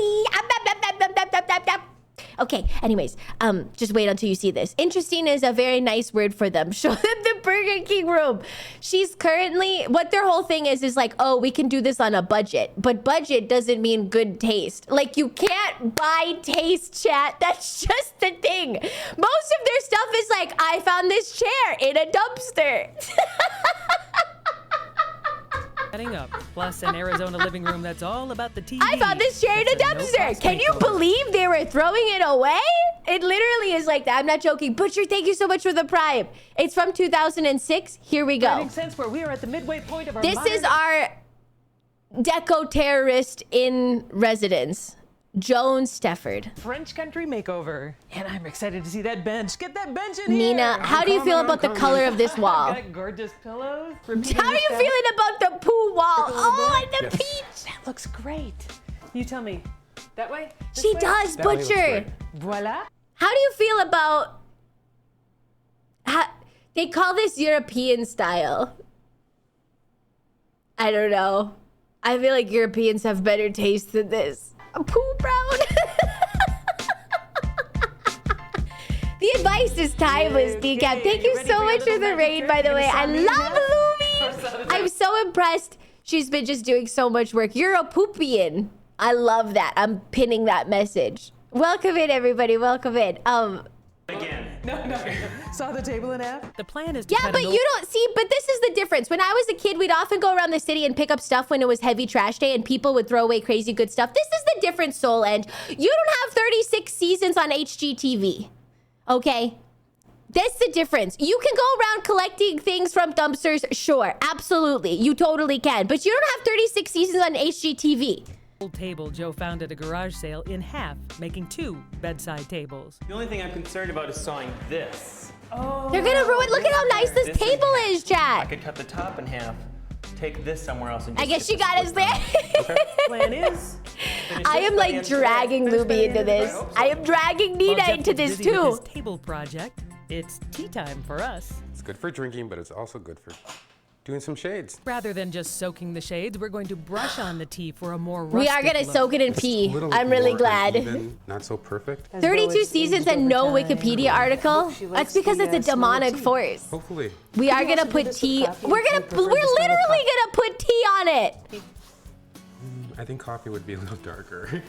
Okay, anyways, just wait until you see this. Interesting is a very nice word for them. Show them the Burger King room. She's currently, what their whole thing is like, oh, we can do this on a budget. But budget doesn't mean good taste. Like, you can't buy taste, chat. That's just the thing. Most of their stuff is like, I found this chair in a dumpster. Setting up, plus an Arizona living room that's all about the TV. I found this chair in a dumpster. Can you believe they were throwing it away? It literally is like that. I'm not joking. Butcher, thank you so much for the Prime. It's from 2006. Here we go. Makes sense where we are at the midway point of our This is our deco terrorist in residence, Joan Stefford. French country makeover. And I'm excited to see that bench. Get that bench in here. Nina, how do you feel about the color of this wall? Got gorgeous pillows. How are you feeling about the poo wall? Oh, and the peach. That looks great. You tell me. That way? This She way? does, That way looks Butcher. great. Voila. How do you feel about... they call this European style. I don't know. I feel like Europeans have better taste than this. A poo brown. The advice is timeless, Decap. Thank you so much for the raid, by the way. I love Olivia. I'm so impressed. She's been just doing so much work. Europoopian. I love that. I'm pinning that message. Welcome in, everybody. Welcome in. Again. No. Saw the table in half? The plan is to Yeah, but you don't see, but this is the difference. When I was a kid, we'd often go around the city and pick up stuff when it was heavy trash day and people would throw away crazy good stuff. This is the difference, Soul End. You don't have 36 seasons on HGTV, okay? That's the difference. You can go around collecting things from dumpsters, sure, absolutely. You totally can, but you don't have 36 seasons on HGTV. Old table Joe found at a garage sale in half, making 2 bedside tables. The only thing I'm concerned about is sawing this. They're gonna ruin, look at how nice this table is, I chat. could cut the top in half, take this somewhere else, and I just guess get she got us there. Plan is. I am like dragging Luby into this. I am dragging Nina Jeff into was this busy with too. his table project. It's tea time for us. It's good for drinking, but it's also good for doing some shades. Rather than just soaking the shades, we're going to brush on the tea for a more We are rustic gonna look. soak it in pee. Little I'm really more glad. uneven, not so perfect. 32 seasons and no Wikipedia article. That's because it's a demonic force. Hopefully. We are gonna put tea. We're literally gonna put tea on it. I think coffee would be a little darker.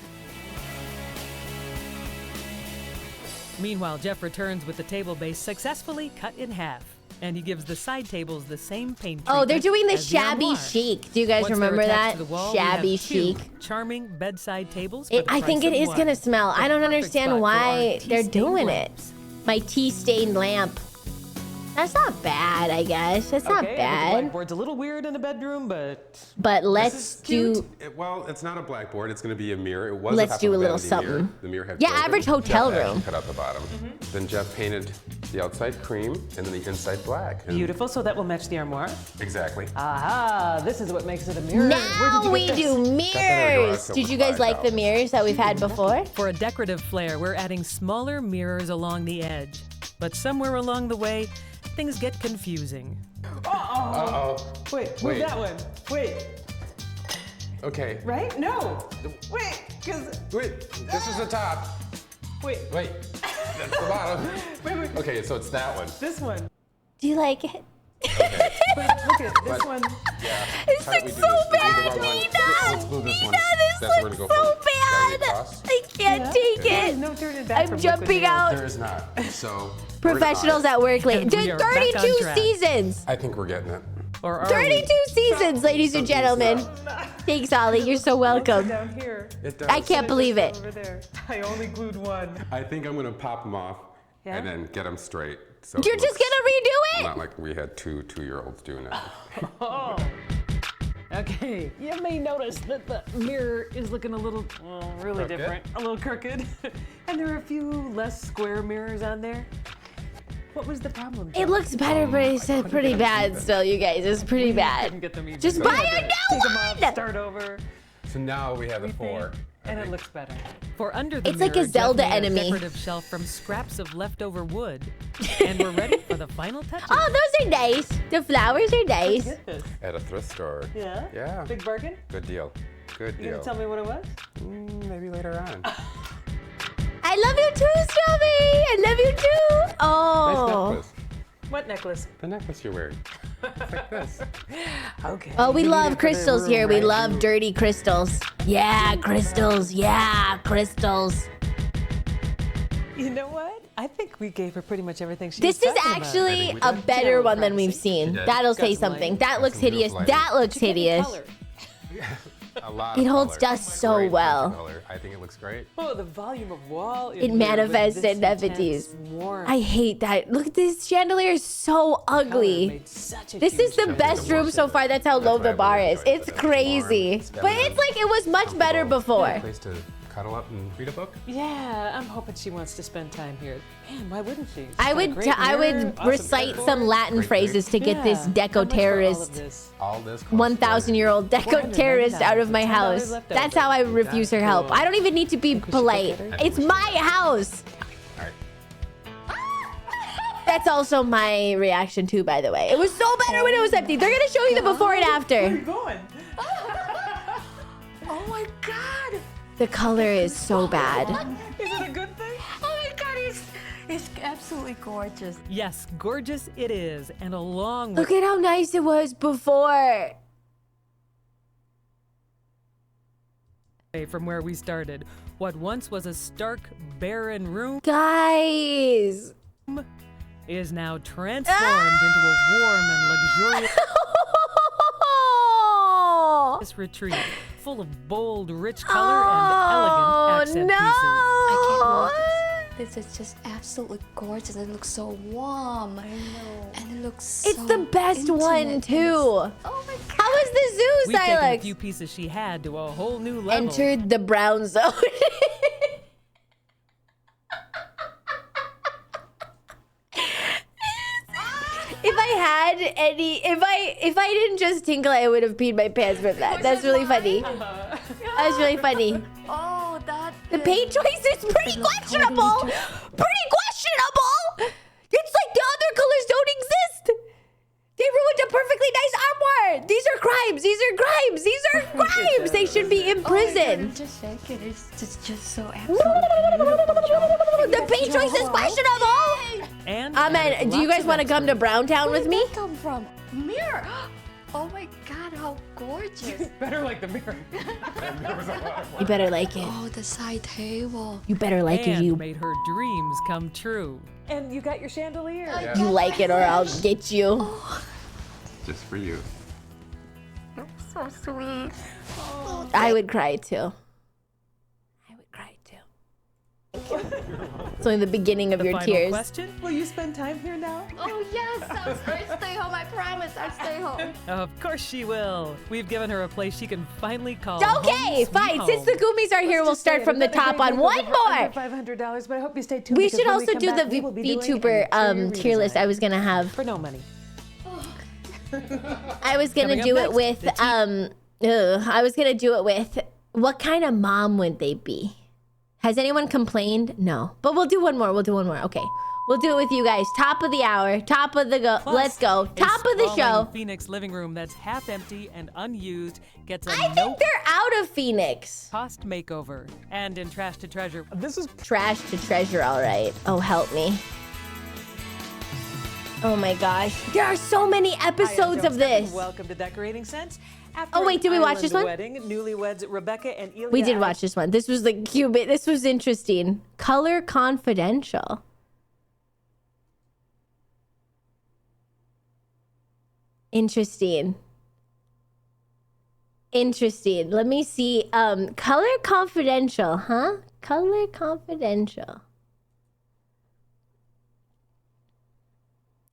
Meanwhile, Jeff returns with the table base successfully cut in half. And he gives the side tables the same paint Oh, they're treatment doing the as shabby armoire. chic. Do you guys Once they're remember attached that? to the wall, we have Shabby 2 chic. charming bedside tables. For the I think price it of is one. gonna smell. I don't Perfect understand spot for why our they're tea-stained doing lamps. it. My tea-stained lamp. That's not bad, I guess. That's not Okay, bad. The blackboard's a little weird in a bedroom, but But This let's is do. cute. Well, it's not a blackboard. It's going to be a mirror. It was Let's half do of a little vanity mirror. something. The mirror had Yeah, broken. average hotel Jeff had room. cut out the bottom. Then Jeff painted the outside cream and then the inside black. And Beautiful, so that will match the armoire. Exactly. Aha, this is what makes it a mirror. Where Now did you we get this? do mirrors. Did you guys like the mirrors that we've had before? for a decorative flair, we're adding smaller mirrors along the edge. But somewhere along the way, things get confusing. Uh-oh. Wait, move Wait. that one. Wait, Okay. right? No. Wait, because. Wait, this is the top. Wait. Wait, that's the bottom. Wait. Okay, so it's that one. This one. Do you like it? But look at this But- one. Yeah. This How do we looks do so this? We do the bad, wrong one. Nina. Let's glue this one. Nina, this That's where looks we're gonna so go first. Gotta get bad. across. I can't take There's it. no turning back I'm from jumping liquid nails. out. There is not. So Professionals at work late. And we Dude, are back on 32 track. seasons. I think we're getting it. Or are 32 seasons, ladies and gentlemen. Thanks, Ollie. You're so welcome. Down here. It does. I can't believe it. Over there. I only glued one. I think I'm gonna pop them off Yeah? and then get them straight. So You're it just looks gonna redo it? Not like we had two 2-year-olds doing it. Oh. Okay. You may notice that the mirror is looking a little, really Crooked? different. A little crooked. And there are a few less square mirrors on there. What was the problem? It looks better, but it's pretty bad still, you guys. It's pretty bad. Get them even. Just buy a new Take them off, one! start over, So now we have the 4. and it looks better. For under the It's like a mirror, Jeff Zelda made enemy. A decorative shelf from scraps of leftover wood, and we're ready for the final touches. Oh, those are nice. The flowers are nice. Get this. At a thrift store. Yeah? Yeah. Big bargain? Good deal. Good You deal. gonna tell me what it was? Maybe later on. I love you too, Stubby. I love you too. Nice Oh. necklace. What necklace? The necklace you're wearing. It's like this. Okay. Oh, we need love it for the crystals room, here. We right? love dirty crystals. Yeah, crystals. Yeah, crystals. You know what? I think we gave her pretty much everything she This was is talking about. actually a better one than we've She seen. did. That'll Got say some something. light. That looks some beautiful hideous. lighting. That looks She gave me hideous. color. A lot It of holds color. dust so Great well. color. I think it looks great. Oh, the volume of wall. It manifests in Nevities. I hate that. Look, this chandelier is so ugly. This is the best room so far. That's how low the bar is. It's crazy. But it's like it was much better before. Place to cuddle up and read a book. Yeah, I'm hoping she wants to spend time here. Man, why wouldn't she? I would recite some Latin phrases to get this deco terrorist, All this. 1,000-year-old deco terrorist out of my house. That's how I refuse her help. I don't even need to be polite. It's my house. That's also my reaction too, by the way. It was so better when it was empty. They're gonna show you the before and after. Where are you going? Oh my God. The color is so bad. Is it a good thing? Oh my God, it's absolutely gorgeous. Yes, gorgeous it is. And along with Look at how nice it was before. from where we started, what once was a stark, barren room Guys. is now transformed into a warm and luxurious retreat full of bold, rich color and elegant accent pieces. I can't believe this. This is just absolutely gorgeous. It looks so warm. I know. And it looks so It's the best one too. Oh my God. How was the zoo, We've taken a Silex? few pieces she had to a whole new level. Entered the brown zone. If I had any, if I didn't just tinkle, I would have peed my pants from that. That's really funny. That's really funny. Oh, that. The paint choice is pretty questionable. Pretty questionable. It's like the other colors don't exist. They ruined a perfectly nice armoire. These are crimes. These are crimes. These are crimes. They should be in prison. Just shake it. It's just so absolutely. The paint choice is questionable. And Amen. Do you guys want to come to Browntown with me? Where did that come from? Mirror. Oh my God, how gorgeous. Better like the mirror. You better like it. Oh, the side table. You better like it. And You made her dreams come true. And you got your chandelier. Yeah. you like it, or I'll get you. Just for you. So sweet. I would cry too. I would cry too. It's only the beginning of The your final tears. question? Will you spend time here now? Oh yes, I'll stay home. I promise, I'll stay home. Of course she will. We've given her a place she can finally call Okay, home, sweet fine. home. Since the Goomies are here, we'll start from the top on one more. $500, but I hope you stay tuned. We because should when also come do back, the we will be doing VTuber an interior tier list redesign I was gonna have. for no money. I was gonna Coming do up it with next, I was gonna do it with what kind of mom would they be? Has anyone complained? No. But we'll do one more. We'll do one more. Okay. We'll do it with you guys. Top of the hour. Top of the go. Plus, Let's go. a Top of the show. sprawling Phoenix living room that's half empty and unused gets a I think they're out of Phoenix. cost makeover. And in Trash to Treasure, This is Trash to treasure, all right. Oh, help me. Oh my gosh. There are so many episodes of this. Welcome to Decorating Sense. After Oh, wait, an did we watch island this one? Wedding, newlyweds Rebecca and Elia. We did watch this one. This was the cubit. This was interesting. Color Confidential. Interesting. Interesting. Let me see. Color Confidential, huh? Color Confidential.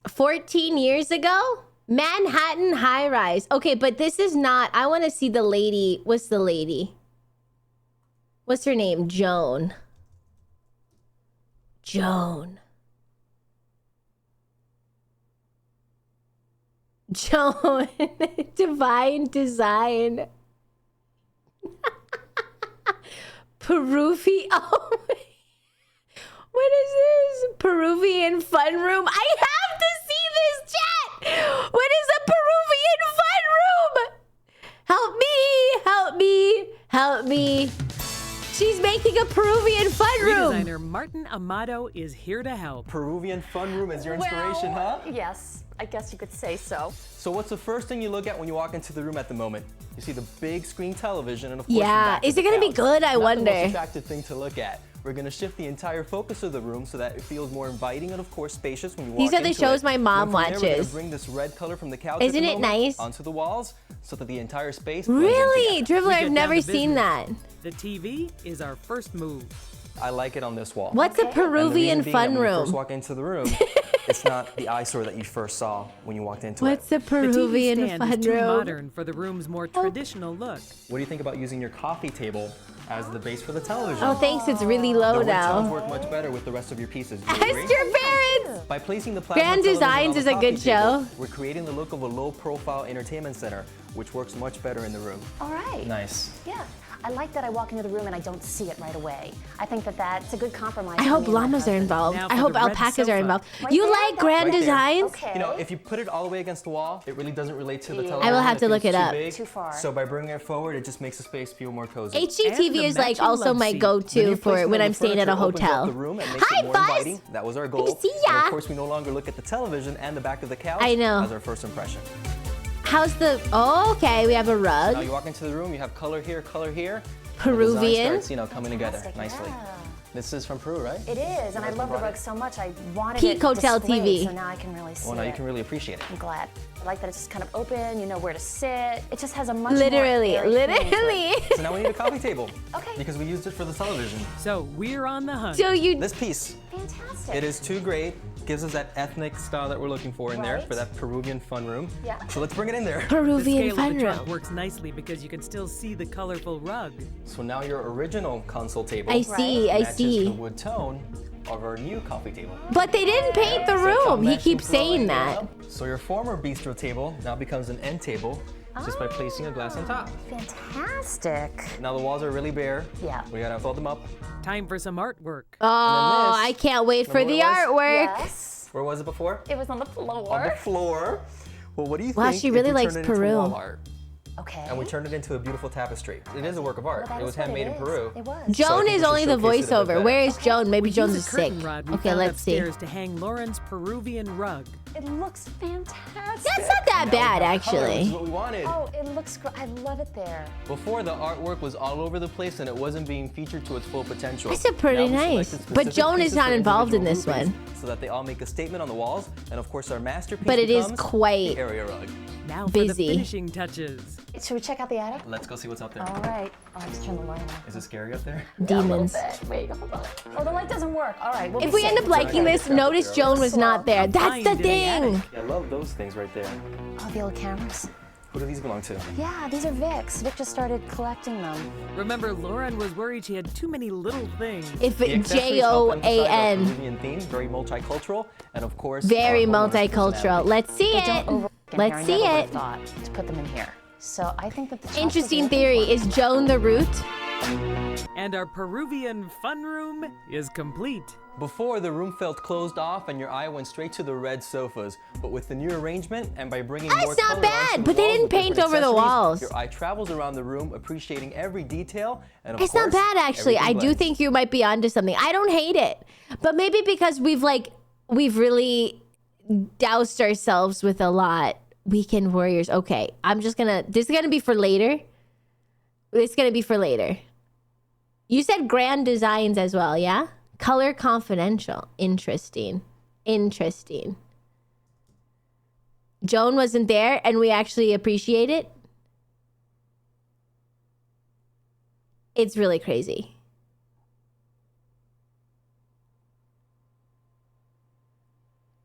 14 years ago? Manhattan high rise. Okay, but this is not. I want to see the lady. What's the lady? What's her name? Joan. Joan. Joan. Divine design. Peruvian. Oh, what is this? Peruvian fun room. I have to see this, chat. What is a Peruvian fun room? Help me. Help me. Help me. She's making a Peruvian fun room. Designer Martin Amato is here to help. Peruvian fun room is your inspiration, huh? Yes, I guess you could say so. So what's the first thing you look at when you walk into the room at the moment? You see the big screen television and of course Yeah, the back is of it gonna the be good? I couch. Not wonder. the most attractive thing to look at. we're going to shift the entire focus of the room so that it feels more inviting and, of course, spacious when you walk These are the into shows it. my mom Then from there, we're watches. gonna bring this red color from the couch Isn't at the it moment nice? onto the walls so that the entire space blends in Really? together. Dribbler, I've never seen that. The TV is our first move. I like it on this wall. What's a And the Peruvian reason being fun that when you first room? walk into the room, it's not the eyesore that you first saw when you walked into What's it. a Peruvian the TV stand fun is too room? modern for the room's more traditional look. What do you think about using your coffee table as the base for the television? Oh, thanks. It's really low the wood tones now. work much better with the rest of your pieces. Do you Ask agree? your parents. By placing the plasma Grand television Designs on the is a coffee good table, show. We're creating the look of a low-profile entertainment center, which works much better in the room. All right. Nice. Yeah. I like that I walk into the room and I don't see it right away. I think that that's a good compromise. I for hope me and my llamas are husband. involved. I hope alpacas are involved. You like Grand Right there. Designs? You know, if you put it all the way against the wall, it really doesn't relate to the television. I will have to feels look it too up. big. Too far. So by bringing it forward, it just makes the space feel more cozy. HGTV is like also my The new go-to for placement when of I'm the staying at a furniture opens up hotel. the room and makes Hi, it more Buzz. inviting. That was our goal. see And ya. of course, we no longer look at the television and the back of the couch I know. as our first impression. How's the... Oh, okay. We have a Now rug. you walk into the room, you have color here, color here. Peruvian. The design starts, you know, coming together nicely. Yeah. This is from Peru, right? It is, and I love the rug so much. I wanted Peak it Hotel displayed, TV. so now I can really see Well, now you it. can really appreciate it. I'm glad. I like that it's just kind of open. You know where to sit. It just has a much Literally, more airy feeling to it. literally. So now we need a coffee table. Okay. Because we used it for the television. So we're on the hunt. So you... This piece, Fantastic. it is too great. Gives us that ethnic style that we're looking for in there Right. for that Peruvian fun room. Yeah. So let's bring it in there. The Peruvian scale of fun the trunk room. works nicely because you can still see the colorful rug. So now your original console table I see, I matches see. the wood tone of our new coffee table. But they didn't paint the So it's all room. He mesh keeps and flow saying and that. yellow. So your former bistro table now becomes an end table just by placing a glass on top. Fantastic. Now the walls are really bare. Yeah. We gotta fill them up. Time for some artwork. Oh, I can't wait for Remember the what it was? artwork. Yes. Where was it before? It was on the floor. On the floor. Well, what do you Wow, think she if really we likes turned it into Peru. wall art? Okay. And we turned it into a beautiful tapestry. It is a work of art. Well, that It was is what handmade it in is. Peru. It was. So I Joan think is we only should the showcase it a bit voiceover. better. Where is Joan? Maybe We Joan's use is a curtain sick. rod we Okay, found let's see. upstairs to hang Lauren's Peruvian rug. It looks fantastic. That's not that bad, Color, which is actually. what we wanted. Oh, it looks great. I love it there. Before, the artwork was all over the place and it wasn't being featured to its full potential. That's pretty Now we nice. selected But specific Joan is pieces not for involved in individual this groupings one. So that they all make a statement on the walls. And of course, our masterpiece But it is becomes quite the area rug. Now for the busy. finishing touches. Should we check out the attic? Let's go see what's up there. All right. Oh, let's turn the light on. Is it scary up there? Demons. Wait, hold on. Oh, the light doesn't work. All right. We'll If be we end safe. up liking this, notice Joan was not there. That's the thing. I love those things right there. Oh, the old cameras. Who do these belong to? Yeah, these are Vic's. Vic just started collecting them. Remember, Lauren was worried she had too many little things. If The it accessories help emphasize our J-O-A-N. Peruvian theme, very multicultural, and of course, Very our homeowner's multicultural. personality. Let's see They it. don't overwork in here. Let's I see never it. would've thought to put them in here. So I think that the chocolate Interesting is theory. Is Joan the root? And our Peruvian fun room is complete. Before, the room felt closed off and your eye went straight to the red sofas. But with the new arrangement and by bringing more That's not color bad, onto the but they walls didn't with different paint over the accessories, walls. Your eye travels around the room, appreciating every detail. And of It's course, not bad, actually. I everything do blends. think you might be onto something. I don't hate it. But maybe because we've really doused ourselves with a lot. Weekend Warriors. Okay, this is gonna be for later. This is gonna be for later. You said Grand Designs as well, yeah? Color Confidential. Interesting. Interesting. Joan wasn't there and we actually appreciate it. It's really crazy.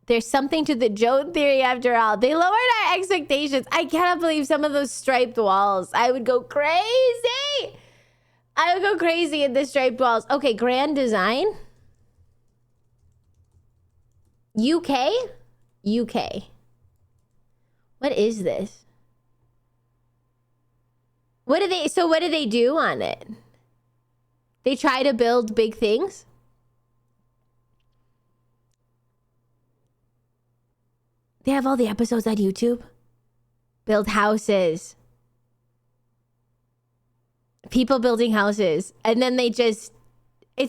There's something to the Joan theory after all. They lowered our expectations. I cannot believe some of those striped walls. I would go crazy. I would go crazy in the striped walls. Okay, Grand Design. UK? UK. What is this? What do they do on it? They try to build big things? They have all the episodes on YouTube. Build houses. People building houses. And then it's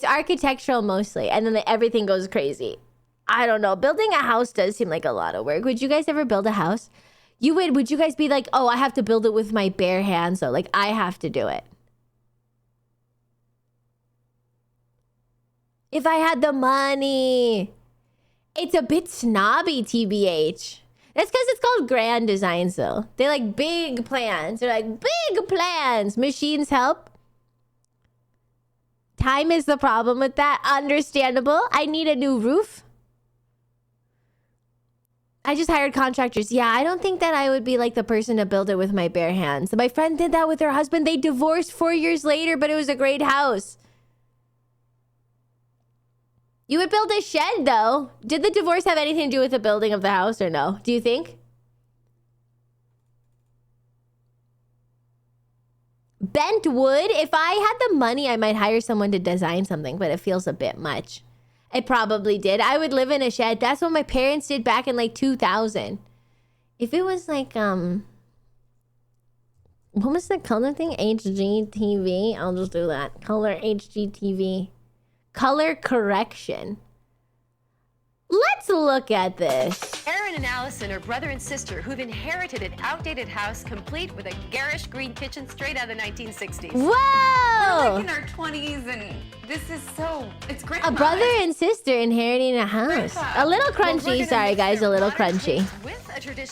architectural mostly. And then everything goes crazy. I don't know. Building a house does seem like a lot of work. Would you guys ever build a house? Would you guys be like, oh, I have to build it with my bare hands though. Like I have to do it. If I had the money. It's a bit snobby, TBH. That's because it's called grand designs, though. They like big plans. They're like big plans. Machines help. Time is the problem with that. Understandable. I need a new roof. I just hired contractors. Yeah, I don't think that I would be like the person to build it with my bare hands. My friend did that with her husband. They divorced 4 years later, but it was a great house. You would build a shed, though. Did the divorce have anything to do with the building of the house or no? Do you think? Bent wood? If I had the money, I might hire someone to design something, but it feels a bit much. It probably did. I would live in a shed. That's what my parents did back in like 2000. If it was like, what was the color thing? HGTV? I'll just do that. Color HGTV. Color correction. Let's look at this. Aaron and Allison are brother and sister who've inherited an outdated house complete with a garish green kitchen straight out of the 1960s. Whoa! We're like in our 20s and this is so, it's grandma. A brother and sister inheriting a house. A little crunchy. Sorry, guys. A little crunchy.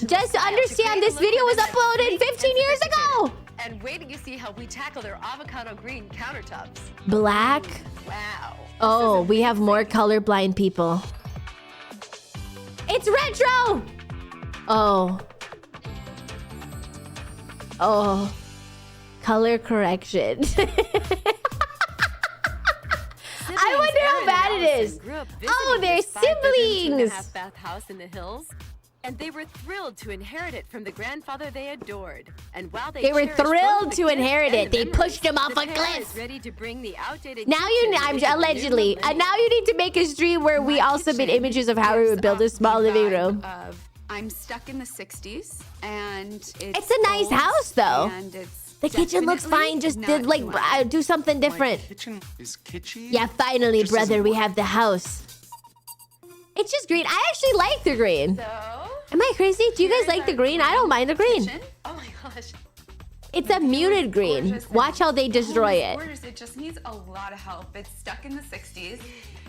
Just to understand, this video was uploaded 15 years ago. And wait till you see how we tackle their avocado green countertops. Black. Wow. Oh, we have more colorblind people. It's retro! Oh. Oh. Color correction. I wonder how bad it is. Oh, they're siblings! Half-bath house in the hills. And they were thrilled to inherit it from the grandfather they adored. And while they were thrilled to inherit it, they pushed him off a cliff. Ready to bring the outdated now allegedly. Now you need to make a stream where we all submit images of how we would build a small living room. I'm stuck in the 60s, and it's a nice house, though. The kitchen looks fine. Just did like do something different. My kitchen is kitschy. Yeah, finally, brother, we have the house. It's just green. I actually like the green. Am I crazy? Do you guys like the green? I don't mind the green. Oh my gosh. It's a muted green. Watch how they destroy it. It just needs a lot of help. It's stuck in the 60s.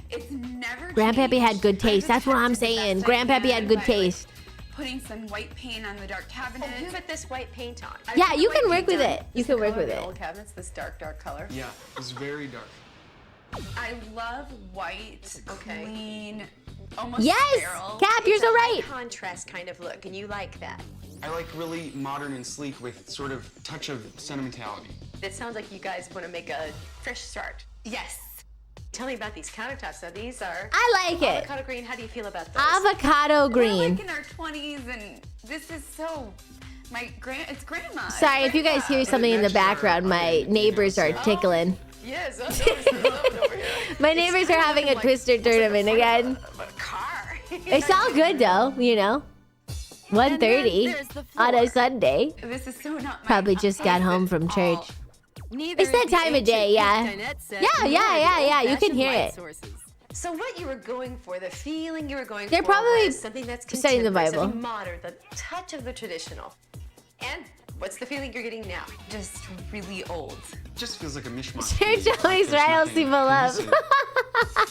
It's never Grandpappy had good taste. That's what I'm saying. Grandpappy had good taste. Putting some white paint on the dark cabinet. You put this white paint on. Yeah, you can work with it. You can work with it. Old cabinets, this dark color. Yeah, it's very dark. I love white, clean, almost yes, sterile. Cap, you're so right. Contrast kind of look, and you like that. I like really modern and sleek with sort of touch of sentimentality. It sounds like you guys want to make a fresh start. Yes. Tell me about these countertops. Now these are I like it. Avocado green. How do you feel about those? Avocado green. We're like in our 20s, and this is so. It's grandma. Sorry if you guys hear something in the background. My neighbors are tickling. Yes. My neighbors are having a Twister tournament again. It's all good though, you know. 1:30 on a Sunday. This is so not my Probably just got home from church. It's that time of day, yeah. Yeah. You can hear it. So what you were going for, the feeling you were going They're for, probably was something that's studying the contemporary, Bible. something modern, the touch of the traditional. And what's the feeling you're getting now? Just really old. Just feels like a mishmash. Church always riles people up.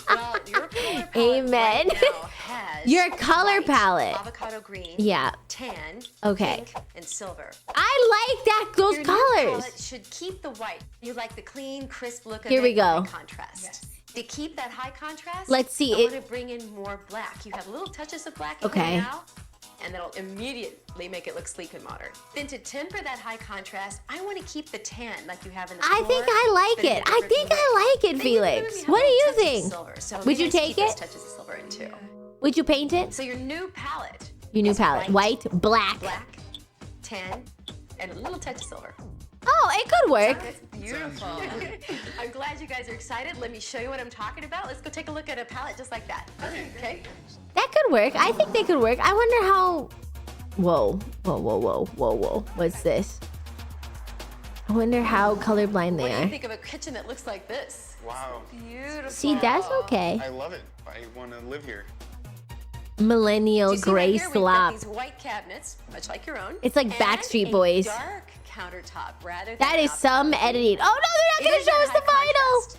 Well, your color palette Amen. right now has Your color white, palette. avocado green, Yeah. tan, Okay. pink, and silver. I like those Your colors. new palette should keep the white. You like the clean, crisp look of Here we it, go. high contrast. Yes. To keep that high contrast, Let's see I it. want to bring in more black. You have little touches of black Okay. in here now, and that'll immediately make it look sleek and modern. Then to temper that high contrast, I want to keep the tan like you have in the I think I like it. I think I like it, Felix. What do you think? Would you take it? Touches of silver in too. Would you paint it? So your new palette. Your new has palette. White, black. black, tan, and a little touch of silver. Oh, it could work. It's beautiful. I'm glad you guys are excited. Let me show you what I'm talking about. Let's go take a look at a palette just like that. Okay? That could work. I think they could work. I wonder how... Whoa. What's this? I wonder how colorblind they What do you are. think of a kitchen that looks like this? Wow. Beautiful. See, that's okay. I love it. I want to live here. Millennial Do you see gray right here, we've got slop. these white cabinets, much like your own. It's like and Backstreet a Boys. dark countertop rather than That an is some avocado. editing. Oh no, they're not It gonna is show that us the high final. contrast.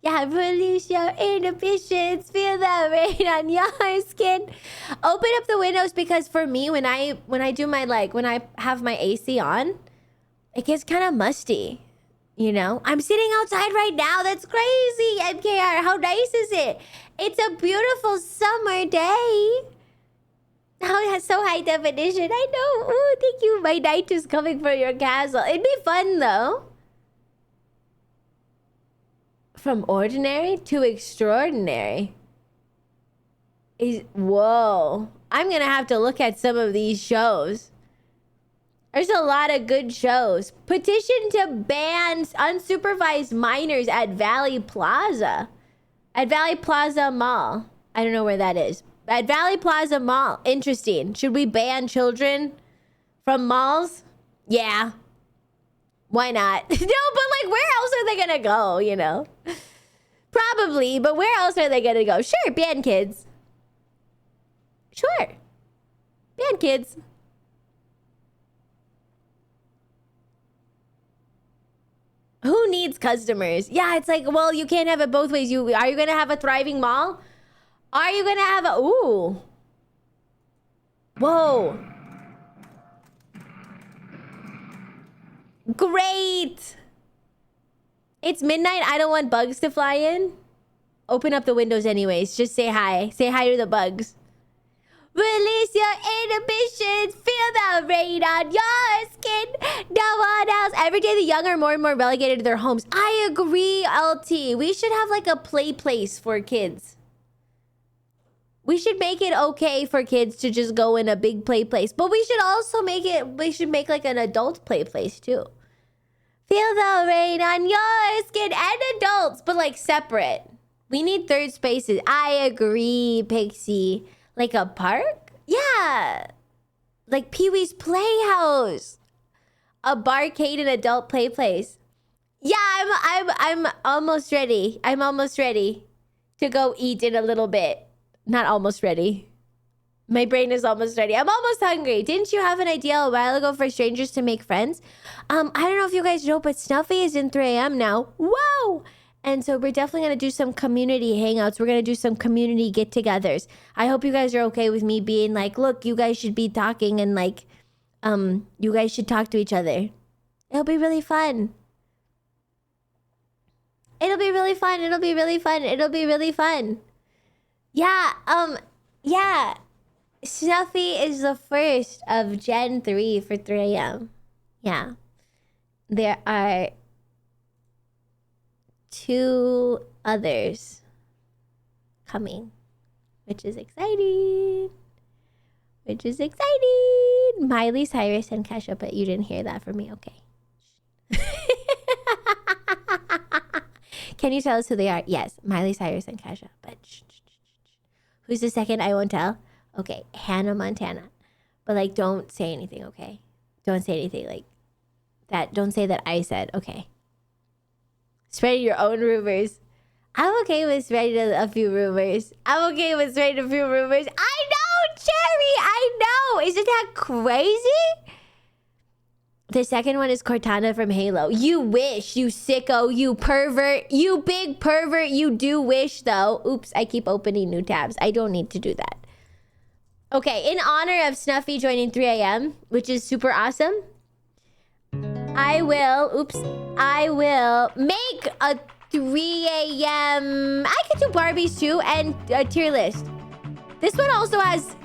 Yeah, release your inhibitions. Feel the rain on your skin. Open up the windows because for me, when I do my when I have my AC on, it gets kind of musty. You know, I'm sitting outside right now. That's crazy. MKR, how nice is it? It's a beautiful summer day. Oh, that's so high definition. I know. Oh, thank you. My knight is coming for your castle. It'd be fun though. From ordinary to extraordinary. Whoa. I'm gonna have to look at some of these shows. There's a lot of good shows. Petition to ban unsupervised minors at Valley Plaza. At Valley Plaza Mall. I don't know where that is. At Valley Plaza Mall. Interesting. Should we ban children from malls? Yeah. Why not? No, but like, where else are they gonna go, you know? Probably, but where else are they gonna go? Sure, ban kids. Sure. Ban kids. Who needs customers? Yeah, it's like, well, you can't have it both ways. Are you gonna have a thriving mall? Are you gonna have a... Ooh. Whoa. Great. It's midnight. I don't want bugs to fly in. Open up the windows anyways. Just say hi. Say hi to the bugs. Release your inhibitions. Feel the rain on your skin. No one else. Every day the young are more and more relegated to their homes. I agree, LT. We should have like a play place for kids. We should make it okay for kids to just go in a big play place. But we should also make it... We should make like an adult play place too. Feel the rain on your skin. And adults, but like separate. We need third spaces. I agree, Pixie. Like a park? Yeah. Like Pee-wee's Playhouse. A barcade and adult play place. Yeah, I'm almost ready. I'm almost ready to go eat in a little bit. Not almost ready. My brain is almost ready. I'm almost hungry. Didn't you have an idea a while ago for strangers to make friends? I don't know if you guys know, but Snuffy is in 3 a.m. now. Whoa! And so we're definitely going to do some community hangouts. We're going to do some community get-togethers. I hope you guys are okay with me being like, look, you guys should be talking and like, you guys should talk to each other. It'll be really fun. It'll be really fun. It'll be really fun. It'll be really fun. Yeah, yeah. Snuffy is the first of Gen 3 for 3 a.m. Yeah. There are 2 others coming, which is exciting. Which is exciting. Miley Cyrus and Kesha, but you didn't hear that from me. Okay. Can you tell us who they are? Yes, Miley Cyrus and Kesha, but shh. Who's the second? I won't tell. Okay, Hannah Montana. But like, don't say anything, okay? Don't say anything like that. Don't say that I said, okay? Spreading your own rumors. I'm okay with spreading a few rumors. I'm okay with spreading a few rumors. I know, Cherry! I know! Isn't that crazy? The second one is Cortana from Halo. You wish, you sicko, you pervert, you big pervert. You do wish, though. Oops, I keep opening new tabs. I don't need to do that. Okay, in honor of Snuffy joining 3 a.m., which is super awesome, I will make a 3 a.m. I could do Barbies too, and a tier list. This one also has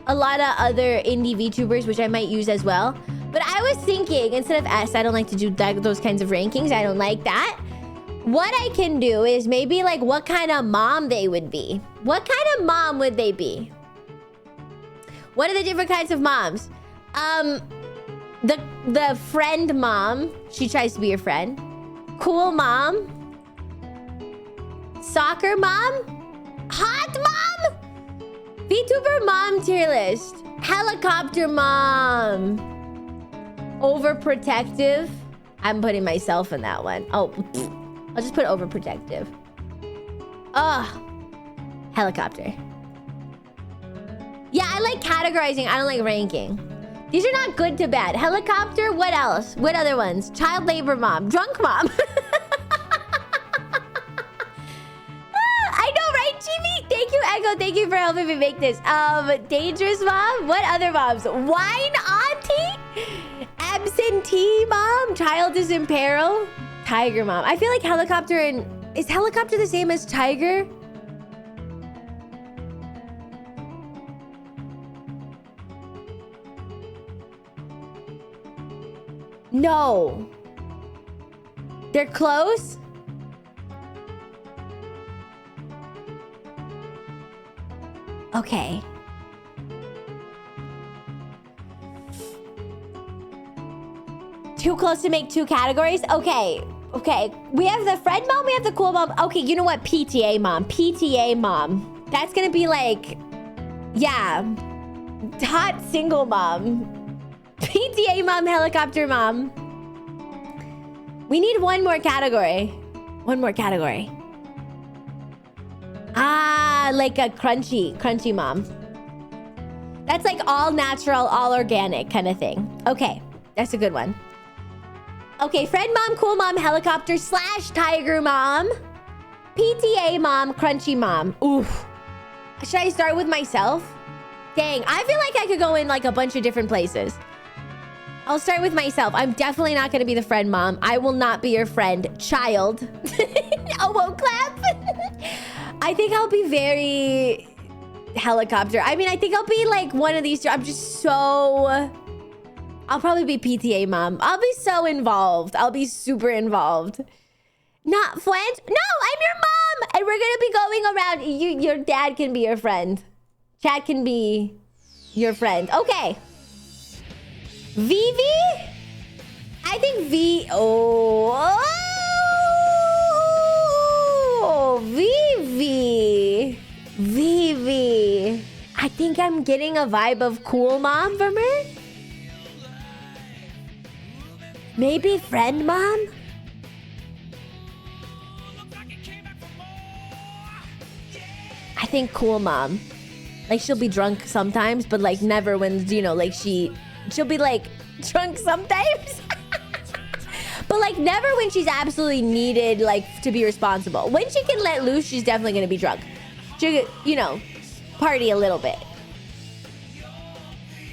a lot of other indie VTubers, which I might use as well. But I was thinking, instead of S, I don't like to do those kinds of rankings. I don't like that. What I can do is maybe like what kind of mom they would be. What kind of mom would they be? What are the different kinds of moms? The friend mom. She tries to be your friend. Cool mom. Soccer mom. Hot mom. VTuber mom tier list. Helicopter mom. Overprotective. I'm putting myself in that one. Oh, I'll just put overprotective. Helicopter. Yeah, I like categorizing. I don't like ranking. These are not good to bad. Helicopter, what else? What other ones? Child labor mom. Drunk mom. Fudo, thank you for helping me make this. Dangerous mom? What other moms? Wine auntie? Absentee mom? Child is in peril? Tiger mom. I feel like helicopter and... Is helicopter the same as tiger? No. They're close? Okay. Too close to make two categories? Okay. Okay. We have the friend mom, we have the cool mom. Okay, you know what? PTA mom. PTA mom. That's gonna be like... Yeah. Hot single mom. PTA mom, helicopter mom. We need one more category. One more category. Ah, like a crunchy mom. That's like all natural, all organic kind of thing. Okay, that's a good one. Okay, friend mom, cool mom, helicopter / tiger mom. PTA mom, crunchy mom. Oof. Should I start with myself? Dang, I feel like I could go in like a bunch of different places. I'll start with myself. I'm definitely not going to be the friend mom. I will not be your friend child. Oh, whoa, clap. I think I'll be very helicopter. I mean, I think I'll be like one of these two. I'm just so... I'll probably be PTA mom. I'll be so involved. I'll be super involved. Not friends? No, I'm your mom. And we're going to be going around. Your dad can be your friend. Chad can be your friend. Okay. Vivi? I think Vivi. Vivi. I think I'm getting a vibe of cool mom from her. Maybe friend mom? I think cool mom. Like she'll be drunk sometimes, but like never when, you know, like she'll be like drunk sometimes. But like never when she's absolutely needed like to be responsible. When she can let loose, she's definitely gonna be drunk. She'll, you know, party a little bit.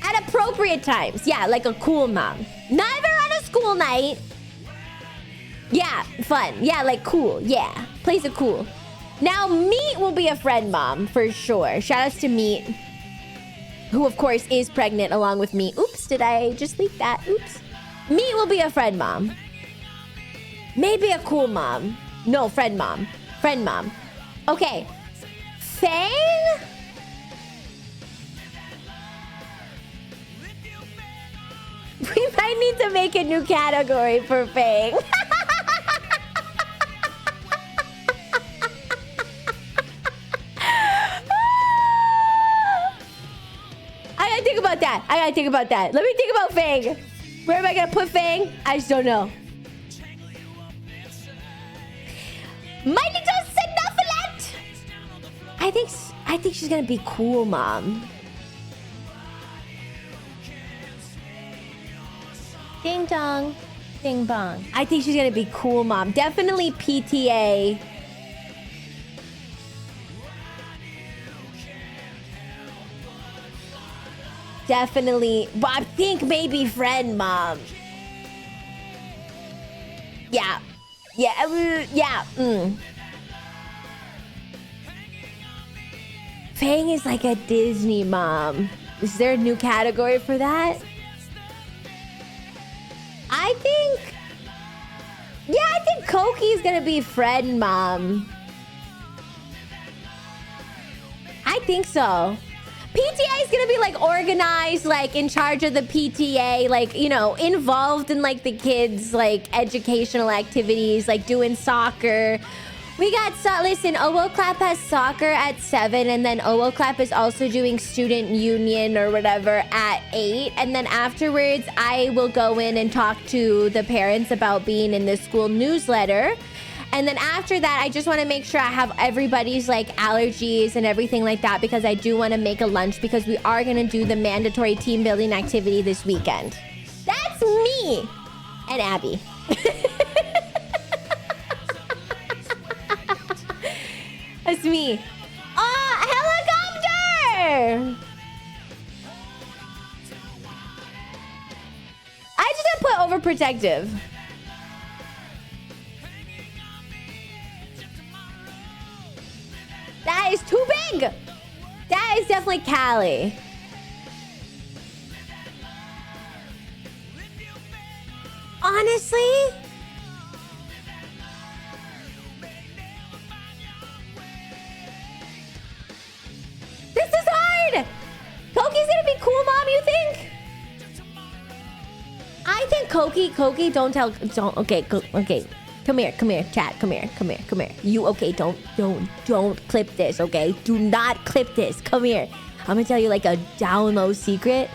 At appropriate times. Yeah, like a cool mom. Never on a school night. Yeah, fun. Yeah, like cool. Yeah, plays it cool. Now, Meat will be a friend mom for sure. Shout outs to Meat, who of course is pregnant along with me. Oops, did I just leak that? Oops. Meat will be a friend mom. Maybe a cool mom. No, friend mom. Friend mom. Okay. Fang? We might need to make a new category for Fang. I gotta think about that. I gotta think about that. Let me think about Fang. Where am I gonna put Fang? I just don't know. My little Snufflet! I think she's gonna be cool, mom. Ding dong. Ding bong. I think she's gonna be cool, mom. Definitely PTA. Definitely. But I think maybe friend mom. Yeah. Yeah. Yeah. Fang is like a Disney mom. Is there a new category for that? I think... Yeah, I think Koki's gonna be friend mom. I think so. PTA is gonna be like organized, like in charge of the PTA, like, you know, involved in like the kids' like educational activities, like doing soccer. We got, listen, OWO Clap has soccer at 7, and then OWO Clap is also doing student union or whatever at 8. And then afterwards, I will go in and talk to the parents about being in the school newsletter. And then after that, I just want to make sure I have everybody's like allergies and everything like that, because I do want to make a lunch, because we are going to do the mandatory team building activity this weekend. That's me and Abby. That's me. Helicopter! here? I just gonna put overprotective. That is too big. That is definitely Callie. Honestly? This is hard! Koki's gonna be cool, Mom, you think? I think Koki, don't, okay, okay. Come here, chat, come here. You, okay, don't clip this, okay? Do not clip this, come here. I'm gonna tell you like a down low secret.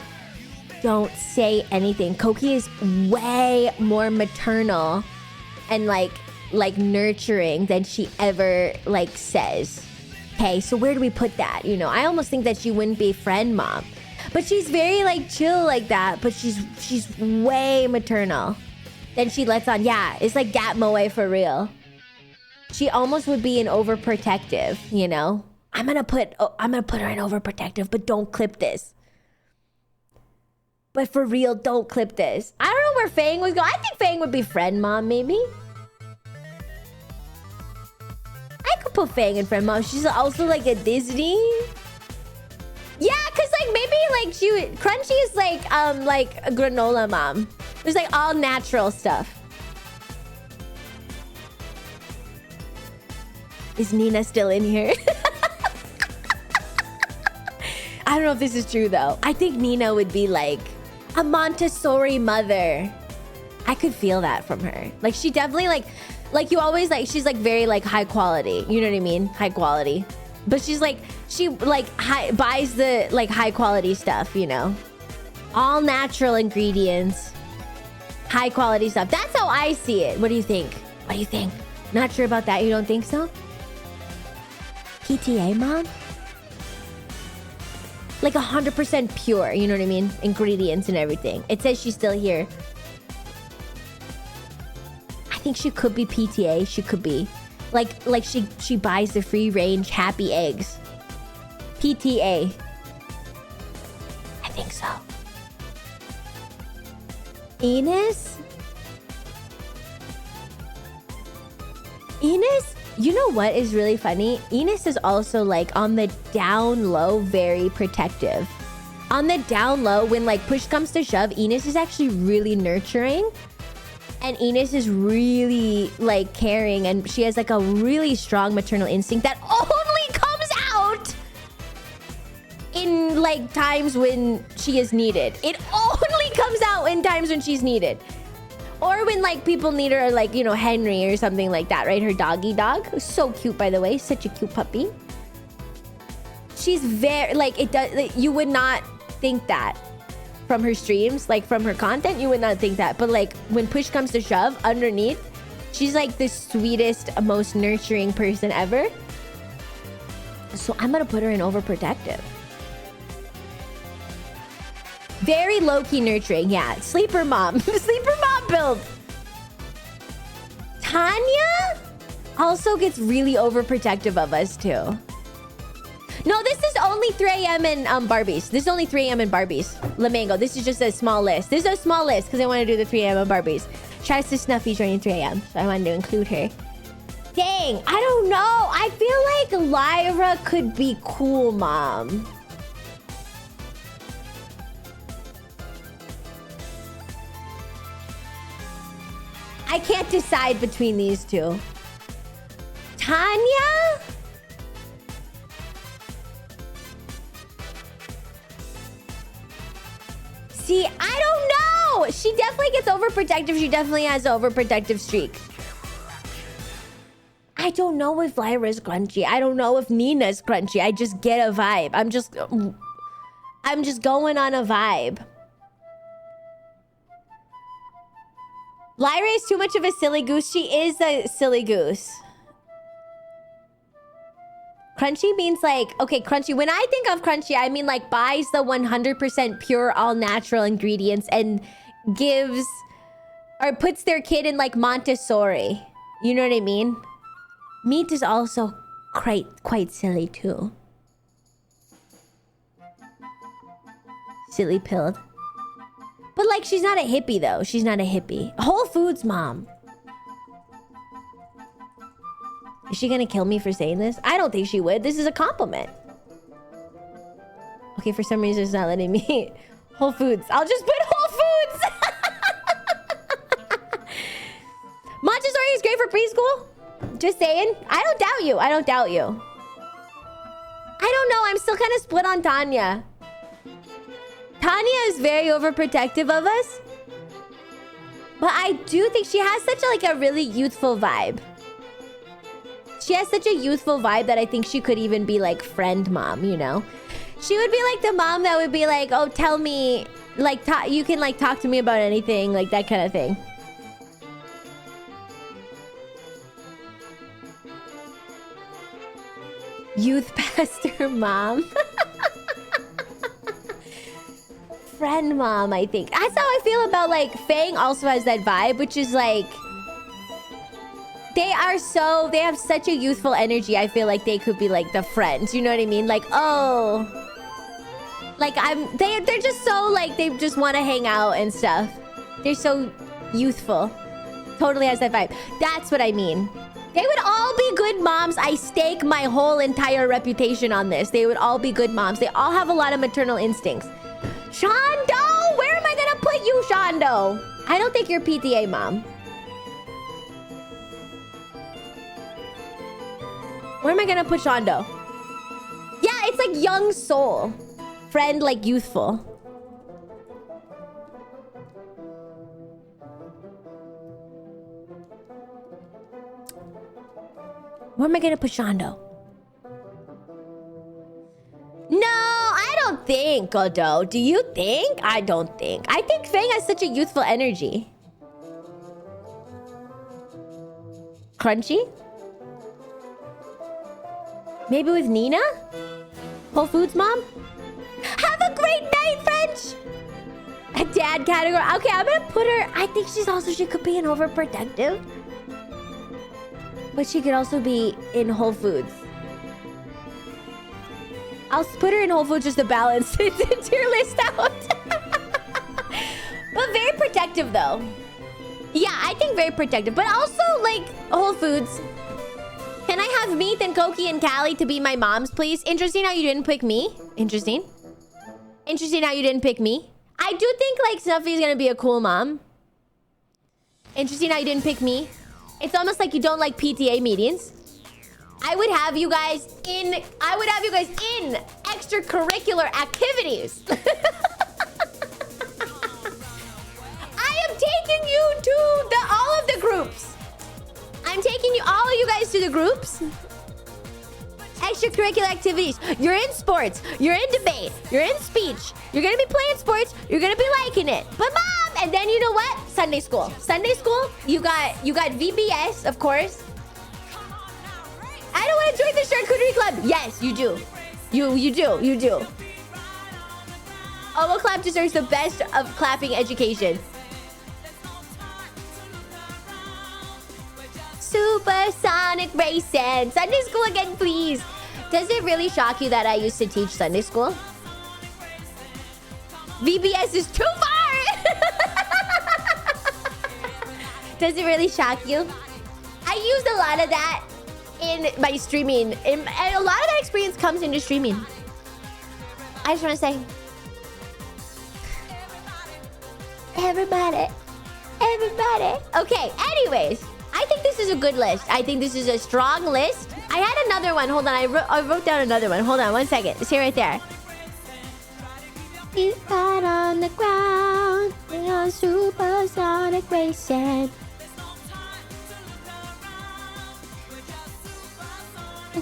Don't say anything. Koki is way more maternal and like nurturing than she ever like says. Okay, so where do we put that? You know, I almost think that she wouldn't be friend mom. But she's very like chill like that, but she's way maternal than she lets on. Yeah, it's like Gat Moe for real. She almost would be an overprotective, you know? I'm gonna put her in overprotective, but don't clip this. But for real, don't clip this. I don't know where Fang was going. I think Fang would be friend mom, maybe. I could put Fang in friend mom. She's also like a Disney. Yeah, cause like maybe like Crunchy is like a granola mom. There's like all natural stuff. Is Nina still in here? I don't know if this is true though. I think Nina would be like a Montessori mother. I could feel that from her. Like she definitely like you always like, she's like very like high quality. You know what I mean? High quality. But she's like, she like buys the like high quality stuff, you know? All natural ingredients. High quality stuff. That's how I see it. What do you think? What do you think? Not sure about that. You don't think so? PTA mom? Like 100% pure, you know what I mean? Ingredients and everything. It says she's still here. I think she could be PTA. She could be. Like she buys the free range happy eggs. PTA. I think so. Enos? Enos? You know what is really funny? Enos is also like on the down low, very protective. On the down low, when like push comes to shove, Enos is actually really nurturing. And Enos is really like caring, and she has like a really strong maternal instinct that only comes out in like times when she is needed. It only comes out in times when she's needed. Or when like people need her, like, you know, Henry or something like that, right? Her doggy dog. So cute, by the way. Such a cute puppy. She's very, like, it does, like, you would not think that from her streams, like from her content, you would not think that. But like when push comes to shove, underneath, she's like the sweetest, most nurturing person ever. So I'm gonna put her in overprotective. Very low-key nurturing, yeah. Sleeper mom. Sleeper mom build. Tanya also gets really overprotective of us too. No, this is only 3 a.m. in Barbies. This is only 3 a.m. in Barbies. Lamango, this is just a small list. This is a small list because I want to do the 3 a.m. in Barbies. Shouts to Snuffy joining 3 a.m. So I wanted to include her. Dang, I don't know. I feel like Lyra could be cool, mom. I can't decide between these two. Tanya? See, I don't know. She definitely gets overprotective. She definitely has an overprotective streak. I don't know if Lyra's crunchy. I don't know if Nina's crunchy. I just get a vibe. I'm just going on a vibe. Lyra is too much of a silly goose. She is a silly goose. Crunchy means like, okay, crunchy. When I think of crunchy, I mean like buys the 100% pure, all natural ingredients and gives or puts their kid in like Montessori. You know what I mean? Meat is also quite silly too. Silly pilled. But like, she's not a hippie though. She's not a hippie. Whole Foods mom. Is she gonna kill me for saying this? I don't think she would. This is a compliment. Okay, for some reason it's not letting me. Whole Foods. I'll just put Whole Foods. Montessori is great for preschool. Just saying. I don't doubt you. I don't doubt you. I don't know. I'm still kind of split on Tanya. Tanya is very overprotective of us. But I do think she has such a really youthful vibe. She has such a youthful vibe that I think she could even be like friend mom, you know? She would be like the mom that would be like, oh, tell me, like, you can like talk to me about anything, like that kind of thing. Youth pastor mom. Friend mom, I think. That's how I feel about like Fang also has that vibe, which is like they have such a youthful energy. I feel like they could be like the friends, you know what I mean? Like, oh, like they're just so like they just want to hang out and stuff. They're so youthful. Totally has that vibe. That's what I mean. They would all be good moms. I stake my whole entire reputation on this. They would all be good moms. They all have a lot of maternal instincts. Shondo! Where am I gonna put you, Shondo? I don't think you're PTA mom. Where am I gonna put Shondo? Yeah, it's like young soul. Friend, like youthful. Where am I gonna put Shondo? No, I don't think, Godot. Do you think? I don't think. I think Fang has such a youthful energy. Crunchy? Maybe with Nina? Whole Foods mom? Have a great night, French! A dad category. Okay, I'm gonna put her... I think she could be an overprotective. But she could also be in Whole Foods. I'll put her in Whole Foods just to balance the tier list out. But very protective, though. Yeah, I think very protective. But also, like, Whole Foods. Can I have Meath and Koki and Callie to be my moms, please? Interesting how you didn't pick me. Interesting. Interesting how you didn't pick me. I do think, like, Snuffy's gonna be a cool mom. Interesting how you didn't pick me. It's almost like you don't like PTA meetings. I would have you guys in extracurricular activities. I am taking you to all of the groups. I'm taking all of you guys to the groups. Extracurricular activities. You're in sports. You're in debate. You're in speech. You're gonna be playing sports. You're gonna be liking it. But mom, and then you know what? Sunday school. Sunday school. You got VBS, of course. I don't want to join the charcuterie club. Yes, you do. You do. Omo Clap deserves the best of clapping education. Supersonic racing. Sunday school again, please. Does it really shock you that I used to teach Sunday school? VBS is too far. Does it really shock you? I used a lot of that in my streaming. And a lot of that experience comes into streaming. I just want to say... Everybody. Okay, anyways. I think this is a good list. I think this is a strong list. I had another one. Hold on. I wrote down another one. Hold on 1 second. It's here right there. Feet out on the ground. We're on supersonic racing.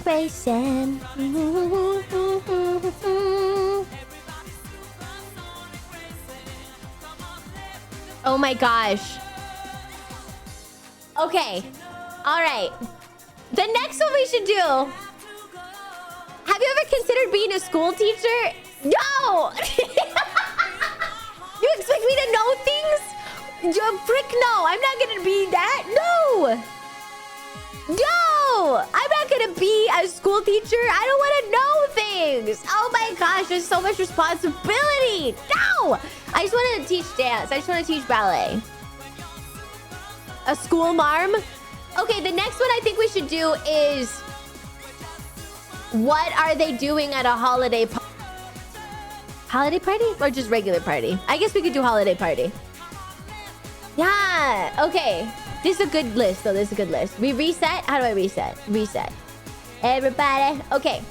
Racing. Oh my gosh. Okay. All right. The next one we should do. Have you ever considered being a school teacher? No! You expect me to know things? Frick no. I'm not gonna be that. No! I'm not gonna be a school teacher. I don't want to know things. Oh my gosh, there's so much responsibility. No! I just want to teach dance. I just want to teach ballet. A school marm? Okay, the next one I think we should do is... What are they doing at a holiday party? Holiday party? Or just regular party? I guess we could do holiday party. Yeah, okay. This is a good list, though. This is a good list. We reset? How do I reset? Reset. Everybody. Okay.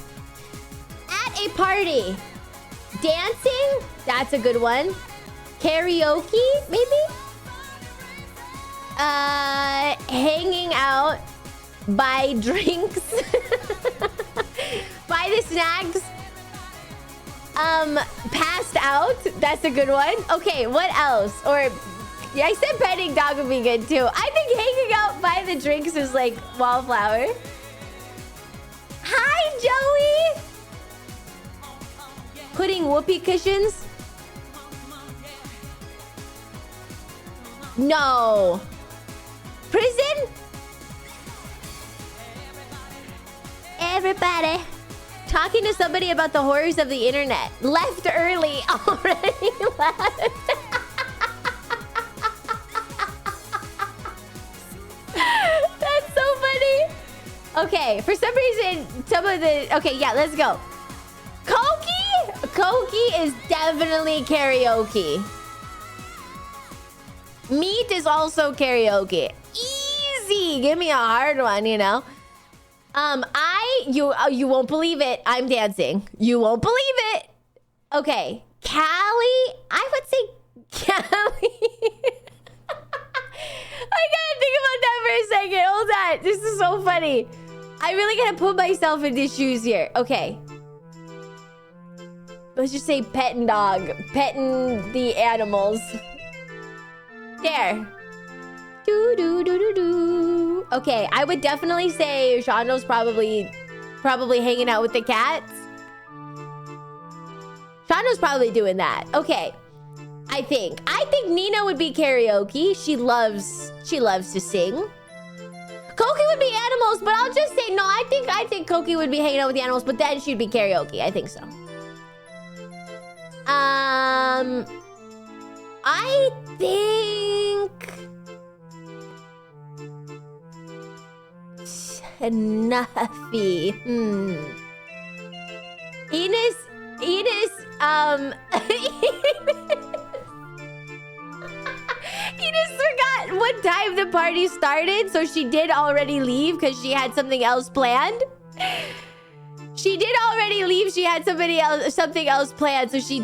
At a party. Dancing? That's a good one. Karaoke, maybe? Hanging out. Buy drinks. Buy the snacks. Passed out. That's a good one. Okay, what else? Or... Yeah, I said petting dog would be good too. I think hanging out by the drinks is like wallflower. Hi, Joey! Putting whoopee cushions? No. Prison? Everybody. Talking to somebody about the horrors of the internet. Left early. Already left. That's so funny. Okay, for some reason, some of the... Okay, yeah, let's go. Koki? Koki is definitely karaoke. Meat is also karaoke. Easy. Give me a hard one, you know. You won't believe it. I'm dancing. You won't believe it. Okay. Callie? I would say Callie. I gotta think about that for a second. Hold on. This is so funny. I really gotta put myself in these shoes here. Okay. Let's just say petting dog. Petting the animals. There. Do. Okay, I would definitely say Shondo's probably hanging out with the cats. Shondo's probably doing that. Okay. I think Nina would be karaoke. She loves to sing. Koki would be animals, but I'll just say no. I think Koki would be hanging out with the animals, but then she'd be karaoke. I think so. I think Nuffy. Enos, Enos forgot what time the party started, so she did already leave because she had something else planned. She did already leave. She had something else planned, so she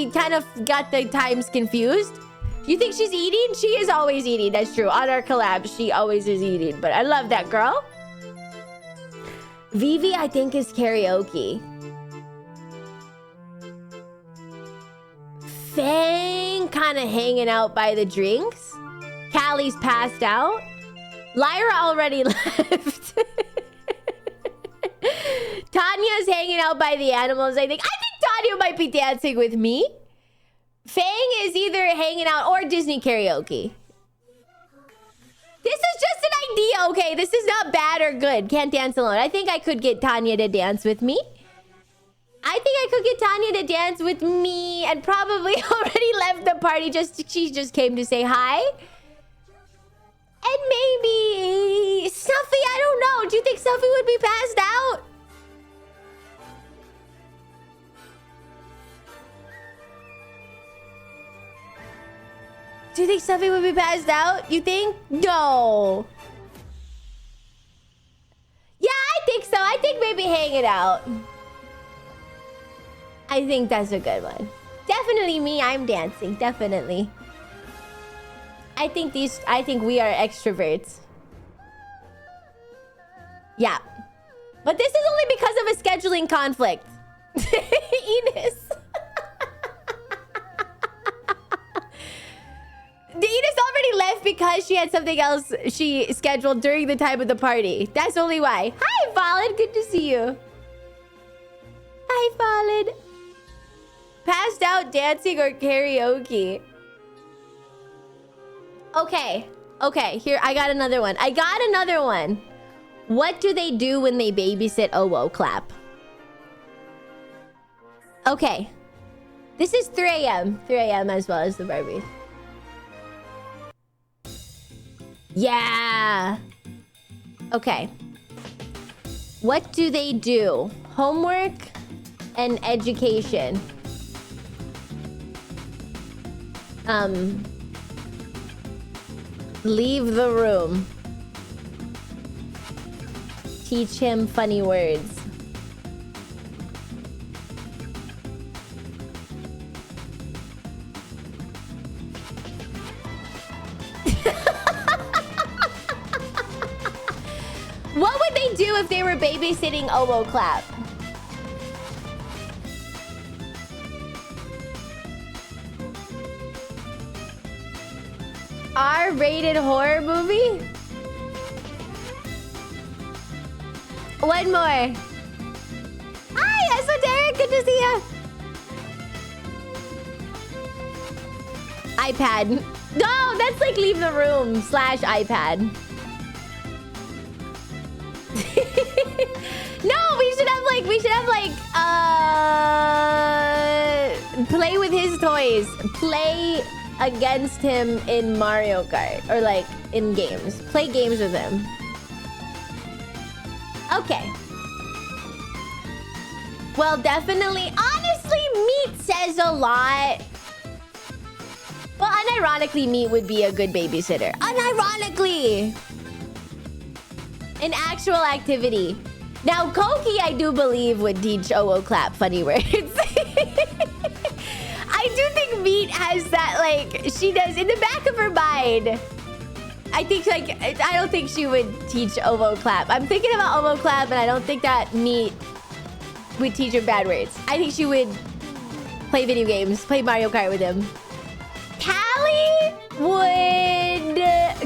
kind of got the times confused. You think she's eating? She is always eating. That's true. On our collab, she always is eating. But I love that girl. Vivi, I think, is karaoke. Fang kind of hanging out by the drinks. Callie's passed out. Lyra already left. Tanya's hanging out by the animals, I think. I think Tanya might be dancing with me. Fang is either hanging out or Disney karaoke. This is just an idea, okay? This is not bad or good. Can't dance alone. I think I could get Tanya to dance with me. I think I could get Tanya to dance with me and probably already left the party. She just came to say hi. And maybe Snuffy, I don't know. Do you think Snuffy would be passed out? Do you think Snuffy would be passed out? You think? No. Yeah, I think so. I think maybe hanging out. I think that's a good one. Definitely me. I'm dancing. Definitely. I think we are extroverts. Yeah. But this is only because of a scheduling conflict. Enos. Enos already left because she had something else she scheduled during the time of the party. That's only why. Hi, Fallen. Good to see you. Hi, Fallen. Passed out, dancing, or karaoke? Okay. Okay, here, I got another one. What do they do when they babysit Owo? Clap. Okay. This is 3 a.m. 3 a.m. as well as the Barbies. Yeah. Okay. What do they do? Homework and education. Leave the room. Teach him funny words. What would they do if they were babysitting Owo Clap? R-rated horror movie? One more. Hi, Esoteric. Good to see ya. iPad. No, that's like leave the room / iPad. No, we should have play with his toys. Play against him in Mario Kart or like in games. Play games with him. Okay. Well, definitely. Honestly, Meat says a lot. Well, unironically, Meat would be a good babysitter. Unironically. An actual activity. Now, Koki, I do believe, would teach Owo Clap funny words. I do think Meat has that, like, she does in the back of her mind. I think, like, I don't think she would teach Owo Clap. I'm thinking about Owo Clap, and I don't think that Meat would teach her bad words. I think she would play video games, play Mario Kart with him.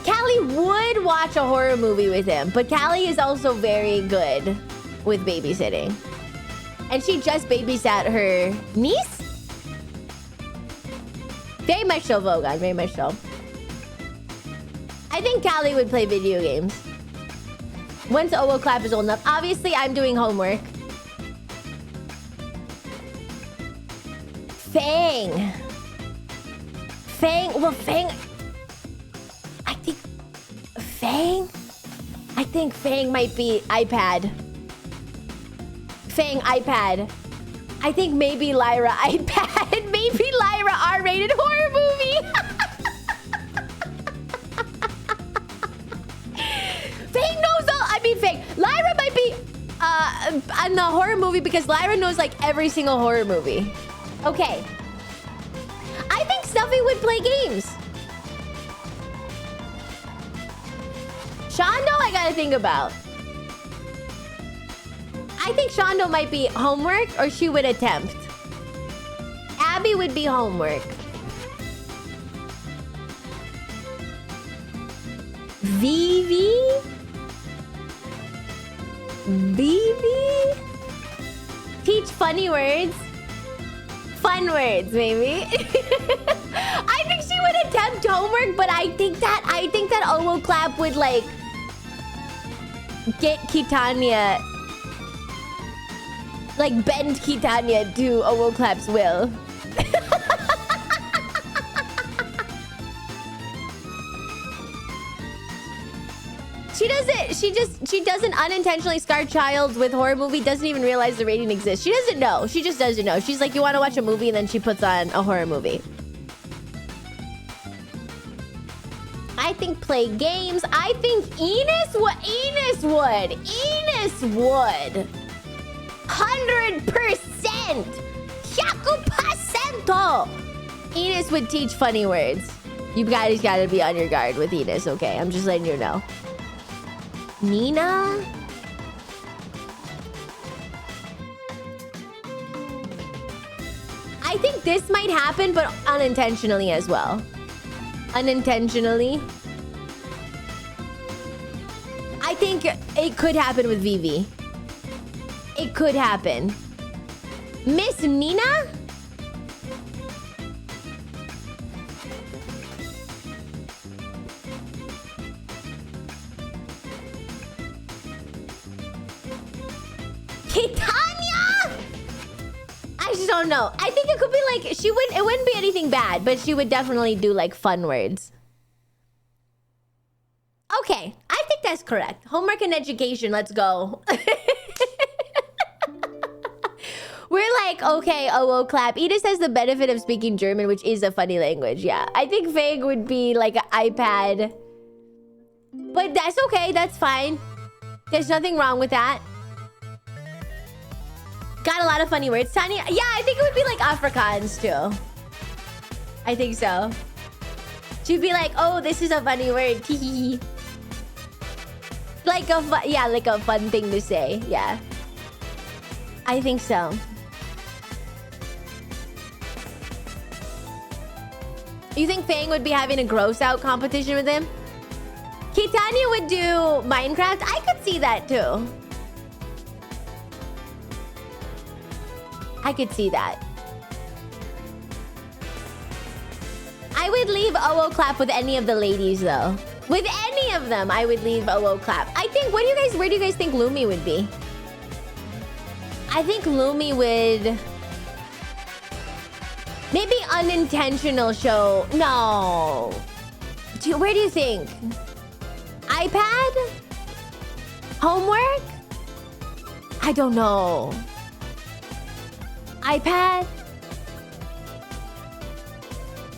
Callie would watch a horror movie with him, but Callie is also very good with babysitting. And she just babysat her niece? Very much so, Vogan, very much so. I think Callie would play video games. Once Owo Clap is old enough. Obviously, I'm doing homework. Fang. I think Fang might be iPad. Fang iPad. I think maybe Lyra iPad. Maybe Lyra R-rated horror movie. Fang knows all. I mean, Fang. Lyra might be on the horror movie because Lyra knows like every single horror movie. Okay. I think Snuffy would play games. Shondo, I gotta think about. I think Shondo might be homework or she would attempt. Abby would be homework. Vivi? Teach funny words. Fun words, maybe. I think she would attempt homework, but I think that Owo Clap would like get Kitanya, like bend Kitanya to Owo Clap's will. She doesn't unintentionally scar child with horror movie, doesn't even realize the rating exists. She doesn't know. She just doesn't know. She's like, you want to watch a movie, and then she puts on a horror movie. I think play games. I think Enos would. 100%. 100%. Enos would teach funny words. You guys gotta be on your guard with Enos, okay? I'm just letting you know. Nina? I think this might happen, but unintentionally as well. Unintentionally. I think it could happen with Vivi. It could happen. Miss Nina? Kitanya? I don't know. I think it could be like, it wouldn't be anything bad, but she would definitely do like fun words. Okay, I think that's correct. Homework and education, let's go. We're like, okay, oh, clap. Edith has the benefit of speaking German, which is a funny language. Yeah, I think Fig would be like an iPad. But that's okay, that's fine. There's nothing wrong with that. Got a lot of funny words. Tanya, yeah, I think it would be like Afrikaans too. I think so. She'd be like, oh, this is a funny word. Like a like a fun thing to say. Yeah. I think so. You think Fang would be having a gross out competition with him? Kitanya would do Minecraft. I could see that too. I could see that. I would leave OO clap with any of the ladies though. With any of them, I would leave OO clap. I think, where do you guys think Lumi would be? I think Lumi would... Maybe unintentional show. No. Where do you think? iPad? Homework? I don't know. iPad?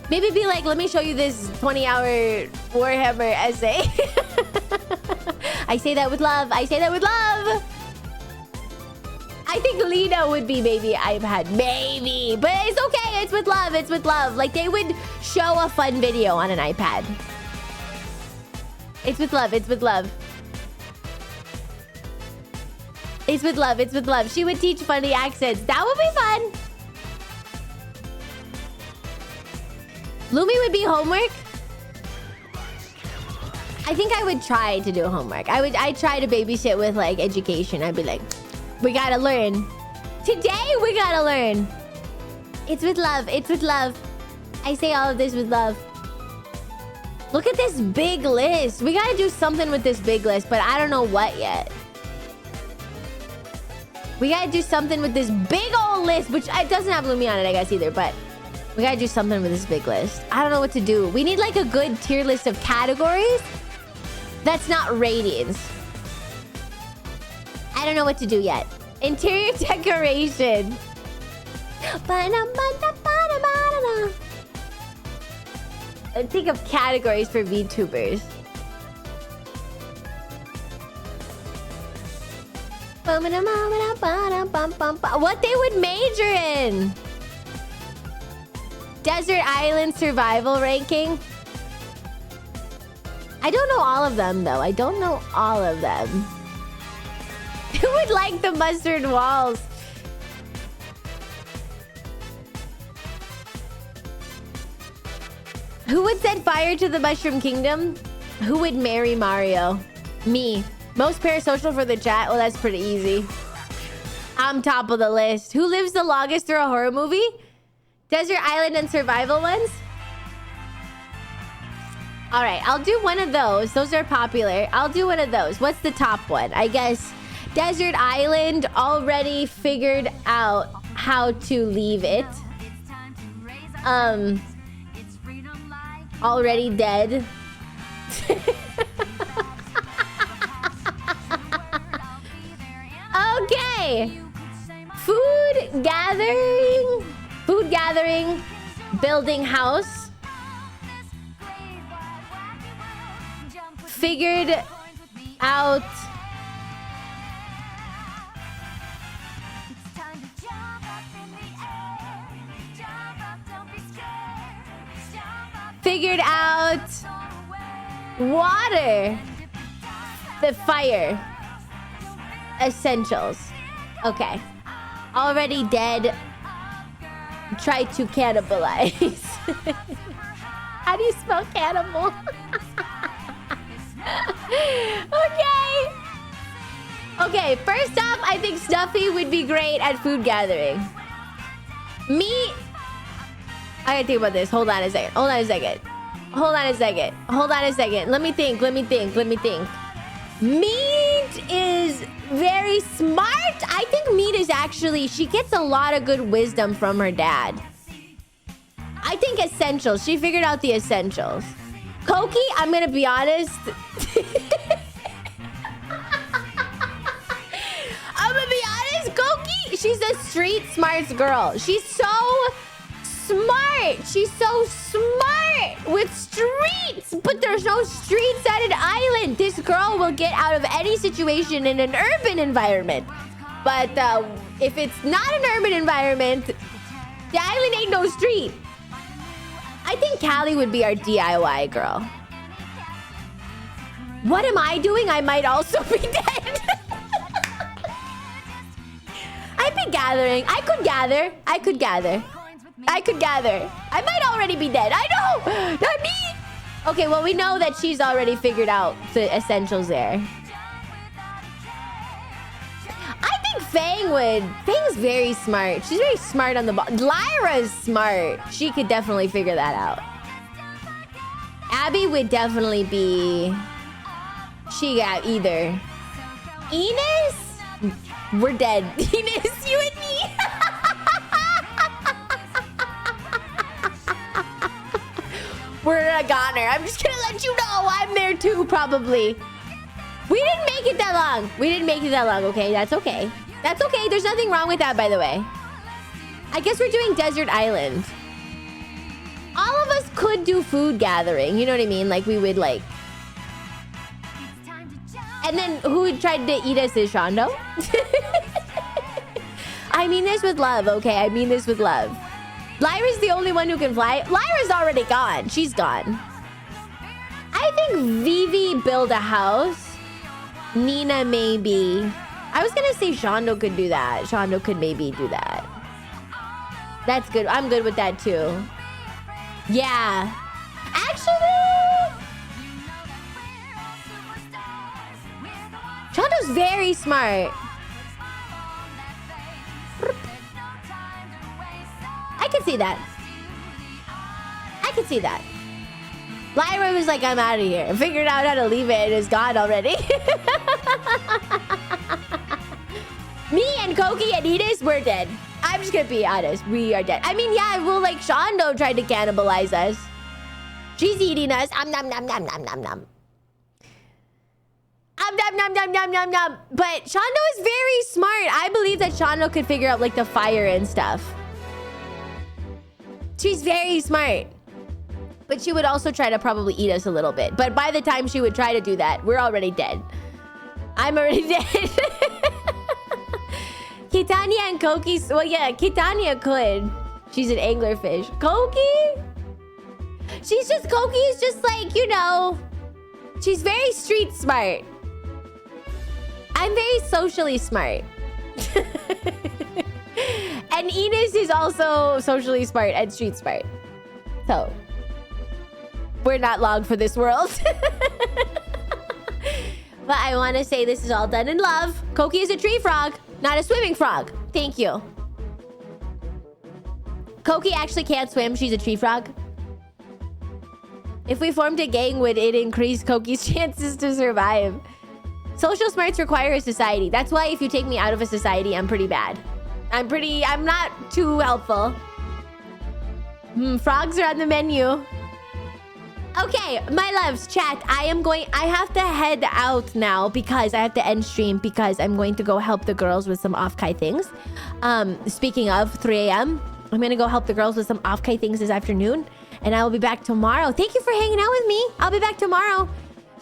Maybe be like, let me show you this 20-hour Warhammer essay. I say that with love. I say that with love. I think Lena would be maybe iPad. Maybe. But it's okay. It's with love. It's with love. Like, they would show a fun video on an iPad. It's with love. It's with love. It's with love. It's with love. She would teach funny accents. That would be fun. Lumi would be homework. I think I would try to do homework. I'd try to babysit with like education. I'd be like, we gotta learn. Today we gotta learn. It's with love. It's with love. I say all of this with love. Look at this big list. We gotta do something with this big list, but I don't know what yet. We gotta do something with this big old list, which it doesn't have Lumi on it, I guess, either, but we gotta do something with this big list. I don't know what to do. We need like a good tier list of categories that's not ratings. I don't know what to do yet. Interior decoration. Think of categories for VTubers. What they would major in? Desert Island survival ranking? I don't know all of them though. I don't know all of them. Who would like the mustard walls? Who would set fire to the Mushroom Kingdom? Who would marry Mario? Me. Most parasocial for the chat? Well, that's pretty easy. I'm top of the list. Who lives the longest through a horror movie? Desert Island and survival ones? All right, I'll do one of those. Those are popular. I'll do one of those. What's the top one? I guess Desert Island, already figured out how to leave it. Already dead. Okay. Food gathering, building house. Figured out. Figured out water. The fire. Essentials. Okay. Already dead. Try to cannibalize. How do you spell cannibal? Okay. Okay, first off, I think Snuffy would be great at food gathering. Me... I gotta think about this. Hold on a second. Hold on a second. Hold on a second. Hold on a second. Let me think. Let me think. Let me think. Me is very smart. I think Meat is actually, she gets a lot of good wisdom from her dad. I think essentials. She figured out the essentials. Koki, I'm gonna be honest. I'm gonna be honest, Koki, she's a street smarts girl. She's so smart. She's so smart with streets. But there's no streets at an island. This girl will get out of any situation in an urban environment. But if it's not an urban environment, the island ain't no street. I think Callie would be our DIY girl. What am I doing? I might also be dead. I'd be gathering. I could gather. I could gather. I could gather. I might already be dead. I know. Not me. Okay, well, we know that she's already figured out the essentials there. I think Fang would. Fang's very smart. She's very smart on the ball. Lyra's smart. She could definitely figure that out. Abby would definitely be... She got either. Enos? We're dead. Enos, you and me. We're a goner. I'm just gonna let you know I'm there too, probably. We didn't make it that long. We didn't make it that long, okay? That's okay. That's okay. There's nothing wrong with that, by the way. I guess we're doing Desert Island. All of us could do food gathering. You know what I mean? Like, we would, like... And then who tried to eat us is Shondo? I mean this with love, okay? I mean this with love. Lyra's the only one who can fly. Lyra's already gone. She's gone. I think Vivi build a house. Nina maybe. I was gonna say Shondo could do that. Shondo could maybe do that. That's good. I'm good with that too. Yeah. Actually... Shondo's very smart. I can see that. I can see that. Lyra was like, I'm out of here. Figured out how to leave it and is gone already. Me and Koki and Edis, we're dead. I'm just gonna be honest. We are dead. I mean, yeah, well, like, Shondo tried to cannibalize us. She's eating us. Nom nom nom nom nom nom. Nom nom nom nom nom nom. But Shondo is very smart. I believe that Shondo could figure out, like, the fire and stuff. She's very smart. But she would also try to probably eat us a little bit. But by the time she would try to do that, we're already dead. I'm already dead. Kitania and Koki... Well, yeah, Kitania could. She's an anglerfish. Koki? She's just... Koki is just like, you know... She's very street smart. I'm very socially smart. And Enos is also socially smart and street smart. So... We're not long for this world. But I want to say this is all done in love. Koki is a tree frog, not a swimming frog. Thank you. Koki actually can't swim. She's a tree frog. If we formed a gang, would it increase Koki's chances to survive? Social smarts require a society. That's why if you take me out of a society, I'm pretty bad. I'm not too helpful. Frogs are on the menu. Okay, my loves, chat. I have to head out now because I have to end stream because I'm going to go help the girls with some off-kai things. Speaking of 3 a.m., I'm going to go help the girls with some off-kai things this afternoon. And I will be back tomorrow. Thank you for hanging out with me. I'll be back tomorrow.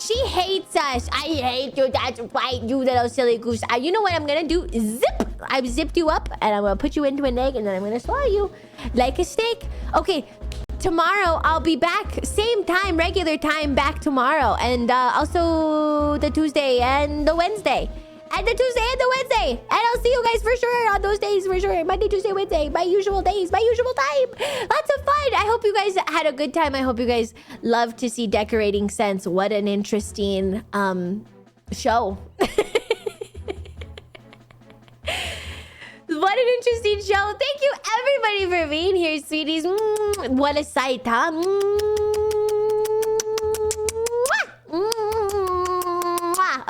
She hates us. I hate you. That's right, you little silly goose. You know what I'm going to do? Zip. I've zipped you up and I'm going to put you into an egg and then I'm going to swallow you like a steak. Okay. Tomorrow, I'll be back. Same time, regular time, back tomorrow. And also the Tuesday and the Wednesday. And the Tuesday and the Wednesday. And I'll see you guys for sure on those days for sure. Monday, Tuesday, Wednesday. My usual days. My usual time. Lots of fun. I hope you guys had a good time. I hope you guys love to see Decorating Sense. What an interesting show. What an interesting show. Thank you, everybody, for being here, sweeties. What a sight, huh?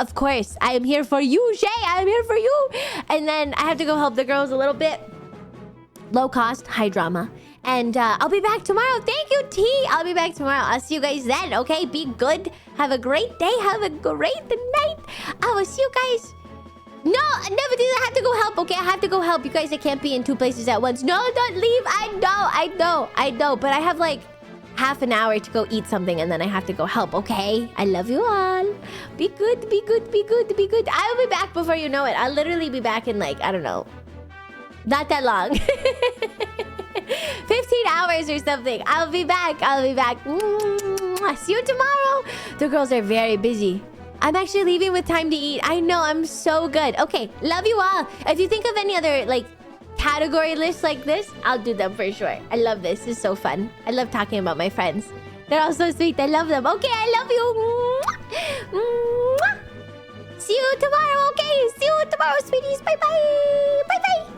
Of course. I am here for you, Shay. I am here for you. And then I have to go help the girls a little bit. Low cost, high drama. And I'll be back tomorrow. Thank you, T. I'll be back tomorrow. I'll see you guys then, okay? Be good. Have a great day. Have a great night. I will see you guys. No, I never did. I have to go help, okay? I have to go help. You guys, I can't be in 2 places at once. No, don't leave. I know. But I have like half an hour to go eat something and then I have to go help, okay? I love you all. Be good. I will be back before you know it. I'll literally be back in like, I don't know. Not that long. 15 hours or something. I'll be back. See you tomorrow. The girls are very busy. I'm actually leaving with time to eat. I know, I'm so good. Okay, love you all. If you think of any other like category lists like this, I'll do them for sure. I love this. This is so fun. I love talking about my friends. They're all so sweet. I love them. Okay, I love you. See you tomorrow, okay? See you tomorrow, sweeties. Bye-bye. Bye-bye.